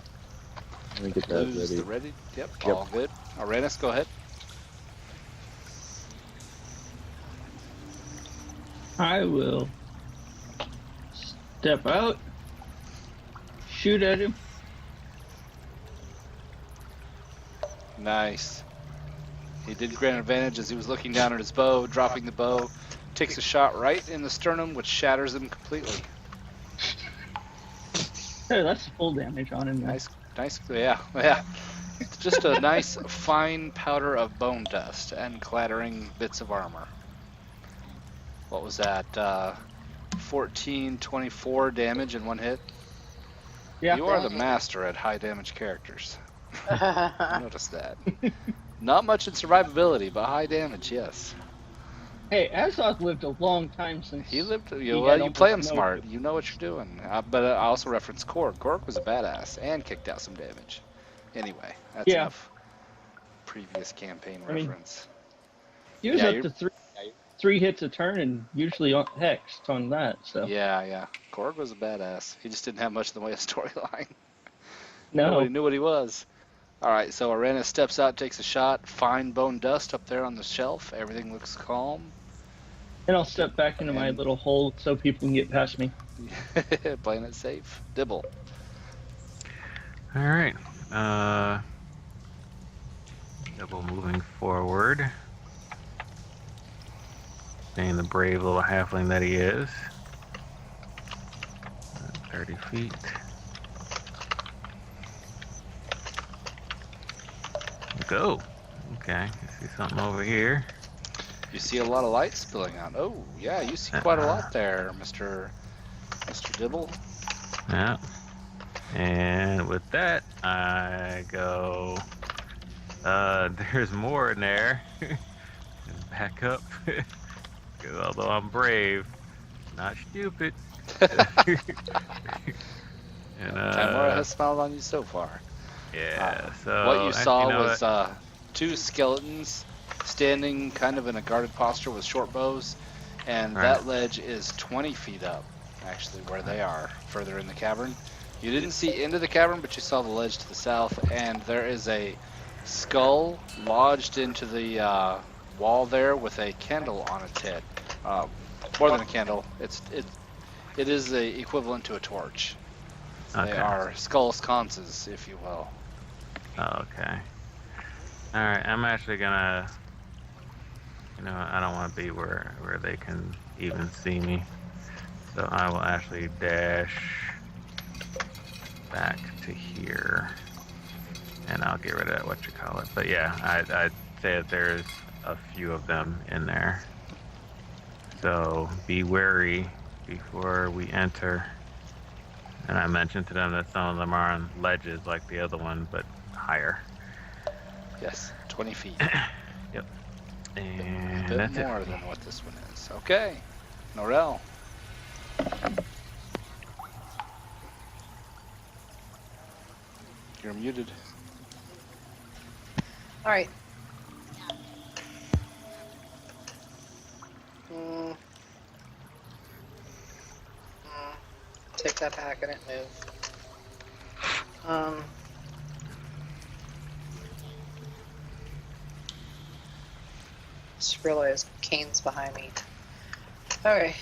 Let me get that Blues ready. the ready. Yep, Yep. all good. Arenas, go ahead. I will step out, shoot at him. Nice. He did grant advantage as he was looking down at his bow, dropping the bow. Takes a shot right in the sternum, which shatters him completely. Hey, that's full damage on him. Nice, yeah. It's just a nice fine powder of bone dust and clattering bits of armor. What was that? 14, 24 damage in one hit? Yeah. You are the master at high damage characters. I noticed that. Not much in survivability, but high damage, yes. Hey, Azoth lived a long time since He lived. he You, had you play him almost no- smart. You know what you're doing. But I also referenced Korg. Korg was a badass and kicked out some damage. Anyway, that's Yeah. enough previous campaign I mean, reference. He was Yeah, up you're- to three hits a turn and usually hexed on that. So Yeah. Korg was a badass. He just didn't have much in the way of storyline. no. Nobody knew what he was. All right, so Arena steps out, takes a shot. Fine bone dust up there on the shelf. Everything looks calm. And I'll step back into my And- little hole so people can get past me. Playing it safe. Dibble. All right. Double moving forward. Being the brave little halfling that he is. 30 feet. Go. Okay, I see something over here. You see a lot of light spilling out. Oh, yeah, you see quite a lot there, Mr. Dibble. Yeah. And with that, I go. There's more in there. And back up. 'Cause although I'm brave, not stupid. And, Tamora has smiled on you so far. yeah. So What you saw know was what? two skeletons standing kind of in a guarded posture with short bows, and Right. that ledge is 20 feet up, actually, where they are, further in the cavern. You didn't see into the cavern, but you saw the ledge to the south, and there is a skull lodged into the wall there with a candle on its head. More than a candle, it is the equivalent to a torch. They Okay. are skull sconces, if you will. Oh, okay. Alright, I'm actually gonna. I don't want to be where they can even see me. So I will actually dash back to here. And I'll get rid of that, whatchamacallit. But yeah, I'd say that there's a few of them in there. So be wary before we enter. And I mentioned to them that some of them are on ledges like the other one, but higher. Yes, 20 feet. Yep. A And bit that's more it. than what this one is. Okay, Norel. You're muted. All right. Mm. Take that back. I didn't move. Just realized Kane's behind me. Okay.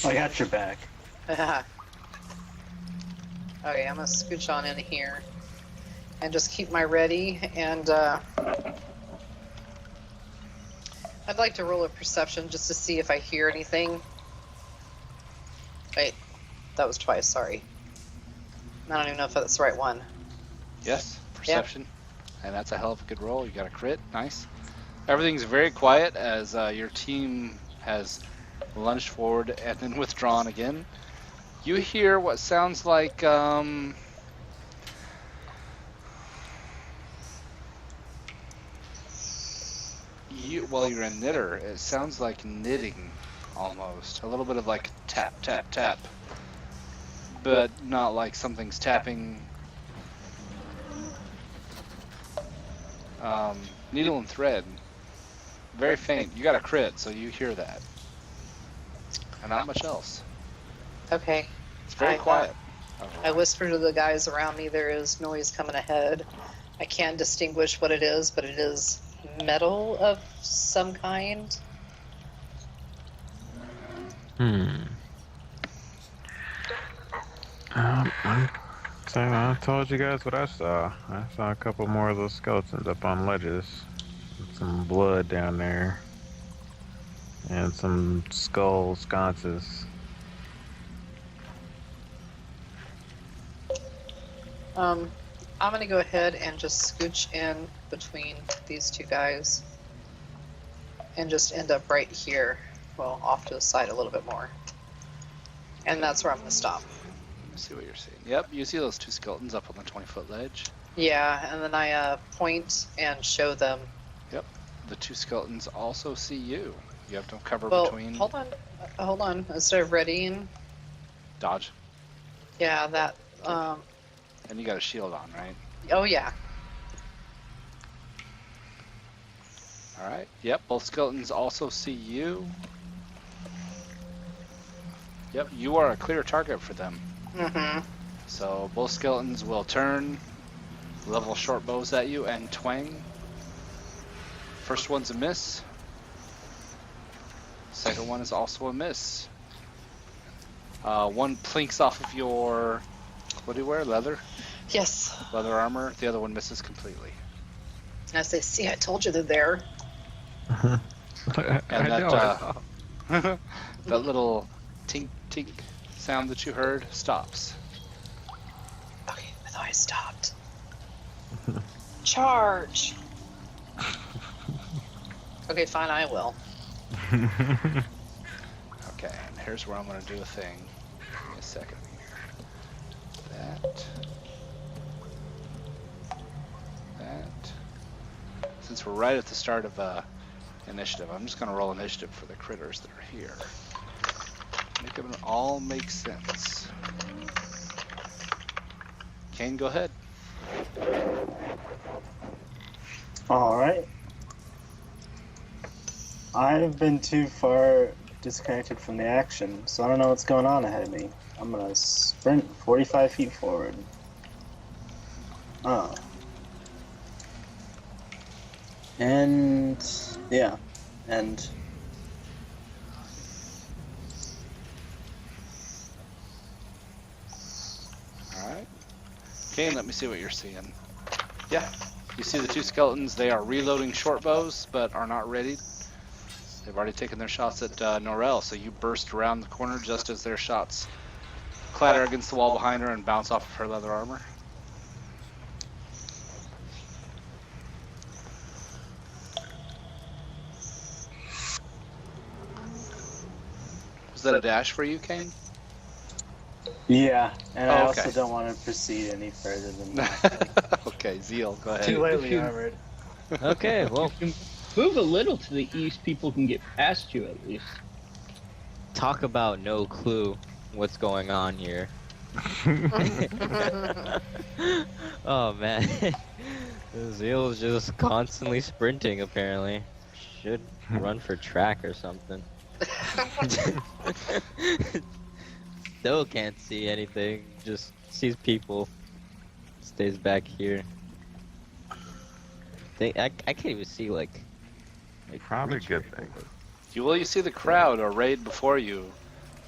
I got your back. Okay, I'm gonna scooch on in here and just keep my ready. And I'd like to roll a perception just to see if I hear anything. Wait, that was twice. Sorry. I don't even know if that's the right one. Yes, perception. And that's a hell of a good roll. You got a crit. Nice. Everything's very quiet as your team has lunged forward and then withdrawn again. You hear what sounds like you're a knitter. It sounds like knitting almost. A little bit of like tap, tap, tap. But not like something's tapping. Needle and thread. Very faint. You got a crit, so you hear that. And not much else. Okay. It's very I, quiet. I whisper to the guys around me, there is noise coming ahead. I can't distinguish what it is, but it is metal of some kind. So I told you guys what I saw. I saw a couple more of those skeletons up on ledges. Some blood down there. And some skull sconces. I'm gonna go ahead and just scooch in between these two guys and just end up right here. Well, off to the side a little bit more. And that's where I'm gonna stop. Let me see what you're seeing. Yep, you see those two skeletons up on the 20-foot ledge. Yeah, and then I point and show them. Yep, the two skeletons also see you. You have to cover Well, between. hold on. Instead of readying, Dodge. yeah, that. And you got a shield on, right? Oh yeah. All right. Yep, both skeletons also see you. Yep, you are a clear target for them. Mm-hmm. So both skeletons will turn, level short bows at you, and twang. First one's a miss. Second one is also a miss. One plinks off of your, what do you wear? Leather? Yes. Leather armor. The other one misses completely. I say, see, I told you they're there. And that that little tink tink sound that you heard stops. Okay, I thought I stopped. Charge. Okay, fine, I will. Okay, and here's where I'm going to do a thing. Give me a second. That. Since we're right at the start of initiative, I'm just going to roll initiative for the critters that are here. Make them all make sense. Kane, go ahead. Alright. I've been too far disconnected from the action, so I don't know what's going on ahead of me. I'm gonna sprint 45 feet forward. Oh. And yeah, and Alright. Kane, let me see what you're seeing. Yeah. You see the two skeletons, they are reloading short bows, but are not ready. They've already taken their shots at Norel, so you burst around the corner just as their shots clatter against the wall behind her and bounce off of her leather armor. Was that a dash for you, Kane? yeah, and I okay. also don't want to proceed any further than that. Okay, Zeal, go ahead. Too lightly armored. Okay, well, Move a little to the east, people can get past you at least. talk about no clue what's going on here. Oh man, Zeal is just constantly sprinting. Apparently, should run for track or something. Still can't see anything. Just sees people. Stays back here. I can't even see like Probably a good thing. You see the crowd arrayed before you.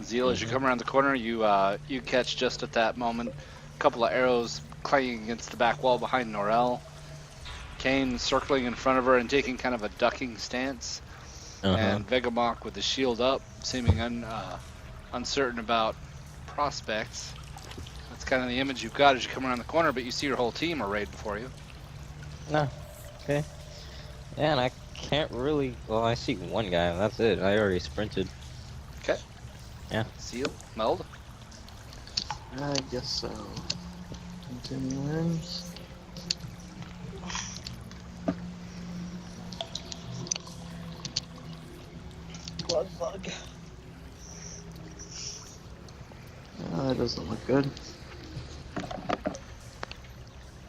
Zeal, as you come around the corner, you catch just at that moment a couple of arrows clanging against the back wall behind Norel. Kane circling in front of her and taking kind of a ducking stance. And Vegamok with the shield up, seeming uncertain about prospects. That's kind of the image you've got as you come around the corner, but you see your whole team arrayed before you. No. Okay. Yeah, and I can't really. Well, I see one guy. That's it. I already sprinted. Okay. Yeah. Zeal, Meld. I guess so. Continuing. Blood bug. That doesn't look good.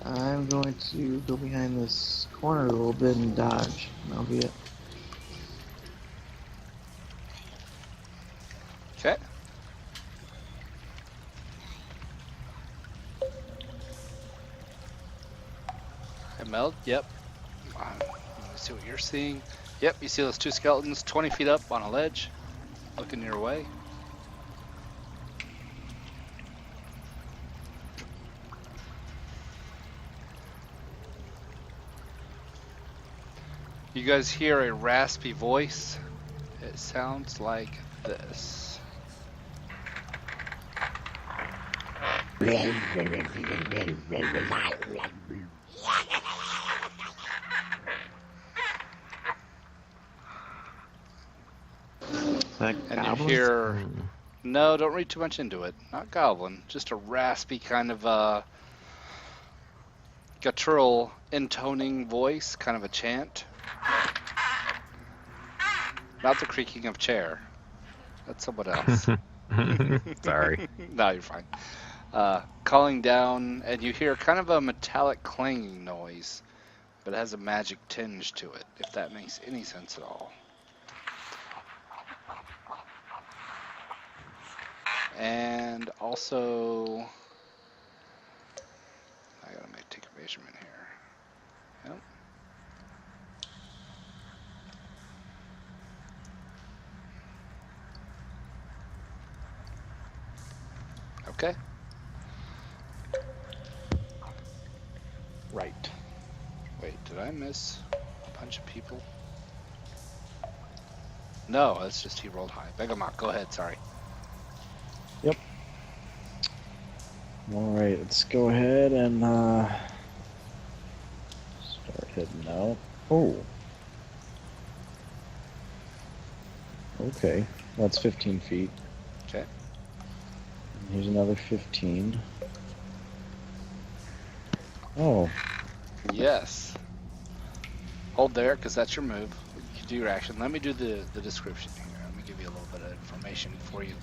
I'm going to go behind this corner a little bit and dodge. And that'll be it. Okay. And Meld, yep. Let me see what you're seeing. Yep, you see those two skeletons 20 feet up on a ledge, looking your way. You guys hear a raspy voice. It sounds like this. That And you goblin? hear, no, don't read too much into it. Not goblin, just a raspy kind of guttural intoning voice, kind of a chant. Not the creaking of chair. That's someone else. Sorry. No, you're fine. Calling down, and you hear kind of a metallic clanging noise, but it has a magic tinge to it, if that makes any sense at all. And also, I gotta take a measurement here. Yep. Okay. Right. Wait, did I miss a bunch of people? No, that's just he rolled high. Begamot, go ahead, sorry. Yep. Alright, let's go ahead and start heading out. Oh. Okay, that's 15 feet. Okay. Here's another 15. Oh. Yes. Hold there, because that's your move. You can do your action. Let me do the description here. Let me give you a little bit of information before you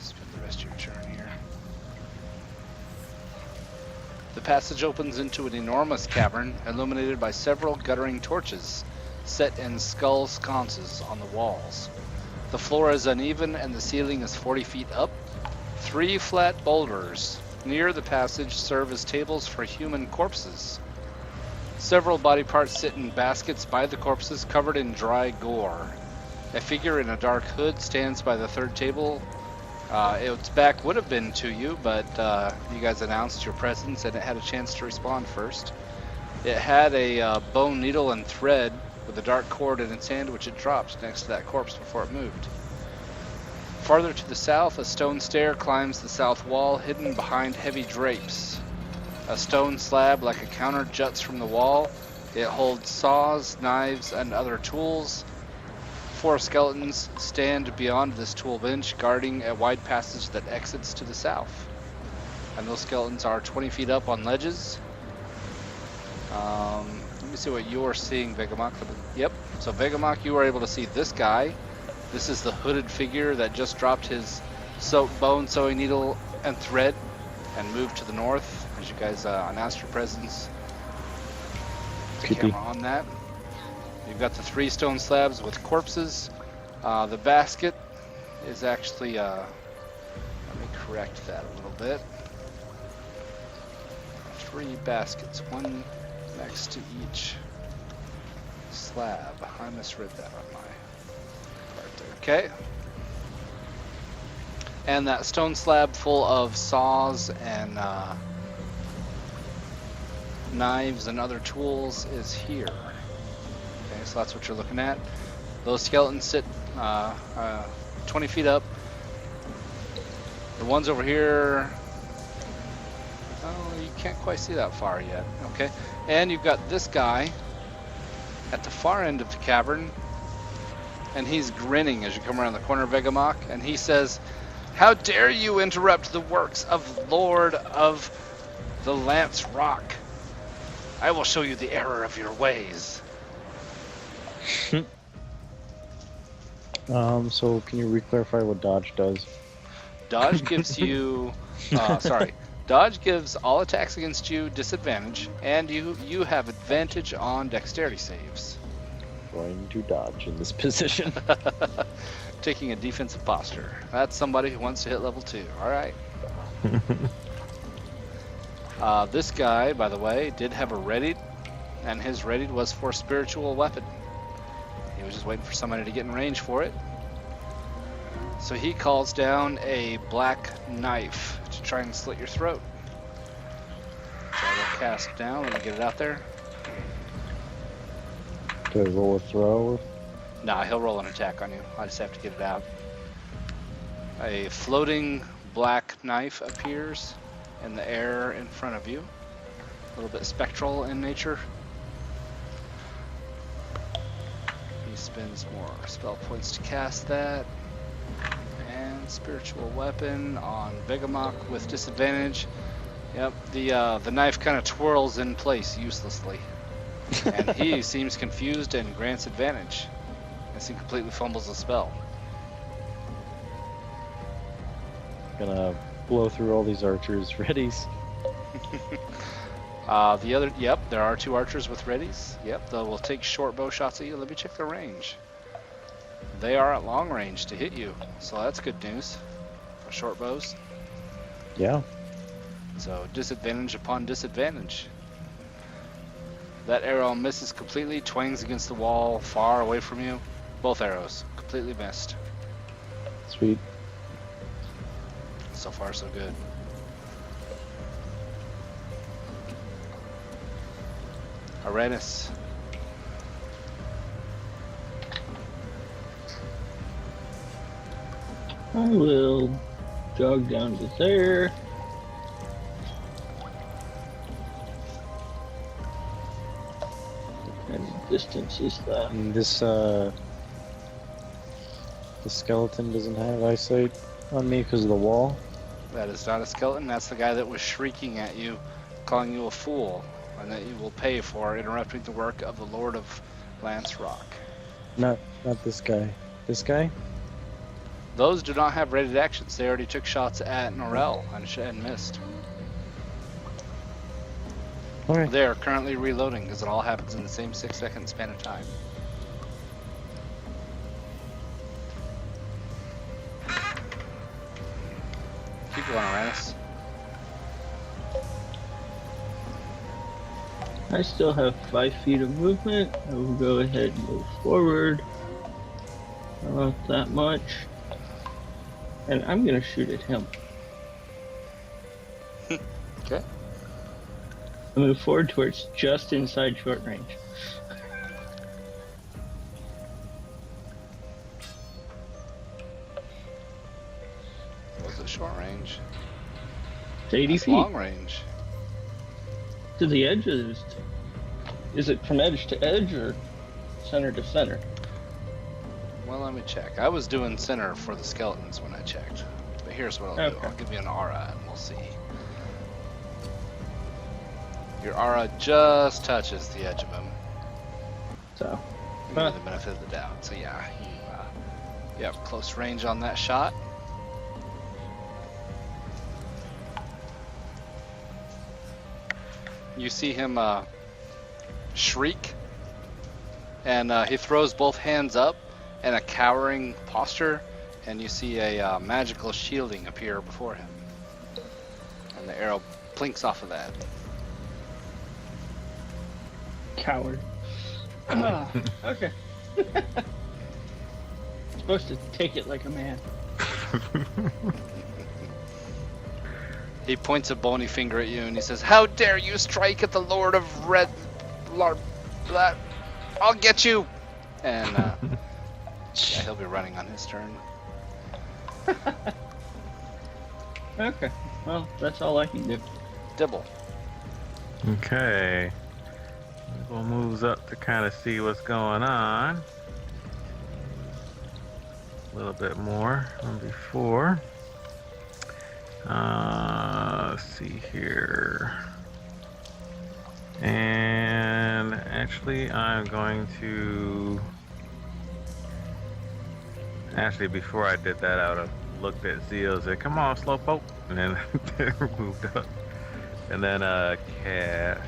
spend the rest of your turn here. The passage opens into an enormous cavern, illuminated by several guttering torches, set in skull sconces on the walls. The floor is uneven and the ceiling is 40 feet up. 3 flat boulders near the passage serve as tables for human corpses. Several body parts sit in baskets by the corpses covered in dry gore. A figure in a dark hood stands by the third table. Its back would have been to you, but you guys announced your presence and it had a chance to respond first. It had a bone needle and thread with a dark cord in its hand, which it dropped next to that corpse before it moved. Farther to the south, a stone stair climbs the south wall, hidden behind heavy drapes. A stone slab like a counter juts from the wall. It holds saws, knives, and other tools. 4 skeletons stand beyond this tool bench, guarding a wide passage that exits to the south. And those skeletons are 20 feet up on ledges. Let me see what you're seeing, Vegamok. Yep, so Vegamok, you were able to see this guy. This is the hooded figure that just dropped his bone sewing needle and thread and moved to the north as you guys announced your presence. The camera on that. You've got the 3 stone slabs with corpses. The basket is actually, let me correct that a little bit. 3 baskets, 1 next to each slab. I misread that on my part there. Okay. And that stone slab full of saws and knives and other tools is here. Okay, so that's what you're looking at. Those skeletons sit 20 feet up. The ones over here, oh, you can't quite see that far yet. Okay, and you've got this guy at the far end of the cavern, and he's grinning as you come around the corner of Vegamok, and he says, "How dare you interrupt the works of Lord of the Lance Rock? I will show you the error of your ways." So can you re-clarify what dodge does? Dodge gives you, Dodge gives all attacks against you disadvantage, and you have advantage on dexterity saves. Going to dodge in this position. Taking a defensive posture. That's somebody who wants to hit level 2. All right. This guy, by the way, did have a readied, and his readied was for spiritual weapon. He was just waiting for somebody to get in range for it. So he calls down a black knife to try and slit your throat. So I will cast down. Let me get it out there. Okay, roll a throw. Nah, he'll roll an attack on you. I just have to get it out. A floating black knife appears in the air in front of you. A little bit spectral in nature. He spends more spell points to cast that. And spiritual weapon on Begamok with disadvantage. Yep, the knife kind of twirls in place uselessly. And he seems confused and grants advantage as he completely fumbles the spell. Gonna blow through all these archers. Readies. Yep, there are 2 archers with readies. Yep, they will take short bow shots at you. Let me check their range. They are at long range to hit you, so that's good news for short bows. Yeah. So disadvantage upon disadvantage. That arrow misses completely, twangs against the wall far away from you. Both arrows completely missed. Sweet. So far, so good. Aranus. I will jog down to there. What kind of distance is that? And this the skeleton doesn't have eyesight on me because of the wall. That is not a skeleton. That's the guy that was shrieking at you, calling you a fool, and that you will pay for interrupting the work of the Lord of Lance Rock. Not this guy. This guy? Those do not have rated actions. They already took shots at Norel and missed. Okay. They are currently reloading because it all happens in the same 6-second span of time. Keep going, Aranus. I still have 5 feet of movement. I will go ahead and move forward. Not that much. And I'm gonna shoot at him. Okay. I move forward to where it's just inside short range. Was it short range? It's 80 That's feet. long range. To the edge is it from edge to edge or center to center? Well, let me check. I was doing center for the skeletons when I checked. But here's what I'll do. Okay. I'll give you an aura and we'll see. Your aura just touches the edge of him. So, Give you the benefit of the doubt. So yeah, you have close range on that shot. You see him shriek, and he throws both hands up in a cowering posture, and you see a magical shielding appear before him. And the arrow plinks off of that. coward. Okay. Supposed to take it like a man. He points a bony finger at you and he says, "How dare you strike at the Lord of Red Blah, I'll get you!" And yeah, he'll be running on his turn. Okay. Well, that's all I can do. Dibble. Okay. We'll moves up to kind of see what's going on. A little bit more than before. Let's see here. And actually, I'm going to... Actually, before I did that, I would have looked at Zeo and said, "Come on, Slowpoke," and then moved up. And then cast...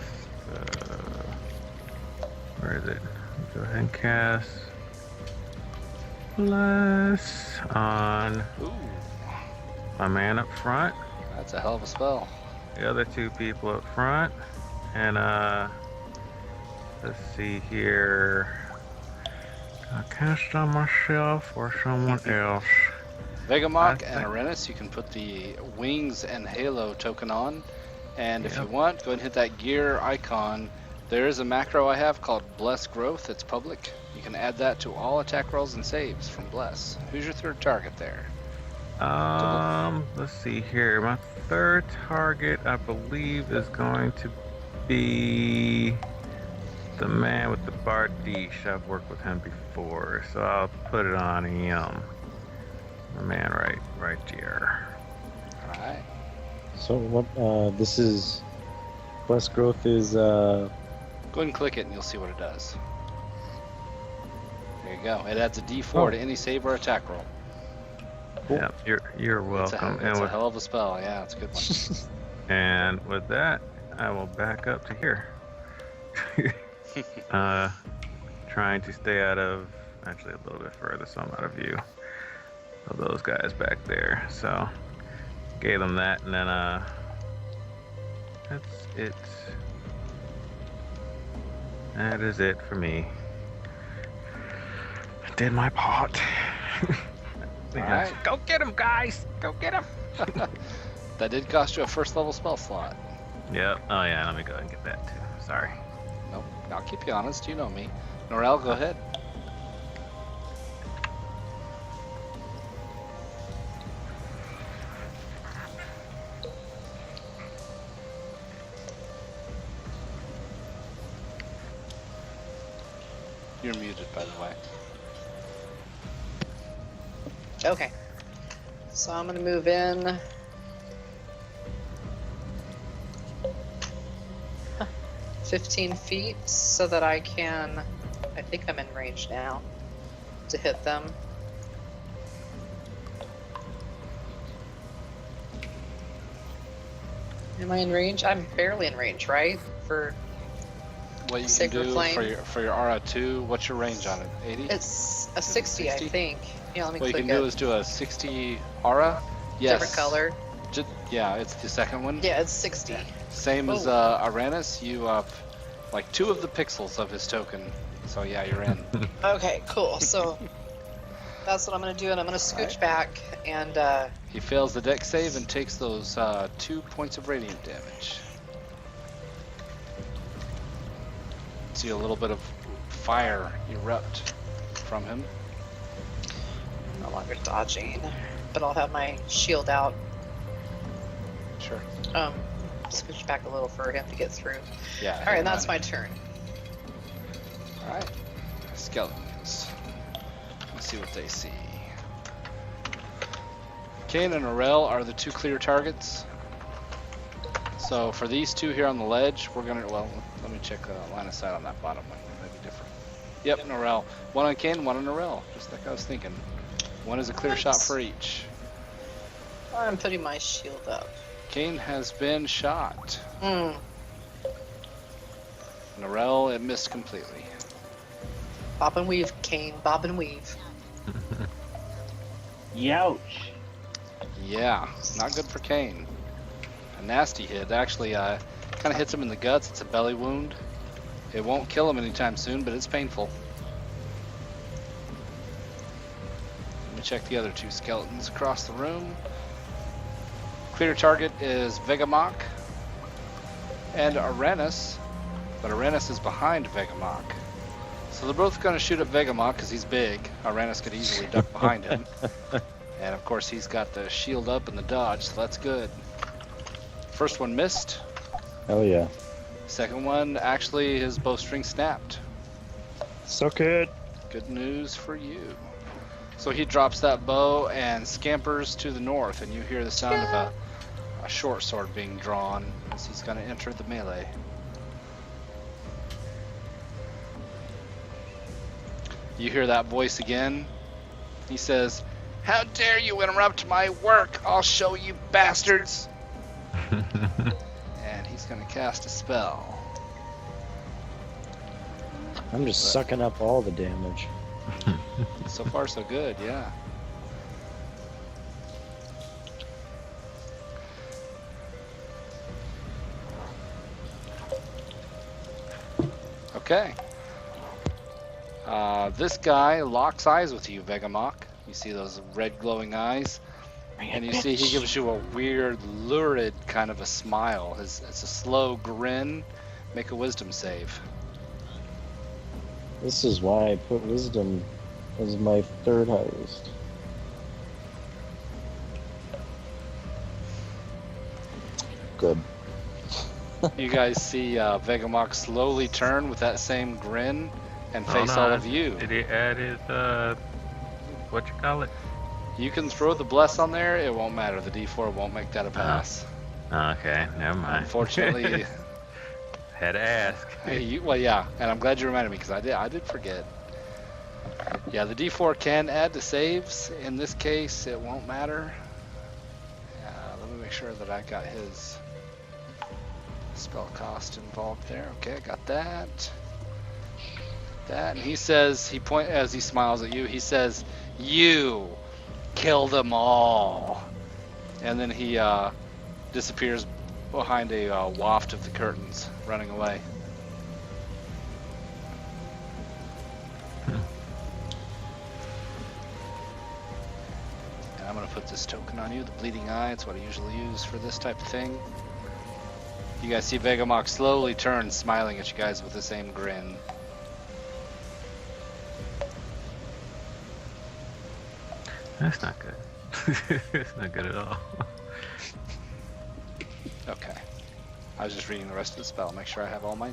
where is it? Go ahead and cast... Bless on Ooh, my man up front. that's a hell of a spell. the other two people up front. And let's see here. Can I cast on myself or someone else? Vegamok and Arenas, you can put the Wings and Halo token on. And if you want, go ahead and hit that gear icon. There is a macro I have called Bless Growth. It's public. You can add that to all attack rolls and saves from Bless. Who's your third target there? Let's see here. My third target, I believe, is going to be the man with the Bardiche. I've worked with him before, so I'll put it on him. The man right here. All right. So what? This is Bless Growth is. Go ahead and click it, and you'll see what it does. There you go. It adds a D4 to any save or attack roll. Cool. Yeah, you're welcome. It's a hell of a spell. Yeah, it's a good one. And with that, I will back up to here. Trying to stay out of, actually a little bit further, so I'm out of view of those guys back there. So gave them that, and then that's it. That is it for me. I did my part. Alright. Go get him, guys! Go get him! That did cost you a first level spell slot. Yep. Oh yeah, let me go ahead and get that too. Sorry. Nope. I'll keep you honest. You know me. Norel, go ahead. You're muted, by the way. Okay. So I'm gonna move in. 15 feet so that I can, I think I'm in range now to hit them. Am I in range? I'm barely in range, right? For What you can Sacred do Flame. for your RO2, what's your range on it? 80? it's a 60, I 60? think. Yeah, let me What you click can do it. is do a 60 aura. Yes. Different color. Yeah, it's the second one. Yeah, it's 60. Same as Oh. Arenas, you up like 2 of the pixels of his token. So yeah, you're in. Okay, cool. So that's what I'm gonna do, and I'm gonna scooch back and He fails the deck save and takes those 2 points of radiant damage. See a little bit of fire erupt from him. no longer dodging, but I'll have my shield out. Sure. Scooch back a little for him to get through. Yeah. All right, and that's my turn. All right. Skeletons. Let's see what they see. Kane and Aurel are the 2 clear targets. So for these 2 here on the ledge, we're gonna, well, let me check the line of sight on that bottom one. It might be different. Yep, Norel. 1 on Kane, 1 on Aurel. Just like I was thinking. 1 is a clear shot for each. I'm putting my shield up. Kane has been shot. Hmm. Norel, it missed completely. Bob and weave, Kane. Bob and weave. Youch. Yeah, not good for Kane. A nasty hit. Actually, kind of hits him in the guts. It's a belly wound. It won't kill him anytime soon, but it's painful. Let me check the other 2 skeletons across the room. Clear target is Vegamok and Arenas, but Arenas is behind Vegamok. So they're both going to shoot at Vegamok because he's big. Arenas could easily duck behind him. And of course he's got the shield up and the dodge, so that's good. First one missed. Hell yeah. Second one, actually his bowstring snapped. Suck it. Good news for you. So he drops that bow and scampers to the north, and you hear the sound of a short sword being drawn as he's going to enter the melee. You hear that voice again. He says, "How dare you interrupt my work? I'll show you bastards." And he's going to cast a spell. I'm just sucking up all the damage. So far so good, yeah. Okay. This guy locks eyes with you, Vegamok. You see those red glowing eyes, and you see he gives you a weird, lurid kind of a smile. It's a slow grin. Make a wisdom save. This is why I put wisdom as my third highest. Good. You guys see Vegamok slowly turn with that same grin and face all of you. Did he add his, what you call it? You can throw the bless on there, it won't matter. The D4 won't make that a pass. Okay, never mind. Unfortunately. Had to ask. Well, yeah, and I'm glad you reminded me because I did forget. Yeah, the D4 can add to saves. In this case, it won't matter. Let me make sure that I got his spell cost involved there. Okay, I got that. And he says, as he smiles at you, he says, "You kill them all." And then he disappears behind a waft of the curtains, running away. And I'm going to put this token on you, the bleeding eye. It's what I usually use for this type of thing. You guys see Vegamok slowly turn, smiling at you guys with the same grin. That's not good. It's not good at all. Okay. I was just reading the rest of the spell. Make sure I have all my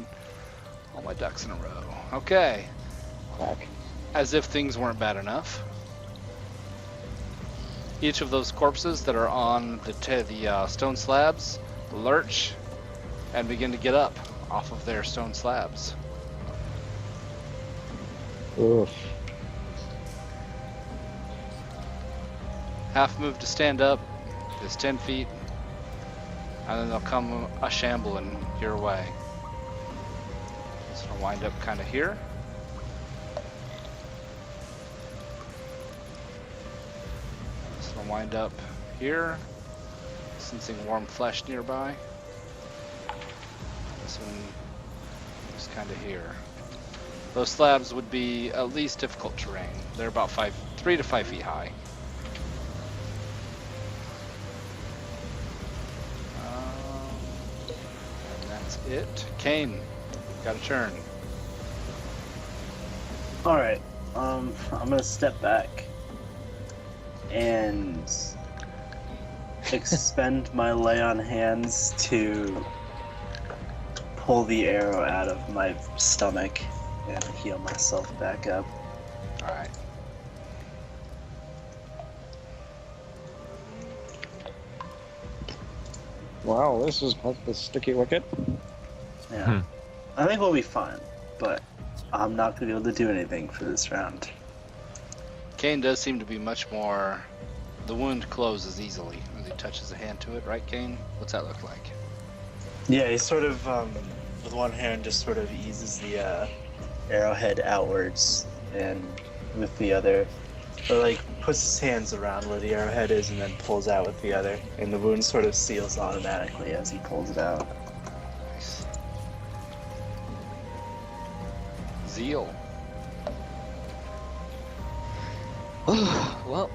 ducks in a row. Okay. As if things weren't bad enough, each of those corpses that are on the stone slabs lurch and begin to get up off of their stone slabs. Oof. Half move to stand up is 10 feet, and then they'll come a-shambling your way. So I'll wind up kind of here. So I'll wind up here, sensing warm flesh nearby. This one is kind of here. Those slabs would be at least difficult terrain. They're about 3 to 5 feet high. It. Kane, got a turn. Alright, I'm gonna step back and expend my lay on hands to pull the arrow out of my stomach and heal myself back up. Alright. Wow, this is quite the sticky wicket. Yeah. I think we'll be fine, but I'm not gonna be able to do anything for this round. Kane does seem to be much more... The wound closes easily when he touches a hand to it, right, Kane? What's that look like? Yeah, he sort of, with one hand, just sort of eases the arrowhead outwards, and with the other, puts his hands around where the arrowhead is and then pulls out with the other, and the wound sort of seals automatically as he pulls it out. Nice. Zeal. Well,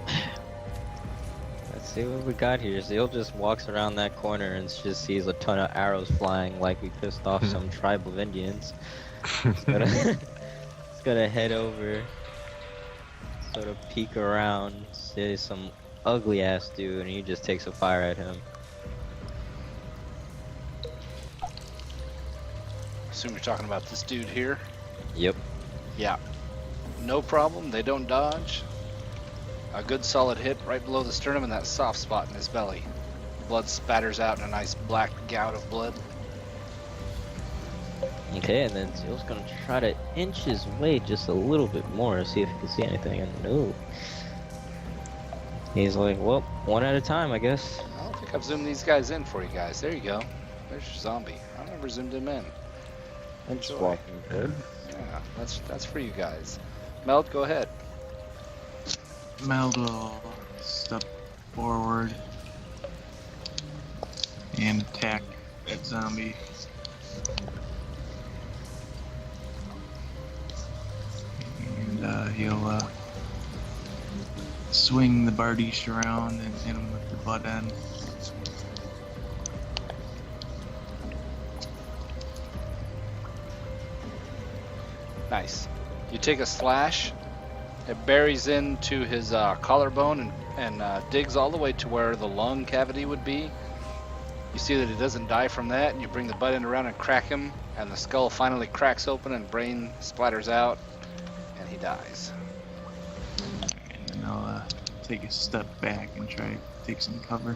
let's see what we got here. Zeal just walks around that corner and just sees a ton of arrows flying like we pissed off some tribe of Indians. It's gonna head over, sort of peek around, see some ugly ass dude, and he just takes a fire at him. Assume you're talking about this dude here? Yep. Yeah. No problem, they don't dodge. A good solid hit right below the sternum and that soft spot in his belly. Blood spatters out in a nice black gout of blood. Okay, and then Zeal's gonna try to inch his way just a little bit more, see if he can see anything, and no. He's like, well, one at a time, I guess. I don't think I've zoomed these guys in for you guys. There you go. There's your zombie. I never zoomed him in. I'm just walking good. Yeah, that's for you guys. Meld, go ahead. Meld will step forward and attack that zombie. he'll swing the Bardiche around and hit him with the butt end. Nice. You take a slash. It buries into his collarbone and digs all the way to where the lung cavity would be. You see that he doesn't die from that, and you bring the butt end around and crack him, and the skull finally cracks open and brain splatters out, and he dies. And then I'll take a step back and try to take some cover.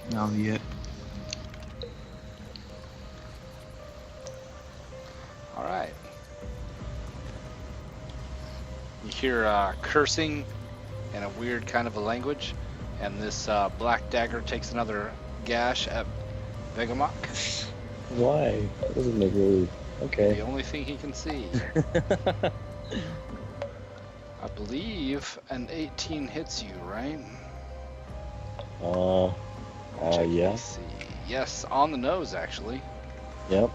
And that'll be it. All right. You hear cursing in a weird kind of a language, and this black dagger takes another gash at Vegamok. Why? That doesn't make really. Okay. The only thing he can see. I believe an 18 hits you, right? Yes. Yes, on the nose actually. Yep.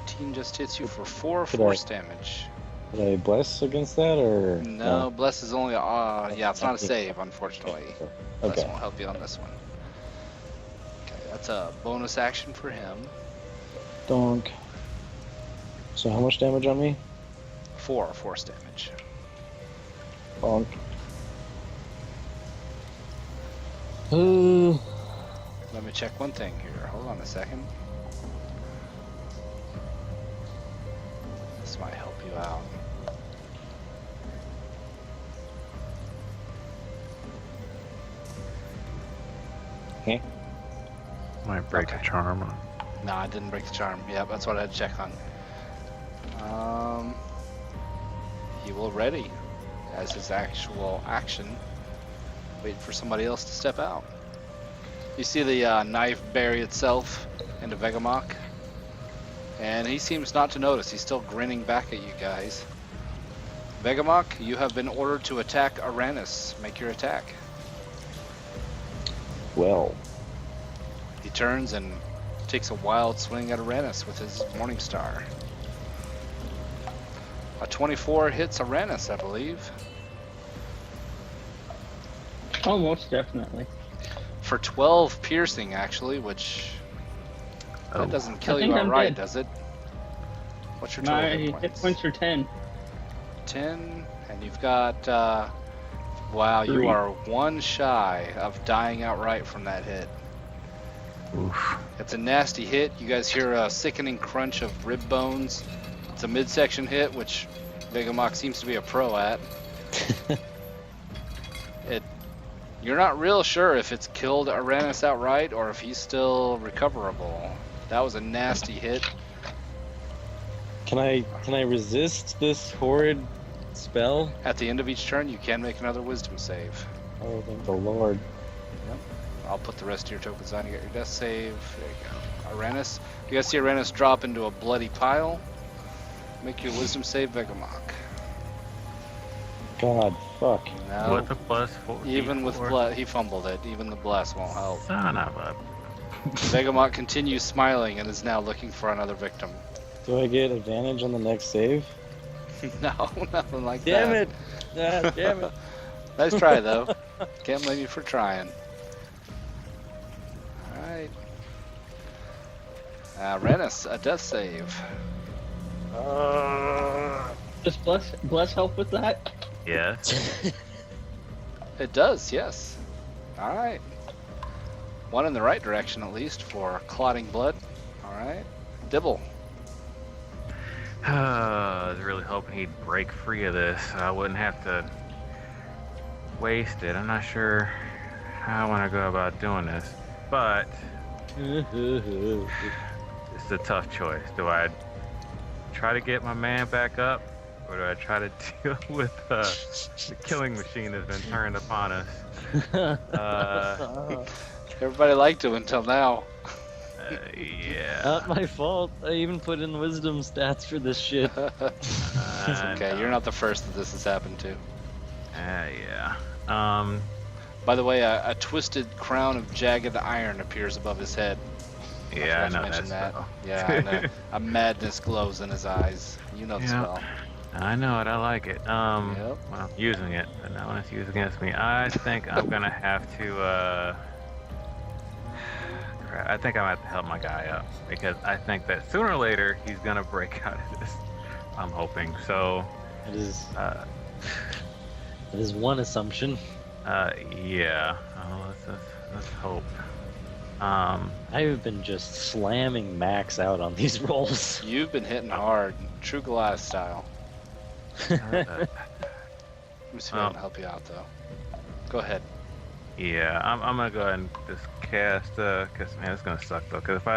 18 just hits you for 4 force damage. Did I bless against that or? No, bless is only yeah, it's not a save, unfortunately. Bless won't help you on this one. Okay, that's a bonus action for him. Donk. So how much damage on me? 4 force damage. Bonk. Let me check one thing here. Hold on a second. This might help you out. Okay. Might break a charm. No, I didn't break the charm. Yeah, that's what I had to check on. He will ready as his actual action. Wait for somebody else to step out. You see the knife bury itself into Vegamok, and he seems not to notice. He's still grinning back at you guys. Vegamok, you have been ordered to attack Aranus. Make your attack. Well. He turns and takes a wild swing at Aranus with his Morningstar. A 24 hits Aranus, I believe. Oh, most definitely. For 12 piercing, actually, which that doesn't kill you outright, does it? What's your total My hit hit points are 10. 10, and you've got, wow, 3. you are 1 shy of dying outright from that hit. Oof. It's a nasty hit. You guys hear a sickening crunch of rib bones. It's a midsection hit, which Vegamok seems to be a pro at. You're not real sure if it's killed Aranus outright or if he's still recoverable. That was a nasty hit. Can I resist this horrid spell? At the end of each turn, you can make another wisdom save. Oh, thank the Lord. Yep. I'll put the rest of your tokens on. You got your death save. There you go. Aranus. You guys see Aranus drop into a bloody pile. Make your wisdom save, Vegamok. God, fuck. No. With the plus 4. Even with blood, he fumbled it. Even the bless won't help. Son of a. Vegamok continues smiling and is now looking for another victim. Do I get advantage on the next save? No, nothing like Damn that. it! Ah, damn it! Nice try though. Can't blame you for trying. Alright. Renus, a death save. Does bless help with that? Yes. It does, yes. Alright. One in the right direction at least for clotting blood. Alright. Dibble. I was really hoping he'd break free of this so I wouldn't have to waste it. I'm not sure how I want to go about doing this, but it's a tough choice. Do I try to get my man back up, or do I try to deal with the killing machine that's been turned upon us? Everybody liked him until now. Yeah. Not my fault. I even put in wisdom stats for this shit. It's okay. You're not the first that this has happened to. Yeah. By the way, a twisted crown of jagged iron appears above his head. Yeah, I forgot to know mention that. Yeah, I know. A madness glows in his eyes. You know the spell. I know it. I like it. Yep. Well, using it, but not when it's used against me. I think I'm gonna have to. Crap, I think I'm gonna have to help my guy up because I think that sooner or later he's gonna break out of this. I'm hoping. So. It is. It is one assumption. Yeah. Oh, let's hope. I've been just slamming Max out on these rolls. You've been hitting hard, True Goliath style. Let me see if I can help you out, though. Go ahead. Yeah, I'm gonna go ahead and just cast. Cause man, it's gonna suck though. Cause if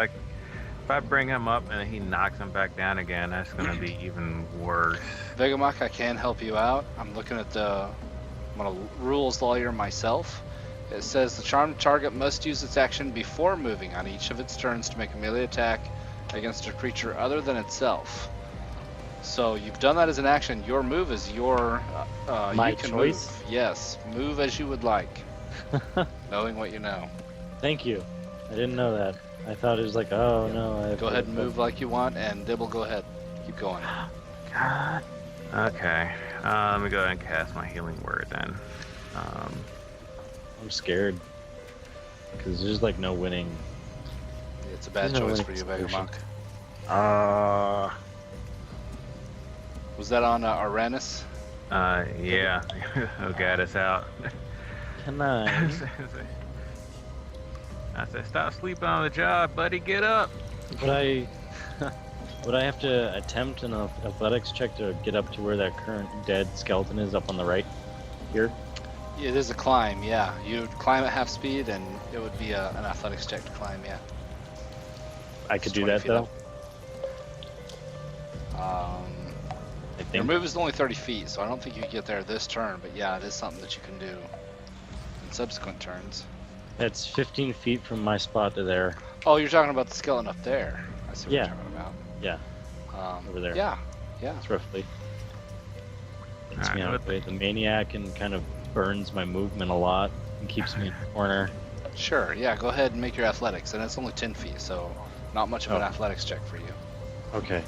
I bring him up and he knocks him back down again, that's gonna be even worse. Vegamok, I can help you out. I'm looking at I'm a rules lawyer myself. It says the charmed target must use its action before moving on each of its turns to make a melee attack against a creature other than itself. So you've done that as an action. Your move is your My you can choice? move. Yes, move as you would like, knowing what you know. Thank you. I didn't know that. I thought it was like, oh no. I have Go to- ahead and move like you want, and Dibble, go ahead. Keep going. God. Okay. Let me go ahead and cast my healing word then. I'm scared. Because there's like no winning. It's a bad No choice winning for you, solution. Vegamok. Was that on Uranus? Yeah. Oh god, it's out. Can I? I said, stop sleeping on the job, buddy. Get up. Would I have to attempt an athletics check to get up to where that current dead skeleton is up on the right here? It is a climb, yeah. You'd climb at half speed, and it would be an athletics check to climb, yeah. I could It's do 20 that feet though. I I Your think. move is only 30 feet, so I don't think you get there this turn, but yeah, it is something that you can do in subsequent turns. That's 15 feet from my spot to there. Oh, you're talking about the skeleton up there. I see what Yeah. you're talking about. Yeah, over there. Yeah, yeah. It's roughly. Gets me Alright, out of the way. The maniac and kind of burns my movement a lot and keeps me in the corner. Sure, yeah, go ahead and make your athletics, and it's only 10 feet, so not much of an Oh. athletics check for you. Okay.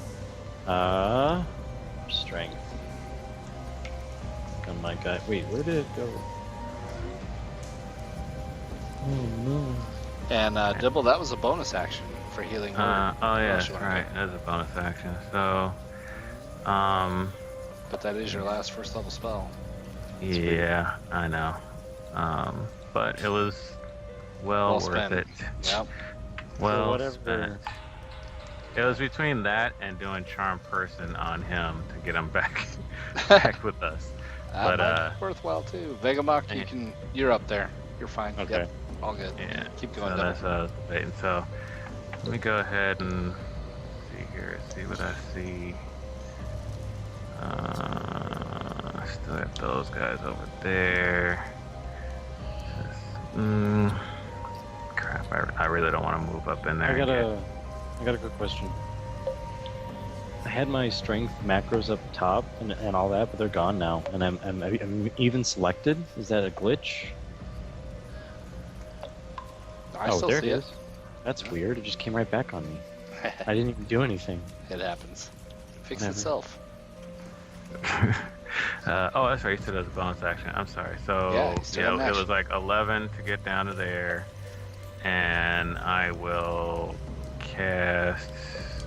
Strength. Oh my god. Wait, where did it go? Oh no. And Dibble, that was a bonus action for healing. Oh yeah, Unless that's you wanna right. That's a bonus action. So, But that is your last first level spell. yeah, I know. But it was well worth spent. it. Yep. Well whatever- spent. It was between that and doing Charm Person on him to get him back with us. That But, might be worthwhile too. Vegamok, yeah. you're up there. You're fine. Okay. Yep, all good. Yeah. Keep So going, that's Dibble. what I was debating. So let me go ahead and see here. See what I see. Still got those guys over there. Crap! I really don't want to move up in there. I got and a good question. I had my strength macros up top and all that, but they're gone now, and I'm even selected. Is that a glitch? I oh, still there see it is. That's weird. It just came right back on me. I didn't even do anything. It happens. Fix Whatever. itself. oh, that's right. You said it was a bonus action. I'm sorry. So Yeah, you still have an it action. was like 11 to get down to there, and I will cast.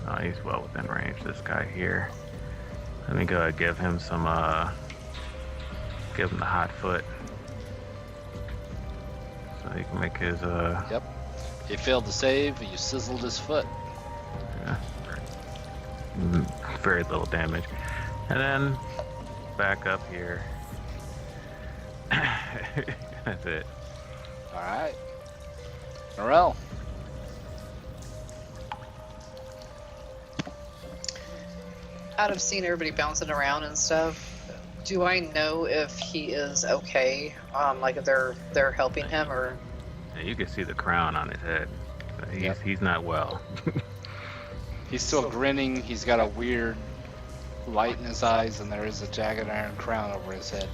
Oh, he's well within range. This guy here. Let me go ahead and give him some. Give him the hot foot, so he can make his. Yep. He failed to save. You sizzled his foot. Very little damage, and then back up here. That's it. All right. Norel. Out of seeing everybody bouncing around and stuff, do I know if he is okay? Like if they're helping him or? Yeah, you can see the crown on his head. He's not well. He's still grinning. He's got a weird light in his eyes, and there is a jagged iron crown over his head.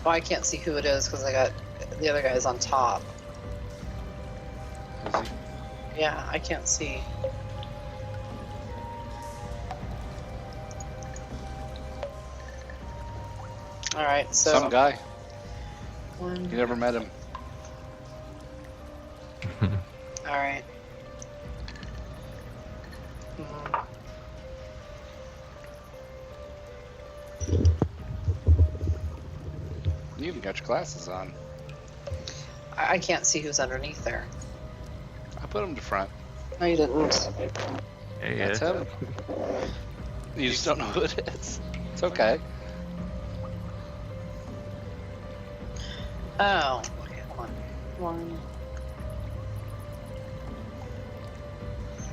Well, I can't see who it is because I got the other guys on top. Is he? Yeah, I can't see. All right, so Some guy. one. You never met him. All right. Mhm. You even got your glasses on. I can't see who's underneath there. I put him to front. No, you didn't. Yeah, That's him. You just don't know who it is. It's okay. Oh, okay, hold on. One.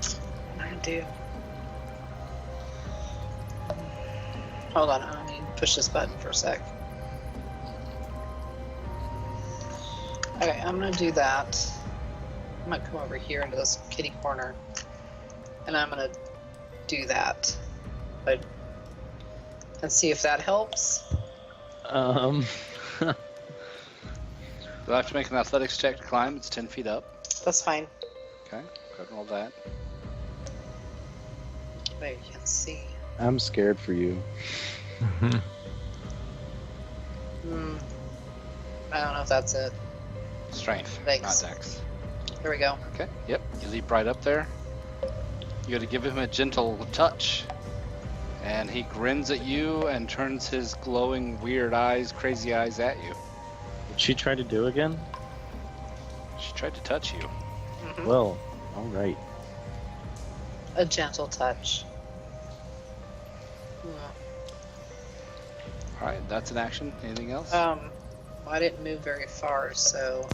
What am I gonna do? Hold on, I need to push this button for a sec. Okay, I'm gonna do that. I'm gonna come over here into this kitty corner, and I'm gonna do that, and see if that helps. Do I have to make an athletics check to climb? It's 10 feet up. That's fine. Okay, go ahead and roll that. Wait, you can't see. I'm scared for you. Hmm. I don't know if that's it. Strength, Thanks. not dex. Here we go. Okay, yep, you leap right up there. You gotta give him a gentle touch. And he grins at you and turns his glowing, weird eyes, crazy eyes at you. Did she try to do again? She tried to touch you. Mhm. Well, all right. A gentle touch. Alright, that's an action. Anything else? I didn't move very far, so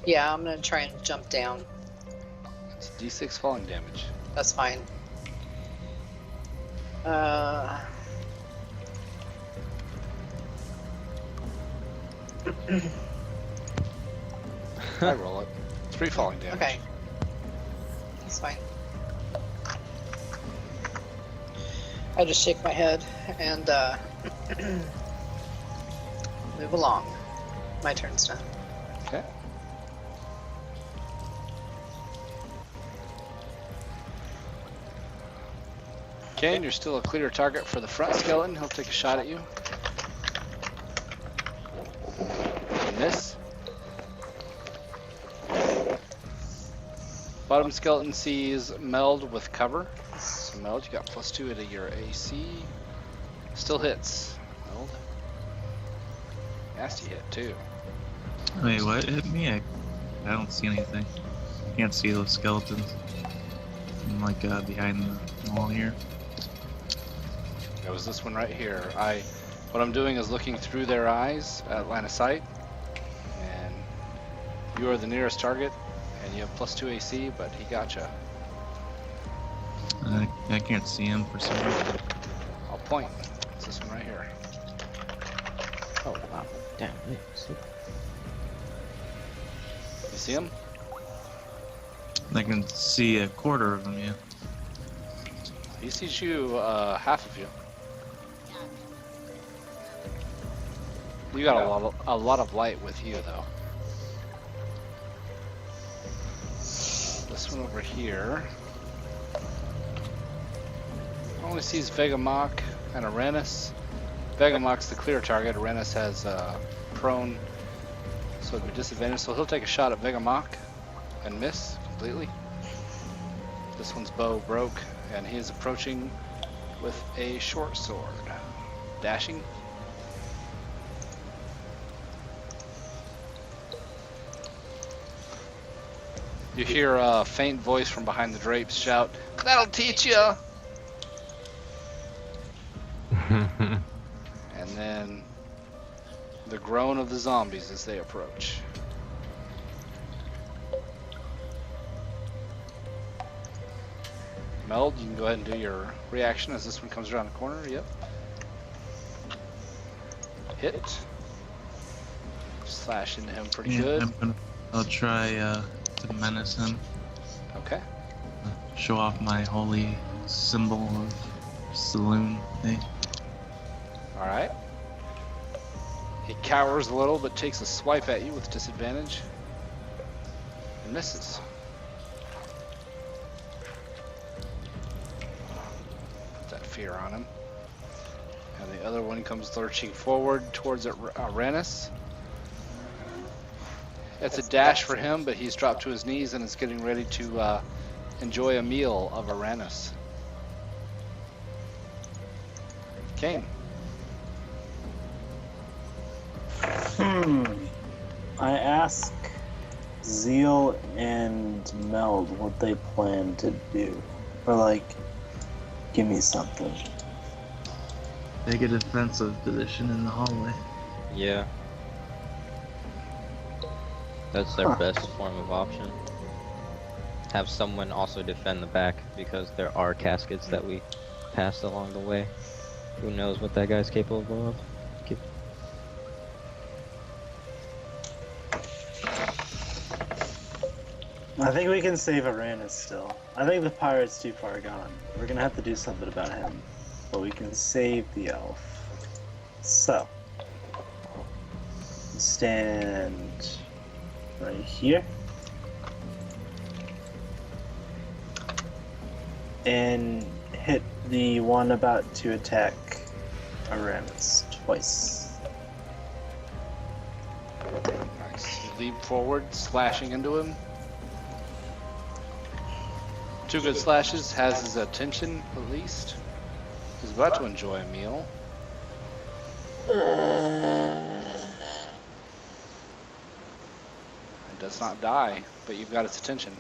yeah, I'm gonna try and jump down. It's D6 falling damage. That's fine. I roll it. 3 falling damage. Okay. That's fine. I just shake my head and move along. My turn's done. Okay. Kane, you're still a clear target for the front skeleton. He'll take a shot at you. Miss. Bottom skeleton sees Meld with cover. So Meld, you got +2 to your AC. Still hits. Meld. Nasty hit too. Wait, what hit me? I don't see anything. I can't see those skeletons. I'm like behind the wall here. That was this one right here. What I'm doing is looking through their eyes at line of sight, and you are the nearest target, and you have +2 AC, but he gotcha. I can't see him for some reason. I'll point. It's this one right here. Oh wow. Damn. Wait, You see him? I can see a quarter of him, yeah. He sees you, half of you. You got a lot of light with you, though. This one over here only sees Vegamok and Arenas. Vegamok's the clear target. Arenas has prone, so it'd be disadvantage. So he'll take a shot at Vegamok and miss completely. This one's bow broke, and he is approaching with a short sword. Dashing. You hear a faint voice from behind the drapes shout, "That'll teach ya!" And then the groan of the zombies as they approach. Meld, you can go ahead and do your reaction as this one comes around the corner. Yep. Hit. Slash into him pretty Yeah, good. I'll try to menace him. Okay. Show off my holy symbol of saloon thing. Alright. He cowers a little but takes a swipe at you with disadvantage. And misses. Put that fear on him. And the other one comes lurching forward towards Aranus. It's a dash for him, but he's dropped to his knees and is getting ready to enjoy a meal of Aranus. Kane. I ask Zeal and Meld what they plan to do. Or, like, give me something. Take a defensive position in the hallway. Yeah. That's their best form of option. Have someone also defend the back, because there are caskets that we passed along the way. Who knows what that guy's capable of? I think we can save Aranus still. I think the pirate's too far gone. We're gonna have to do something about him. But we can save the elf. So. Stand right here. And hit the one about to attack Aranus twice. Nice. You leap forward, slashing into him. 2 good slashes, has his attention at least. He's about to enjoy a meal. It does not die, but you've got its attention.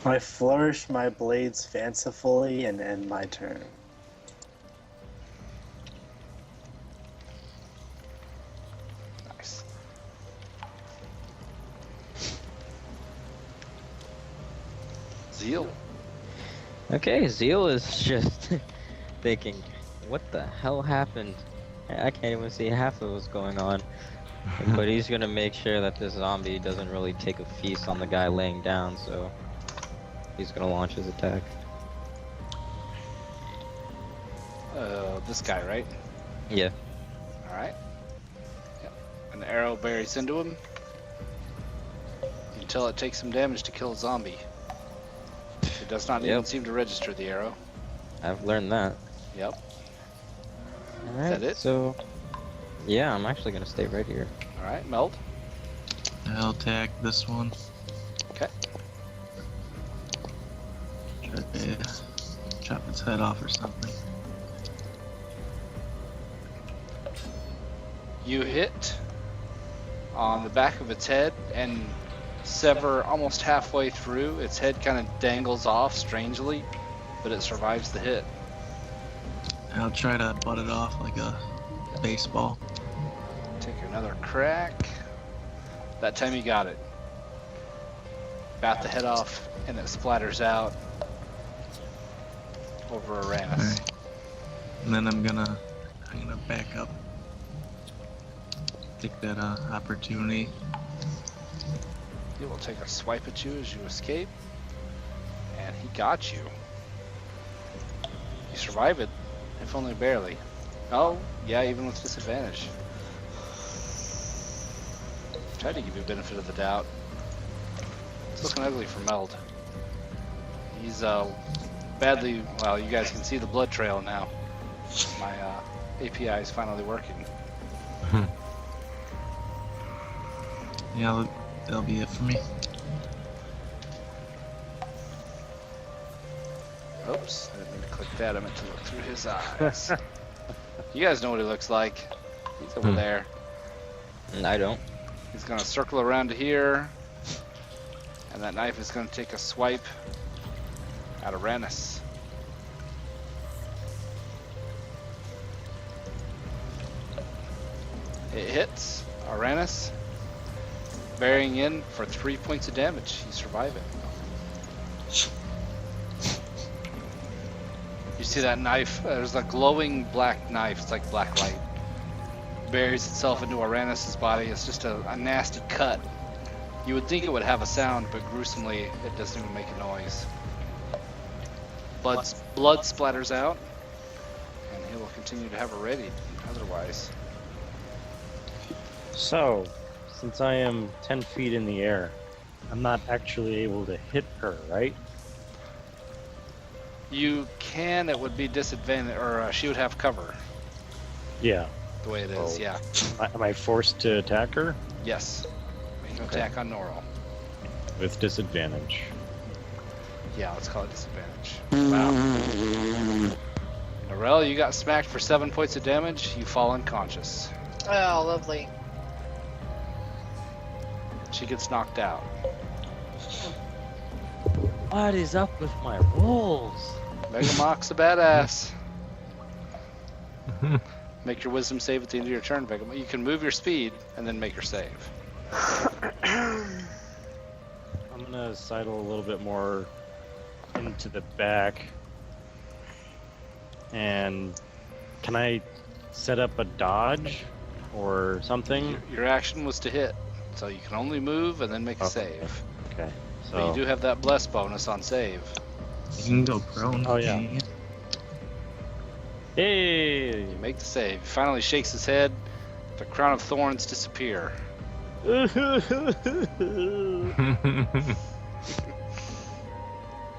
I flourish my blades fancifully and end my turn. Nice. Zeal. Okay, Zeal is just thinking, what the hell happened? I can't even see half of what's going on. But he's gonna make sure that this zombie doesn't really take a feast on the guy laying down, so he's gonna launch his attack. This guy, right? Yeah. Alright. Yep. An arrow buries into him. Until it takes some damage to kill a zombie. It does not even seem to register the arrow. I've learned that. Yep. Alright, Is that it? so yeah, I'm actually gonna stay right here. Alright, Meld. I'll attack this one. Okay. Try to chop its head off or something. You hit on the back of its head and sever almost halfway through. Its head kind of dangles off strangely, but it survives the hit. I'll try to butt it off like a baseball. Take another crack. That time you got it. Bat the head off and it splatters out over Aranus. Alright. And then I'm gonna back up. Take that opportunity. He will take a swipe at you as you escape. And he got you. You survive it, if only barely. Oh, yeah, even with disadvantage. Tried to give you a benefit of the doubt. It's looking ugly for Meld. He's badly, well, you guys can see the blood trail now. My API is finally working. Yeah, that'll be it for me. Oops, I didn't mean to click that. I meant to look through his eyes. You guys know what he looks like. He's over there. I don't. He's gonna circle around to here. And that knife is gonna take a swipe at Aranus. It hits Aranus, burying in for 3 points of damage. You survive it. You see that knife? There's a glowing black knife. It's like black light. Buries itself into Aranus' body. It's just a nasty cut. You would think it would have a sound, but gruesomely, it doesn't even make a noise. Blood splatters out, and he will continue to have a ready otherwise. So, since I am 10 feet in the air, I'm not actually able to hit her, right? You can. It would be disadvantage, or she would have cover. Yeah. The way it is, Oh. yeah. Am I forced to attack her Yes. Make an Okay. attack on Norrell. with disadvantage? Yeah, let's call it disadvantage. Wow. Norrell, you got smacked for 7 points of damage. You fall unconscious. Oh, lovely. She gets knocked out. What is up with my rolls? Megamock's a badass. Make your wisdom save at the end of your turn, Megamock. You can move your speed and then make your save. I'm gonna sidle a little bit more into the back. And can I set up a dodge or something? Your action was to hit, so you can only move and then make a Oh, save. Okay. But you So do have that bless bonus on save. You can go prone. Oh, yeah. can't you? hey. You make the save. He finally shakes his head. The crown of thorns disappear.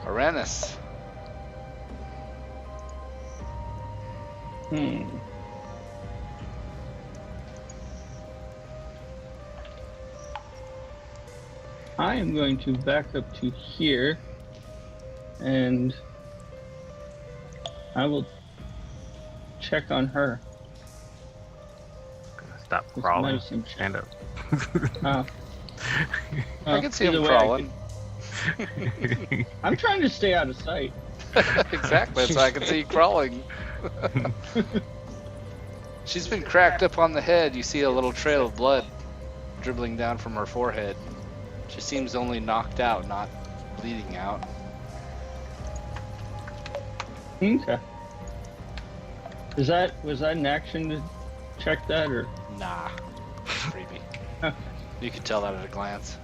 Aranis. I am going to back up to here, and I will check on her. Stop With crawling. medicine check. Stand up. I can see him either way, crawling. I'm trying to stay out of sight. Exactly, so I can see you crawling. She's been cracked up on the head. You see a little trail of blood dribbling down from her forehead. She seems only knocked out, not bleeding out. Okay. Was that an action to check that, or? Nah, it's creepy. You can tell that at a glance.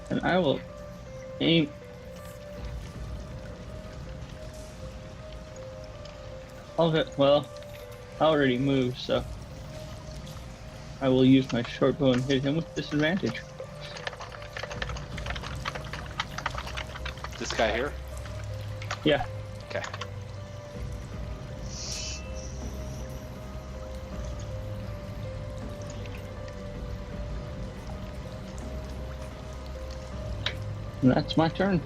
And I will aim. Well, I already moved, so I will use my short bow and hit him with disadvantage. This guy here? Yeah. Okay. And that's my turn.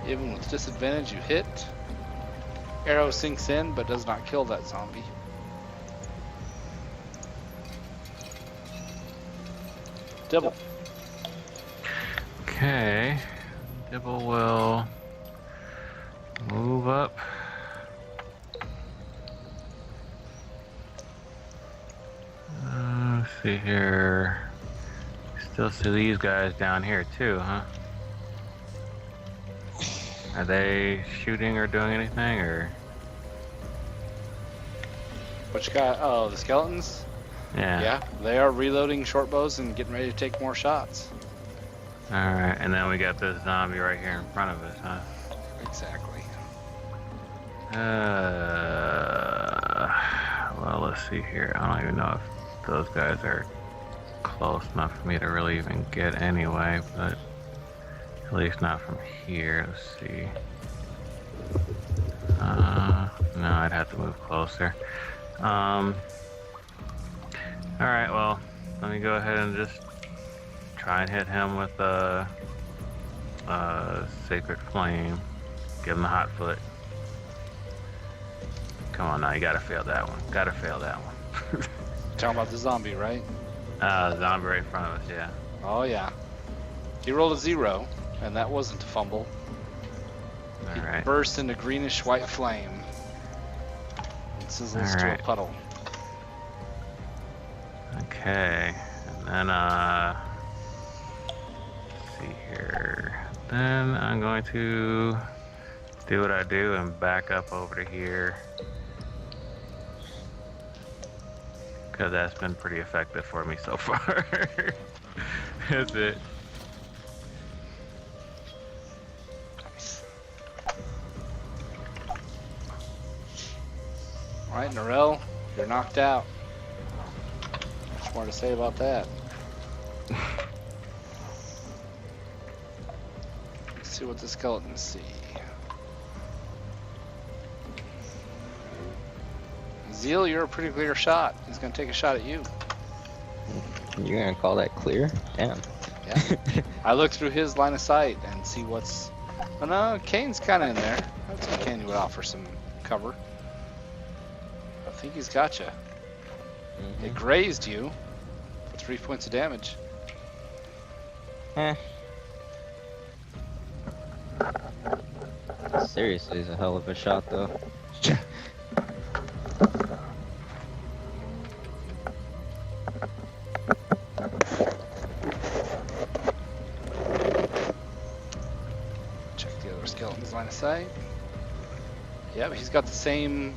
Even with disadvantage, you hit. Arrow sinks in, but does not kill that zombie. Dibble. Okay. Dibble will move up. Let's see here. Still see these guys down here too, huh? Are they shooting or doing anything, or? Which guy? Oh, the skeletons? Yeah. Yeah, they are reloading short bows and getting ready to take more shots. Alright, and then we got this zombie right here in front of us, huh? Exactly. Well, let's see here. I don't even know if those guys are close enough for me to really even get anyway, but at least not from here. Let's see. No, I'd have to move closer. Alright, well, let me go ahead and just try and hit him with a Sacred Flame. Give him the hot foot. Come on now, you gotta fail that one. Gotta fail that one. Talking about the zombie, right? Zombie right in front of us, yeah. Oh yeah. He rolled a 0, and that wasn't a fumble. He Alright. burst into greenish white flame. And sizzles to a Alright. puddle. Okay. And then, let's see here. Then I'm going to do what I do and back up over to here. Because that's been pretty effective for me so far. That's it. Alright, Norrell, you're knocked out. Much more to say about that. Let's see what the skeletons see. Zeal, you're a pretty clear shot. He's gonna take a shot at you. You're gonna call that clear? Damn. Yeah. I look through his line of sight and see what's. Oh no, Kane's kind of in there. I would think Kane would offer some cover. I think he's got you. It grazed you for 3 points of damage. Eh. Seriously, it's a hell of a shot, though. Check the other skeleton's line of sight. Yep, he's got the same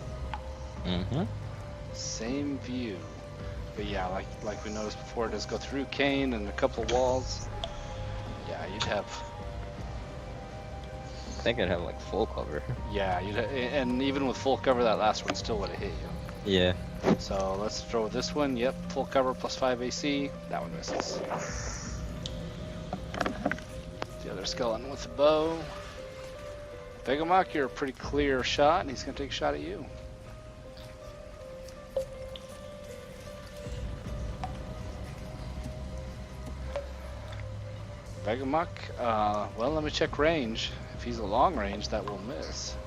same view. But yeah, like we noticed before, it does go through Kane and a couple walls. Yeah, you'd have. I think I'd have like full cover. Yeah, and even with full cover, that last one still would have hit you. Yeah. So let's throw this one. Yep, full cover plus 5 AC. That one misses. The other skeleton with the bow. Vegamok, you're a pretty clear shot, and he's gonna take a shot at you. Vegamok, well, let me check range. If he's a long range, that will miss.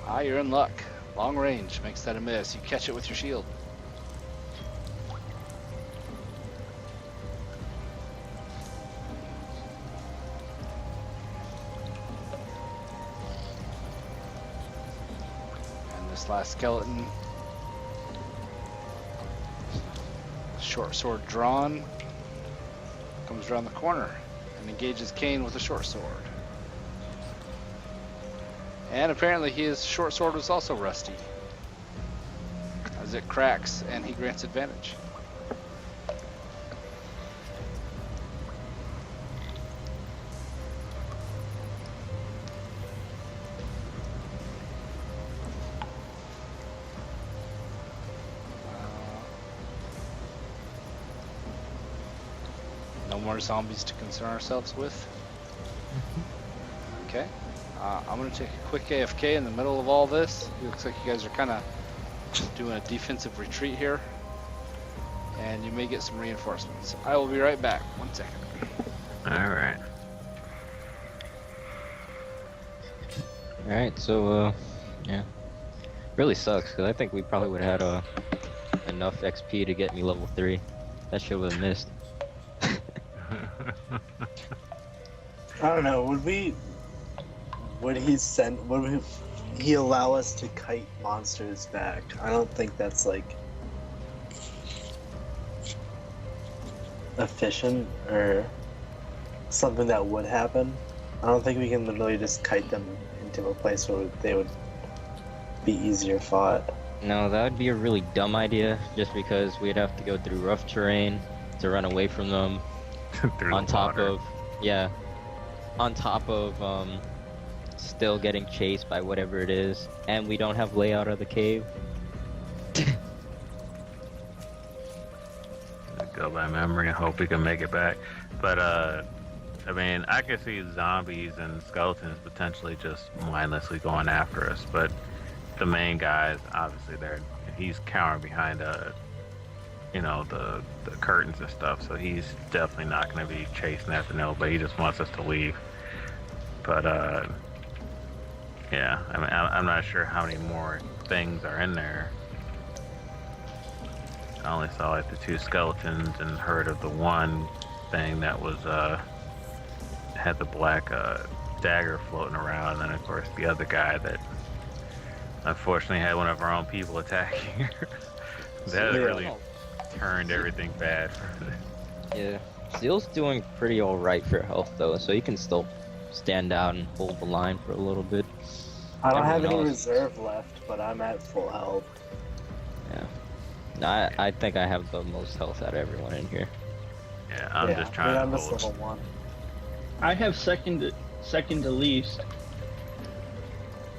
Ah, you're in luck. Long range makes that a miss. You catch it with your shield. And this last skeleton, short sword drawn, comes around the corner and engages Kane with a short sword. And apparently his short sword was also rusty, as it cracks and he grants advantage. No more zombies to concern ourselves with. Okay. I'm going to take a quick AFK in the middle of all this. It looks like you guys are kind of doing a defensive retreat here. And you may get some reinforcements. I will be right back. 1 second. Alright. Alright, so, yeah. Really sucks, because I think we probably would have had enough XP to get me level 3. That shit would have missed. I don't know. Would he allow us to kite monsters back? I don't think that's like efficient or something that would happen. I don't think we can literally just kite them into a place where they would be easier fought. No, that would be a really dumb idea, just because we'd have to go through rough terrain to run away from them. On top of still getting chased by whatever it is, and we don't have layout of the cave. Go by memory and hope we can make it back. But I mean, I could see zombies and skeletons potentially just mindlessly going after us, but the main guys, obviously, he's cowering behind you know, the curtains and stuff, so he's definitely not going to be chasing after nobody. He just wants us to leave. But yeah, I mean, I'm not sure how many more things are in there. I only saw like the 2 skeletons and heard of the one thing that was had the black dagger floating around, and then of course the other guy that unfortunately had one of our own people attacking her. That really turned everything bad for the... Yeah, Zeal's doing pretty alright for health though, so he can still stand out and hold the line for a little bit. I don't have any reserve left, but I'm at full health. Yeah. I think I have the most health out of everyone in here. Yeah, I'm just trying to I'm hold. just level 1. I have second to least.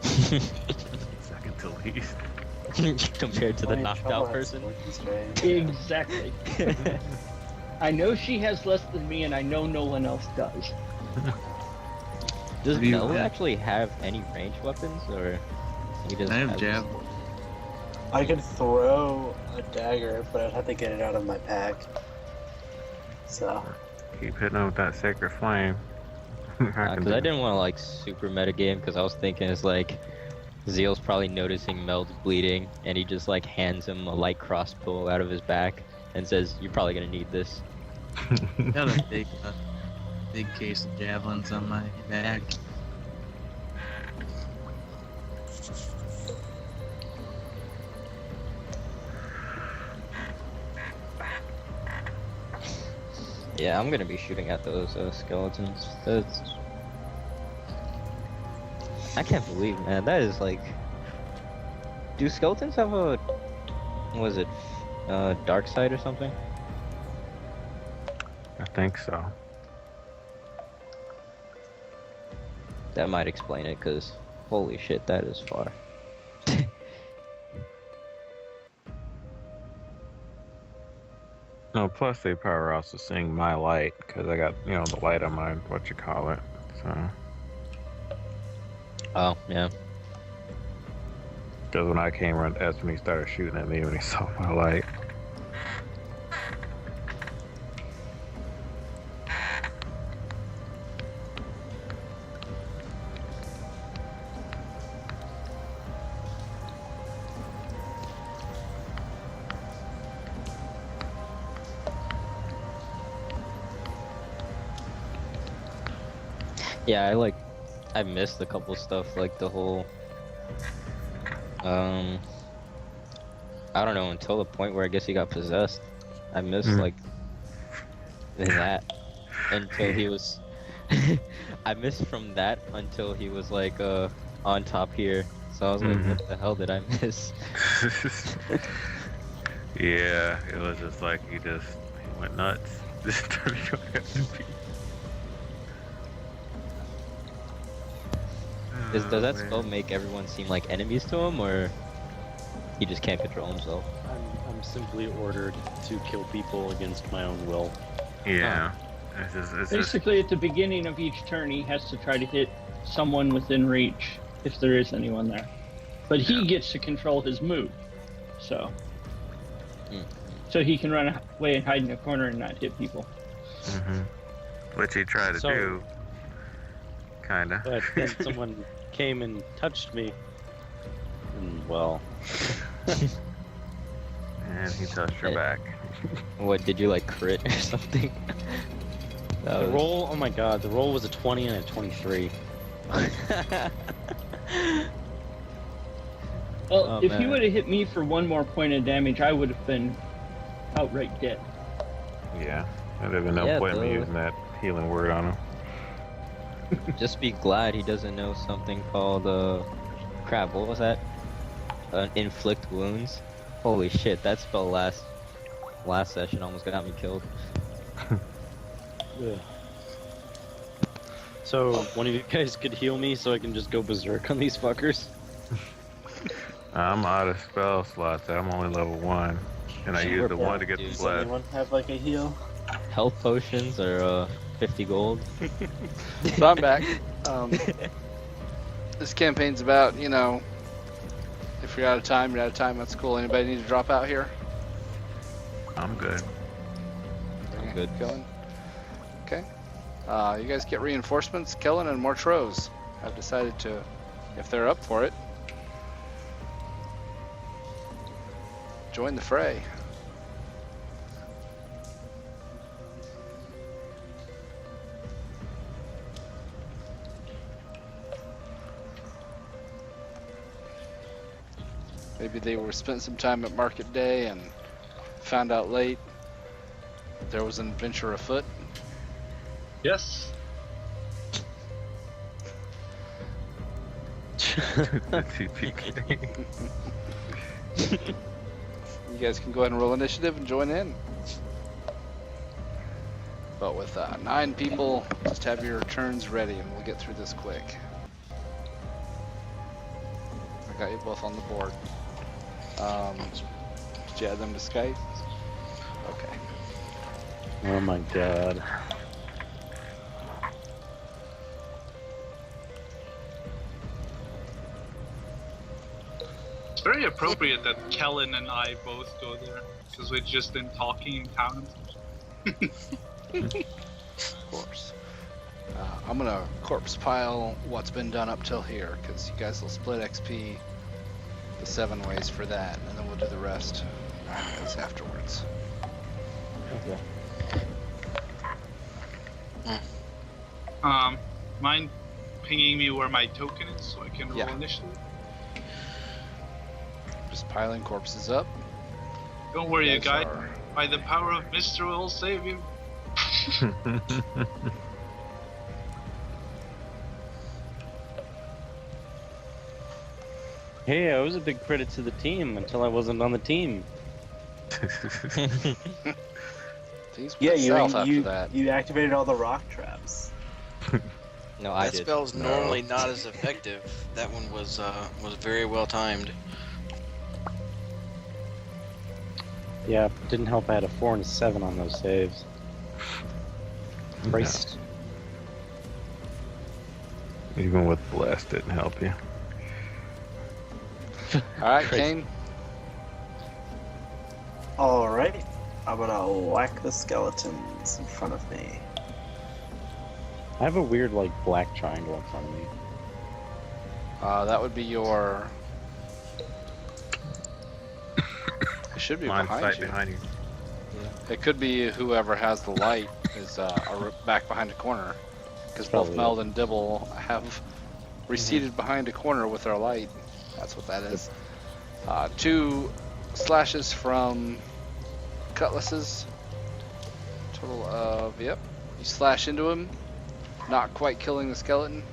Second to least. Compared to the knocked out person. Exactly. I know she has less than me, and I know no one else does. Does Do you Mel have- actually have any ranged weapons, or he doesn't I have jab. I could throw a dagger, but I'd have to get it out of my pack. So, Keep hitting him with that sacred flame. I can Because do I it. didn't want to like super metagame, because I was thinking it's like Zeal's probably noticing Mel's bleeding, and he just like hands him a light crossbow out of his back and says, "You're probably gonna need this." Got a big case of javelins on my back. Yeah, I'm gonna be shooting at those skeletons. That's... I can't believe, man. That is like... Do skeletons have a... What is it? Dark side or something? I think so. That might explain it, because holy shit, that is far. No, plus they probably also seeing my light, because I got, you know, the light on my, what you call it. So, Oh, yeah. because when I came around, that's when he started shooting at me when he saw my light. Yeah, I missed a couple stuff, like the whole, I don't know, until the point where I guess he got possessed. I missed, like, that until he was, I missed from that until he was, like, on top here. So I was like, what the hell did I miss? Yeah, it was just like he went nuts. Just started going after people. Does that Oh, spell man. make everyone seem like enemies to him, or he just can't control himself? I'm simply ordered to kill people against my own will. Yeah. It's just, Basically, at the beginning of each turn, he has to try to hit someone within reach, if there is anyone there. But he gets to control his move, so he can run away and hide in a corner and not hit people. which he tried to So- do. Kinda. But then someone came and touched me. And, well, And he touched her Hey. back. What, did you like crit or something? That the was- roll, oh my god, the roll was a 20 and a 23. Well, Oh, if he man. would have hit me for one more point of damage, I would have been outright dead. Yeah. There'd been no Yeah, point in me though. using that healing word on him. Just be glad he doesn't know something called, crap, what was that? Inflict wounds? Holy shit, that spell last session almost got me killed. Yeah. So, one of you guys could heal me so I can just go berserk on these fuckers? I'm out of spell slots. I'm only level 1. And I Sure, used the bro, one to get dude. the does blast. anyone have like a heal? Health potions are, 50 gold. So I'm back. This campaign's about, you know, if you're out of time, you're out of time. That's cool. Anybody need to drop out here? I'm good. I'm good. Kellen? Okay. You guys get reinforcements. Kellen and Mortros have decided to, if they're up for it, join the fray. Maybe they spent some time at market day and found out late there was an adventure afoot. Yes. The TPK. You guys can go ahead and roll initiative and join in. But with 9 people, just have your turns ready and we'll get through this quick. I got you both on the board. Did you add them to Skype? Okay. Oh my god. It's very appropriate that Kellen and I both go there, because we've just been talking in town. Of course. I'm gonna corpse pile what's been done up till here, because you guys will split XP the 7 ways for that, and then we'll do the rest afterwards. Okay. Mind pinging me where my token is so I can roll Yeah. initially? Just piling corpses up. Don't worry, you You guys. are- By the power of Mr. will save you. Hey, I was a big credit to the team until I wasn't on the team. Things Yeah, went south after you that. you activated all the rock traps. No, I That did. spell's normally not as effective. That one was very well timed. Yeah, didn't help I had a 4 and a 7 on those saves. Braced. Even with blast didn't help you. Alright, Kane. Alright, I'm gonna whack the skeletons in front of me. I have a weird, like, black triangle in front of me. That would be your... It should be Line of behind sight you. behind you. It could be whoever has the light is back behind a corner. Because both Probably. Meld and Dibble have receded behind a corner with their light. That's what that is. 2 slashes from cutlasses. Total of, yep. You slash into him, not quite killing the skeleton.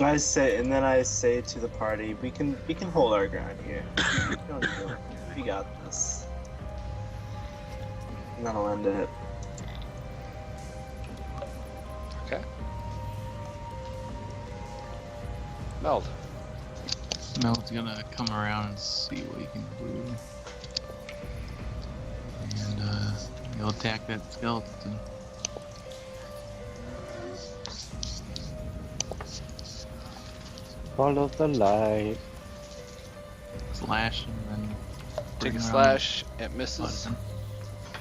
I say to the party, we can hold our ground here. Don't do it. We got this. And that'll end it. Okay. Meld. Mel's gonna come around and see what he can do. And he'll attack that skeleton. Follow the light. Slash and then Take bring a around slash, it the misses. button.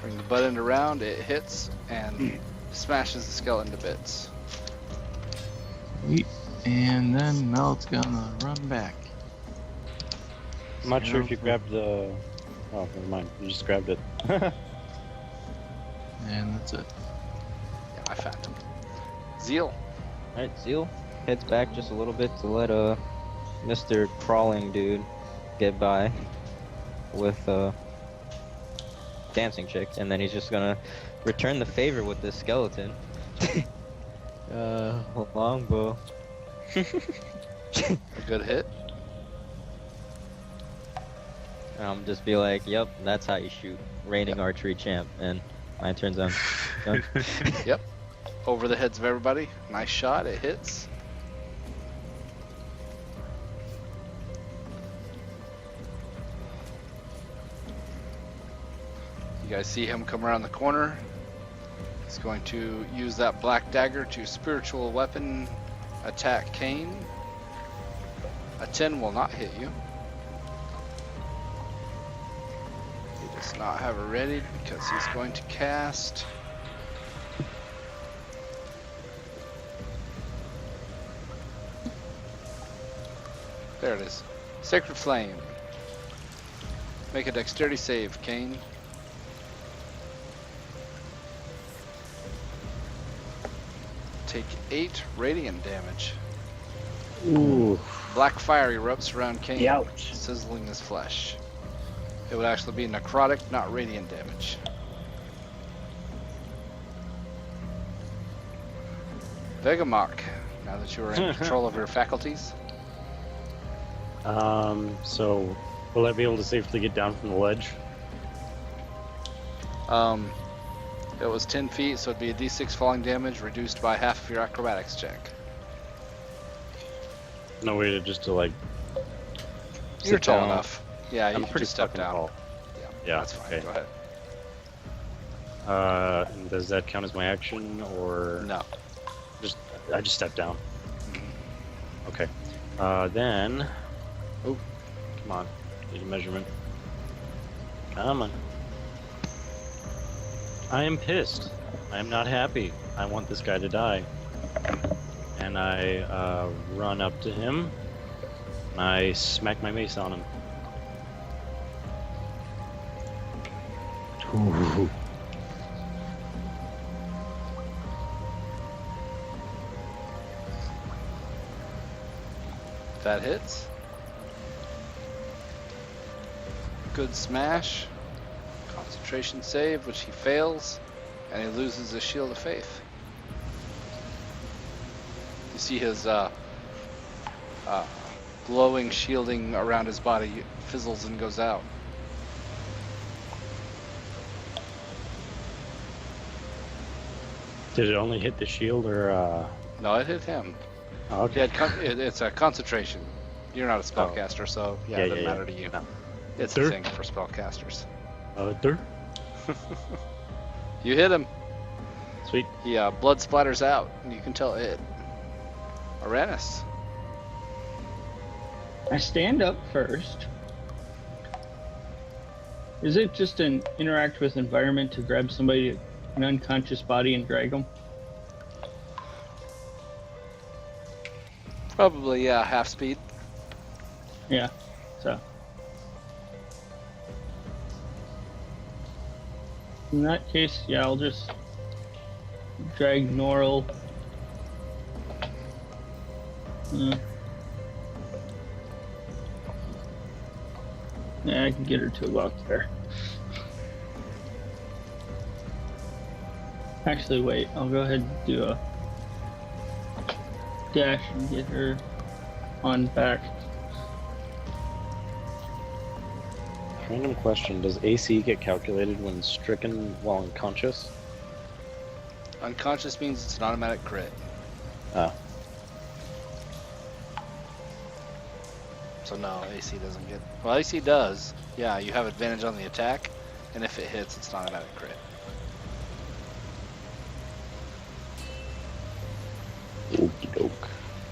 Bring the butt end around, it hits, and smashes the skeleton to bits. Sweet. And then Mel's gonna run back. I'm not sure if you Zero grabbed the... Oh, never mind. You just grabbed it. And that's it. Yeah, I found him. Zeal. Alright, Zeal heads back just a little bit to let Mr. Crawling dude get by with dancing chick, and then he's just gonna return the favor with this skeleton. Longbow. A good hit. And just be like, yep, that's how you shoot. Reigning archery champ, and my turn's done. Done. Yep. Over the heads of everybody. Nice shot, it hits. You guys see him come around the corner. He's going to use that black dagger to spiritual weapon attack Kane. A 10 will not hit you. He does not have it ready because he's going to cast. There it is. Sacred Flame. Make a dexterity save, Kane. Take 8 radiant damage. Ooh. Black fire erupts around Kane, Youch. sizzling his flesh. It would actually be necrotic, not radiant damage. Vegamok, now that you are in control of your faculties. So, will I be able to safely get down from the ledge? It was 10 feet, so it'd be a d6 falling damage reduced by half of your acrobatics check. No way to just to, like... You're sit tall down. enough. Yeah, you I'm can pretty just step fucking down. tall. Yeah, That's fine. okay. Go ahead. And does that count as my action, or No. I just step down? Okay. Then. Oh, come on. Need a measurement. Come on. I am pissed. I am not happy. I want this guy to die. And I run up to him. And I smack my mace on him. Ooh. That hits. Good smash. Concentration save, which he fails, and he loses his Shield of Faith. You see his glowing shielding around his body fizzles and goes out. Did it only hit the shield, or No, it hit him. Oh, okay. It's a concentration. You're not a spellcaster, so yeah, it doesn't matter to you. No. It's a thing for spellcasters. There. You hit him. Sweet. He blood splatters out, and you can tell it. Aranus. I stand up first. Is it just an interact with environment to grab somebody, an unconscious body, and drag them? Probably, yeah, half speed. Yeah, so. In that case, yeah, I'll just drag Norl. Yeah, I can get her to about there. Actually, wait, I'll go ahead and do a dash and get her on back. Random question: does AC get calculated when stricken while unconscious? Unconscious means it's an automatic crit. Ah. So no, AC doesn't get... Well, AC does. Yeah, you have advantage on the attack, and if it hits, it's an automatic crit. Okie doke.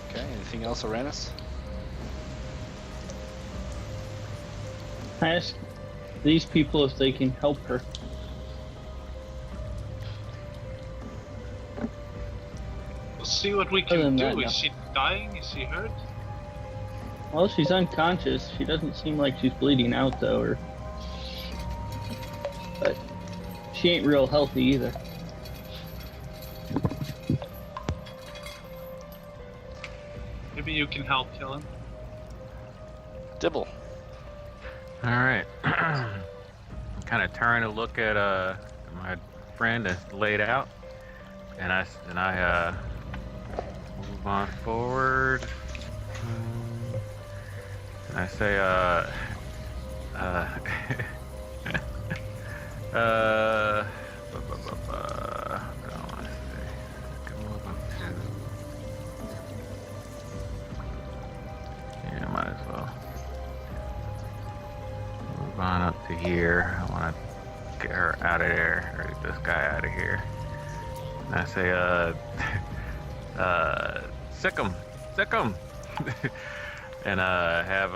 Okay, anything else, Aranus? I ask these people if they can help her. We'll see what we Other can than do. that, no. Is she dying? Is she hurt? Well, she's unconscious. She doesn't seem like she's bleeding out, though, or... But she ain't real healthy either. Maybe you can help, Kellen. Dibble. All right. Kind of turn to look at my friend that's laid out, and I move on forward. And I say, yeah, might as well move on up to here. I want to get her out of there, or get this guy out of here. And I say, sick 'em, and have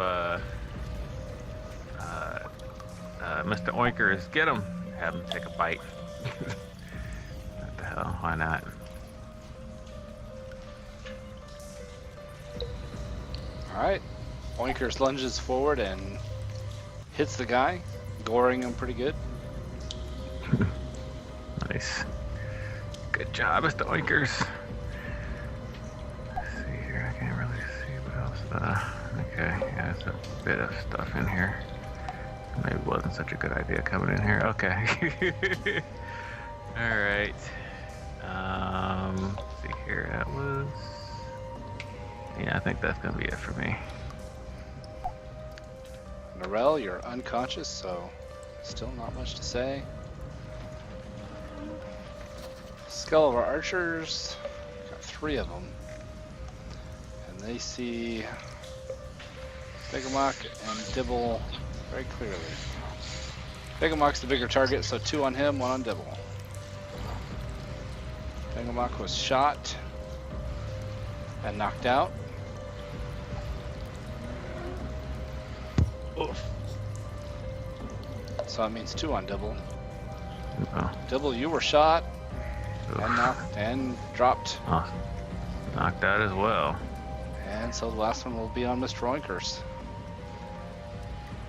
Mr. Oinkers get him, have him take a bite. What the hell? Why not? Alright. Oinkers lunges forward and hits the guy, goring him pretty good. Nice. Good job, Mr. Oinkers. Let's see here. I can't really see what else. Okay, yeah, there's a bit of stuff in here. Maybe it wasn't such a good idea coming in here. Okay. Alright. Let's see here. That was... Yeah, I think that's gonna be it for me. Norel, you're unconscious, so still not much to say. Skull of our archers, got 3 of them, and they see Begamok and Dibble very clearly. Vengamok's the bigger target, so 2 on him, 1 on Dibble. Vengamok was shot and knocked out. Oof. So that means 2 on Dibble. Oh, Dibble, you were shot and knocked and dropped. oh, knocked out as well. And so the last one will be on Mr. Oinkers.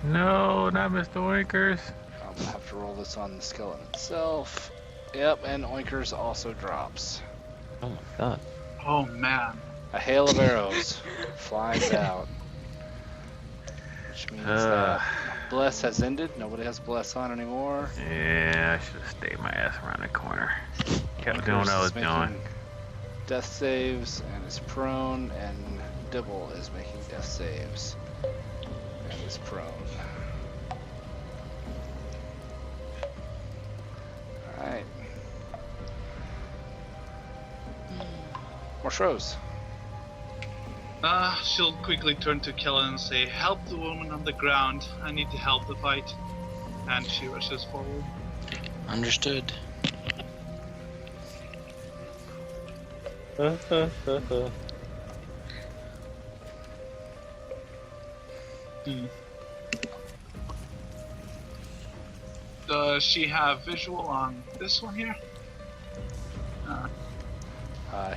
No, not Mr. Winkers. I'm gonna have to roll this on the skeleton itself. Yep, and Oinkers also drops. Oh my god. Oh man. A hail of arrows flies out. Which means that Bless has ended. Nobody has Bless on anymore. Yeah, I should have stayed my ass around the corner. Kept Oinkers doing what I was is making doing. death saves and is prone, and Dibble is making death saves and is prone. Alright. More Shrows. She'll quickly turn to Kellen and say, "Help the woman on the ground. I need to help the fight." And she rushes forward. Understood. Does she have visual on this one here?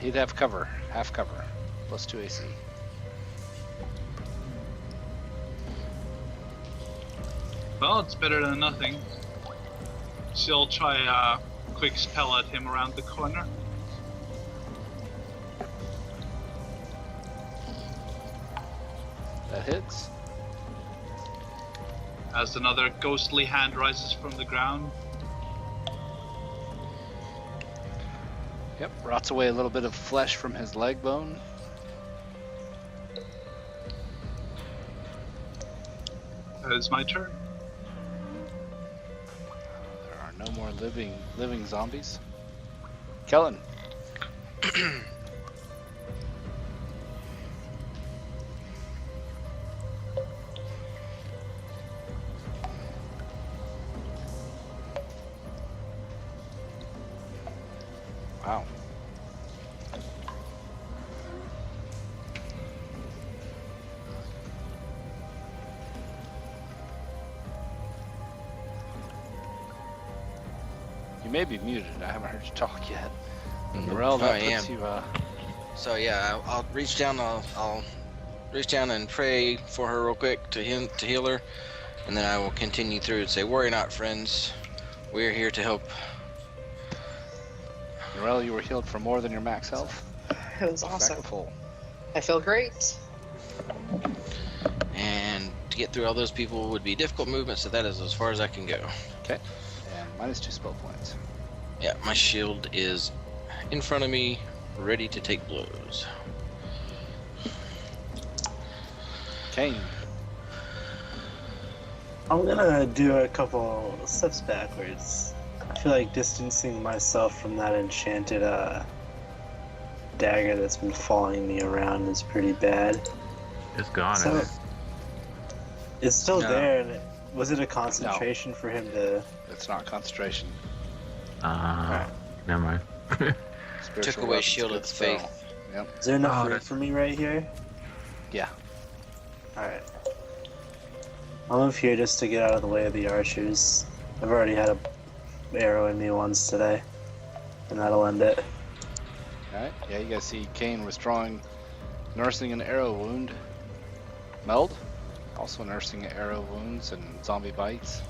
He'd have cover, half cover, plus 2 AC. Well, it's better than nothing. She'll try a quick spell at him around the corner. That hits. As another ghostly hand rises from the ground. Yep, rots away a little bit of flesh from his leg bone. That is my turn. There are no more living zombies. Kellen. Wow. You may be muted. I haven't heard you talk yet. Morel, that I puts am. you. So yeah, I'll reach down. I'll reach down and pray for her real quick to heal her, and then I will continue through and say, "Worry not, friends. We are here to help." Morel, you were healed for more than your max health. It was Back awesome. to full. I feel great. And to get through all those people would be difficult movement, so that is as far as I can go. Okay. And minus 2 spell points. Yeah, my shield is in front of me, ready to take blows. Kane. I'm gonna do a couple steps backwards. I feel like distancing myself from that enchanted dagger that's been following me around is pretty bad. It's gone. So, isn't it? it's still No. there. And was it a concentration for him to? It's not concentration. Never mind. Spiritual Took away weapon's Shield good of the spell. Faith. Yep. Is there enough room that's- for me right here? Yeah. All right. I'll move here just to get out of the way of the archers. I've already had a arrow in me once today, and that'll end it. Alright. Yeah, you guys see Kane withdrawing, nursing an arrow wound. Meld, also nursing arrow wounds and zombie bites.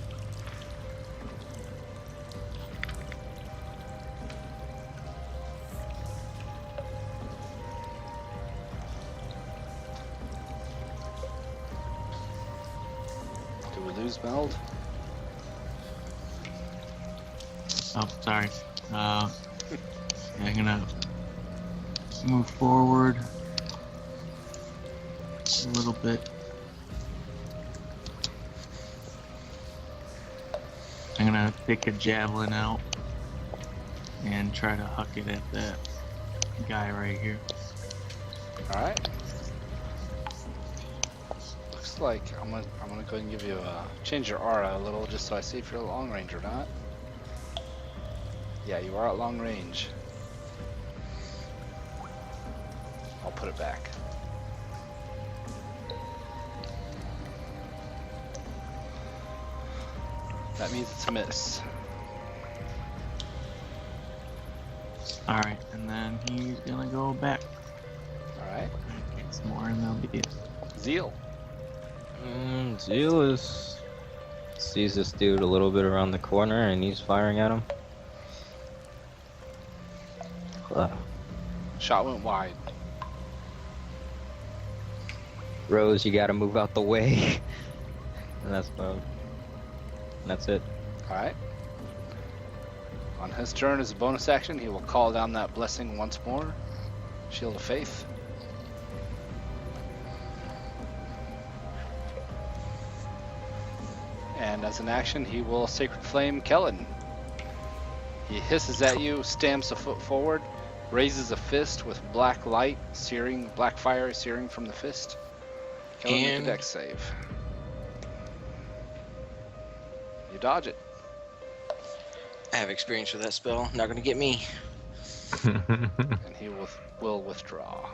Do we lose Meld? Oh, sorry. Yeah, I'm gonna move forward a little bit. I'm gonna pick a javelin out and try to huck it at that guy right here. Alright. Looks looks like I'm gonna go ahead and give you change your aura a little just so I see if you're long range or not. Yeah, you are at long range. I'll put it back. That means it's a miss. Alright, and then he's gonna go back. Alright. Get some more and that'll be it. Zeal. Zeal sees this dude a little bit around the corner and he's firing at him. Shot went wide. Rose, you gotta move out the way. And that's it. Alright. On his turn, as a bonus action, he will call down that blessing once more. Shield of Faith. And as an action, he will Sacred Flame Kellen. He hisses at you, stamps a foot forward, raises a fist with black light, searing, black fire searing from the fist. Kellen, make a dex save. You dodge it. I have experience with that spell. Not gonna get me. And he will withdraw.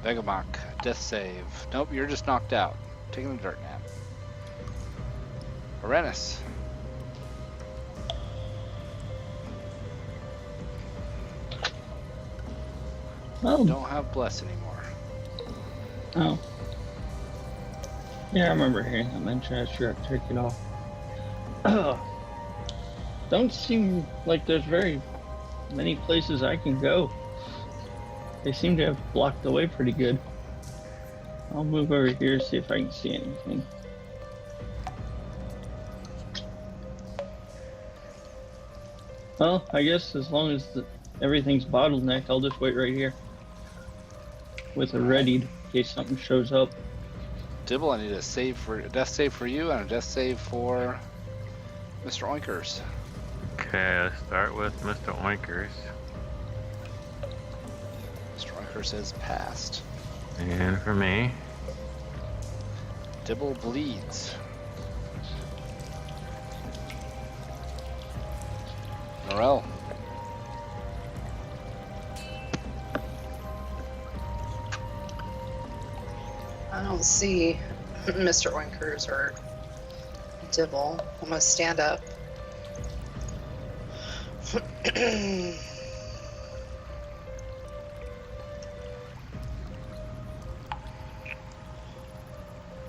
Vegamok, death save. Nope, you're just knocked out. Taking a dirt nap. Arenis. Oh. Don't have bless anymore. Oh. Yeah, I remember hearing that mention. I should have taken it off. Don't seem like there's very many places I can go. They seem to have blocked the way pretty good. I'll move over here, see if I can see anything. Well, I guess as long as everything's bottlenecked, I'll just wait right here. With a ready in case something shows up. Dibble, I need a death save for you and a death save for Mr. Oinkers. Okay, let's start with Mr. Oinkers. Mr. Oinkers has passed. And for me. Dibble bleeds. Norel. I don't see Mr. Oinkers or Dibble. I'm gonna stand up.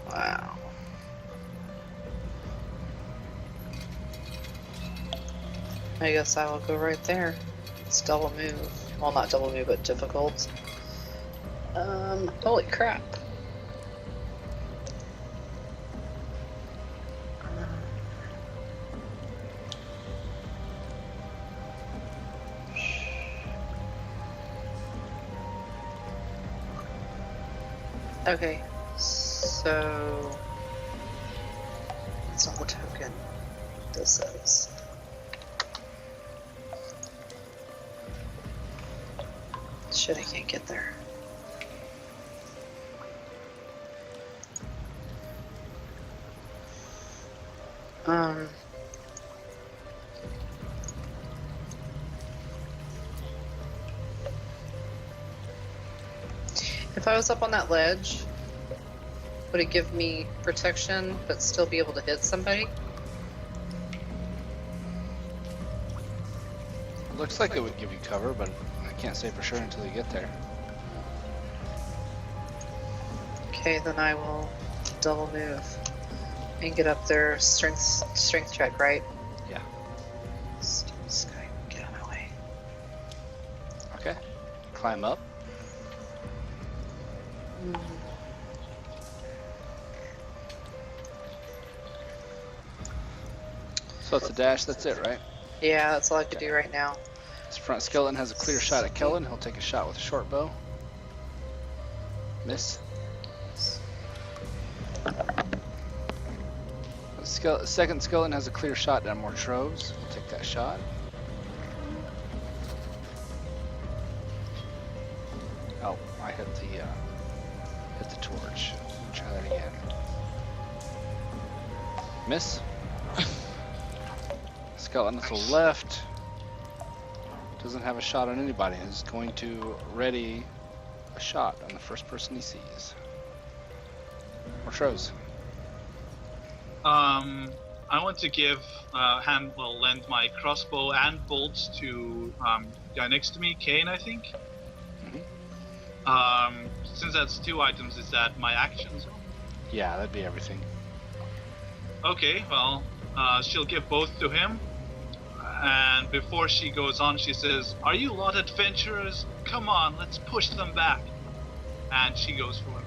Wow. I guess I will go right there. It's double move. Well, not double move, but difficult. Holy crap. Okay, so it's on the token. This is. Shit, I can't get there. If I was up on that ledge, would it give me protection but still be able to hit somebody? It looks like it would give you cover, but I can't say for sure until you get there. Okay, then I will double move and get up there. Strength check, right? Yeah. Stupid Sky, get out of my way. Okay. Climb up. So it's a dash, that's it, right? Yeah, that's all I could do right now. This front skeleton has a clear shot at Kellen. He'll take a shot with a short bow. Miss. The second skeleton has a clear shot at Mortros. We'll take that shot. Oh, I hit the tool. Miss. Skeleton to the left. Doesn't have a shot on anybody. Is going to ready a shot on the first person he sees. Or shows. I want to give lend my crossbow and bolts to guy next to me, Kane, I think. Since that's 2 items, is that my actions? Yeah, that'd be everything. Okay, well, she'll give both to him. And before she goes on, she says, "Are you lot adventurers? Come on, let's push them back." And she goes for it.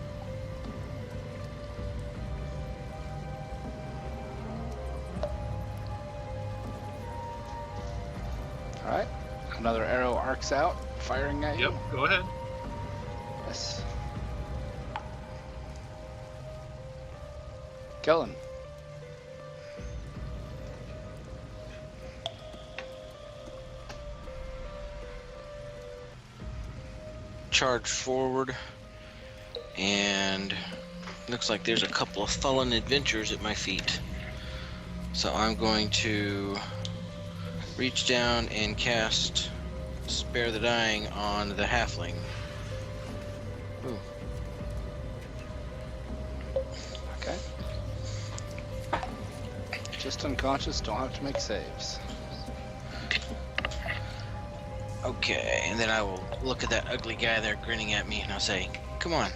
Alright. Another arrow arcs out, firing at you. Yep, go ahead. Yes. Kellen. Charge forward, and looks like there's a couple of fallen adventurers at my feet. So I'm going to reach down and cast Spare the Dying on the halfling. Ooh. Okay. Just unconscious, don't have to make saves. Okay, and then I will look at that ugly guy there grinning at me and I'll say, "Come on,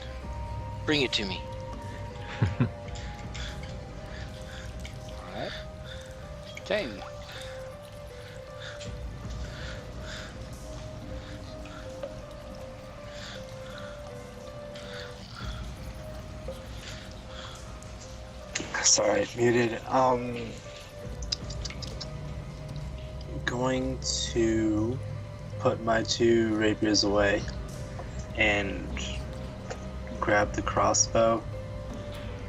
bring it to me." Alright. Kane. Sorry, muted. Going to put my 2 rapiers away and grab the crossbow.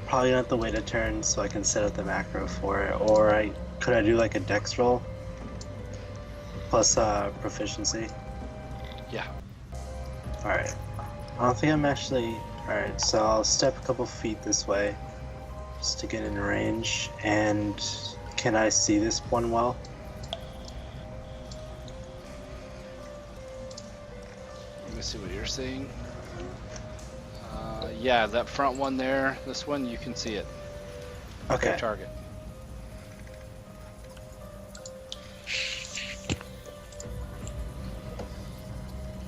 Probably not the way to turn, so I can set up the macro for it. Or could I do like a dex roll plus proficiency? Yeah. All right. I don't think I'm actually. All right, so I'll step a couple feet this way just to get in range. And can I see this one well? Let me see what you're seeing. Yeah, that front one there, this one, you can see it. Okay. Your target.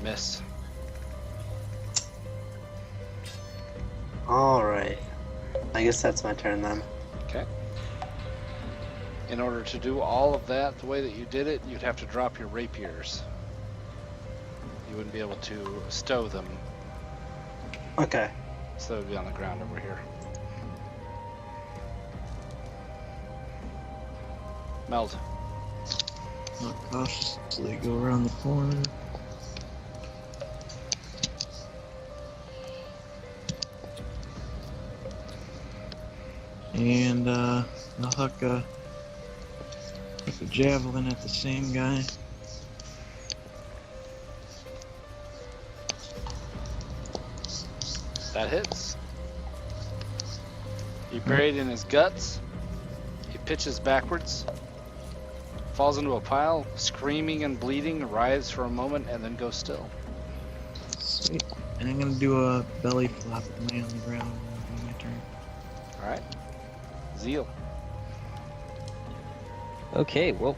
Miss. Alright. I guess that's my turn then. Okay. In order to do all of that the way that you did it, you'd have to drop your rapiers. You wouldn't be able to stow them. Okay. So they would be on the ground over here. Meld. I'll cautiously go around the corner. And I'll hook a javelin at the same guy. That hits. You buried in his guts. He pitches backwards, falls into a pile, screaming and bleeding, writhes for a moment, and then goes still. Sweet. And I'm gonna do a belly flop with my on the ground on my turn. Alright. Zeal. Okay, well,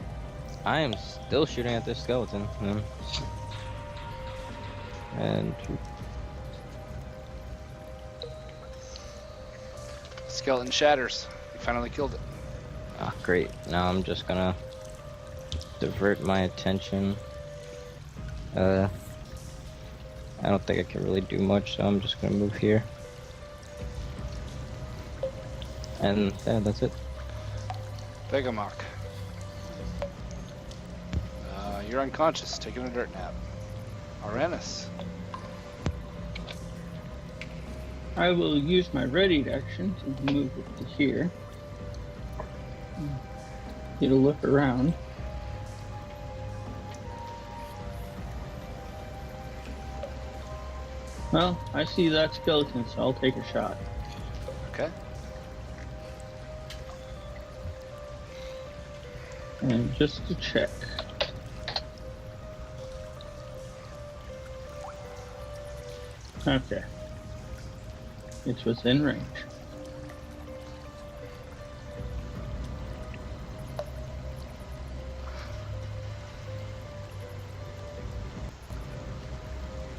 I am still shooting at this skeleton. And Skeleton shatters. You finally killed it. ah, great. Now I'm just gonna divert my attention. I don't think I can really do much, so I'm just gonna move here. And yeah, that's it. Vegamok. You're unconscious, taking a dirt nap. Auranis. I will use my ready action to move it to here. Get a look around. Well, I see that skeleton, so I'll take a shot. Okay. And just to check. Okay. It's within range.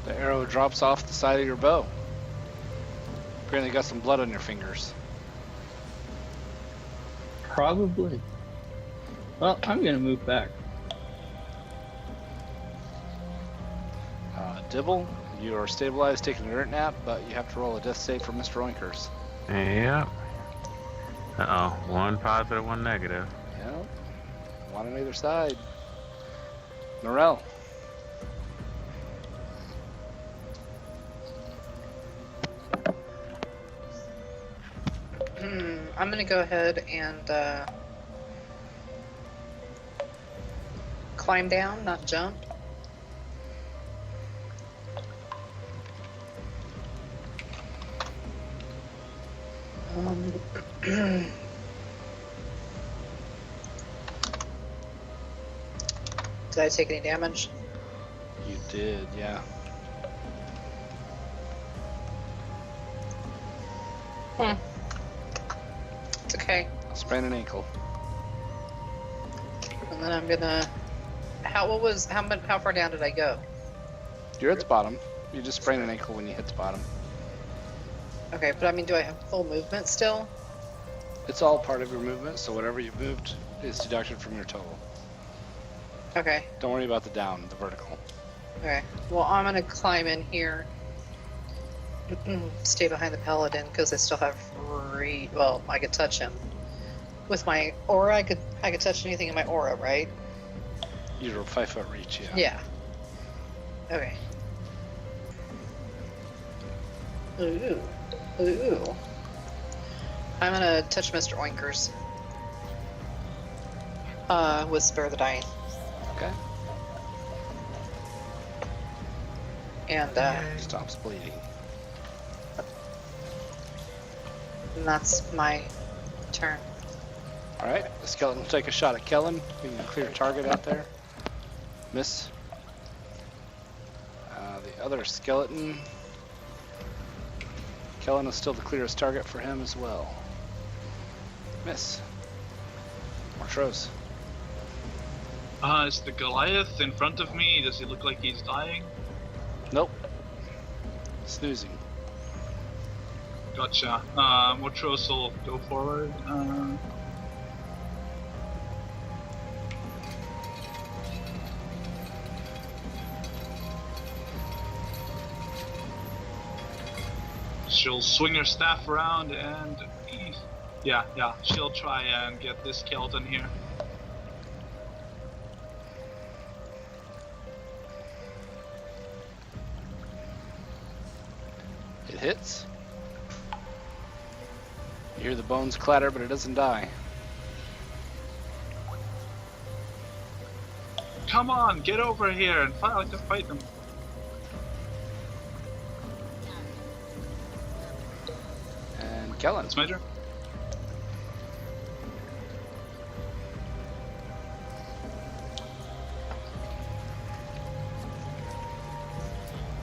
The arrow drops off the side of your bow. Apparently, you got some blood on your fingers. Probably. Well, I'm gonna move back. Dibble, you are stabilized, taking a dirt nap, but you have to roll a death save for Mr. Oinkers. Yep. Uh-oh. One positive, one negative. Yep. One on either side. Norel. I'm gonna go ahead and climb down, not jump. Did I take any damage? You did, yeah. It's okay. Sprain an ankle. And then I'm gonna. How far down did I go? You're at the bottom. You just sprain an ankle when you hit the bottom. Okay, but I mean, do I have full movement still? It's all part of your movement, so whatever you moved is deducted from your total. Okay. Don't worry about the down, the vertical. Okay. Well, I'm gonna climb in here. Stay behind the paladin because I still have free. Well, I could touch him with my aura. I could touch anything in my aura, right? You're 5 foot reach, yeah. Yeah. Okay. Ooh. Ooh. I'm gonna touch Mr. Oinkers. With Spare the Dying. Okay. And stops bleeding. And that's my turn. Alright, the skeleton will take a shot at Kellen. You can clear target out there. Miss. The other skeleton. Kellen is still the clearest target for him as well. Miss. Montrose. Is the Goliath in front of me? Does he look like he's dying? Nope. Snoozing. Gotcha. Montrose will go forward. She'll swing her staff around and yeah, she'll try and get this skeleton here. It hits. You hear the bones clatter, but it doesn't die. Come on, get over here and fight them. And Kellen. It's my turn.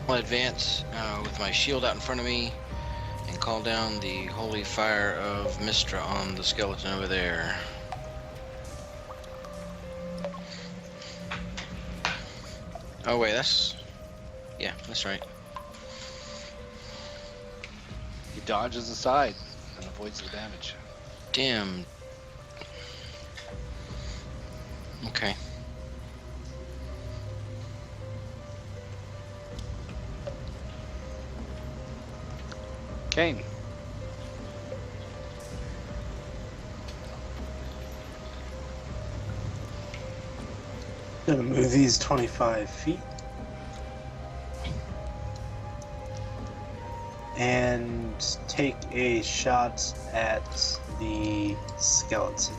I'll advance with my shield out in front of me and call down the holy fire of Mystra on the skeleton over there. Oh wait, yeah, that's right. He dodges aside and avoids the damage. Damn. Okay. Kane. Gonna move these 25 feet. And take a shot at the skeleton.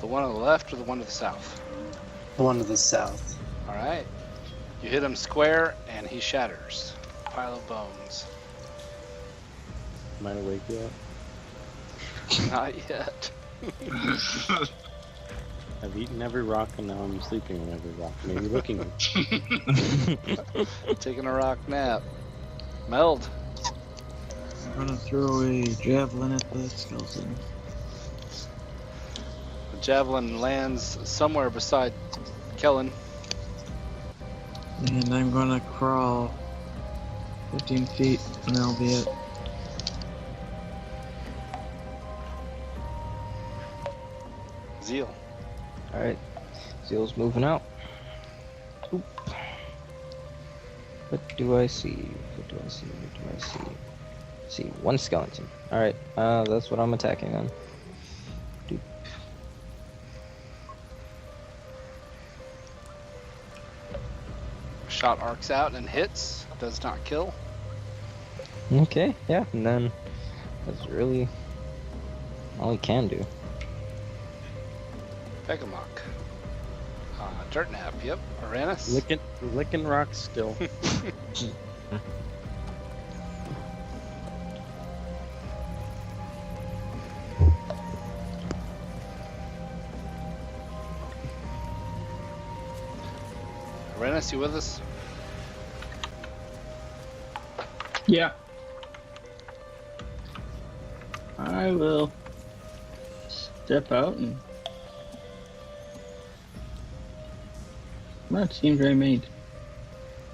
The one on the left or the one to the south? The one to the south. Alright. You hit him square and he shatters. Pile of bones. Am I awake yet? Not yet. I've eaten every rock and now I'm sleeping on every rock. Maybe looking. Taking a rock nap. Meld. I'm gonna throw a javelin at the skeleton. The javelin lands somewhere beside Kellen. And I'm gonna crawl 15 feet, and that'll be it. Zeal. Alright. Zeal's moving out. Oop. What do I see? What do I see? What do I see? See, one skeleton. Alright, that's what I'm attacking on. Doop. Shot arcs out and hits. Does not kill. Okay, yeah, and then that's really all he can do. Pegamok. Dirt nap. Yep. Uranus. Licking rocks still. Uranus, you with us? Yeah. I will step out and. That seems very made.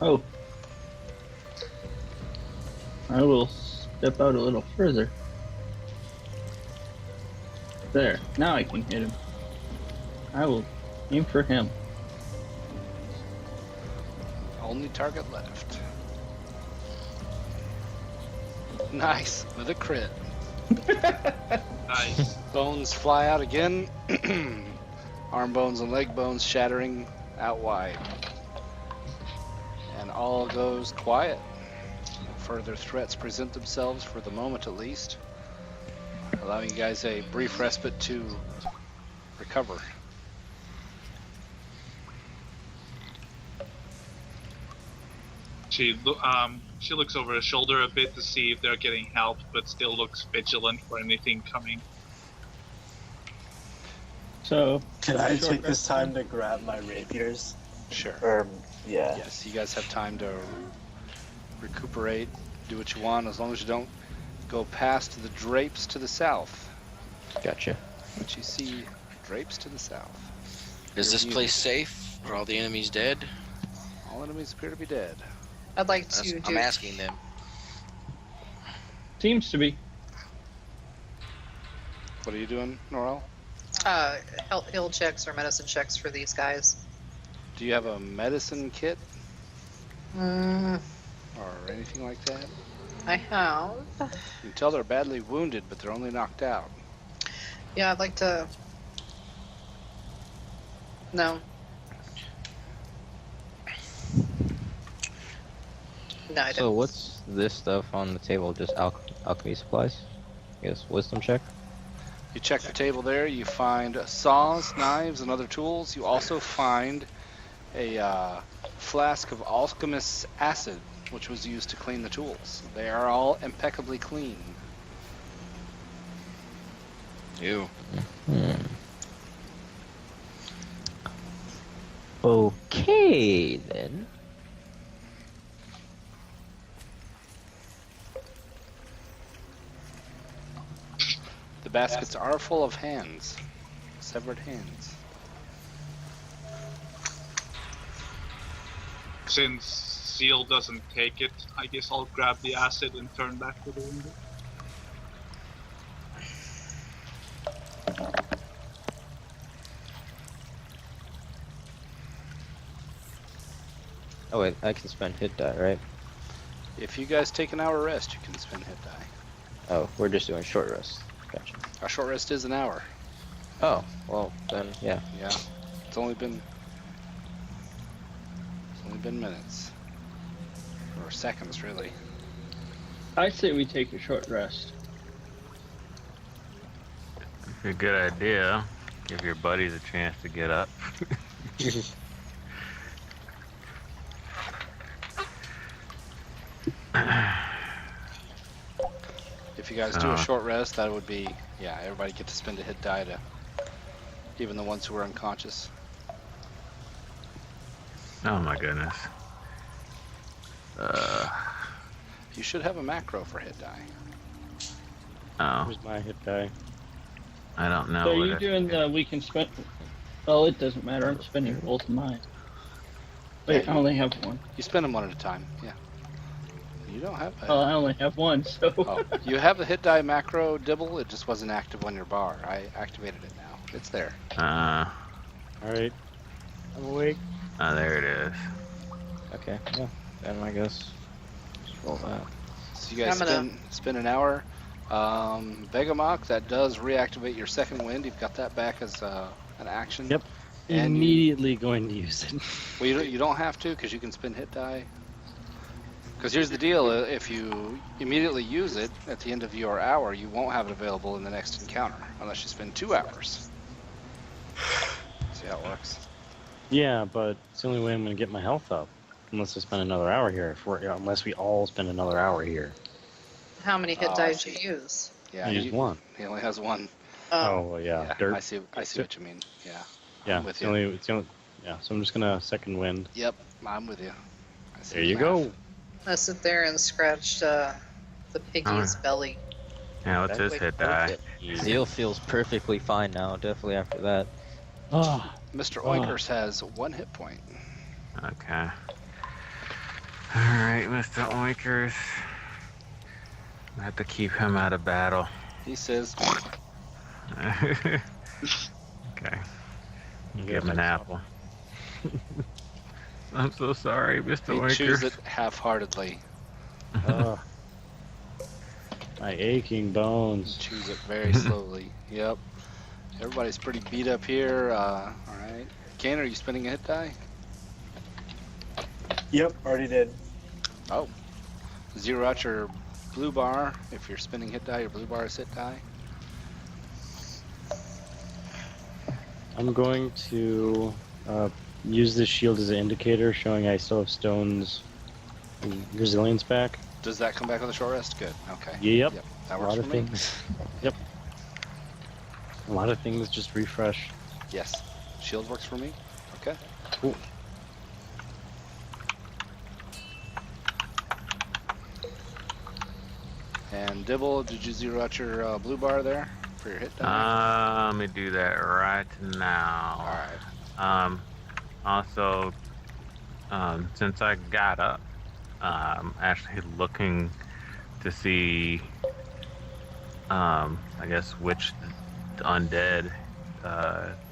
Oh. I will step out a little further. There. Now I can hit him. I will aim for him. Only target left. Nice, with a crit. Nice. Bones fly out again. Arm bones and leg bones shattering out wide. And all goes quiet. No further threats present themselves for the moment at least. Allowing you guys a brief respite to recover. She looks over her shoulder a bit to see if they're getting help, but still looks vigilant for anything coming. So, Can I take this time to grab my rapiers? Sure. Or, yeah. Yes, you guys have time to recuperate, do what you want, as long as you don't go past the drapes to the south. Gotcha. But you see drapes to the south. Is this place safe? Are all the enemies dead? All enemies appear to be dead. I'd like to That's- do. I'm asking them. seems to be. What are you doing, Norel? Heal checks or medicine checks for these guys. Do you have a medicine kit Mm, or anything like that? I have. You can tell they're badly wounded, but they're only knocked out. Yeah, I'd like to. No. No, I So don't. what's this stuff on the table? Just alchemy supplies? I guess wisdom check? You check the table there, you find saws, knives, and other tools. You also find a flask of alchemist's acid, which was used to clean the tools. They are all impeccably clean. Ew. Okay, then. The baskets are full of hands, severed hands. Since Seal doesn't take it, I guess I'll grab the acid and turn back to the window. Oh wait, I can spend hit die, right? If you guys take an hour rest, you can spend hit die. Oh, we're just doing short rest. Gotcha. Our short rest is an hour. Oh, well then, yeah. Yeah, it's only been minutes or seconds, really. I say we take a short rest. A good idea. Give your buddies a chance to get up. If you guys do a short rest, that would be Yeah, everybody get to spend a hit die to even the ones who are unconscious. Oh my goodness. You should have a macro for hit die. Oh, Where's my hit die? I don't know. So what you're it- doing the we can spend. Oh, it doesn't matter. I'm spending both of mine. Wait, I only have one. You spend them one at a time. Yeah. You don't have Oh, that. I only have one, so. Oh, you have the hit die macro, Dibble. It just wasn't active on your bar. I activated it now. It's there. Alright. I'm awake. There it is. Okay, yeah. Then I guess just roll that. So you guys I'm gonna- spend an hour. Vegamok, that does reactivate your second wind. You've got that back as an action. Yep. And Immediately going to use it. Well, you don't have to because you can spend hit die. Because here's the deal: if you immediately use it at the end of your hour, you won't have it available in the next encounter unless you spend 2 hours. See how it works? Yeah, but it's the only way I'm going to get my health up. Unless I spend another hour here. Unless we all spend another hour here. How many hit Oh, die I did you use? Yeah, I used one. He only has one. Oh, well, yeah. Dirt. I see what you mean. Yeah. Yeah, I'm with it's you. it's the only, yeah, so I'm just going to second wind. Yep, I'm with you. I see There the you math. go. I sit there and scratch the piggy's belly. Yeah, what's his hit die? Zeal feels perfectly fine now, definitely after that. Oh, Mr. Oinkers has 1 hit point. Okay. Alright, Mr. Oinkers. I have to keep him out of battle. He says, Okay. Give him an apple. I'm so sorry, Mr. he chews Oinkers. it half-heartedly. my aching bones. Chews it very slowly. Yep. Everybody's pretty beat up here. All right. Kane, are you spending a hit die? Yep, already did. Oh. Zero out your blue bar. If you're spinning hit die, your blue bar is hit die. I'm going to use this shield as an indicator, showing I still have Stone's resilience back. Does that come back with a short rest? Good. Okay. Yep. That A works lot of for me. things. Yep. A lot of things just refresh. Yes. Shield works for me. Okay. Cool. And Dibble, did you zero out your blue bar there for your hit die? Let me do that right now. All right. Also, since I got up, I'm actually looking to see, I guess, which undead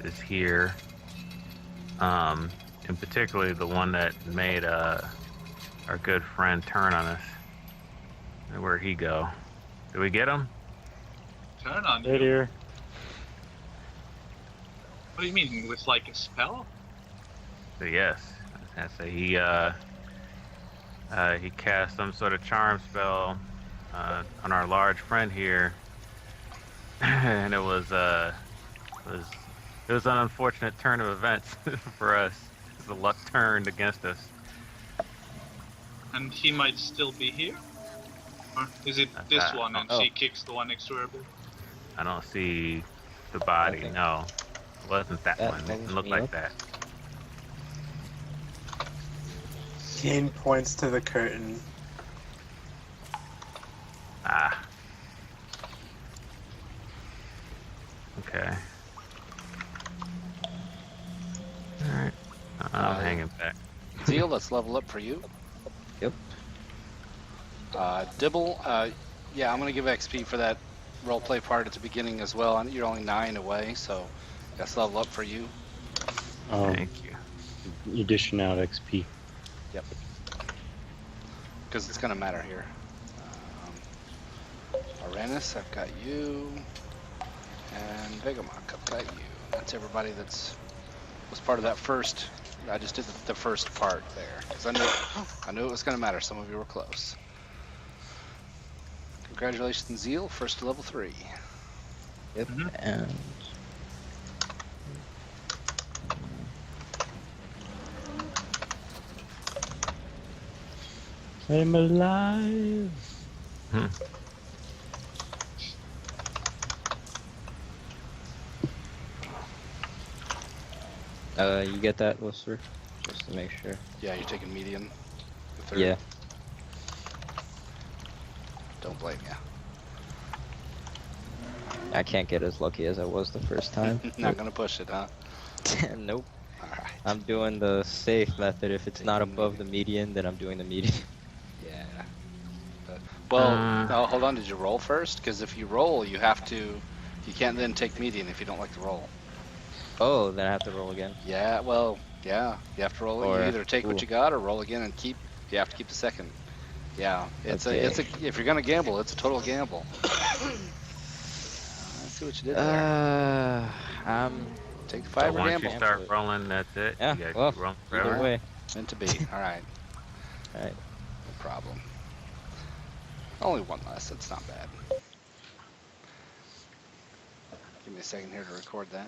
is here. And particularly the one that made our good friend turn on us. Where'd he go? Did we get him? Turn on Right you. here. What do you mean? With like a spell? So yes, I say he cast some sort of charm spell on our large friend here, and it was an unfortunate turn of events for us. The luck turned against us. And he might still be here? Or is it this one and oh. she kicks the one next to her? I don't see the body. Okay. No, it wasn't that That one. It follows didn't look me like up. that. Kane points to the curtain. Ah. Okay. Alright. I'm hanging back. Zeal, let's level up for you. Yep. Dibble, yeah, I'm gonna give XP for that roleplay part at the beginning as well. You're only 9 away, so let's level up for you. Thank you. You dishing out XP. Yep. Because it's gonna matter here. Aranus, I've got you, and Vegamok, I've got you. That's everybody that's was part of that first. I just did the first part there because I knew it was gonna matter. Some of you were close. Congratulations, Zeal, first to level 3. Yep. And I'm alive. You get that, Lister? Just to make sure. Yeah, you're taking median. The third. Yeah. Don't blame ya. I can't get as lucky as I was the first time. Not gonna push it, huh? Nope. Alright. I'm doing the safe method. If it's not Taking above the median, then I'm doing the median. Yeah. Well, no, hold on. Did you roll first? Because if you roll, you have to. You can't then take median if you don't like the roll. Oh, then I have to roll again. Yeah. Well, yeah. You have to roll. Or- You either take what ooh. you got or roll again and keep. You have to keep the second. Yeah. It's a. It's a. If you're gonna gamble, it's a total gamble. I see what you did there. Take the So 5 or once gamble. you start rolling, that's it. Yeah, You gotta well, keep rolling Either forever. way. Meant to be. All right. Alright. No problem. Only one less. That's not bad. Give me a second here to record that.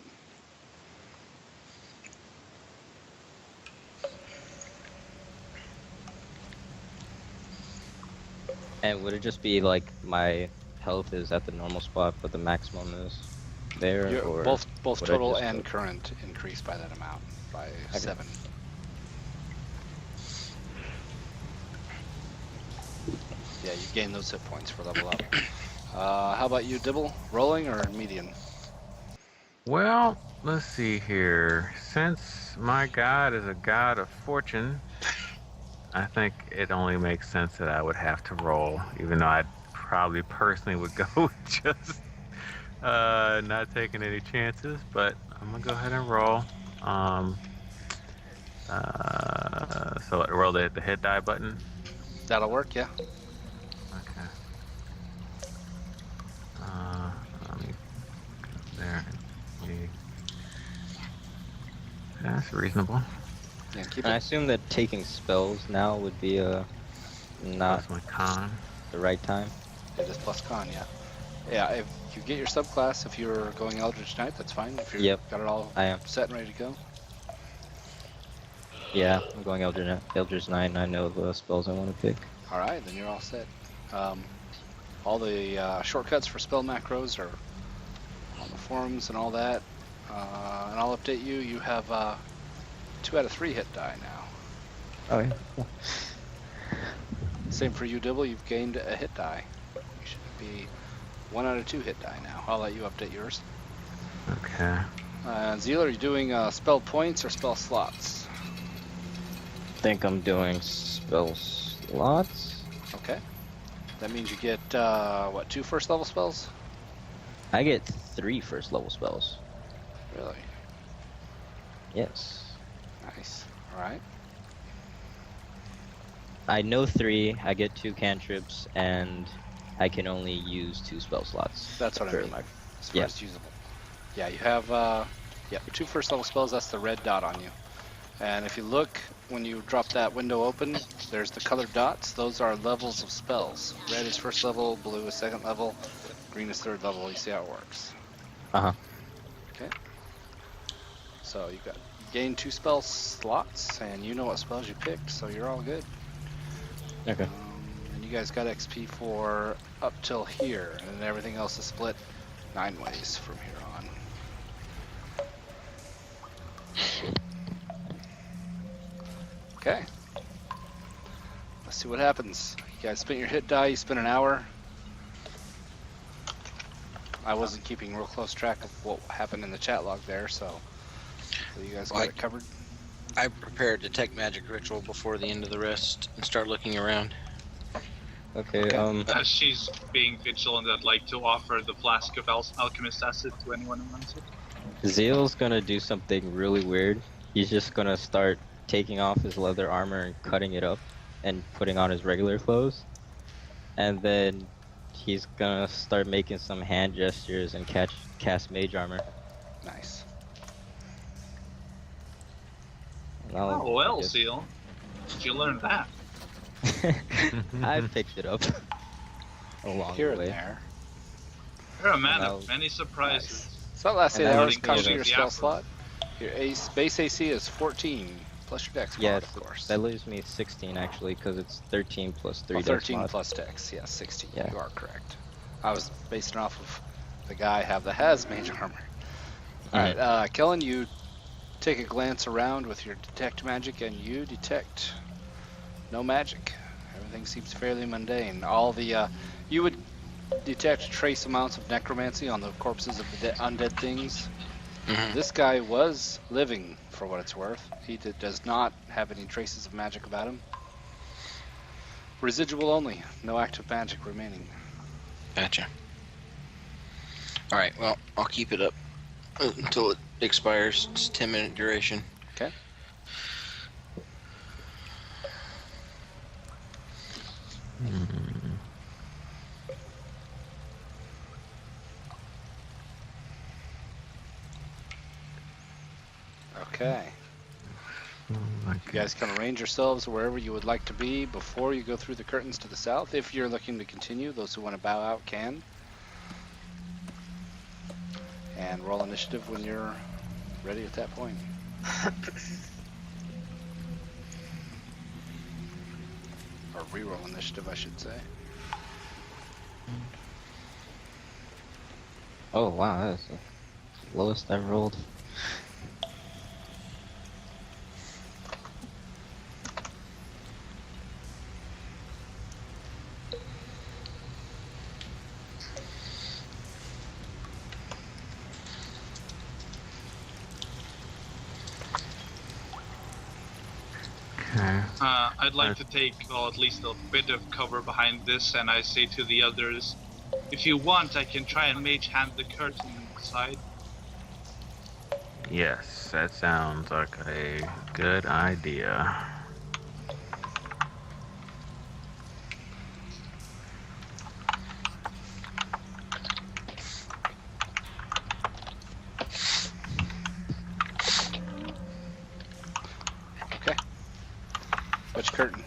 And would it just be like my health is at the normal spot, but the maximum is there? Or Both would I total just and go- current increase by that amount, by Okay. 7. Yeah, you gain those hit points for level up. How about you, Dibble? Rolling or median? Well, let's see here. Since my god is a god of fortune, I think it only makes sense that I would have to roll, even though I probably personally would go with just not taking any chances, but I'm gonna go ahead and roll. So roll the hit die button. That'll work, yeah. Okay. Let me go there. That's reasonable. Yeah, keep And I it. assume that taking spells now would be not That's my con. the right time. It is plus con, yeah. Yeah, if you get your subclass, if you're going Eldritch Knight, that's fine. If you're Yep, got it all I am. set and ready to go. Yeah, I'm going Eldritch 9. I know the spells I want to pick. All right, then you're all set. All the shortcuts for spell macros are on the forums and all that. And I'll update you. You have 2 out of 3 hit die now. Oh yeah. Same for you, Dibble. You've gained a hit die. You should be 1 out of 2 hit die now. I'll let you update yours. Okay. Zeal, are you doing spell points or spell slots? I think I'm doing spell slots. Okay. That means you get, 2 first level spells? I get 3 first level spells. Really? Yes. Nice. All right. I know 3. I get 2 cantrips, and I can only use 2 spell slots. That's what I for mean. my- As far yeah. as usable. Yeah, you have 2 first level spells. That's the red dot on you. And if you look when you drop that window open, there's the colored dots. Those are levels of spells. Red is first level, blue is second level, green is third level. You see how it works. Uh-huh. Okay. So you gain 2 spell slots, and you know what spells you picked, so you're all good. Okay. And you guys got XP for up till here, and then everything else is split 9 ways from here on. Okay. Let's see what happens. You guys spent your hit die, you spent an hour. I wasn't keeping real close track of what happened in the chat log there, so you guys got it covered. I prepared Detect Magic Ritual before the end of the rest and start looking around. Okay, As she's being vigilant, I'd like to offer the flask of alchemist acid to anyone who wants it. Zeal's gonna do something really weird. He's just gonna start taking off his leather armor and cutting it up and putting on his regular clothes. And then he's gonna start making some hand gestures and cast mage armor. Nice. And I'll Oh well, just- Seal. Did you learn that? I picked it up along Here the and way. there. You're a man And of many surprises. So that last And 8 that hours was cost you me your the spell apple. slot. Your base AC is 14, plus your dex mod, Yeah, of course. that leaves me 16 actually, because it's 13 plus 3 Well, dex 13 mod. plus dex, yeah, 16. Yeah. You are correct. I was basing off of the guy that has mage armor. Alright, Kellen, you take a glance around with your detect magic, and you detect no magic. Everything seems fairly mundane. All the you would detect trace amounts of necromancy on the corpses of the undead things. This guy was living, for what it's worth. He does not have any traces of magic about him. Residual only, no active magic remaining. Gotcha. Alright, well, I'll keep it up until it expires. It's 10-minute duration. Okay. Okay. You guys can arrange yourselves wherever you would like to be before you go through the curtains to the south. If you're looking to continue, those who want to bow out can. And roll initiative when you're ready at that point. Or re-roll initiative, I should say. Oh wow, that's the lowest I've rolled. I'd like to take, well, at least a bit of cover behind this, and I say to the others, if you want, I can try and mage hand the curtain inside. Yes, that sounds like a good idea. Okay. Which curtain?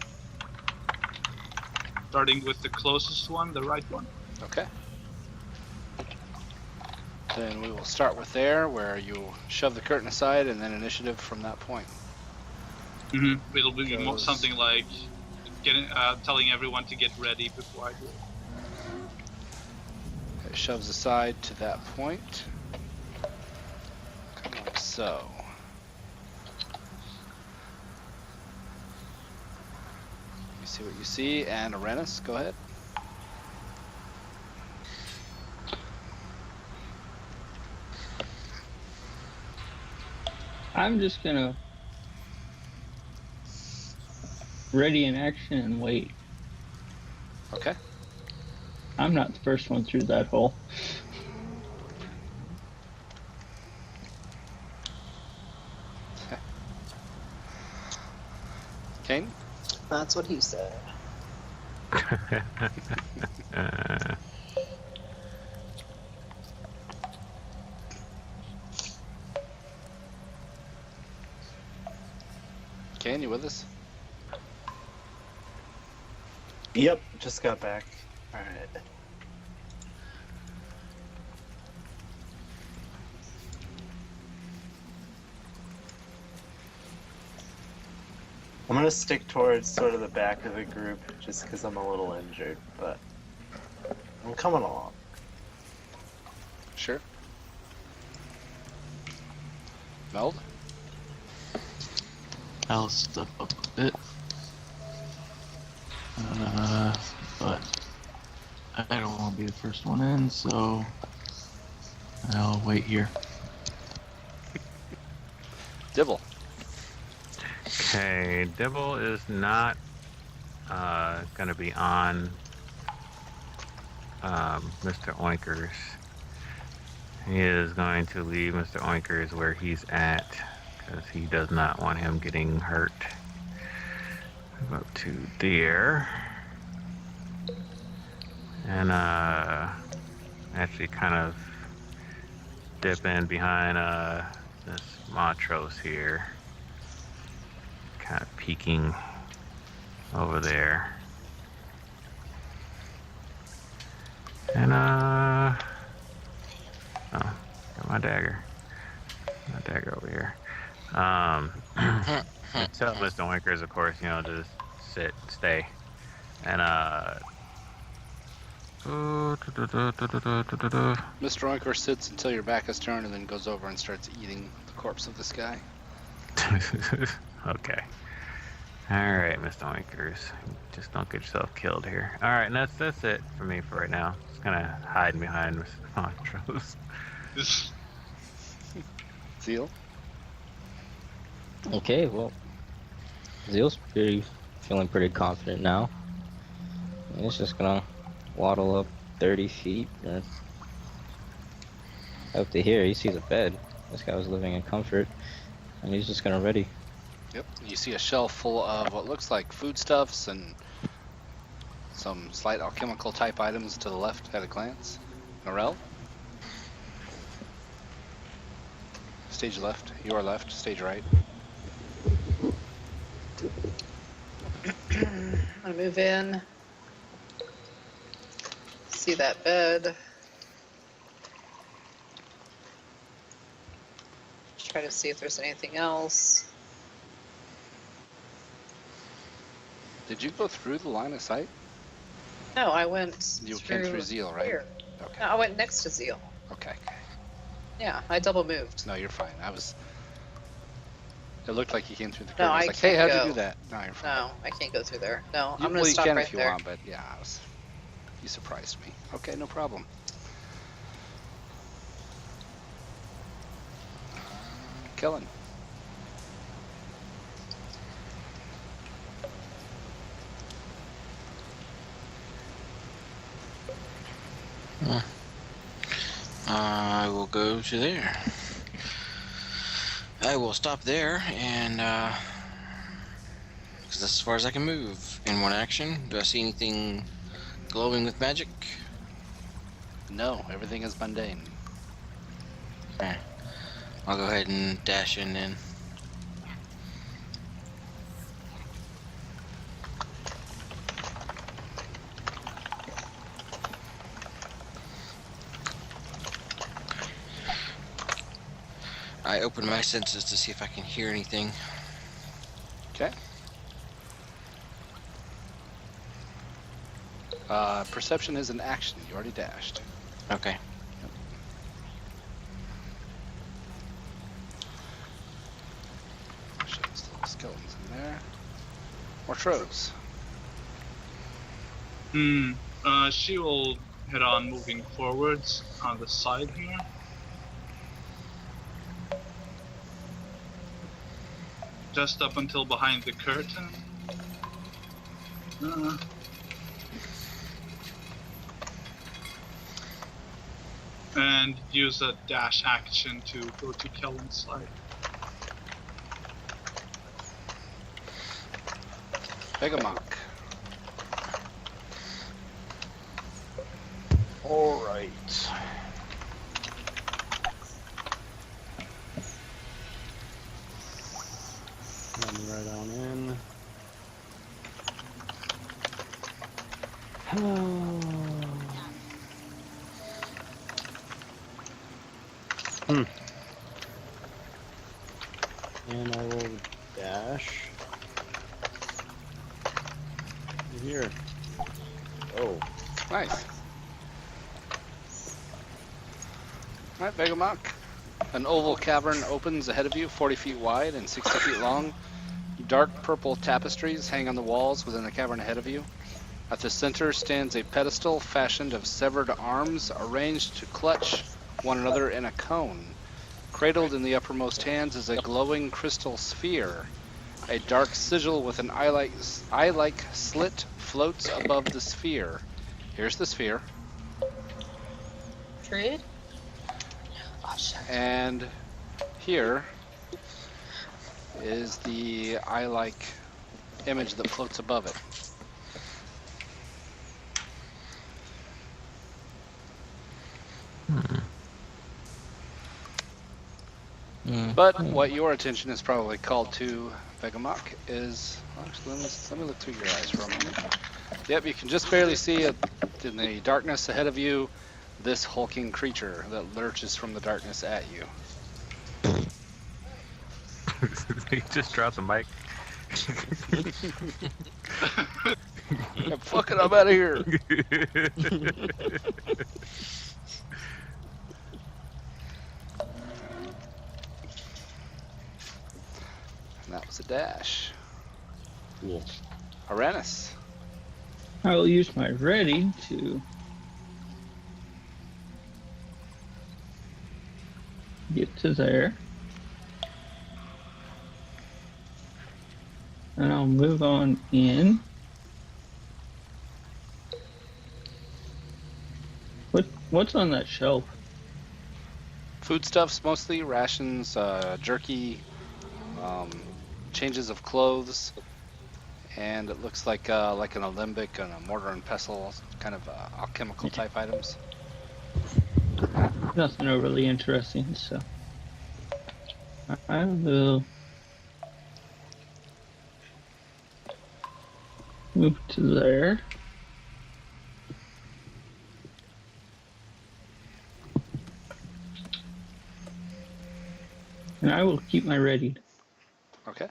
Starting with the closest one, the right one. Okay. Then we will start with there, where you shove the curtain aside, and then initiative from that point. It'll be Goes- something like telling everyone to get ready before I do it. It shoves aside to that point. Like so. You see what you see, and Arenas, go ahead. I'm just gonna ready in action and wait. Okay. I'm not the first one through that hole. Kane? That's what he said. Kane, you with us? Yep, just got back. Alright. I'm gonna stick towards sort of the back of the group just because I'm a little injured, but I'm coming along. Sure. Meld? I'll step up a bit. But I don't want to be the first one in, so I'll wait here. Dibble. Okay, Dibble is not going to be on Mr. Oinkers. He is going to leave Mr. Oinkers where he's at because he does not want him getting hurt. Go up to there. And actually kind of dip in behind this Montrose here. Kind of peeking over there. And oh, got my dagger. My dagger over here. Tell Mr. Winkers, of course, you know, just sit, stay. And Mr. Oinker sits until your back is turned and then goes over and starts eating the corpse of this guy. Okay. Alright, Mr. Oinkers. Just don't get yourself killed here. Alright, and that's it for me for right now. Just gonna hide behind Mr. Montrose. Zeal? Okay, well, Zeal's feeling pretty confident now. He's just gonna waddle up 30 feet. Up to here, he sees a bed. This guy was living in comfort, and he's just gonna ready. Yep. You see a shelf full of what looks like foodstuffs and some slight alchemical type items to the left at a glance. Norel? Stage left. Your left. Stage right. I move in. See that bed. Try to see if there's anything else. Did you go through the line of sight? No, I went. You came through Zeal, right? Here. Okay. No, I went next to Zeal. Okay. Yeah, I double moved. No, you're fine. It looked like you came through the No, curtain. I was I like, hey, can't how'd go. you do that? No, you're fine. No, I can't go through there. No, You, I'm gonna you stop can right if you there. want, but yeah, you surprised me. Okay, no problem. Kellen. I will go to there. I will stop there and because that's as far as I can move in one action. Do I see anything glowing with magic? No, everything is mundane. Okay. I'll go ahead and dash in then. I open my senses to see if I can hear anything. Okay. Perception is an action. You already dashed. Okay. There's little skeletons in there. More Tros. She will head on moving forwards on the side here. Just up until behind the curtain. And use a dash action to go to Kellen's side. Begamok. Alright. Run right on in. And I will dash here. Oh, nice. Alright, Begamok. An oval cavern opens ahead of you, 40 feet wide and 60 feet long. Dark purple tapestries hang on the walls within the cavern ahead of you. At the center stands a pedestal fashioned of severed arms arranged to clutch one another in a cone. Cradled in the uppermost hands is a glowing crystal sphere. A dark sigil with an eye-like slit floats above the sphere. Here's the sphere. Trade? And here is the eye-like image that floats above it. But what your attention is probably called to, Begamok, is... Actually, let me look through your eyes for a moment. Yep, you can just barely see it in the darkness ahead of you, this hulking creature that lurches from the darkness at you. He just dropped the mic. Yeah, fuck it, I'm out of here. And that was a dash. Cool. Aranis. I will use my ready to get to there. And I'll move on in. What's on that shelf? Foodstuffs mostly, rations, jerky, changes of clothes, and it looks like an alembic and a mortar and pestle, kind of alchemical type items. Nothing overly interesting, so I will move to there. And I will keep my ready. Okay.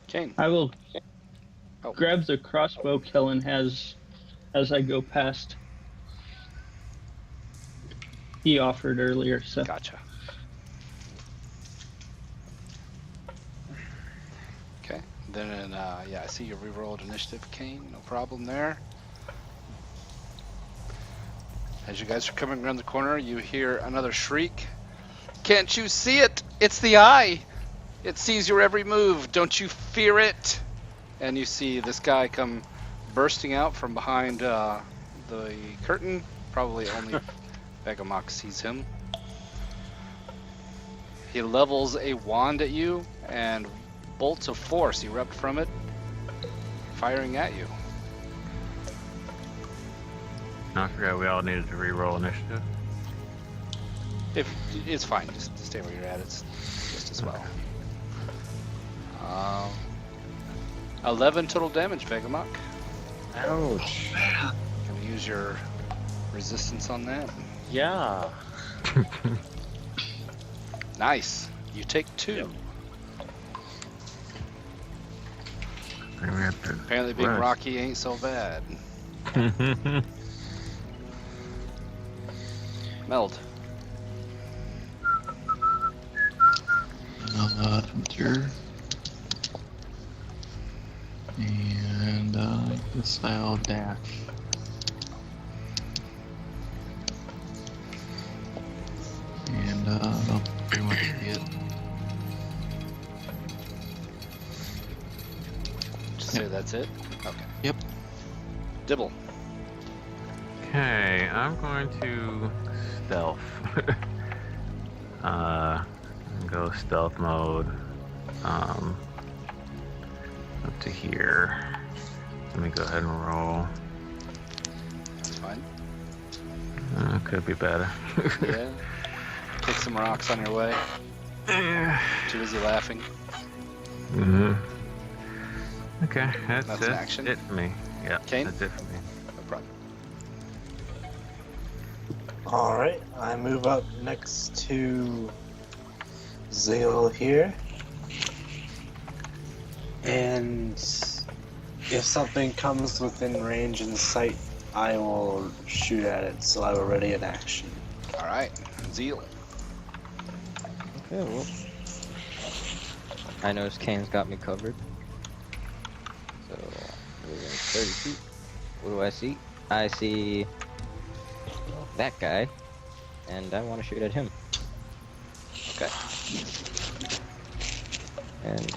Kane. I will grab the crossbow Kellen has as I go past. He offered earlier, so. Gotcha. Okay. Then, yeah, I see you rerolled initiative, Kane. No problem there. As you guys are coming around the corner, you hear another shriek. Can't you see it? It's the eye. It sees your every move. Don't you fear it? And you see this guy come bursting out from behind the curtain. Probably only Vegamok sees him. He levels a wand at you, and bolts of force erupt from it, firing at you. I forgot we all needed to re-roll initiative. If it's fine, just stay where you're at. It's just as well. 11 total damage, Vegamok. Ouch. Can we use your resistance on that? Yeah. Nice. You take 2. Yep. Apparently, being Rocky ain't so bad. Meld. Enter. And I guess I'll dash. And that'll pretty much be it. Just say that's it? Okay. Yep. Dibble. Okay, I'm going to stealth. Go stealth mode. Up to here. Let me go ahead and roll. That's fine. Could be better. Yeah. Take some rocks on your way. Too busy laughing. Okay, that's an action. it for me. Yeah, Kane? that's it for me. No problem. Alright, I move up next to Zeal here. And if something comes within range and sight, I will shoot at it, so I will ready an action. Alright, Zeal. Okay, well. I noticed Kane's got me covered. So, within 30 feet. What do I see? I see that guy, and I want to shoot at him. Okay. And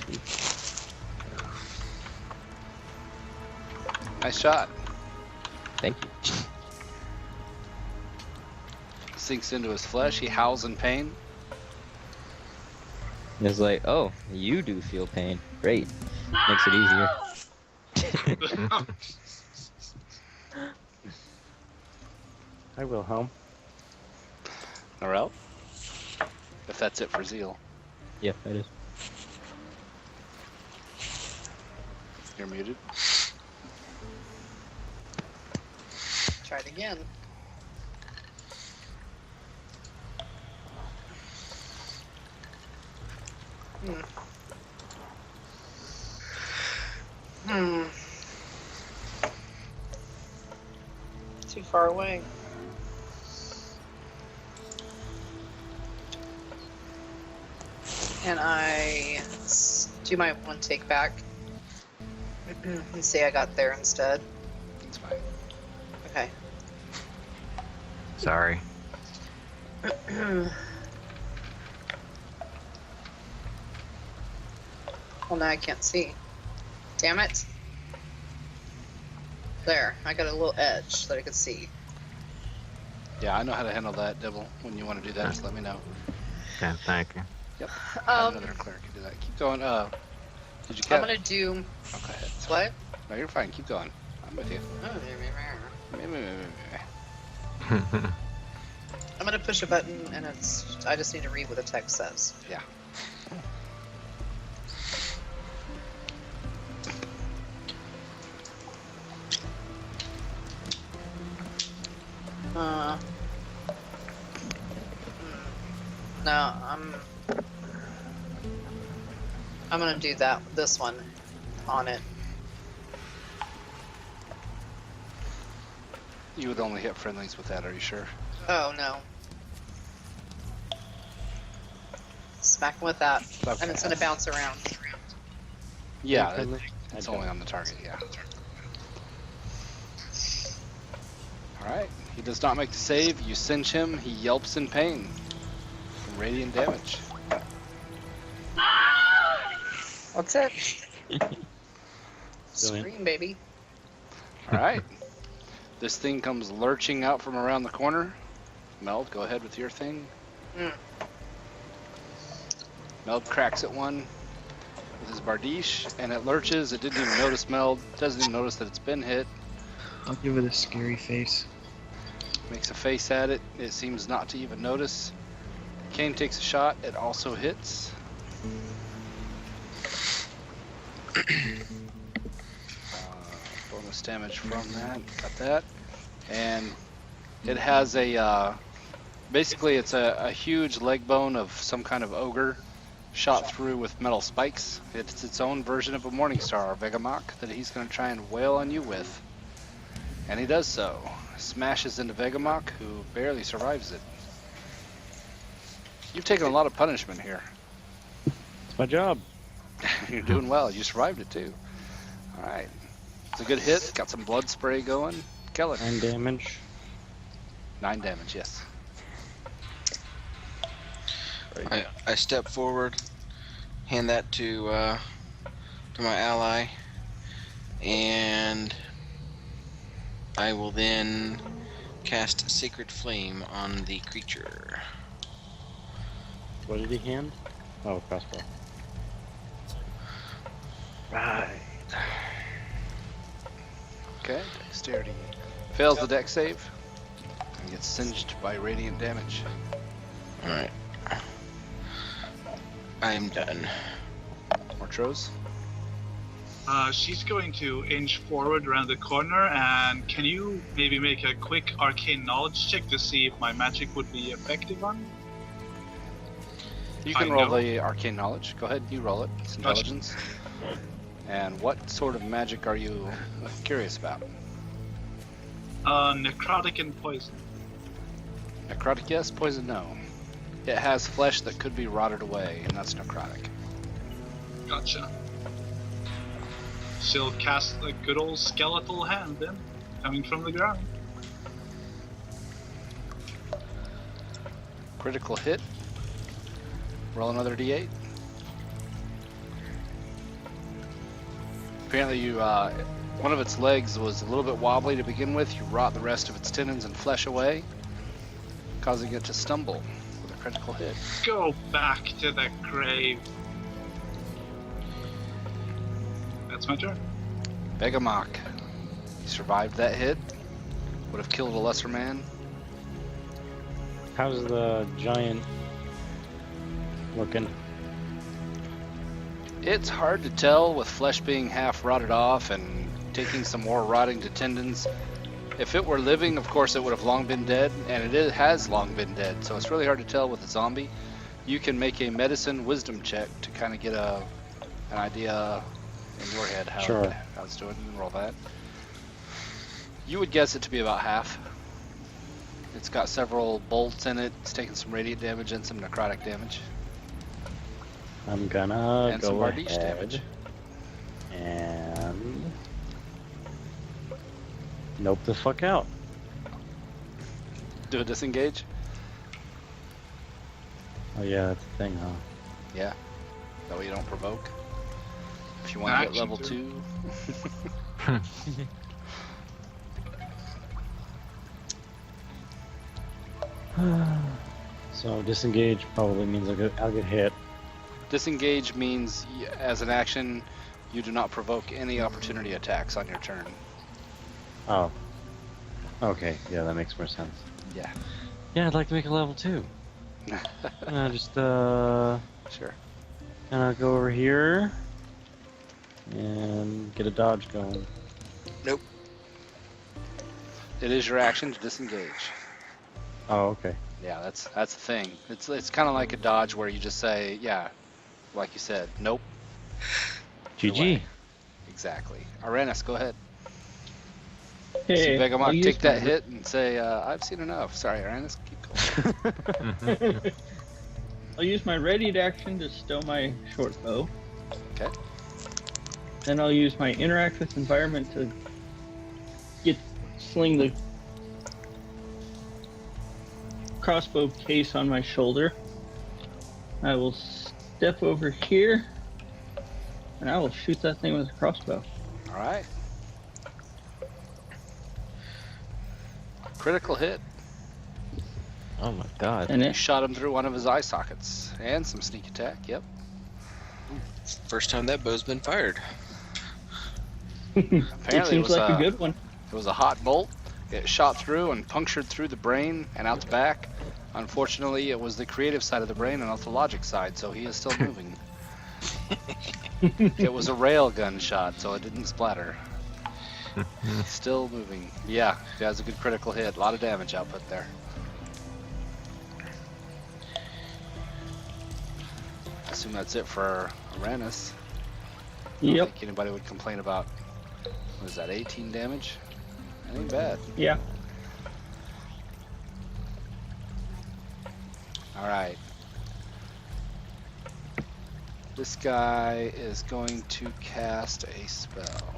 Nice shot. thank you. Sinks into his flesh. He howls in pain. It's like, oh, you do feel pain. Great. Makes it easier. I will helm. Norel? If that's it for Zeal. Yeah, that is. You're muted. Try it again. Too far away. Can I do my one take back and say I got there instead? That's fine. Okay. Sorry. Well, now I can't see. Damn it. There, I got a little edge that I could see. Yeah, I know how to handle that, Dibble. When you want to do that, just let me know. Okay, thank you. Yep. Another cleric can do that. Keep going. Did you catch? I'm gonna do. Oh, go ahead. What? No, you're fine. Keep going. I'm with you. I'm gonna push a button and I just need to read what the text says. Yeah. No, I'm gonna do this one on it. You would only hit friendlies with that, are you sure? Oh no. Smack him with that. Okay. And it's gonna bounce around. Yeah, it's only on the target, yeah. Alright, he does not make the save. You cinch him, he yelps in pain. From radiant damage. That's it. Brilliant. Scream, baby. Alright. This thing comes lurching out from around the corner. Meld, go ahead with your thing. Meld cracks at one with his Bardiche, and it lurches. It didn't even notice Meld. Doesn't even notice that it's been hit. I'll give it a scary face. Makes a face at it. It seems not to even notice. Kane takes a shot. It also hits. Bonus damage from that. Got that. And it has a, basically it's a huge leg bone of some kind of ogre shot through with metal spikes. It's its own version of a Morningstar, or Vegamok, that he's going to try and wail on you with. And he does so. Smashes into Vegamok, who barely survives it. You've taken a lot of punishment here. It's my job. You're doing well. You survived it too. Alright. It's a good hit. Got some blood spray going. Keller. 9 damage. 9 damage, yes. I step forward, hand that to my ally, and I will then cast Sacred Flame on the creature. What did he hand? Oh, crossbow. Right. Okay, dexterity. Fails the dex save and gets singed by radiant damage. Alright. I'm done. Mortros? She's going to inch forward around the corner, and can you maybe make a quick arcane knowledge check to see if my magic would be effective on? You can roll the arcane knowledge. Go ahead, you roll it. It's intelligence. And what sort of magic are you curious about? Necrotic and poison. Necrotic, yes. Poison, no. It has flesh that could be rotted away, and that's necrotic. Gotcha. She'll cast a good old skeletal hand then, coming from the ground. Critical hit. Roll another d8. Apparently you, one of its legs was a little bit wobbly to begin with. You rot the rest of its tendons and flesh away, causing it to stumble with a critical hit. Go back to the grave. That's my turn. Vegamok. He survived that hit. Would have killed a lesser man. How's the giant looking? It's hard to tell with flesh being half rotted off and taking some more rotting to tendons. If it were living, of course, it would have long been dead, and has long been dead, so it's really hard to tell with a zombie. You can make a medicine wisdom check to kind of get an idea in your head how it's doing. You can roll that. You would guess it to be about half. It's got several bolts in it. It's taking some radiant damage and some necrotic damage. I'm gonna And some go Bardiche ahead damage. and nope the fuck out. Do a disengage. Oh yeah, that's a thing, huh? Yeah. That way you don't provoke. If you want to get Action level too. 2. So disengage probably means I'll get hit. Disengage means, as an action, you do not provoke any opportunity attacks on your turn. Oh. Okay, yeah, that makes more sense. Yeah. Yeah, I'd like to make a level 2. Just Sure. and I'll go over here and get a dodge going. Nope. It is your action to disengage. Oh, okay. Yeah, that's the thing. It's kind of like a dodge where you just say, yeah, like you said, nope. GG. Exactly. Arenas, go ahead. Hey, See I'll Vegamok use take that my- hit and say, I've seen enough. Sorry, Arenas, keep going. I'll use my readied action to stow my short bow. Okay. Then I'll use my interact with environment to sling the crossbow case on my shoulder. I will step over here and I will shoot that thing with a crossbow. All right. Critical hit. Oh my god. And You it, shot him through one of his eye sockets. And some sneak attack, yep. First time that bow's been fired. it Apparently seems like a good one. It was a hot bolt. It shot through and punctured through the brain and out the back. Unfortunately, it was the creative side of the brain and not the logic side, so he is still moving. It was a rail gun shot, so it didn't splatter. Still moving. Yeah, that's a good critical hit. A lot of damage output there. I assume that's it for Arenas. I don't Yep. think anybody would complain about, what is that, 18 damage? That ain't bad. Yeah. Alright. This guy is going to cast a spell.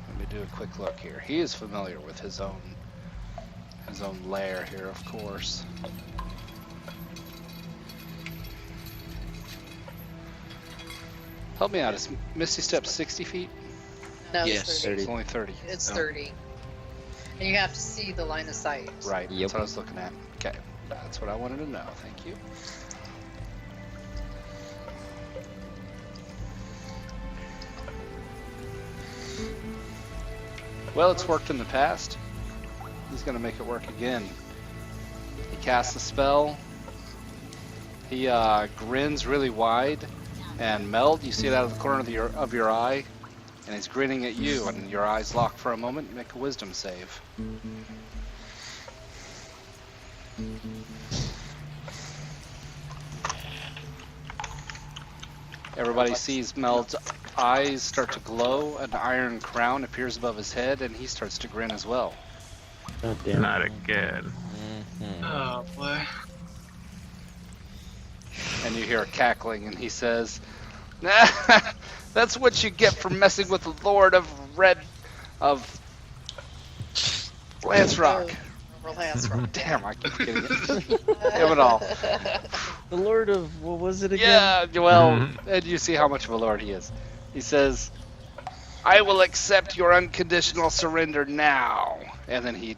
Let me do a quick look here. He is familiar with his own lair here, of course. Help me out. Is Misty Step 60 feet? No, Yes. it's 30. It's only 30. It's Oh. 30. And you have to see the line of sight. Right, Yep. that's what I was looking at. Okay, that's what I wanted to know. Thank you. Well, it's worked in the past. He's going to make it work again. He casts a spell. He grins really wide. And Meld, you see it out of the corner of your eye. And he's grinning at you, and your eyes lock for a moment. Make a wisdom save. Everybody sees Meld's eyes start to glow, an iron crown appears above his head, and he starts to grin as well. God damn. Not again. Oh boy. And you hear a cackling, and he says, "That's what you get for messing with the Lord of Lance Rock." Or Lance Rock. Damn, I keep getting it. Damn it all. The Lord of what was it again? Yeah, well, and you see how much of a lord he is. He says, "I will accept your unconditional surrender now." And then he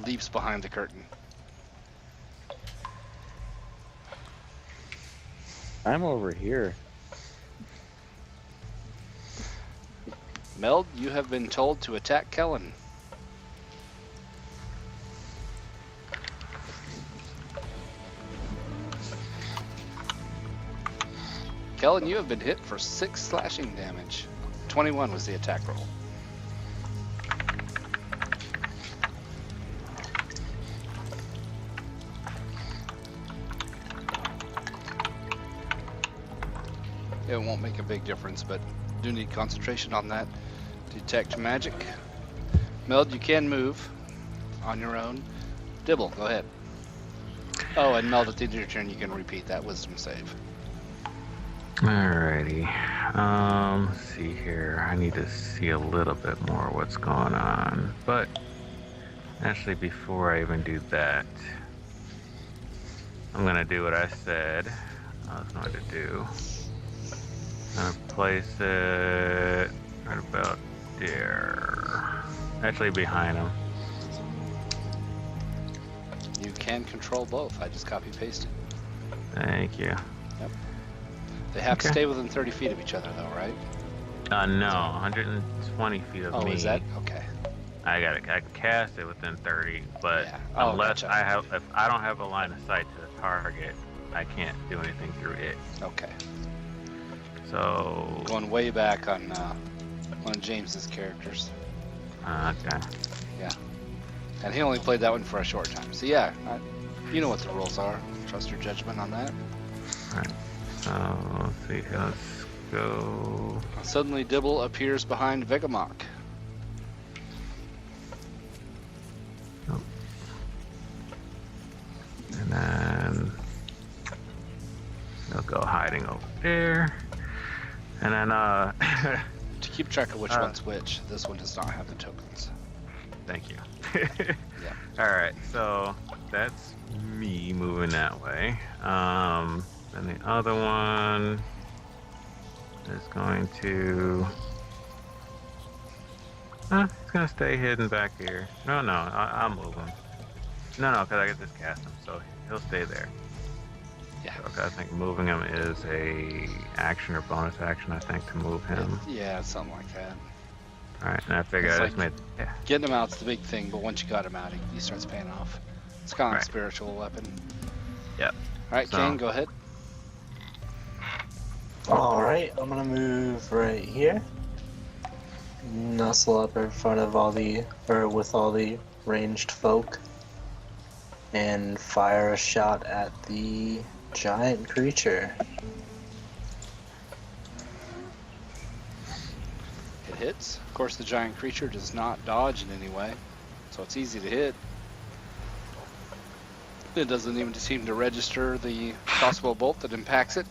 leaps behind the curtain. I'm over here. Meld, you have been told to attack Kellen. Kellen, you have been hit for 6 slashing damage. 21 was the attack roll. It won't make a big difference, but do need concentration on that. Detect magic. Meld, you can move on your own. Dibble, go ahead. Oh, and Meld, at the end of your turn, you can repeat that wisdom save. Alrighty. Let's see here. I need to see a little bit more what's going on. But actually, before I even do that, I'm gonna do what I said I was going to do. I'm gonna place it right about there. Actually, behind him. You can control both. I just copy pasted. Thank you. Yep. They have to Okay. stay within 30 feet of each other, though, right? No, 120 feet of Oh, me. is that okay? I can cast it within 30, but Yeah. Oh, unless gotcha. if I don't have a line of sight to the target, I can't do anything through it. Okay. So, Going way back on one of James's characters. okay. Yeah. And he only played that one for a short time. So yeah, you know what the rules are. Trust your judgment on that. Alright. So, let's see here. Let's go. Suddenly, Dibble appears behind Vegamok. And then they'll go hiding over there. And then, To keep track of which one's which, this one does not have the tokens. thank you. Yeah. Alright, so that's me moving that way. And the other one is going to... He's gonna stay hidden back here. No, I'll move him. No, because I can just cast him, so he'll stay there. Yeah. So I think moving him is a action or bonus action, I think, to move him. Yeah, something like that. Alright, and I figure It's I just like- made... Yeah. Getting him out's the big thing, but once you got him out, he starts paying off. It's kind of Right. a spiritual weapon. Yep. All right, So- Kane, go ahead. Alright, I'm gonna move right here. Nestle up in front of with all the ranged folk. And fire a shot at the giant creature. It hits. Of course, the giant creature does not dodge in any way, so it's easy to hit. It doesn't even seem to register the crossbow bolt that impacts it.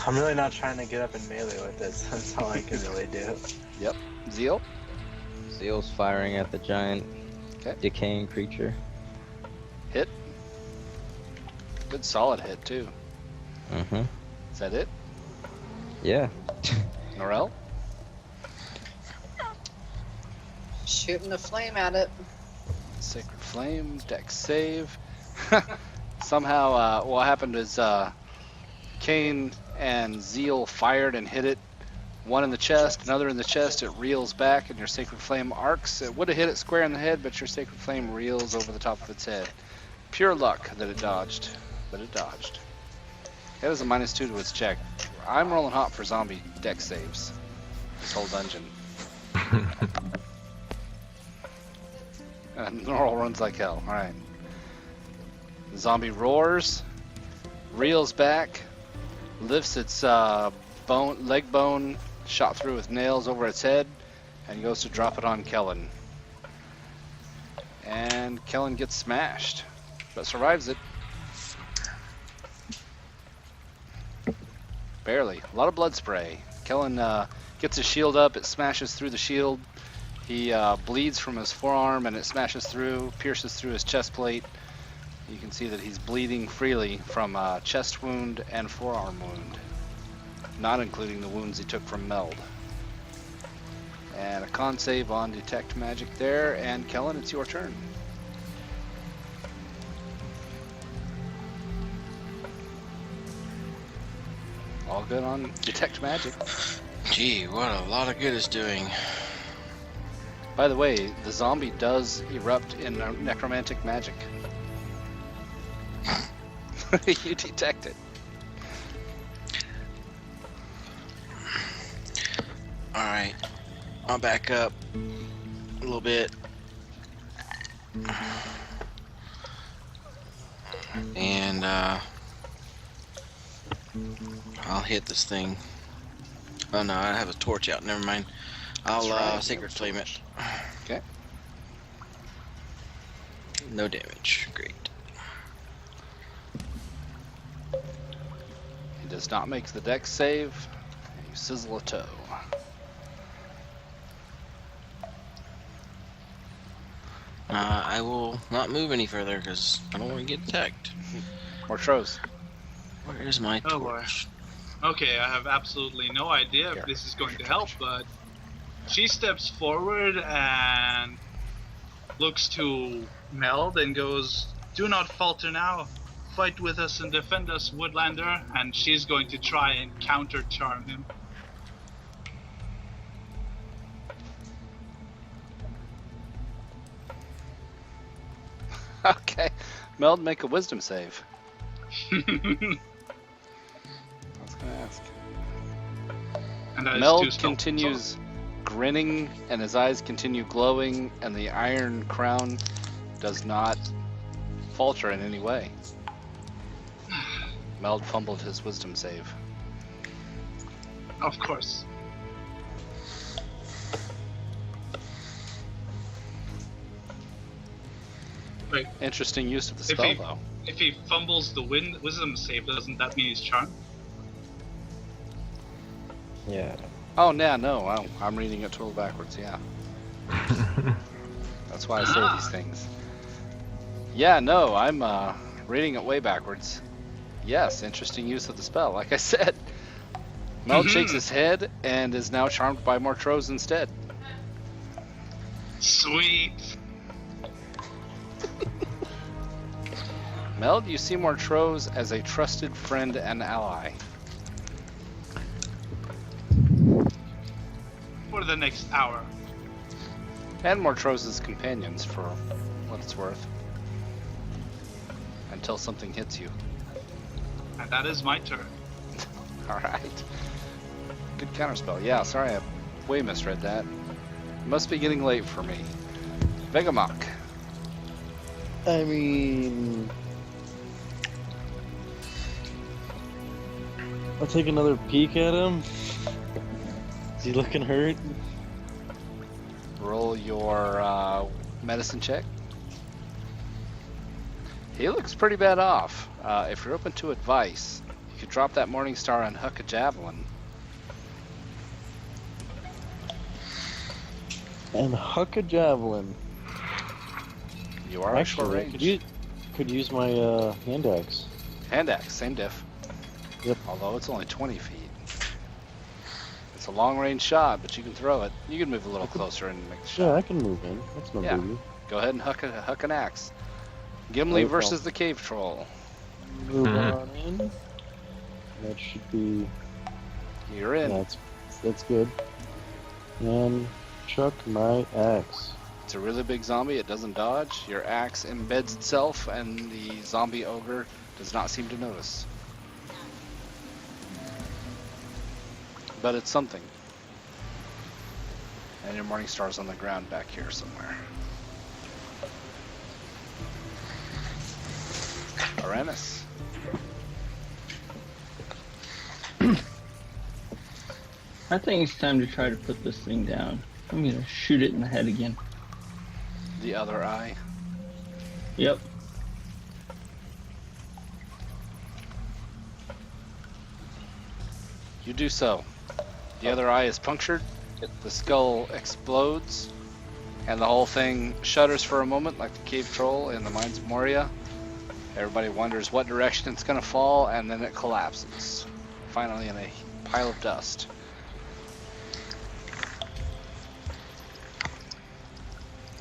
I'm really not trying to get up in melee with this. That's all I can really do. Yep. Zeal. Zeal's firing at the giant Okay. decaying creature. Hit. Good solid hit, too. Mm-hmm. Is that it? Yeah. Norel? Shooting a flame at it. Sacred Flame, Dex save. Somehow, what happened is Kane and Zeal fired and hit it. One in the chest, another in the chest. It reels back, and your Sacred Flame arcs. It would have hit it square in the head, but your Sacred Flame reels over the top of its head. Pure luck that it dodged, but it dodged. It has a -2 to its check. I'm rolling hot for zombie Dex saves. This whole dungeon. And Norl runs like hell. All right. The zombie roars, reels back, lifts its leg bone shot through with nails over its head, and goes to drop it on Kellen. And Kellen gets smashed, but survives it. Barely. A lot of blood spray. Kellen gets his shield up. It smashes through the shield. He bleeds from his forearm, and it smashes through, pierces through his chest plate. You can see that he's bleeding freely from a chest wound and forearm wound, not including the wounds he took from Meld. And a con save on Detect Magic there, and Kellen, it's your turn. All good on Detect Magic. Gee, what a lot of good it's doing. By the way, the zombie does erupt in necromantic magic. You detect it. Alright, I'll back up a little bit. And I'll hit this thing. Oh no, I have a torch out, never mind. I'll That's right. Sacred Flame it. Okay. No damage. Great. He does not make the dex save. You sizzle a toe. I will not move any further because I don't want to get attacked. Mortros. Where is my Oh, boy. torch? Okay, I have absolutely no idea if this is going to help, but she steps forward and looks to Meld and goes, "Do not falter now. Fight with us and defend us, Woodlander." And she's going to try and counter charm him. Okay. Meld, make a wisdom save. I was gonna ask. And that is Meld two spell- continues grinning, and his eyes continue glowing, and the iron crown does not falter in any way. Meld fumbled his wisdom save. Of course. Wait, Interesting use of the If spell, he- though. if he fumbles the wisdom save, doesn't that mean he's charmed? Yeah. Oh, yeah, no, I'm reading it totally backwards, yeah. That's why I say these things. Yeah, no, I'm reading it way backwards. Yes, interesting use of the spell. Like I said, Meld shakes his head and is now charmed by Mortros instead. Sweet. Meld, you see Mortros as a trusted friend and ally. For the next hour. And Mortros' companions, for what it's worth. Until something hits you. And that is my turn. Alright. Good counterspell. Yeah, sorry, I way misread that. It must be getting late for me. Vegamok. I mean, I'll take another peek at him. Is he looking hurt? Roll your medicine check. He looks pretty bad off. If you're open to advice, you could drop that Morning Star and huck a javelin. And huck a javelin. You are at short Actually, range. could use my hand axe. Hand axe, same diff. Yep. Although it's only 20 feet. It's a long range shot, but you can throw it. You can move a little closer and make the shot. Yeah, I can move in. That's no Yeah. biggie. Go ahead and huck an axe. Gimli Right, versus well. the cave troll. Move on in. That should be. You're in. That's good. And chuck my axe. It's a really big zombie. It doesn't dodge. Your axe embeds itself, and the zombie ogre does not seem to notice. But it's something. And your Morning Star's on the ground back here somewhere. Aramis. I think it's time to try to put this thing down. I'm gonna shoot it in the head again. The other eye. Yep. You do so. The other eye is punctured, the skull explodes, and the whole thing shudders for a moment like the cave troll in the Mines of Moria. Everybody wonders what direction it's going to fall, and then it collapses, finally in a pile of dust.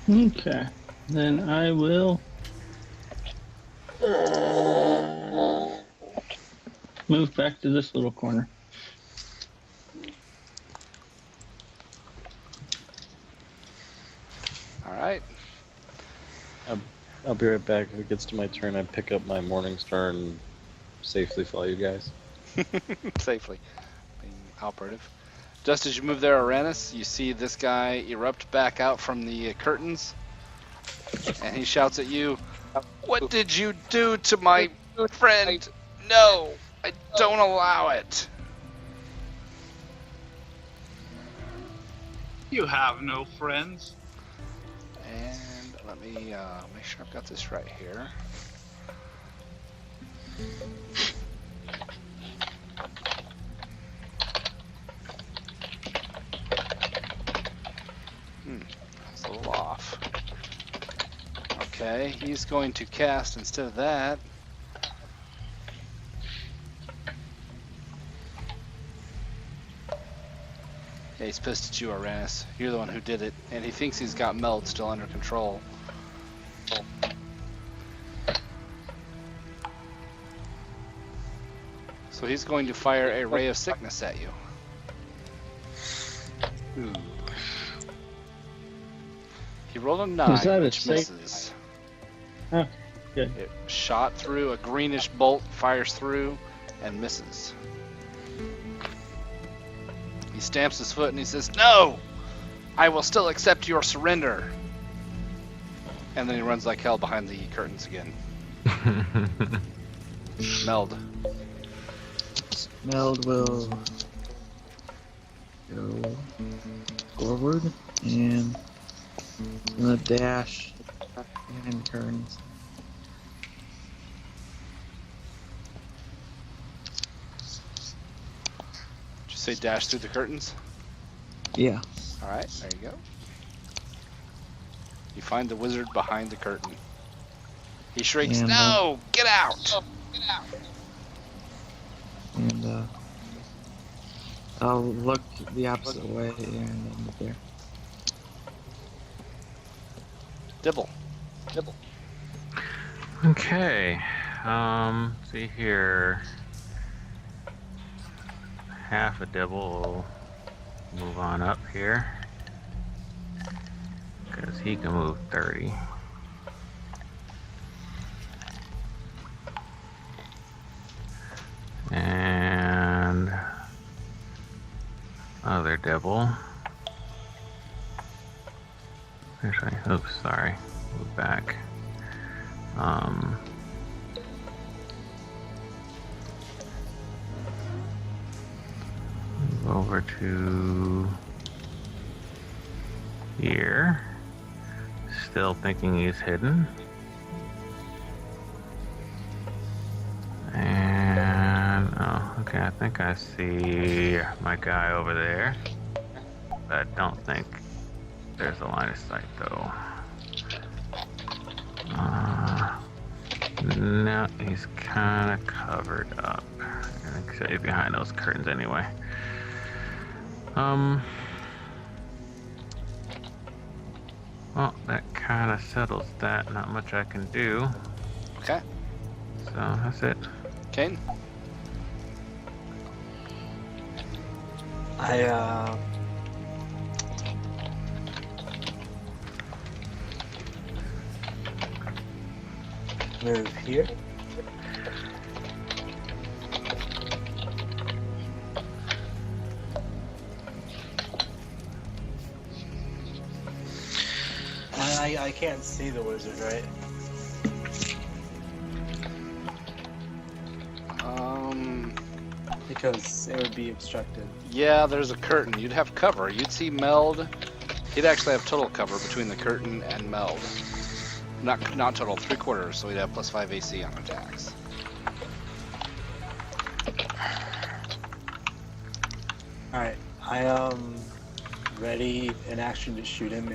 Okay. Then I will move back to this little corner. Alright. I'll be right back. If it gets to my turn, I pick up my Morning Star and safely follow you guys. Safely. Being operative. Just as you move there, Aranis, you see this guy erupt back out from the curtains, and he shouts at you, "What did you do to my friend? No, I don't allow it." You have no friends. And let me make sure I've got this right here. It's a little off. Okay, he's going to cast instead of that. Yeah, he's pissed at you, Uranus. You're the one who did it, and he thinks he's got Meld still under control. So he's going to fire a Ray of Sickness at you. Ooh. He rolled a 9, Is that a which safe- misses. Huh, good. It shot through, a greenish bolt fires through, and misses. He stamps his foot and he says, "No! I will still accept your surrender!" And then he runs like hell behind the curtains again. Meld. Meld will go forward and I'm gonna dash behind the curtains. Did you say dash through the curtains? Yeah. Alright, there you go. You find the wizard behind the curtain. He shrieks, And, "No! Get out!" And I'll look the opposite way and then there. Dibble. Okay. See here. Half a Dibble will move on up here. Because he can move 30. And other Dibble. Actually, oops, sorry. Move back. Move over to here. Still thinking he's hidden. And oh, okay, I think I see my guy over there. But I don't think there's a line of sight though. No, he's kind of covered up. I think he's behind those curtains anyway. Well, that kind of settles that. Not much I can do. Okay. So that's it. Kane? I move here. I can't see the wizard, right? Because it would be obstructed. Yeah, there's a curtain. You'd have cover. You'd see Meld. He'd actually have total cover between the curtain and Meld. Not total, 3/4, so he'd have +5 AC on attacks. Alright, I am ready in action to shoot him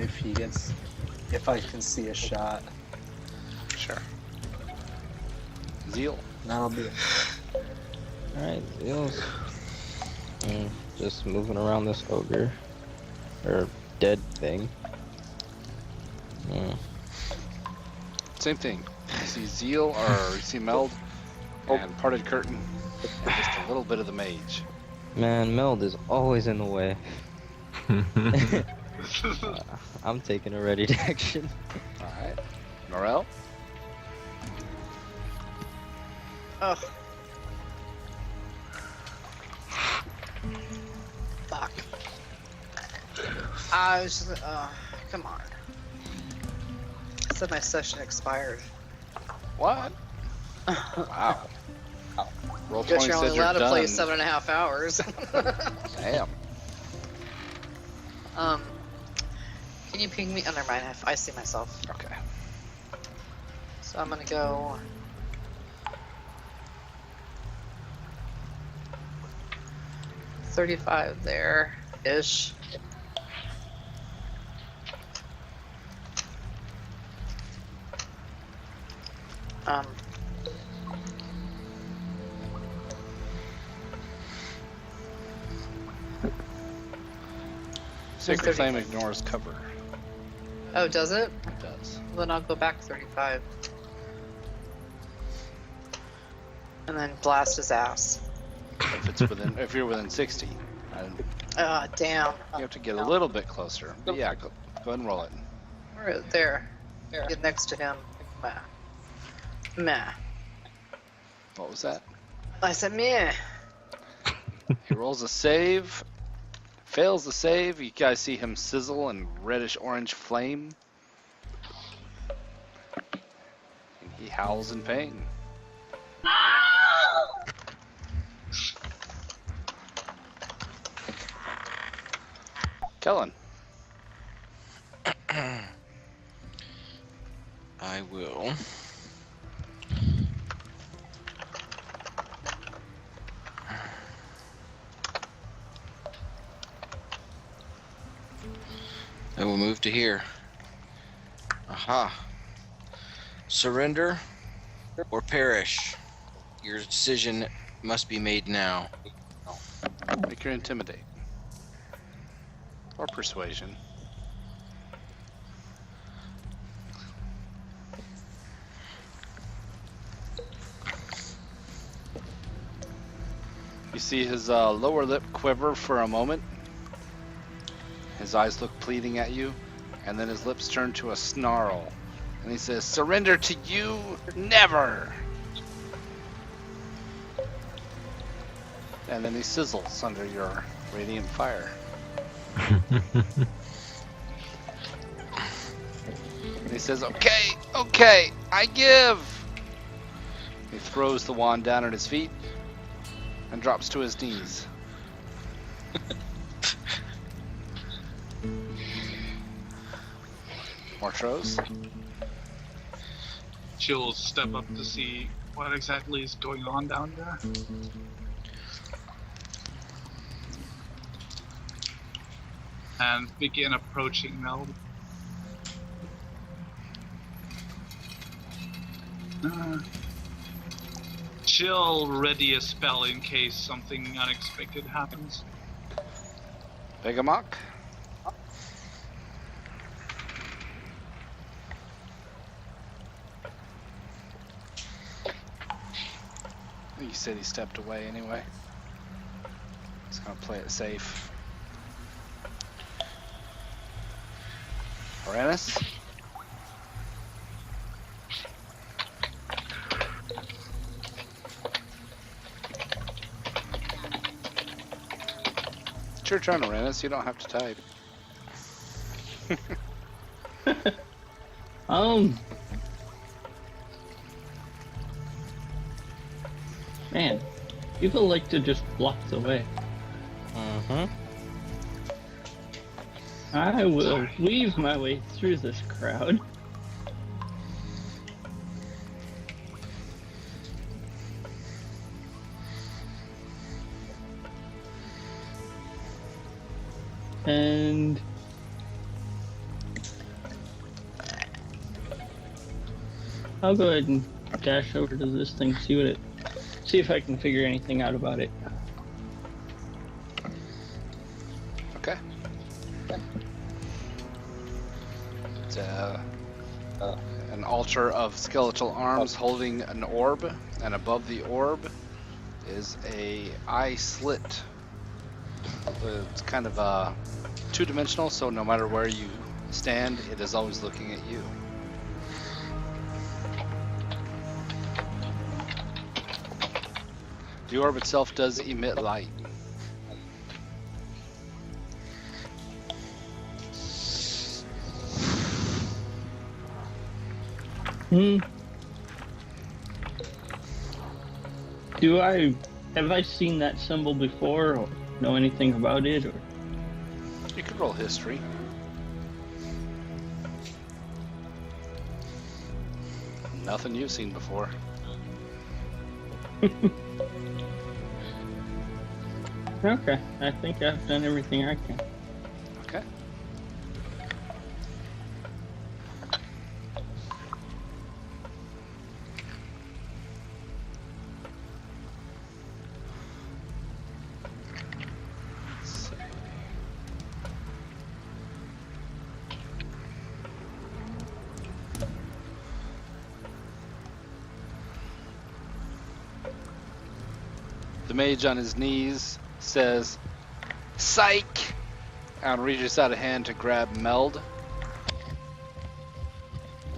if I can see a shot. Sure. Zeal. That'll be it. Alright, Zeal's just moving around this ogre. Or dead thing. Same thing. You see Zeal, or you see Meld, and parted curtain, and just a little bit of the mage. Man, Meld is always in the way. I'm taking a ready to action. Alright. Norel? Ugh. Fuck. I was just, come on. I said my session expired. What? Wow. Roll 20 Guess you're only says allowed you're to play done. 7.5 hours. Damn. Can you ping me? Oh, never mind. I see myself. Okay. So I'm gonna go. $35 there ish. Sacred Flame ignores cover. Oh, does it? It does. Then I'll go back 35. And then blast his ass. If it's within, if you're within 60, Damn. you have to get a little bit closer. But yeah, go ahead and roll it. Right there. Get next to him. Meh. What was that? I said meh. He rolls a save, fails the save. You guys see him sizzle in reddish orange flame. And he howls in pain. Kellen. I will. I will move to here. Aha. Surrender or perish. Your decision must be made now. Make your intimidate. Or persuasion. You see his lower lip quiver for a moment. His eyes look pleading at you, and then his lips turn to a snarl. And he says, "Surrender to you, never!" And then he sizzles under your radiant fire. And he says, "Okay, okay, I give!" He throws the wand down at his feet and drops to his knees. Montrose? She'll step up to see what exactly is going on down there. And begin approaching Mel. She'll ready a spell in case something unexpected happens. Begamok? You said he stepped away anyway. He's gonna play it safe. Uranus? It's your turn, Uranus. You don't have to type. Man, people like to just block the way. I will weave my way through this crowd. And I'll go ahead and dash over to this thing, see if I can figure anything out about it. Okay. It's an altar of skeletal arms holding an orb, and above the orb is a eye slit. It's kind of two-dimensional, so no matter where you stand, it is always looking at you. The orb itself does emit light. Have I seen that symbol before, or know anything about it, or? You could roll history. Nothing you've seen before. Okay, I think I've done everything I can. Okay. Let's see. The mage on his knees says, "Psych!" and reaches out a hand to grab Meld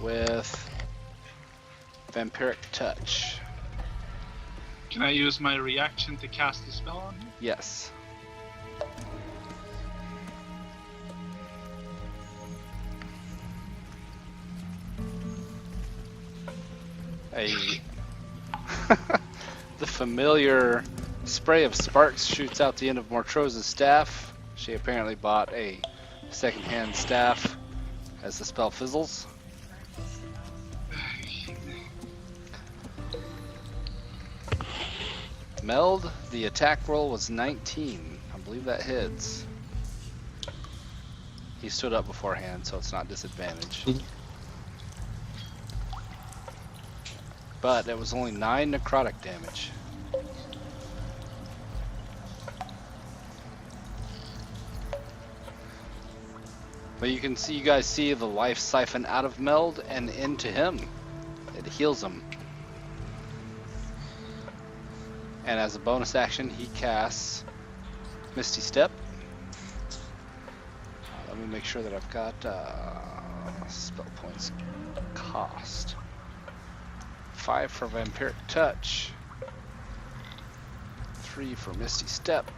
with Vampiric Touch. Can I use my reaction to cast the spell on him? Yes. The familiar spray of sparks shoots out the end of Mortrose's staff. She apparently bought a second-hand staff as the spell fizzles. Meld, the attack roll was 19. I believe that hits. He stood up beforehand, so it's not disadvantage. But it was only 9 necrotic damage. But you can see, you guys see the life siphon out of Meld and into him. It heals him. And as a bonus action, he casts Misty Step. Let me make sure that I've got spell points cost. 5 for Vampiric Touch. 3 for Misty Step.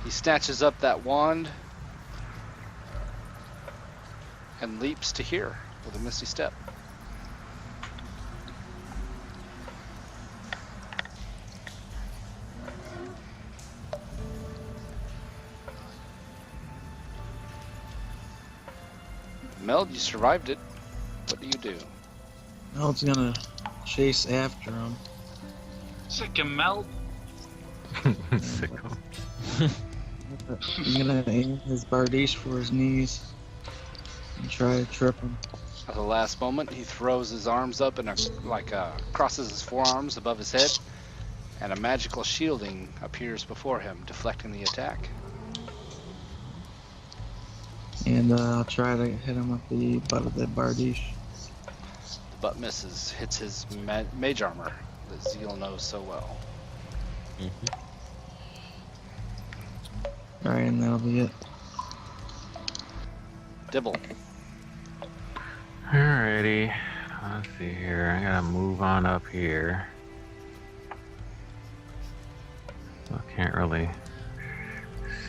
He snatches up that wand and leaps to here with a Misty Step. Meld, you survived it. What do you do? Meld's gonna chase after him. Sick him, Meld. Sicko. I'm gonna aim his Bardiche for his knees and try to trip him. At the last moment, he throws his arms up and crosses his forearms above his head, and a magical shielding appears before him, deflecting the attack. And I'll try to hit him with the butt of the Bardiche. The butt misses, hits his mage armor that Zeal knows so well. Alright, and that'll be it. Dibble. Alrighty. Let's see here. I gotta move on up here. I can't really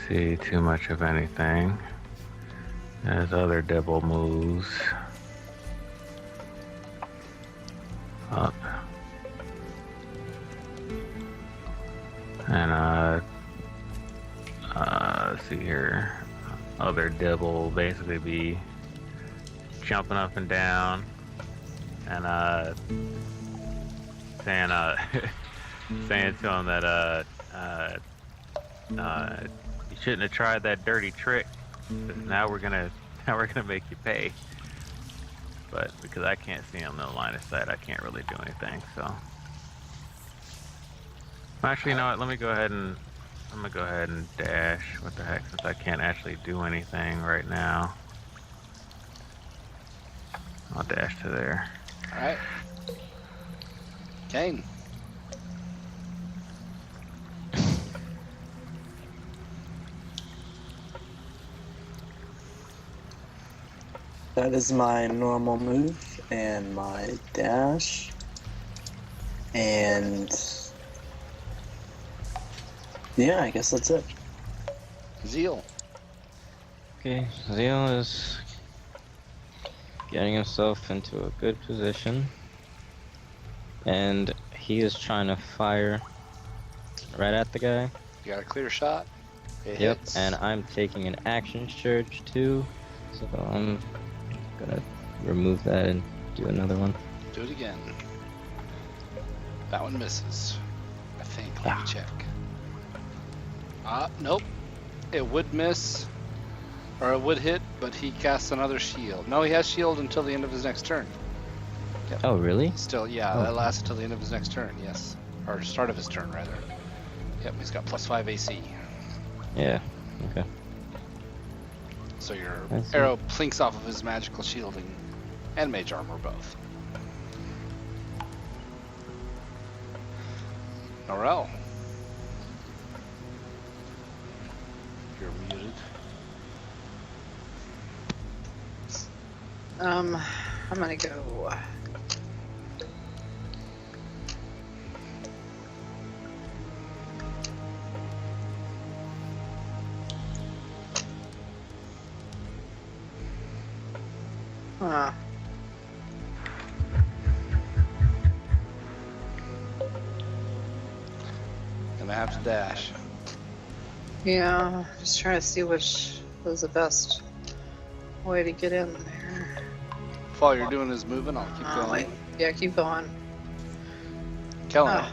see too much of anything. As other Dibble moves up. And let's see here. Other Dibble basically be jumping up and down and saying saying to him that you shouldn't have tried that dirty trick. Now we're gonna make you pay. But because I can't see him in the line of sight, I can't really do anything. So actually, you know what? I'm gonna go ahead and dash. What the heck? Since I can't actually do anything right now, I'll dash to there. All right. Kane. That is my normal move and my dash. And yeah, I guess that's it. Zeal. Okay, Zeal is getting himself into a good position. And he is trying to fire right at the guy. You got a clear shot. It Yep, hits. and I'm taking an action surge too. So I'm gonna remove that and Do another one. Do it again. That one misses. I think. Let me check. Nope. It would miss. Or it would hit, but he casts another shield. No, he has shield until the end of his next turn. Yep. Oh, really? Still, yeah, Oh. that lasts until the end of his next turn, yes. Or start of his turn, rather. Yep, he's got +5 AC. Yeah. Okay. So your I see. arrow plinks off of his magical shielding and mage armor both. Norel. You're muted. I'm gonna go. Gonna have to dash. Yeah, just trying to see which was the best way to get in there. While you're doing his moving, I'll keep going. Wait. Yeah, keep going. Kellen.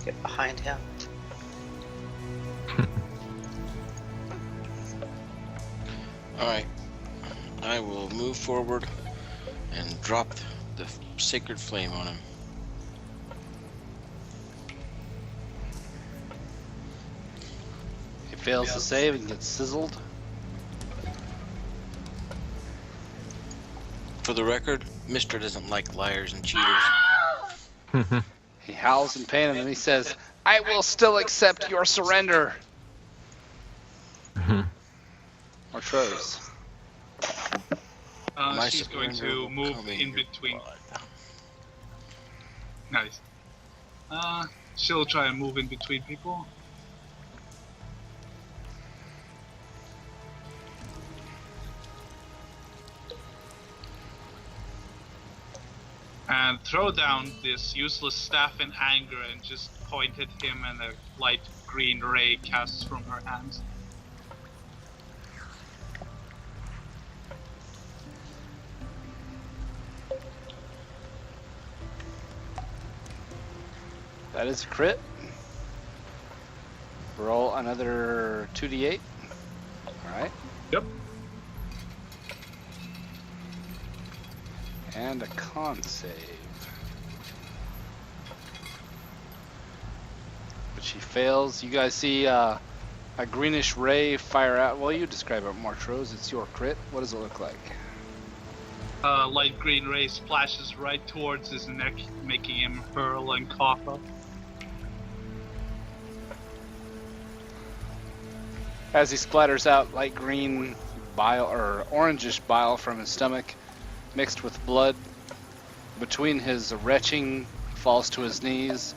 Get behind him. Alright. I will move forward and drop the sacred flame on him. He fails to save and gets sizzled. For the record, Mr. doesn't like liars and cheaters. He howls in pain and then he says, I will still accept your surrender. Montrose. My She's going surrender to will move come in your between. blood. Nice. She'll try and move in between people. And throw down this useless staff in anger and just point at him, and a light green ray casts from her hands. That is a crit. Roll another 2d8. Alright. Yep. And a con save. Which he fails. You guys see a greenish ray fire out. Well, you describe it, Montrose. It's your crit. What does it look like? Light green ray splashes right towards his neck, making him hurl and cough up. As he splatters out light green bile, or orangish bile from his stomach, mixed with blood, between his retching, falls to his knees,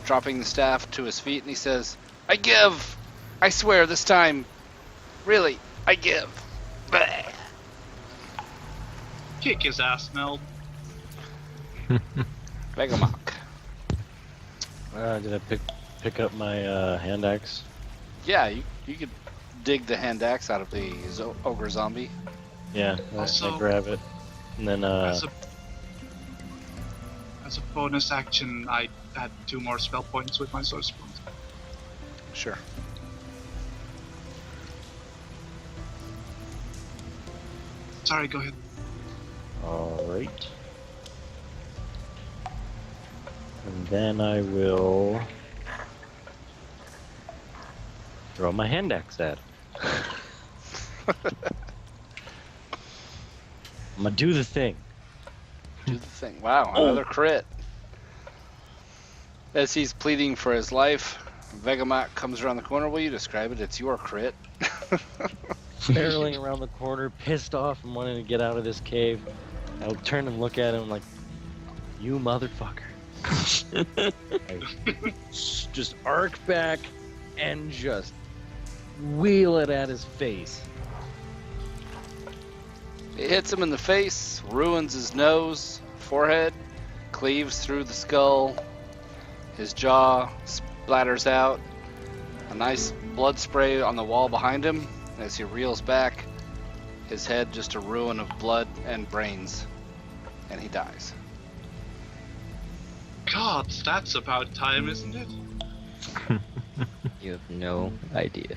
dropping the staff to his feet, and he says, I give! I swear this time, really, I give. Bleh. Kick his ass, Meld. Vegamok. Did I pick up my hand axe? Yeah, you could dig the hand axe out of the ogre zombie. Yeah, Also- I grab it. And then, As a bonus action, I had 2 more spell points with my source points. Sure. Sorry, go ahead. alright. And then I will throw my hand axe at it. I'm gonna do the thing. Do the thing. Wow, another crit. As he's pleading for his life, Vegamok comes around the corner. Will you describe it? It's your crit. Barreling around the corner, pissed off and wanting to get out of this cave. I'll turn and look at him like, you motherfucker. I just arc back and just wheel it at his face. It hits him in the face, ruins his nose, forehead, cleaves through the skull. His jaw splatters out. A nice blood spray on the wall behind him as he reels back, His head just a ruin of blood and brains, and he dies. God, that's about time, isn't it? You have no idea.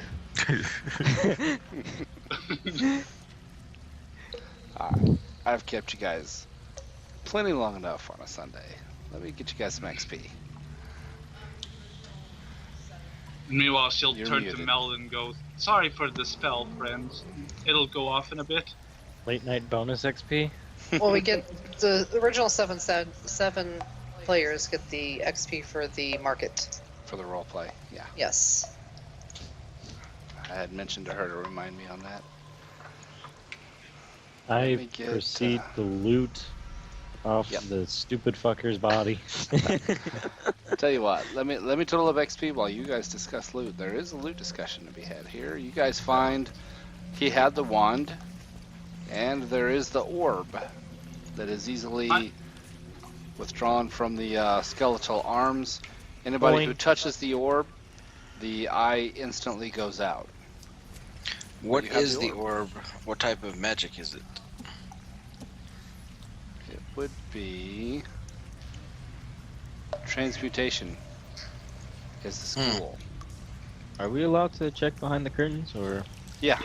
I've kept you guys plenty long enough on a Sunday. Let me get you guys some XP. Meanwhile, she'll You're turn muted. to Mel and go, "Sorry for the spell, friends. It'll go off in a bit." Late night bonus XP? Well, we get the original seven players get the XP for the market. For the role play, yeah. Yes. I had mentioned to her to remind me on that. I me get, proceed to loot off Yep. the stupid fucker's body. Tell you what, let me total up XP while you guys discuss loot. There is a loot discussion to be had here. You guys find he had the wand, and there is the orb that is easily withdrawn from the skeletal arms. Anybody who Boing. touches the orb, the eye instantly goes out. What You have is the the orb? What type of magic is it? It would be transmutation. Is the school. Are we allowed to check behind the curtains, or? Yeah.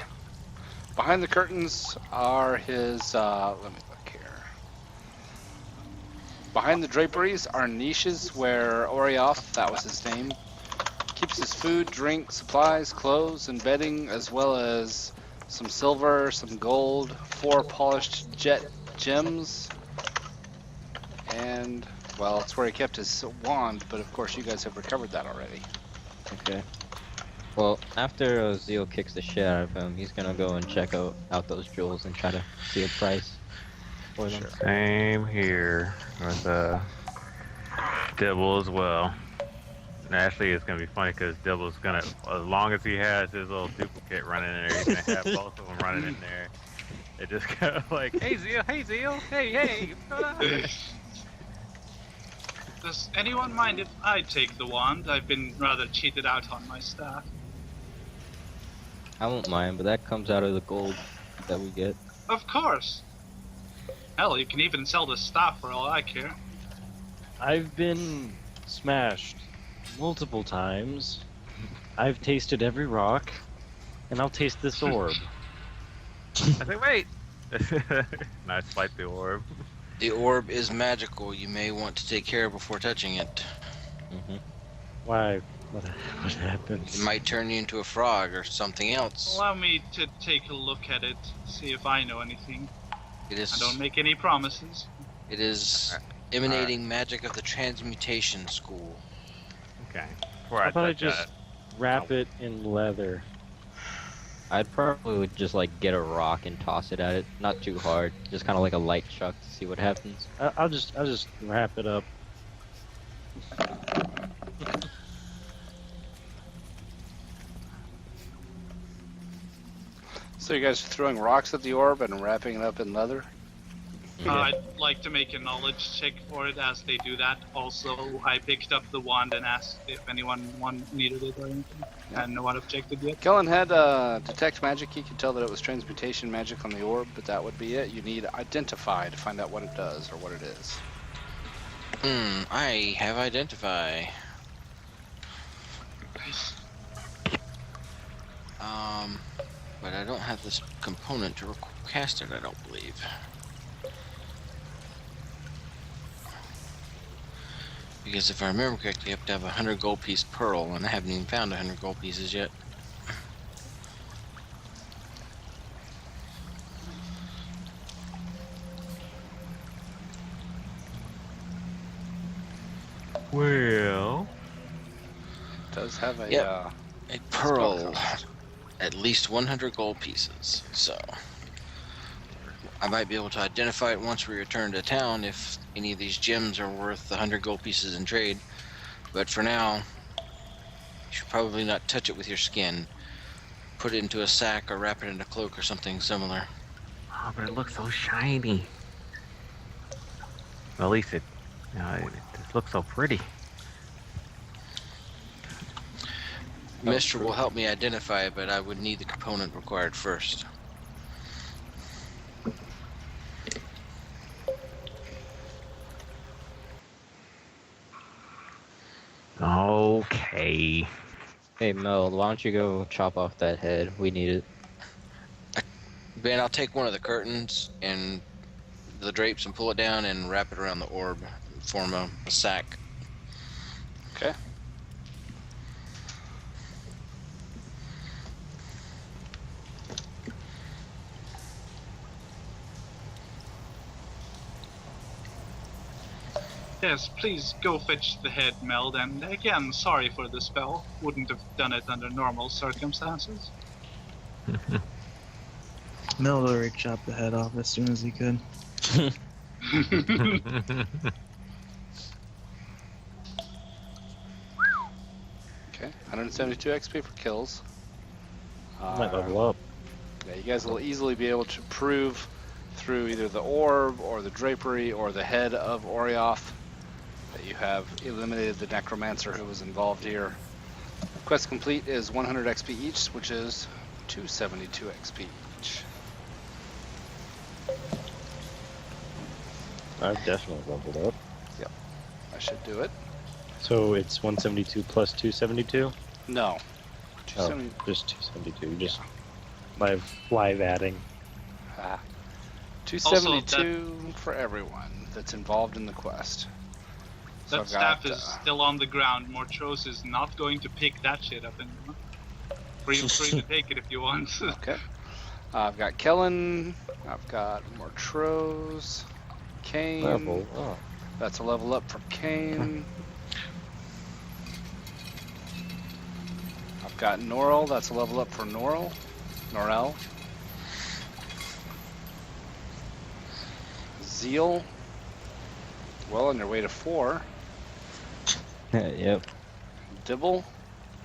Behind the curtains are his, let me look here. Behind the draperies are niches where Orioth, that was his name, keeps his food, drink, supplies, clothes, and bedding, as well as some silver, some gold, 4 polished jet gems, and, well, it's where he kept his wand, but of course you guys have recovered that already. Okay. Well, after Zeal kicks the shit out of him, he's gonna go and check out those jewels and try to see a price for them. Same here with Dibble as well. And actually, it's gonna be funny because Dibble's gonna, as long as he has his little duplicate running in there, he's gonna have both of them running in there. It just kind of like, hey Zeal, hey, what's going on? Does anyone mind if I take the wand? I've been rather cheated out on my staff. I won't mind, but that comes out of the gold that we get. Of course. Hell, you can even sell the staff for all I care. I've been smashed multiple times. I've tasted every rock, and I'll taste this orb. I say, wait. Nice fight the orb. The orb is magical. You may want to take care before touching it. Why? What happened? It might turn you into a frog or something else. Allow me to take a look at it, see if I know anything. It is. I don't make any promises. It is emanating magic of the transmutation school. Okay. Before I thought I'd touch just that, wrap it in leather. I'd probably would just like get a rock and toss it at it, not too hard, just kind of like a light chuck to see what happens. I'll just wrap it up. So you guys are throwing rocks at the orb and wrapping it up in leather? I'd like to make a knowledge check for it as they do that. Also, I picked up the wand and asked if anyone needed it or anything, and no one objected yet. Kellen had detect magic. He could tell that it was transmutation magic on the orb, but that would be it. You need identify to find out what it does or what it is. I have identify. Nice. But I don't have this component to cast it, I don't believe. Because if I remember correctly, you have to have a 100 gold piece pearl, and I haven't even found 100 gold pieces yet. well, It does have a Yep. A pearl, cost. at least 100 gold pieces. So I might be able to identify it once we return to town if any of these gems are worth 100 gold pieces in trade. But for now, you should probably not touch it with your skin. Put it into a sack or wrap it in a cloak or something similar. oh, but it looks so shiny. Well, at least it just looks so pretty. Mister will help me identify it, but I would need the component required first. Okay. Hey Mel, why don't you go chop off that head? We need it. Ben, I'll take one of the curtains and the drapes and pull it down and wrap it around the orb, form a sack. Okay. Yes, please go fetch the head, Meld. And again, sorry for the spell. Wouldn't have done it under normal circumstances. Mel already chopped the head off as soon as he could. Okay. 172 XP for kills. Might level up. Yeah, you guys will easily be able to prove through either the orb or the drapery or the head of Orioth that you have eliminated the necromancer who was involved here. Quest complete is 100 XP each, which is 272 XP each. I've definitely leveled up. Yep, I should do it. So it's 172 plus 272? No. Oh, just 272. Just live adding. 272 for everyone that's involved in the quest. So That I've staff got, is still on the ground. Mortros is not going to pick that shit up anymore. Free to take it if you want. Okay. I've got Kellen. I've got Mortros. Kane. Level up. That's a level up for Kane. I've got Norrell. That's a level up for Norrell. Zeal. Well on your way to 4. Yep. Dibble.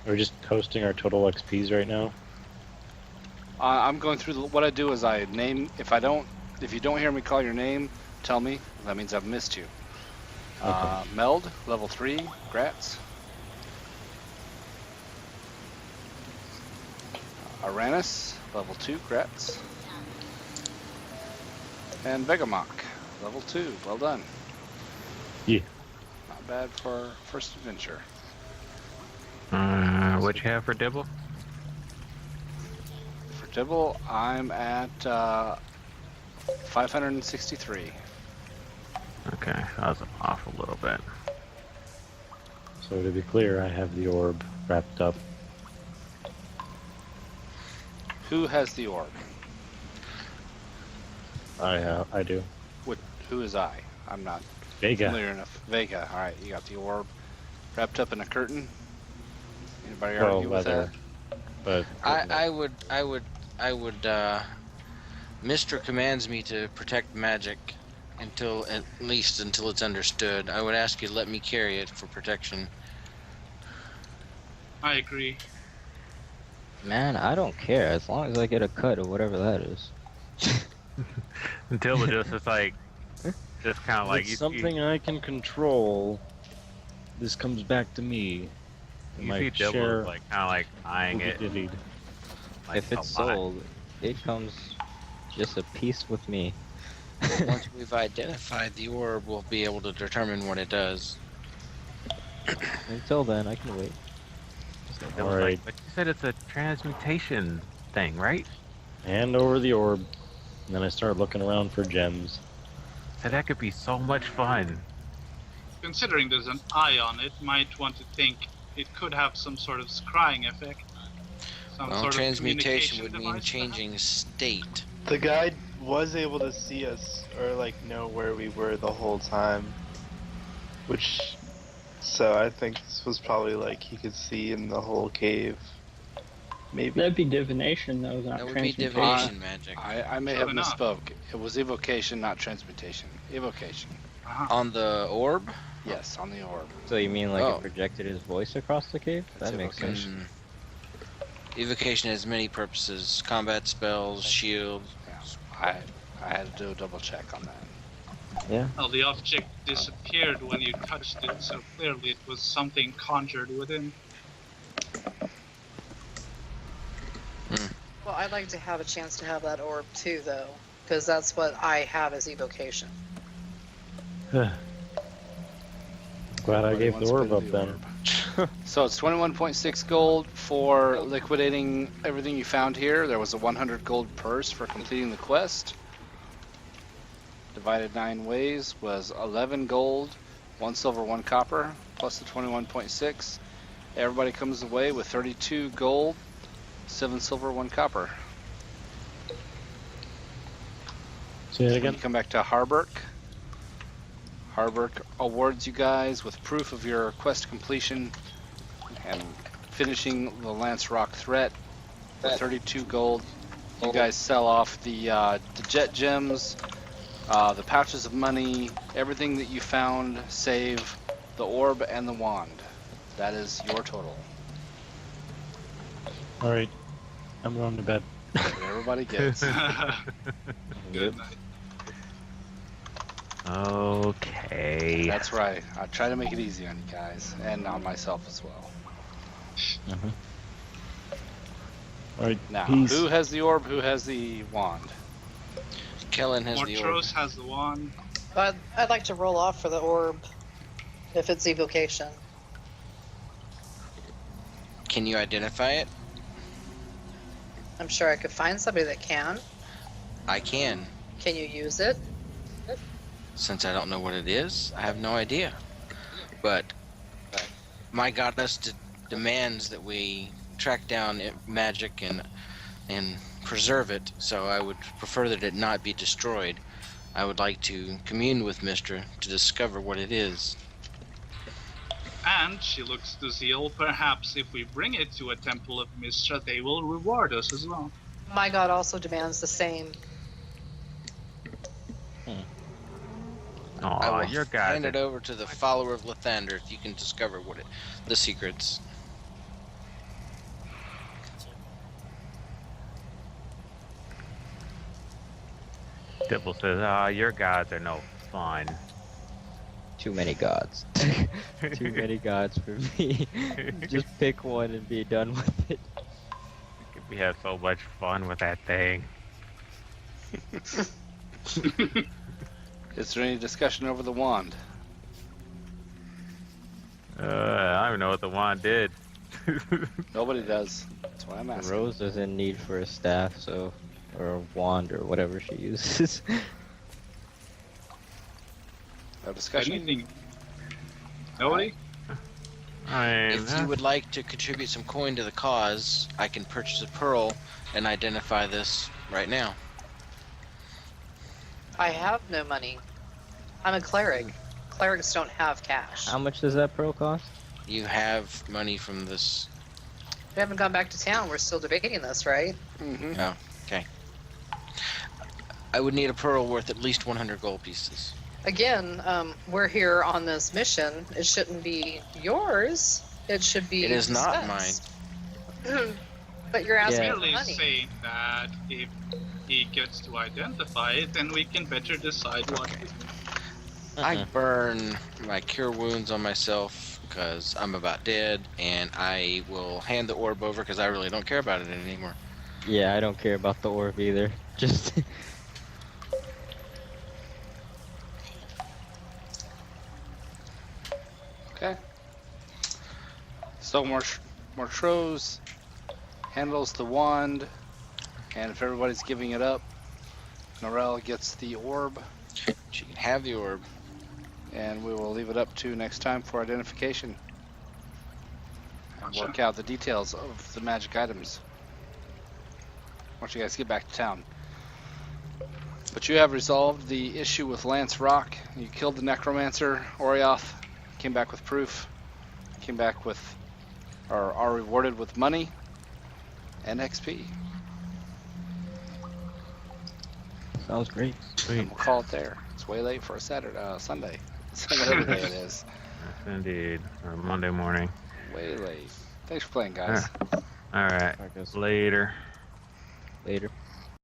We're just posting our total XPs right now. I'm going through what I do is I name. If you don't hear me call your name, tell me. That means I've missed you. Okay. Meld, level 3, Gratz. Aranis, level 2, Gratz. And Vegamok, level 2, well done. Yeah. Not bad for first adventure. What you have for Dibble? For Dibble, I'm at 563. Okay, I was off a little bit. So to be clear, I have the orb wrapped up. Who has the orb? I do. Who is I? I'm not Vega. familiar enough. Vega, alright, you got the orb wrapped up in a curtain. Anybody Well, argue with leather. that? But I would Mr. commands me to protect magic at least until it's understood. I would ask you to let me carry it for protection. I agree. Man, I don't care as long as I get a cut of whatever that is. Until the just like, just kind of like it's something I can control. This comes back to me. You My see Dibble share- like kind of like eyeing it. Indeed. Like, If it's a lot. sold, it comes just a piece with me. Once we've identified the orb, we'll be able to determine what it does. Until then, I can wait. It was Alright. like, but you said it's a transmutation thing, right? Hand over the orb. And then I start looking around for gems. So that could be so much fun. Considering there's an eye on it, might want to think it could have some sort of scrying effect. Some Well, sort of transmutation communication would mean device, changing state. The guide was able to see us, or like know where we were the whole time. So I think this was probably like he could see in the whole cave. Maybe. That'd be divination, though, not That would be transmutation. divination magic. I may Sure have enough. misspoke. It was evocation, not transmutation. Evocation. On the orb? Yes, on the orb. So you mean like Oh. it projected his voice across the cave? That's That makes sense. evocation. Evocation has many purposes: combat spells, shield. Yeah, I had to do a double check on that. Yeah. Well, the object disappeared when you touched it, so clearly it was something conjured within. Well, I'd like to have a chance to have that orb too, though, because that's what I have as evocation. Glad I Everybody gave wants the a orb bit up of then. So it's 21.6 gold for liquidating everything you found here. There was a 100 gold purse for completing the quest. Divided 9 ways was 11 gold, 1 silver, 1 copper, plus the 21.6. Everybody comes away with 32 gold, 7 silver, 1 copper. Say it When again. you come back to Harburg, Harburg awards you guys with proof of your quest completion and finishing the Lance Rock threat for 32 gold. You guys sell off the jet gems, the pouches of money, everything that you found, save the orb and the wand. That is your total. All right, I'm going to bed. That's what everybody gets. Good night. Okay. That's right. I try to make it easy on you guys and on myself as well. All right, Now, peace. who has the orb? Who has the wand? Kellen has the orb. Mortros has the wand. But I'd like to roll off for the orb, if it's evocation. Can you identify it? I'm sure I could find somebody that can. I can. Can you use it? Since I don't know what it is, I have no idea. But my goddess demands that we track down magic and preserve it, so I would prefer that it not be destroyed. I would like to commune with Mystra to discover what it is. And she looks to Zeal. Perhaps if we bring it to a temple of Mystra, they will reward us as well. My god also demands the same. I Aw, will your guys. hand it over to the follower of Lathander if you can discover the secrets. Dibble says, your gods are no fun. Too many gods. Too many gods for me. Just pick one and be done with it. We have so much fun with that thing. Is there any discussion over the wand? I don't even know what the wand did. Nobody does. That's why I'm asking. Rose is in need for a staff, so or a wand or whatever she uses. No discussion? Anything? Nobody? If you would like to contribute some coin to the cause, I can purchase a pearl and identify this right now. I have no money. I'm a cleric. Clerics don't have cash. How much does that pearl cost? You have money from this. We haven't gone back to town. We're still debating this, right? Mm-hmm. Oh, okay. I would need a pearl worth at least 100 gold pieces. Again, we're here on this mission. It shouldn't be yours. It should be It is not discussed. But you're asking for Merely money. saying that if he gets to identify it, then we can better decide what it is. I burn my cure wounds on myself because I'm about dead, and I will hand the orb over because I really don't care about it anymore. Yeah, I don't care about the orb either. Just Okay. So Mortros handles the wand, and if everybody's giving it up, Norel gets the orb, She can have the orb. and we will leave it up to next time for identification. And Gotcha. work out the details of the magic items once you guys get back to town. But you have resolved the issue with Lance Rock. You killed the necromancer, Orioth, came back with proof, came back with, or are rewarded with money and XP. sounds great. And we'll call it there. It's way late for a Sunday. Whatever day it is. Yes, indeed. Or Monday morning. Way late. Thanks for playing, guys. Alright. I guess Later. later.